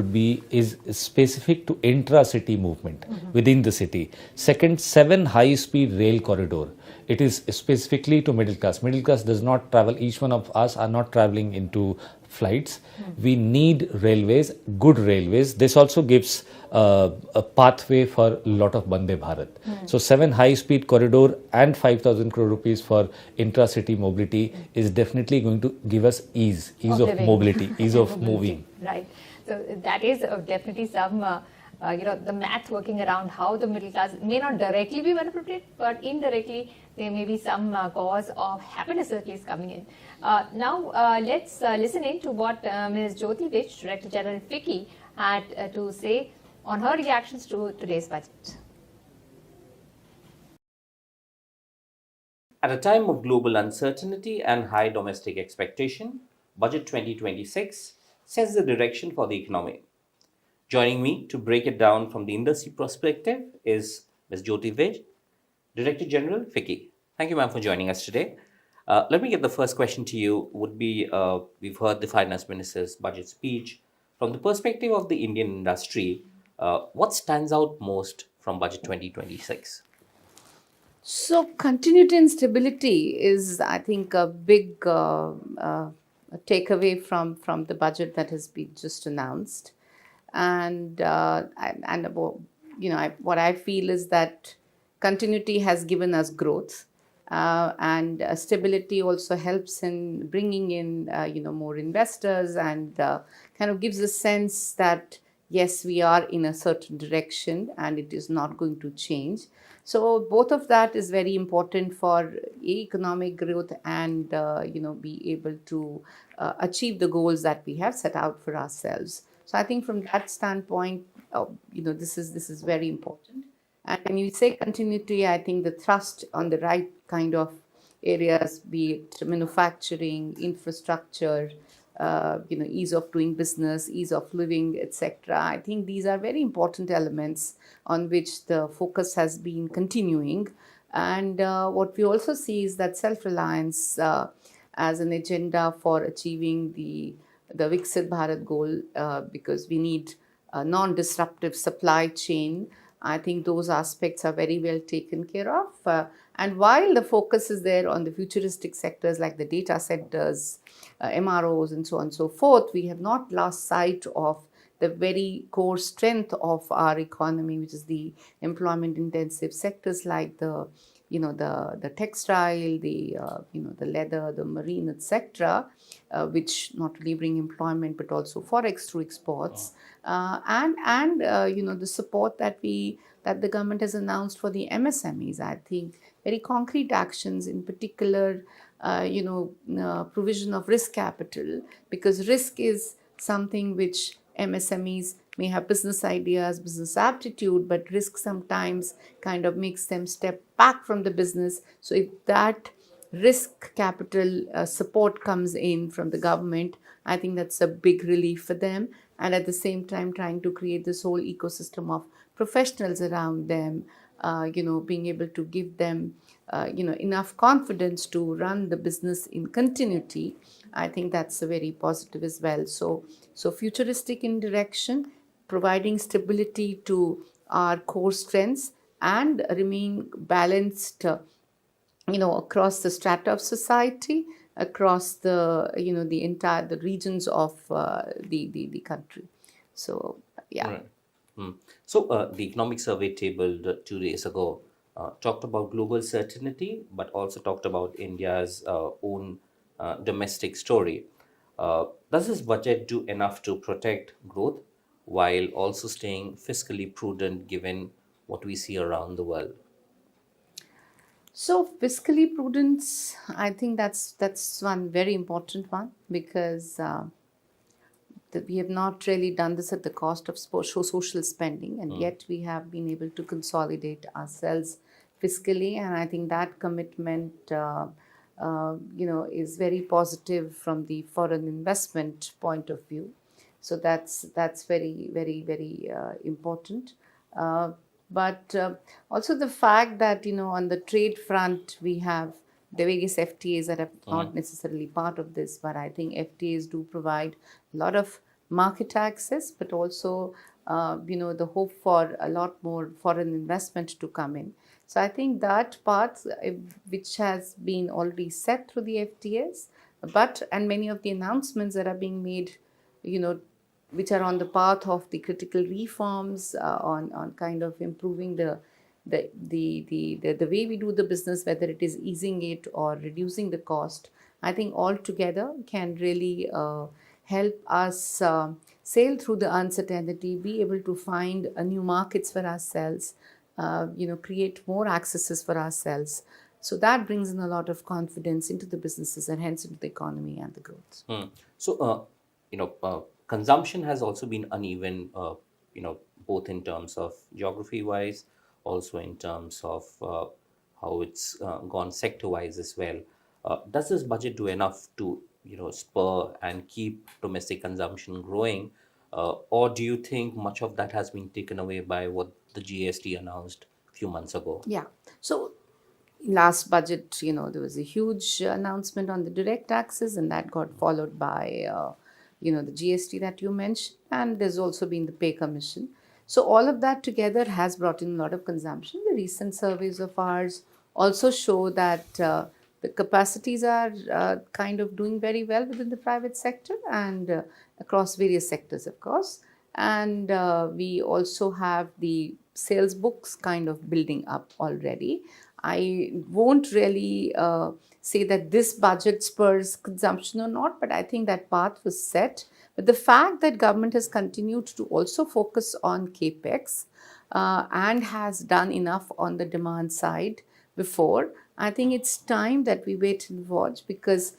is specific to intra-city movement within the city. Second, 7 high-speed rail corridor. It is specifically to middle class. Middle class does not travel. Each one of us are not traveling into flights. We need railways, good railways. This also gives a pathway for a lot of Vande Bharat. So 7 high-speed corridor and 5,000 crore rupees for intra-city mobility is definitely going to give us ease of mobility, ease of moving. Right. So that is definitely some, the math working around how the middle class may not directly be benefited, but indirectly there may be some cause of happiness at least coming in. Now let's listen in to what Ms. Jyoti Vij, Director General FICCI, had to say on her reactions to today's budget. At a time of global uncertainty and high domestic expectation, Budget 2026 sets the direction for the economy. Joining me to break it down from the industry perspective is Ms. Jyoti Vij, Director General, FICCI. Thank you, ma'am, for joining us today. Let me get the first question to you. We've heard the Finance Minister's budget speech. From the perspective of the Indian industry, what stands out most from Budget 2026? So continuity and stability is, I think, a big takeaway from the budget that has been just announced. And what I feel is that continuity has given us growth, and stability also helps in bringing in more investors, and kind of gives a sense that yes, we are in a certain direction and it is not going to change. So both of that is very important for economic growth and be able to achieve the goals that we have set out for ourselves. So I think from that standpoint, this is very important. And when you say continuity, I think the thrust on the right kind of areas, be it manufacturing, infrastructure, ease of doing business, ease of living, etc. I think these are very important elements on which the focus has been continuing. And what we also see is that self-reliance as an agenda for achieving the Viksit Bharat goal, because we need a non-disruptive supply chain. I think those aspects are very well taken care of. And while the focus is there on the futuristic sectors like the data centers, MROs, and so on and so forth, we have not lost sight of the very core strength of our economy, which is the employment-intensive sectors like the textile, the leather, the marine, etc., which not only bring employment but also forex through exports, and the support that the government has announced for the MSMEs. I think very concrete actions, in particular, provision of risk capital, because risk is something which MSMEs may have business ideas, business aptitude, but risk sometimes kind of makes them step back from the business. So if that risk capital support comes in from the government, I think that's a big relief for them. And at the same time, trying to create this whole ecosystem of professionals around them, being able to give them, enough confidence to run the business in continuity. I think that's a very positive as well. So futuristic in direction, providing stability to our core strengths, and remain balanced, across the strata of society, across the the regions of the country. So yeah. Right. So the economic survey tabled 2 days ago talked about global certainty, but also talked about India's own domestic story. Does this budget do enough to protect growth while also staying fiscally prudent given what we see around the world? So fiscally prudence, I think that's one very important one, because we have not really done this at the cost of social spending, and yet we have been able to consolidate ourselves fiscally, and I think that commitment is very positive from the foreign investment point of view. So that's very, very, very important. But also the fact that, on the trade front, we have the various FTAs that are not necessarily part of this, but I think FTAs do provide a lot of market access, but also, the hope for a lot more foreign investment to come in. So I think that part, which has been already set through the FTAs, and many of the announcements that are being made, which are on the path of the critical reforms, on kind of improving the way we do the business, whether it is easing it or reducing the cost, I think all together can really help us sail through the uncertainty, be able to find new markets for ourselves, create more accesses for ourselves. So that brings in a lot of confidence into the businesses and hence into the economy and the growth. So, consumption has also been uneven, both in terms of geography-wise, also in terms of how it's gone sector-wise as well. Does this budget do enough to, spur and keep domestic consumption growing, or do you think much of that has been taken away by what the GST announced a few months ago? Yeah. So last budget, there was a huge announcement on the direct taxes, and that got followed by the GST that you mentioned, and there's also been the pay commission. So all of that together has brought in a lot of consumption. The recent surveys of ours also show that the capacities are kind of doing very well within the private sector and across various sectors, of course. And we also have the sales books kind of building up already. I won't really say that this budget spurs consumption or not, but I think that path was set. But the fact that government has continued to also focus on capex and has done enough on the demand side before, I think it's time that we wait and watch, because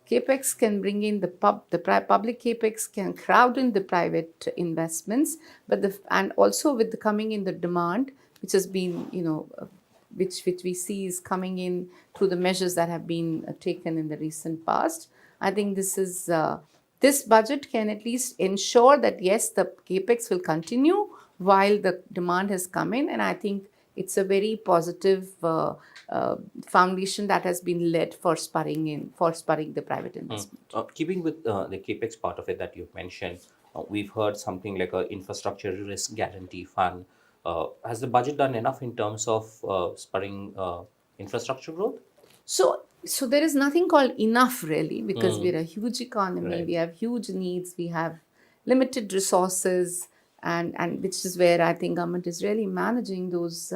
capex can bring in public capex can crowd in the private investments, but and also with the coming in the demand, which has been, which we see is coming in through the measures that have been taken in the recent past. I think this budget can at least ensure that yes, the capex will continue while the demand has come in, and I think it's a very positive foundation that has been led for spurring the private investment. Keeping with the capex part of it that you've mentioned, we've heard something like a infrastructure risk guarantee fund. Has the budget done enough in terms of spurring infrastructure growth? So there is nothing called enough really, because we're a huge economy, Right. we have huge needs, we have limited resources, and which is where I think government is really managing those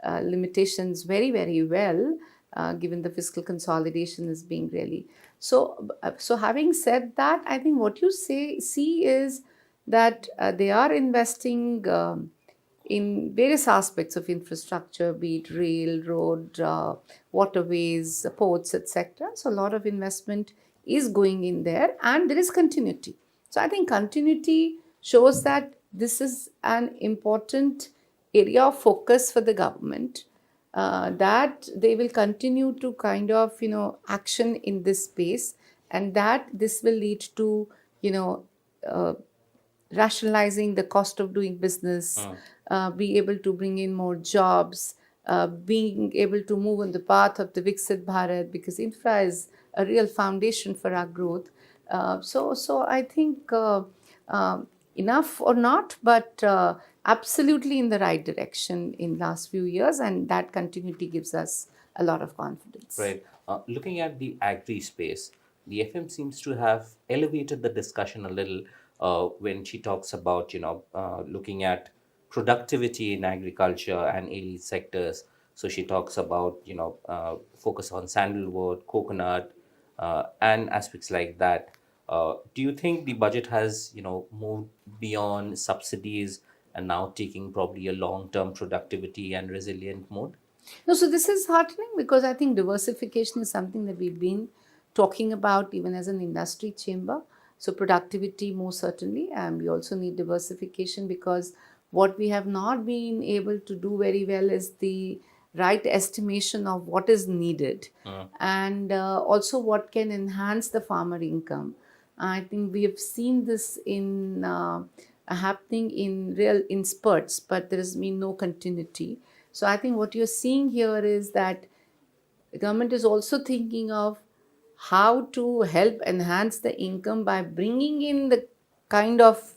limitations very, very well, given the fiscal consolidation is being really. So having said that, I think what you see is that they are investing in various aspects of infrastructure, be it rail, road, waterways, ports, etc. So a lot of investment is going in there, and there is continuity. So I think continuity shows that this is an important area of focus for the government, that they will continue to kind of, action in this space, and that this will lead to, rationalizing the cost of doing business, be able to bring in more jobs, being able to move on the path of the Viksit Bharat, because infra is a real foundation for our growth. So I think enough or not, but absolutely in the right direction in last few years, and that continuity gives us a lot of confidence. Right. Looking at the agri space, the FM seems to have elevated the discussion a little when she talks about, looking at productivity in agriculture and allied sectors. So she talks about, focus on sandalwood, coconut, and aspects like that. Do you think the budget has, moved beyond subsidies and now taking probably a long-term productivity and resilient mode? No, so this is heartening, because I think diversification is something that we've been talking about even as an industry chamber. So productivity, most certainly, and we also need diversification, because what we have not been able to do very well is the right estimation of what is needed, and also what can enhance the farmer income. I think we have seen this in happening in spurts, but there has been no continuity. So I think what you're seeing here is that the government is also thinking of how to help enhance the income by bringing in the kind of,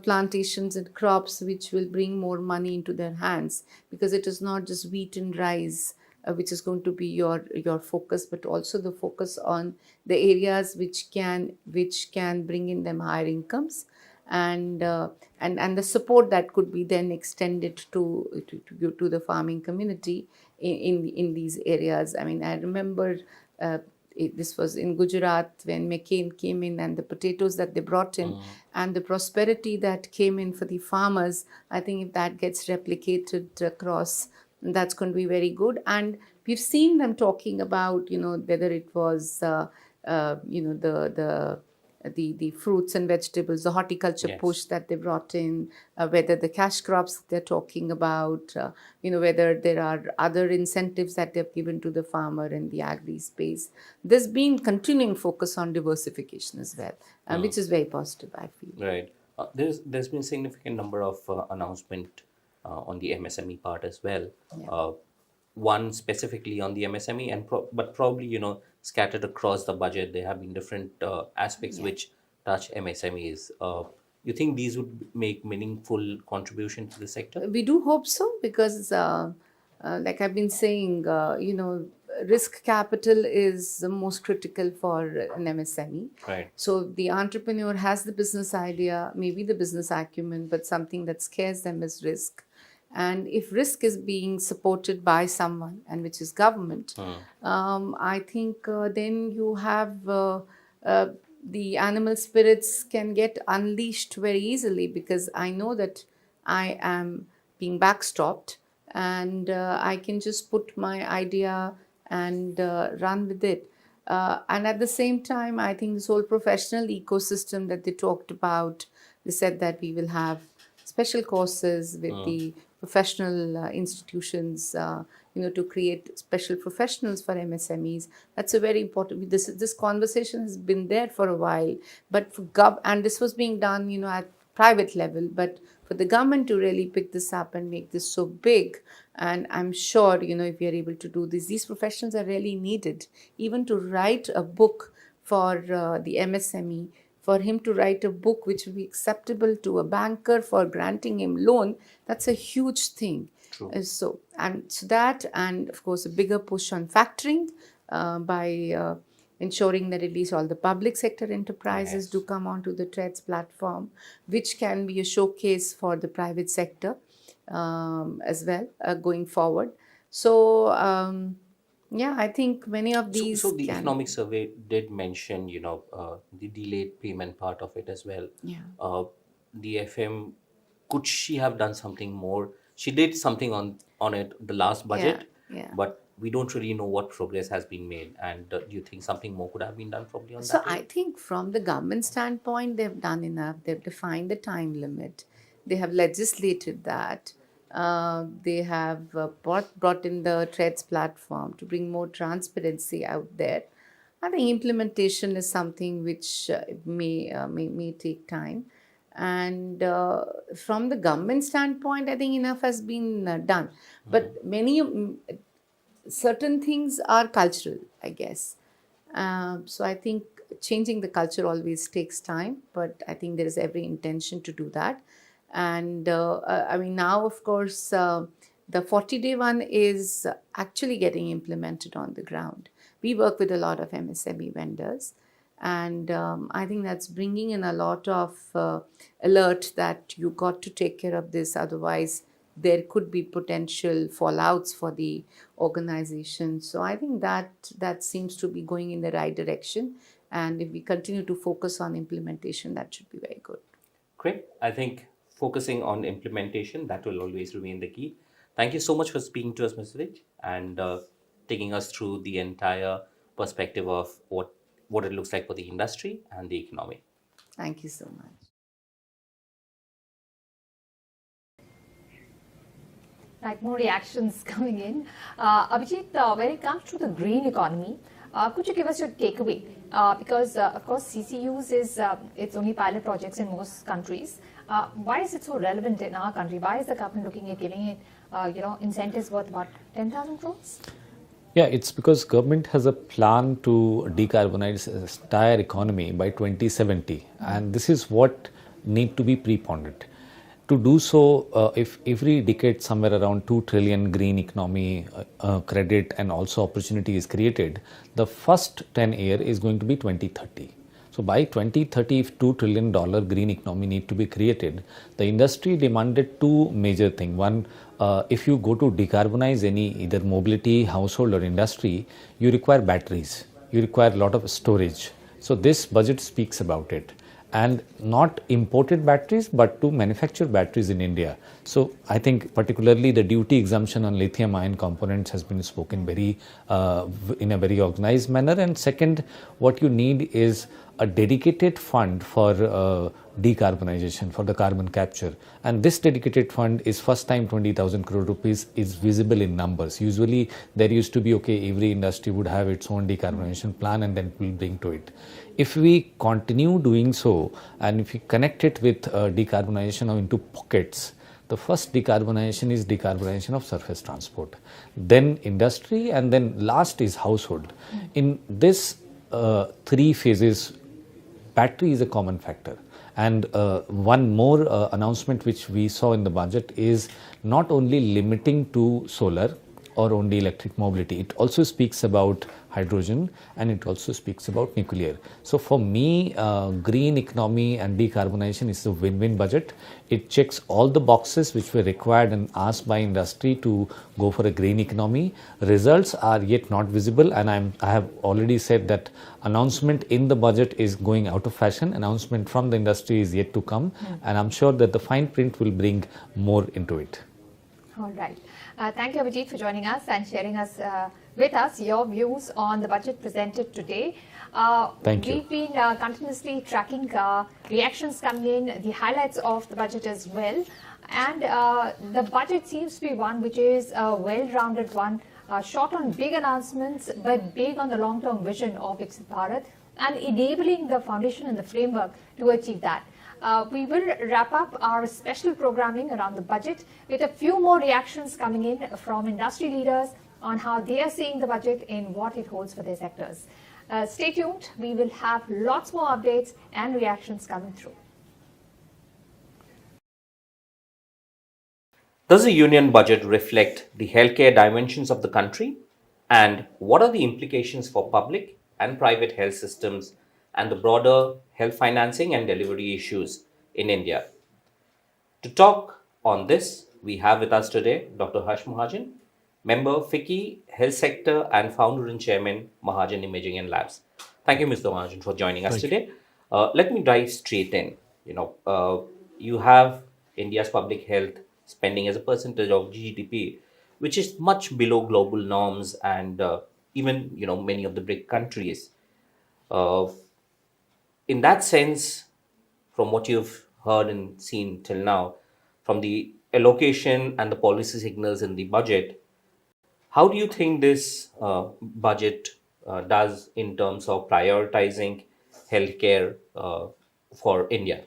plantations and crops which will bring more money into their hands, because it is not just wheat and rice which is going to be your focus, but also the focus on the areas which can bring in them higher incomes, and the support that could be then extended to the farming community in these areas. I mean, I remember this was in Gujarat when McCain came in, and the potatoes that they brought in and the prosperity that came in for the farmers. I think if that gets replicated across, that's going to be very good. And we've seen them talking about, whether it was, the fruits and vegetables, the horticulture push that they brought in, whether the cash crops they're talking about, whether there are other incentives that they've given to the farmer in the agri space. There's been continuing focus on diversification as well, which is very positive, I feel. Right. There's been significant number of announcement on the MSME part as well. One specifically on the MSME, and but probably scattered across the budget. There have been different aspects which touch MSMEs. You think these would make meaningful contribution to the sector? We do hope so, because like I've been saying, risk capital is the most critical for an MSME. Right. So the entrepreneur has the business idea, maybe the business acumen, but something that scares them is risk. And if risk is being supported by someone, and which is government, I think then you have the animal spirits can get unleashed very easily, because I know that I am being backstopped, and I can just put my idea and run with it. And at the same time, I think this whole professional ecosystem that they talked about, they said that we will have special courses with the professional institutions, to create special professionals for MSMEs. That's a very important. This conversation has been there for a while, but for and this was being done, at private level. But for the government to really pick this up and make this so big, and I'm sure, if we are able to do this, these professionals are really needed. Even to write a book for the MSME, for him to write a book which will be acceptable to a banker for granting him loan, that's a huge thing. True. So that, and of course a bigger push on factoring by ensuring that at least all the public sector enterprises do come onto the TREADS platform, which can be a showcase for the private sector as well going forward. So I think many of these. So the economic survey did mention, the delayed payment part of it as well. Yeah. The FM, could she have done something more? She did something on it the last budget, but we don't really know what progress has been made. And do you think something more could have been done probably on that? So I think from the government standpoint, they've done enough. They've defined the time limit. They have legislated that. They have brought in the TREADS platform to bring more transparency out there. I think implementation is something which may take time. And from the government standpoint, I think enough has been done. But certain things are cultural, I guess. So I think changing the culture always takes time, but I think there is every intention to do that. And now, of course, the 40-day one is actually getting implemented on the ground. We work with a lot of MSME vendors, and I think that's bringing in a lot of alert that you got to take care of this, otherwise there could be potential fallouts for the organization. So I think that seems to be going in the right direction, and if we continue to focus on implementation, that should be very good. Great. I think focusing on implementation, that will always remain the key. Thank you so much for speaking to us, Mr. Rich, and taking us through the entire perspective of what it looks like for the industry and the economy. Thank you so much. Right, more reactions coming in. Abhijit, when it comes to the green economy, could you give us your takeaway? Because, of course, CCUs it's only pilot projects in most countries. Why is it so relevant in our country? Why is the government looking at giving it, incentives worth about 10,000 crores? Yeah, it's because government has a plan to decarbonize the entire economy by 2070, and this is what need to be prepondered. To do so, if every decade somewhere around 2 trillion green economy credit and also opportunity is created, the first 10 year is going to be 2030. So by 2030, if $2 trillion green economy need to be created, the industry demanded two major things. One, if you go to decarbonize any either mobility, household or industry, you require batteries. You require a lot of storage. So this budget speaks about it. And not imported batteries, but to manufacture batteries in India. So I think particularly the duty exemption on lithium ion components has been spoken very in a very organized manner. And second, what you need is a dedicated fund for decarbonization, for the carbon capture. And this dedicated fund is first time 20,000 crore rupees is visible in numbers. Usually there used to be, okay, every industry would have its own decarbonization plan and then we'll bring to it. If we continue doing so, and if we connect it with decarbonization into pockets, the first decarbonization is decarbonization of surface transport, then industry, and then last is household. In this three phases, battery is a common factor. And one more announcement which we saw in the budget is not only limiting to solar, or only electric mobility. It also speaks about hydrogen, and it also speaks about nuclear. So for me, green economy and decarbonization is a win-win budget. It checks all the boxes which were required and asked by industry to go for a green economy. Results are yet not visible, and I have already said that announcement in the budget is going out of fashion. Announcement from the industry is yet to come, and I'm sure that the fine print will bring more into it. All right. Thank you, Abhijit, for joining us and sharing with us your views on the budget presented today. Thank you. We've been continuously tracking reactions coming in, the highlights of the budget as well. And the budget seems to be one which is a well-rounded one, short on big announcements, but big on the long-term vision of Viksit Bharat and enabling the foundation and the framework to achieve that. We will wrap up our special programming around the budget with a few more reactions coming in from industry leaders on how they are seeing the budget and what it holds for their sectors. Stay tuned. We will have lots more updates and reactions coming through. Does the union budget reflect the healthcare dimensions of the country? And what are the implications for public and private health systems and the broader health financing and delivery issues in India? To talk on this, we have with us today Dr. Harsh Mahajan, member FICCI, Health Sector and founder and chairman, Mahajan Imaging and Labs. Thank you, Mr. Mahajan, for joining us today. Let me dive straight in. You have India's public health spending as a percentage of GDP, which is much below global norms and even many of the BRIC countries. In that sense, from what you've heard and seen till now, from the allocation and the policy signals in the budget, how do you think this budget does in terms of prioritizing healthcare for India?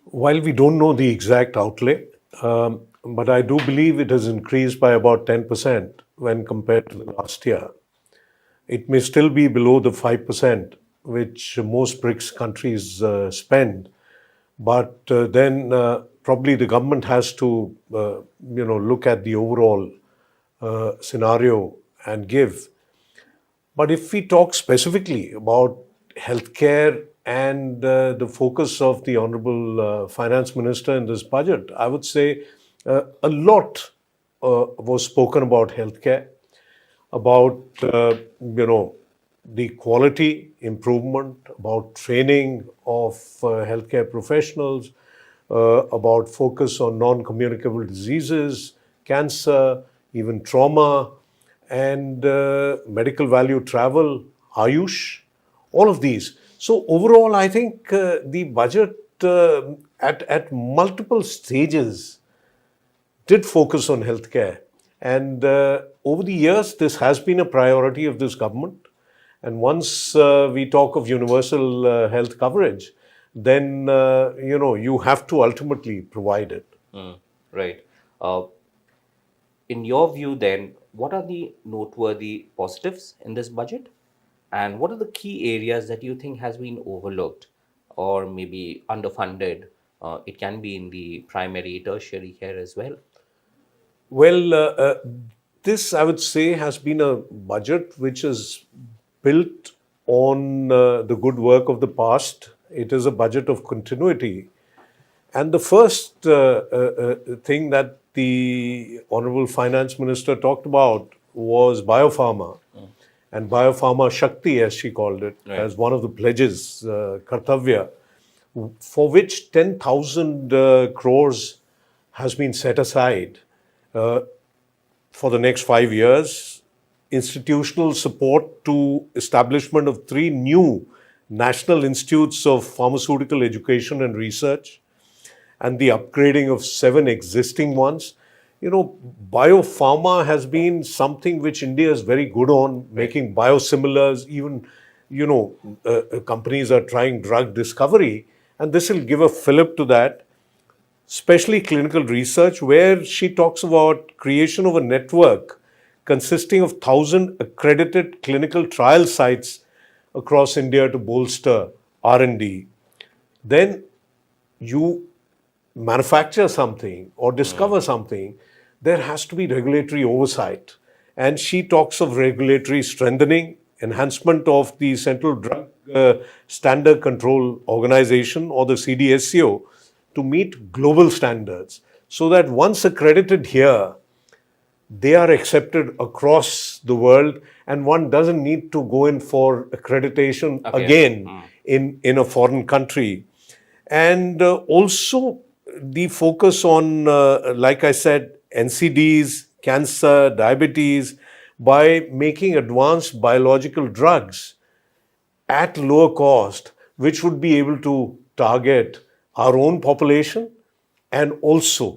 While we don't know the exact outlay, but I do believe it has increased by about 10% when compared to the last year. It may still be below the 5%, which most BRICS countries spend, but then probably the government has to, look at the overall scenario and give. But if we talk specifically about healthcare and the focus of the Honorable Finance Minister in this budget, I would say a lot was spoken about healthcare, about, the quality improvement, about training of healthcare professionals, about focus on non-communicable diseases, cancer, even trauma, and medical value travel, Ayush, all of these. So overall, I think the budget at multiple stages did focus on healthcare. And over the years, this has been a priority of this government. And once we talk of universal health coverage, then, you have to ultimately provide it. Right. In your view, then, what are the noteworthy positives in this budget? And what are the key areas that you think has been overlooked or maybe underfunded? It can be in the primary, tertiary care as well. Well, this, I would say, has been a budget which is built on the good work of the past. It is a budget of continuity. And the first thing that the Honorable Finance Minister talked about was biopharma. And Biopharma Shakti, as she called it, as one of the pledges, Kartavya, for which 10,000 crores has been set aside for the next 5 years. Institutional support to establishment of 3 new National Institutes of Pharmaceutical Education and Research, and the upgrading of 7 existing ones. Biopharma has been something which India is very good on, making biosimilars. Even, companies are trying drug discovery, and this will give a fillip to that. Especially clinical research, where she talks about creation of a network consisting of 1,000 accredited clinical trial sites across India to bolster R&D. Then you manufacture something or discover something, there has to be regulatory oversight. And she talks of regulatory strengthening, enhancement of the Central Drug Standard Control Organization, or the CDSCO, to meet global standards, so that once accredited here, they are accepted across the world, and one doesn't need to go in for accreditation again in a foreign country. And also the focus on, like I said, NCDs, cancer, diabetes, by making advanced biological drugs at lower cost, which would be able to target our own population and also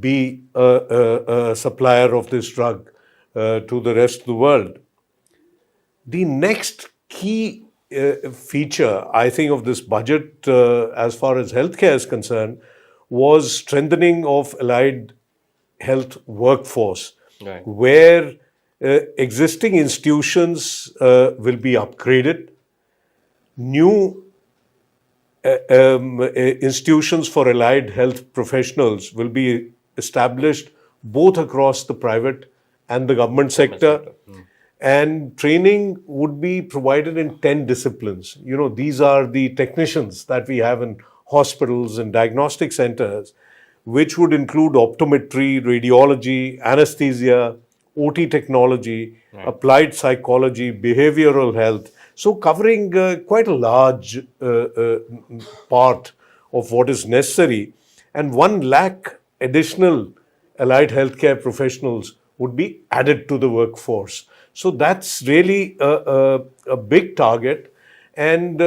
be a supplier of this drug to the rest of the world. The next key feature, I think, of this budget, as far as healthcare is concerned, was strengthening of allied health workforce, Right. where existing institutions will be upgraded. New institutions for allied health professionals will be established both across the private and the government sector. And training would be provided in 10 disciplines. You know, these are the technicians that we have in hospitals and diagnostic centers, which would include optometry, radiology, anesthesia, OT technology, applied psychology, behavioral health. So covering quite a large part of what is necessary. And 1 lakh additional allied healthcare professionals would be added to the workforce. So that's really a big target. And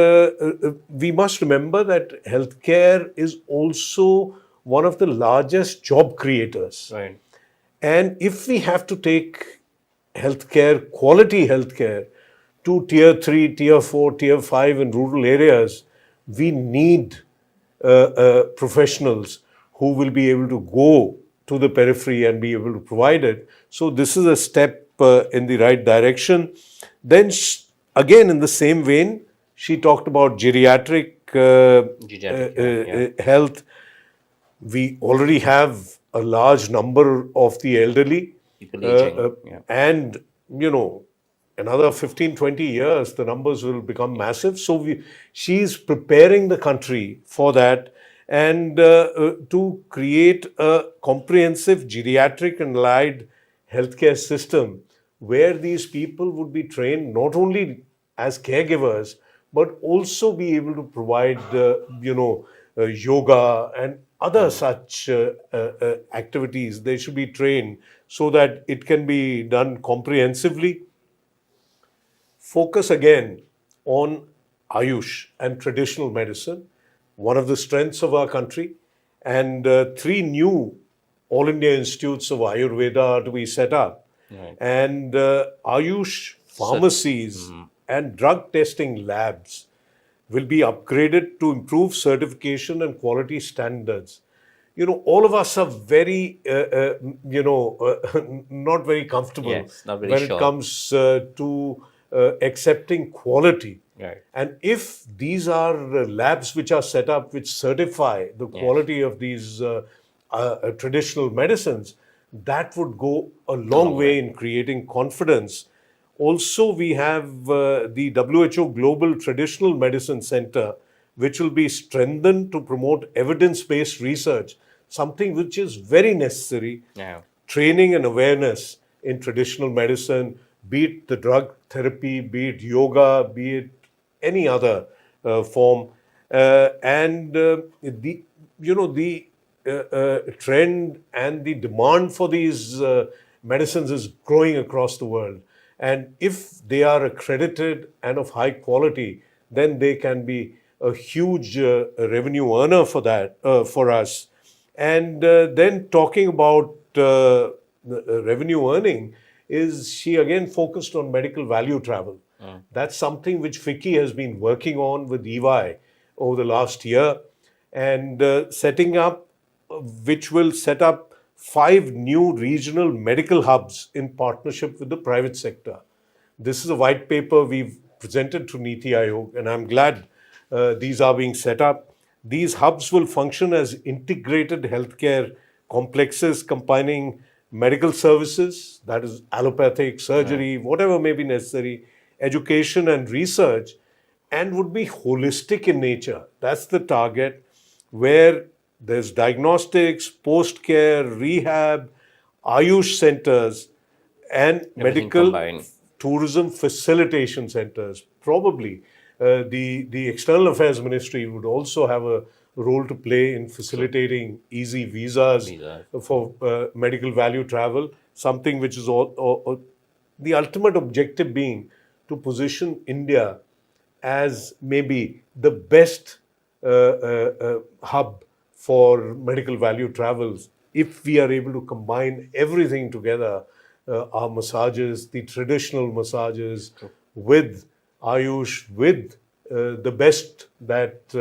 we must remember that healthcare is also one of the largest job creators. Right. And if we have to take healthcare, quality healthcare, to tier 3, tier 4, tier 5 in rural areas, we need professionals who will be able to go to the periphery and be able to provide it. So this is a step in the right direction. Then again, in the same vein, she talked about geriatric health. We already have a large number of the elderly. People aging. And, you know, another 15, 20 years, the numbers will become massive. So she's preparing the country for that, and to create a comprehensive geriatric and allied healthcare system where these people would be trained not only as caregivers, but also be able to provide, yoga and other such activities. They should be trained so that it can be done comprehensively. Focus again on Ayush and traditional medicine, one of the strengths of our country, and 3 new All India Institutes of Ayurveda are to be set up. Right. And Ayush pharmacies and drug testing labs will be upgraded to improve certification and quality standards. You know, all of us are very, not very comfortable Yes, not very when sure. it comes to accepting quality. Right. And if these are labs which are set up which certify the quality of these traditional medicines, that would go a long way in creating confidence. Also, we have the WHO Global Traditional Medicine Center, which will be strengthened to promote evidence-based research, something which is very necessary. Yeah. Training and awareness in traditional medicine, be it the drug therapy, be it yoga, be it any other form. And the trend and the demand for these medicines is growing across the world. And if they are accredited and of high quality, then they can be a huge revenue earner for that, for us. And then talking about revenue earning, is she again focused on medical value travel. That's something which FICCI has been working on with EY over the last year, and setting up, which will set up 5 new regional medical hubs in partnership with the private sector. This is a white paper we've presented to Niti Aayog, and I'm glad these are being set up. These hubs will function as integrated healthcare complexes combining medical services, that is allopathic, surgery, whatever may be necessary, education and research, and would be holistic in nature. That's the target, where there's diagnostics, post-care, rehab, Ayush centers, and Everything medical combined. tourism facilitation centers. Probably the External Affairs Ministry would also have a role to play in facilitating easy visas for medical value travel, something which is the ultimate objective being to position India as maybe the best hub for medical value travels if we are able to combine everything together, our massages, the traditional massages, with Ayush, with the best that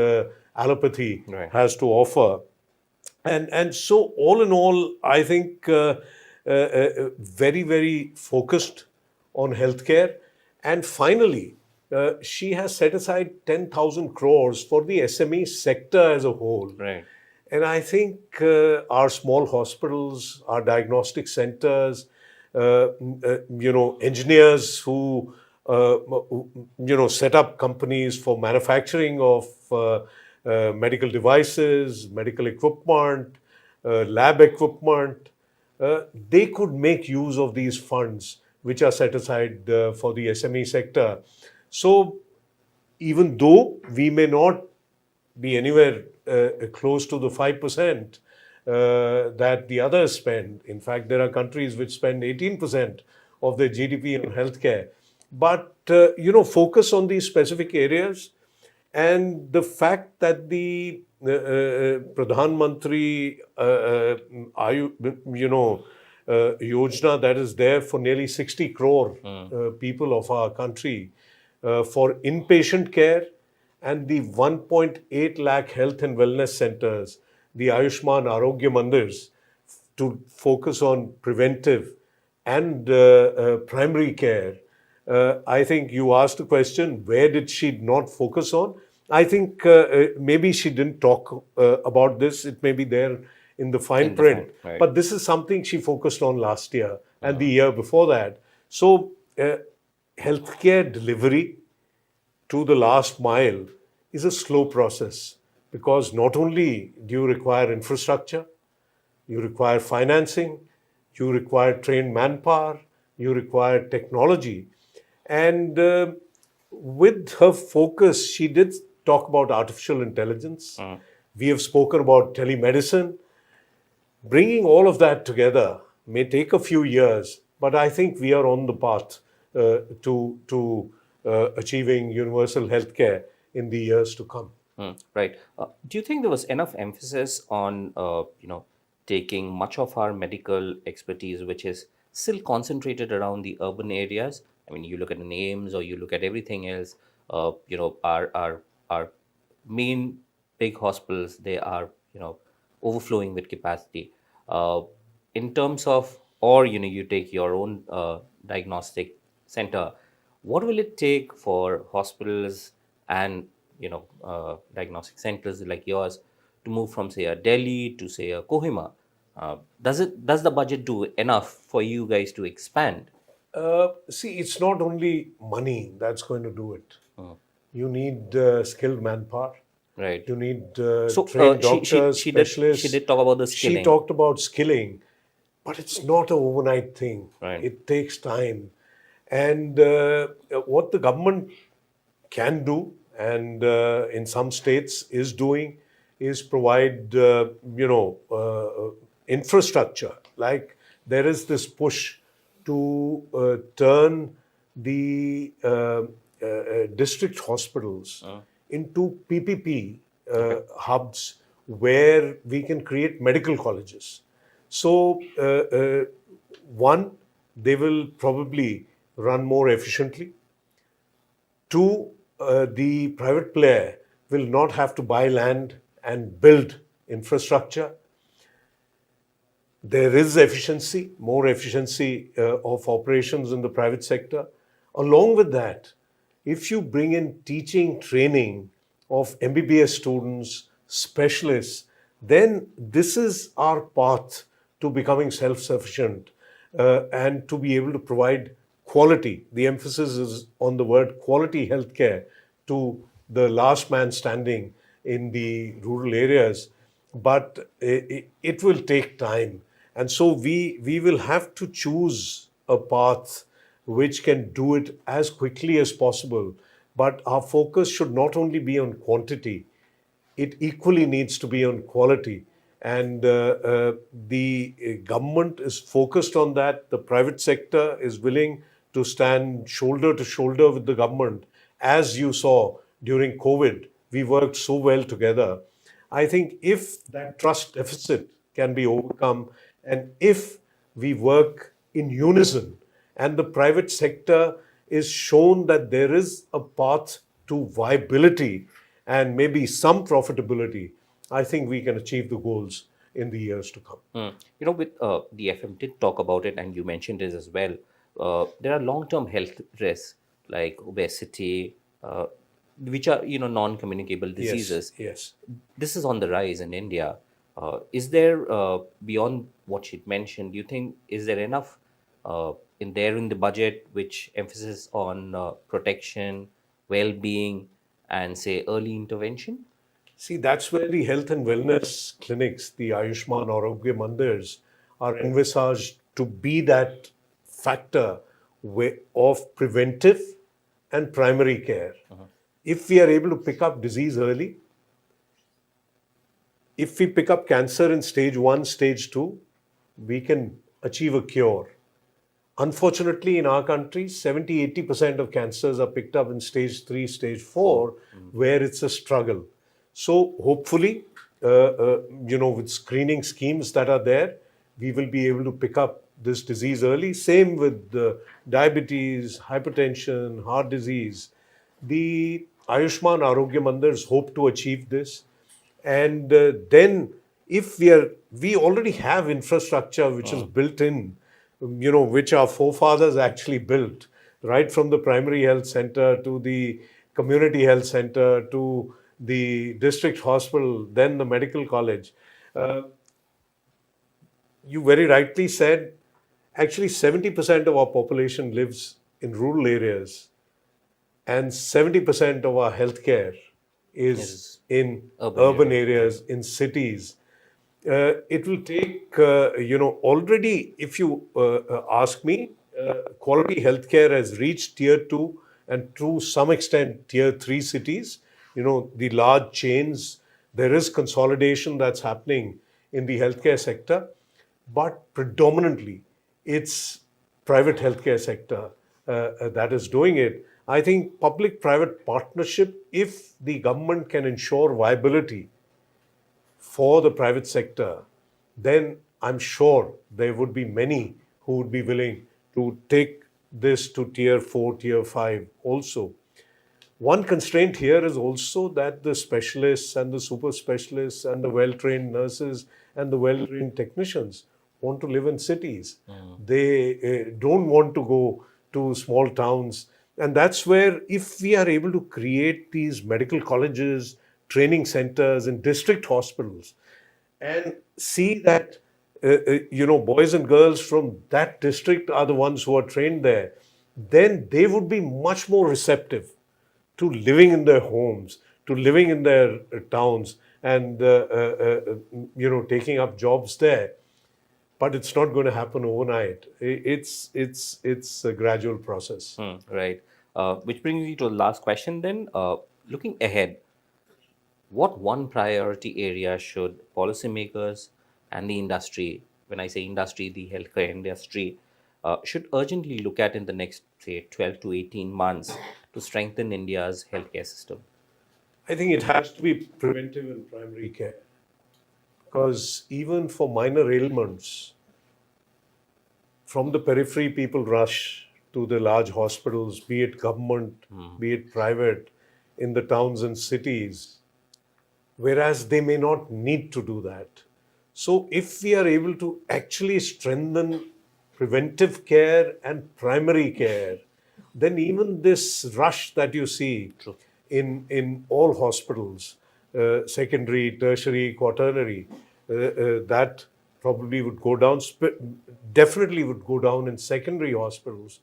allopathy has to offer. And so, all in all, I think very, very focused on healthcare. And finally, she has set aside 10,000 crores for the SME sector as a whole. Right. And I think our small hospitals, our diagnostic centers, engineers who, set up companies for manufacturing of medical devices, medical equipment, lab equipment, they could make use of these funds which are set aside for the SME sector. So even though we may not be anywhere close to the 5% that the others spend. In fact, there are countries which spend 18% of their GDP on healthcare. But, focus on these specific areas, and the fact that the Pradhan Mantri Yojana that is there for nearly 60 crore people of our country for inpatient care, and the 1.8 lakh health and wellness centers, the Ayushman Arogya Mandirs, to focus on preventive and primary care. I think you asked the question, where did she not focus on? I think maybe she didn't talk about this. It may be there in the fine print. Right. But this is something she focused on last year and the year before that. So healthcare delivery to the last mile is a slow process, because not only do you require infrastructure, you require financing, you require trained manpower, you require technology. And with her focus, she did talk about artificial intelligence. We have spoken about telemedicine. Bringing all of that together may take a few years, but I think we are on the path to achieving universal healthcare in the years to come. Right. Do you think there was enough emphasis on, taking much of our medical expertise, which is still concentrated around the urban areas? I mean, you look at the names or you look at everything else, our main big hospitals, they are, overflowing with capacity. In terms of, or, you take your own diagnostic center, what will it take for hospitals and, diagnostic centers like yours to move from, say, a Delhi to, say, a Kohima? Does the budget do enough for you guys to expand? See, it's not only money that's going to do it. You need skilled manpower. Right. You need So, trained she doctors, specialists. she did talk about the skilling. She talked about skilling, but it's not an overnight thing. Right. It takes time. And what the government can do, and in some states is doing, is provide, infrastructure. Like there is this push to turn the district hospitals into PPP hubs where we can create medical colleges. So, one, they will probably run more efficiently. Two, the private player will not have to buy land and build infrastructure. There is efficiency, more efficiency of operations in the private sector. Along with that, if you bring in teaching training of MBBS students, specialists, then this is our path to becoming self-sufficient and to be able to provide quality. The emphasis is on the word quality healthcare to the last man standing in the rural areas. But it will take time. And so we will have to choose a path which can do it as quickly as possible. But our focus should not only be on quantity, it equally needs to be on quality. And the government is focused on that. The private sector is willing to stand shoulder to shoulder with the government. As you saw during COVID, we worked so well together. I think if that trust deficit can be overcome, and if we work in unison, and the private sector is shown that there is a path to viability and maybe some profitability, I think we can achieve the goals in the years to come. You know, with the FM did talk about it, and you mentioned it as well. There are long-term health risks like obesity, which are non-communicable diseases. Yes. This is on the rise in India. Is there beyond what she mentioned? Do you think is there enough in the budget which emphasis on protection, well-being, and say early intervention? See, that's where the health and wellness clinics, the Ayushman Arogya Mandirs, are envisaged to be that factor of preventive and primary care. If we are able to pick up disease early, if we pick up cancer in stage 1, stage 2, we can achieve a cure. Unfortunately, in our country, 70-80% of cancers are picked up in stage 3, stage 4, where it's a struggle. So hopefully, with screening schemes that are there, we will be able to pick up this disease early. Same with diabetes, hypertension, heart disease. The Ayushman Arogya Mandirs hope to achieve this. And then if we already have infrastructure which is built in, which our forefathers actually built, right from the primary health center to the community health center to the district hospital, then the medical college. You very rightly said, actually 70% of our population lives in rural areas and 70% of our healthcare is in urban areas, in cities. It will take, already, if you ask me, quality healthcare has reached tier 2 and to some extent tier 3 cities. The large chains, there is consolidation that's happening in the healthcare sector, but predominantly it's private healthcare sector that is doing it. I think public-private partnership, if the government can ensure viability for the private sector, then I'm sure there would be many who would be willing to take this to tier 4, tier 5 also. One constraint here is also that the specialists and the super specialists and the well-trained nurses and the well-trained technicians want to live in cities. They don't want to go to small towns. And that's where, if we are able to create these medical colleges, training centers and district hospitals, and see that, boys and girls from that district are the ones who are trained there, then they would be much more receptive to living in their homes, to living in their towns and, taking up jobs there. But it's not going to happen overnight. It's a gradual process. Right. Which brings me to the last question then. Looking ahead, what one priority area should policymakers and the industry, when I say industry, the healthcare industry, should urgently look at in the next, say, 12 to 18 months to strengthen India's healthcare system? I think it has to be preventive and primary care. Because even for minor ailments, from the periphery, people rush to the large hospitals, be it government, be it private, in the towns and cities, whereas they may not need to do that. So if we are able to actually strengthen preventive care and primary care, then even this rush that you see in all hospitals, secondary, tertiary, quaternary, that probably would go down, definitely would go down in secondary hospitals.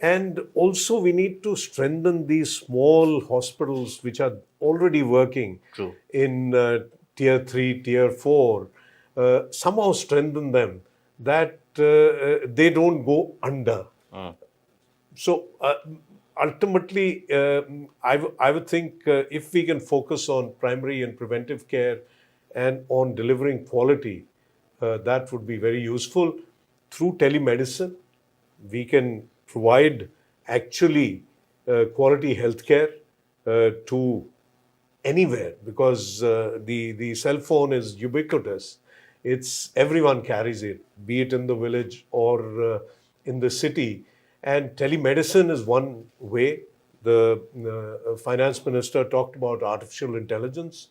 And also we need to strengthen these small hospitals which are already working True. in tier 3, tier 4, somehow strengthen them that they don't go under. So ultimately, I would think if we can focus on primary and preventive care and on delivering quality, that would be very useful. Through telemedicine, we can provide actually quality healthcare to anywhere, because the cell phone is ubiquitous. It's everyone carries it, be it in the village or in the city. And telemedicine is one way. The finance minister talked about artificial intelligence.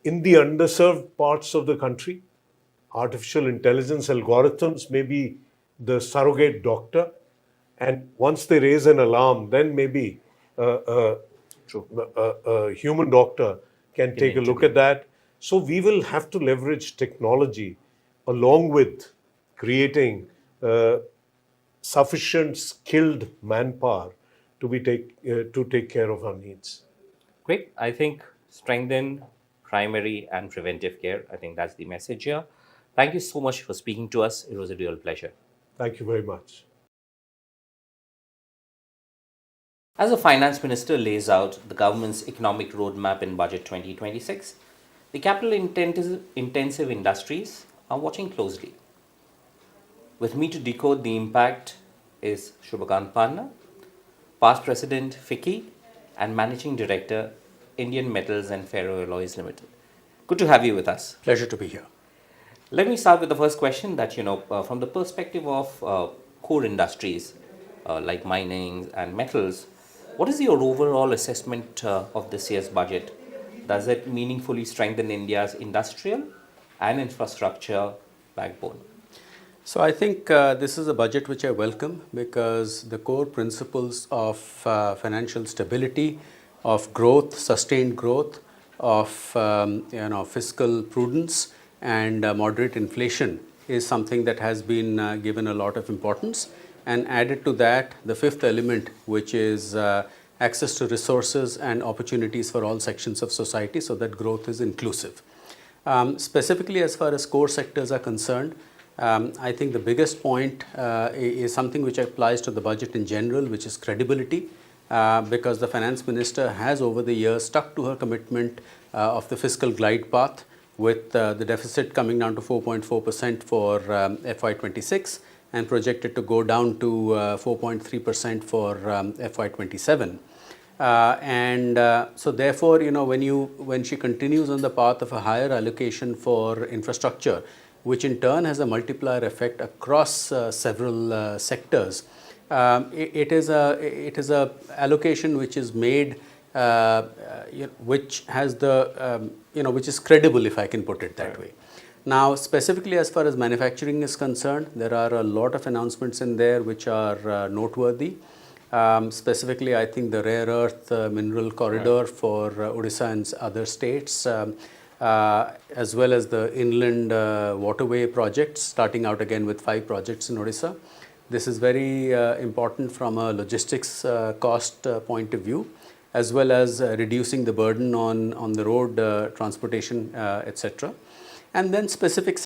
In the underserved parts of the country, artificial intelligence algorithms may be the surrogate doctor. And once they raise an alarm, then maybe a human doctor can take a look at that. So we will have to leverage technology along with creating sufficient skilled manpower to take care of our needs. Great. I think strengthen primary and preventive care. I think that's the message here. Thank you so much for speaking to us. It was a real pleasure. Thank you very much. As the finance minister lays out the government's economic roadmap in Budget 2026, the capital intensive industries are watching closely. With me to decode the impact is Shubhakant Panna, past president FICCI and managing director Indian Metals and Ferroalloys Limited. Good to have you with us. Pleasure to be here. Let me start with the first question that, from the perspective of core industries like mining and metals, what is your overall assessment of this year's budget? Does it meaningfully strengthen India's industrial and infrastructure backbone? So I think this is a budget which I welcome, because the core principles of financial stability, of growth, sustained growth, of fiscal prudence and moderate inflation is something that has been given a lot of importance. And added to that, the fifth element, which is access to resources and opportunities for all sections of society, so that growth is inclusive. Specifically, as far as core sectors are concerned, I think the biggest point is something which applies to the budget in general, which is credibility, because the finance minister has over the years stuck to her commitment of the fiscal glide path, with the deficit coming down to 4.4% for FY26 and projected to go down to 4.3% for FY27. So therefore, when she continues on the path of a higher allocation for infrastructure, which in turn has a multiplier effect across several sectors, it is a allocation which is made, which has the which is credible, if I can put it that way. Now, specifically as far as manufacturing is concerned, there are a lot of announcements in there which are noteworthy. Specifically, I think the rare earth mineral corridor for Odisha and other states, as well as the inland waterway projects, starting out again with 5 projects in Odisha. This is very important from a logistics cost point of view, as well as reducing the burden on the road transportation, etc. And then specific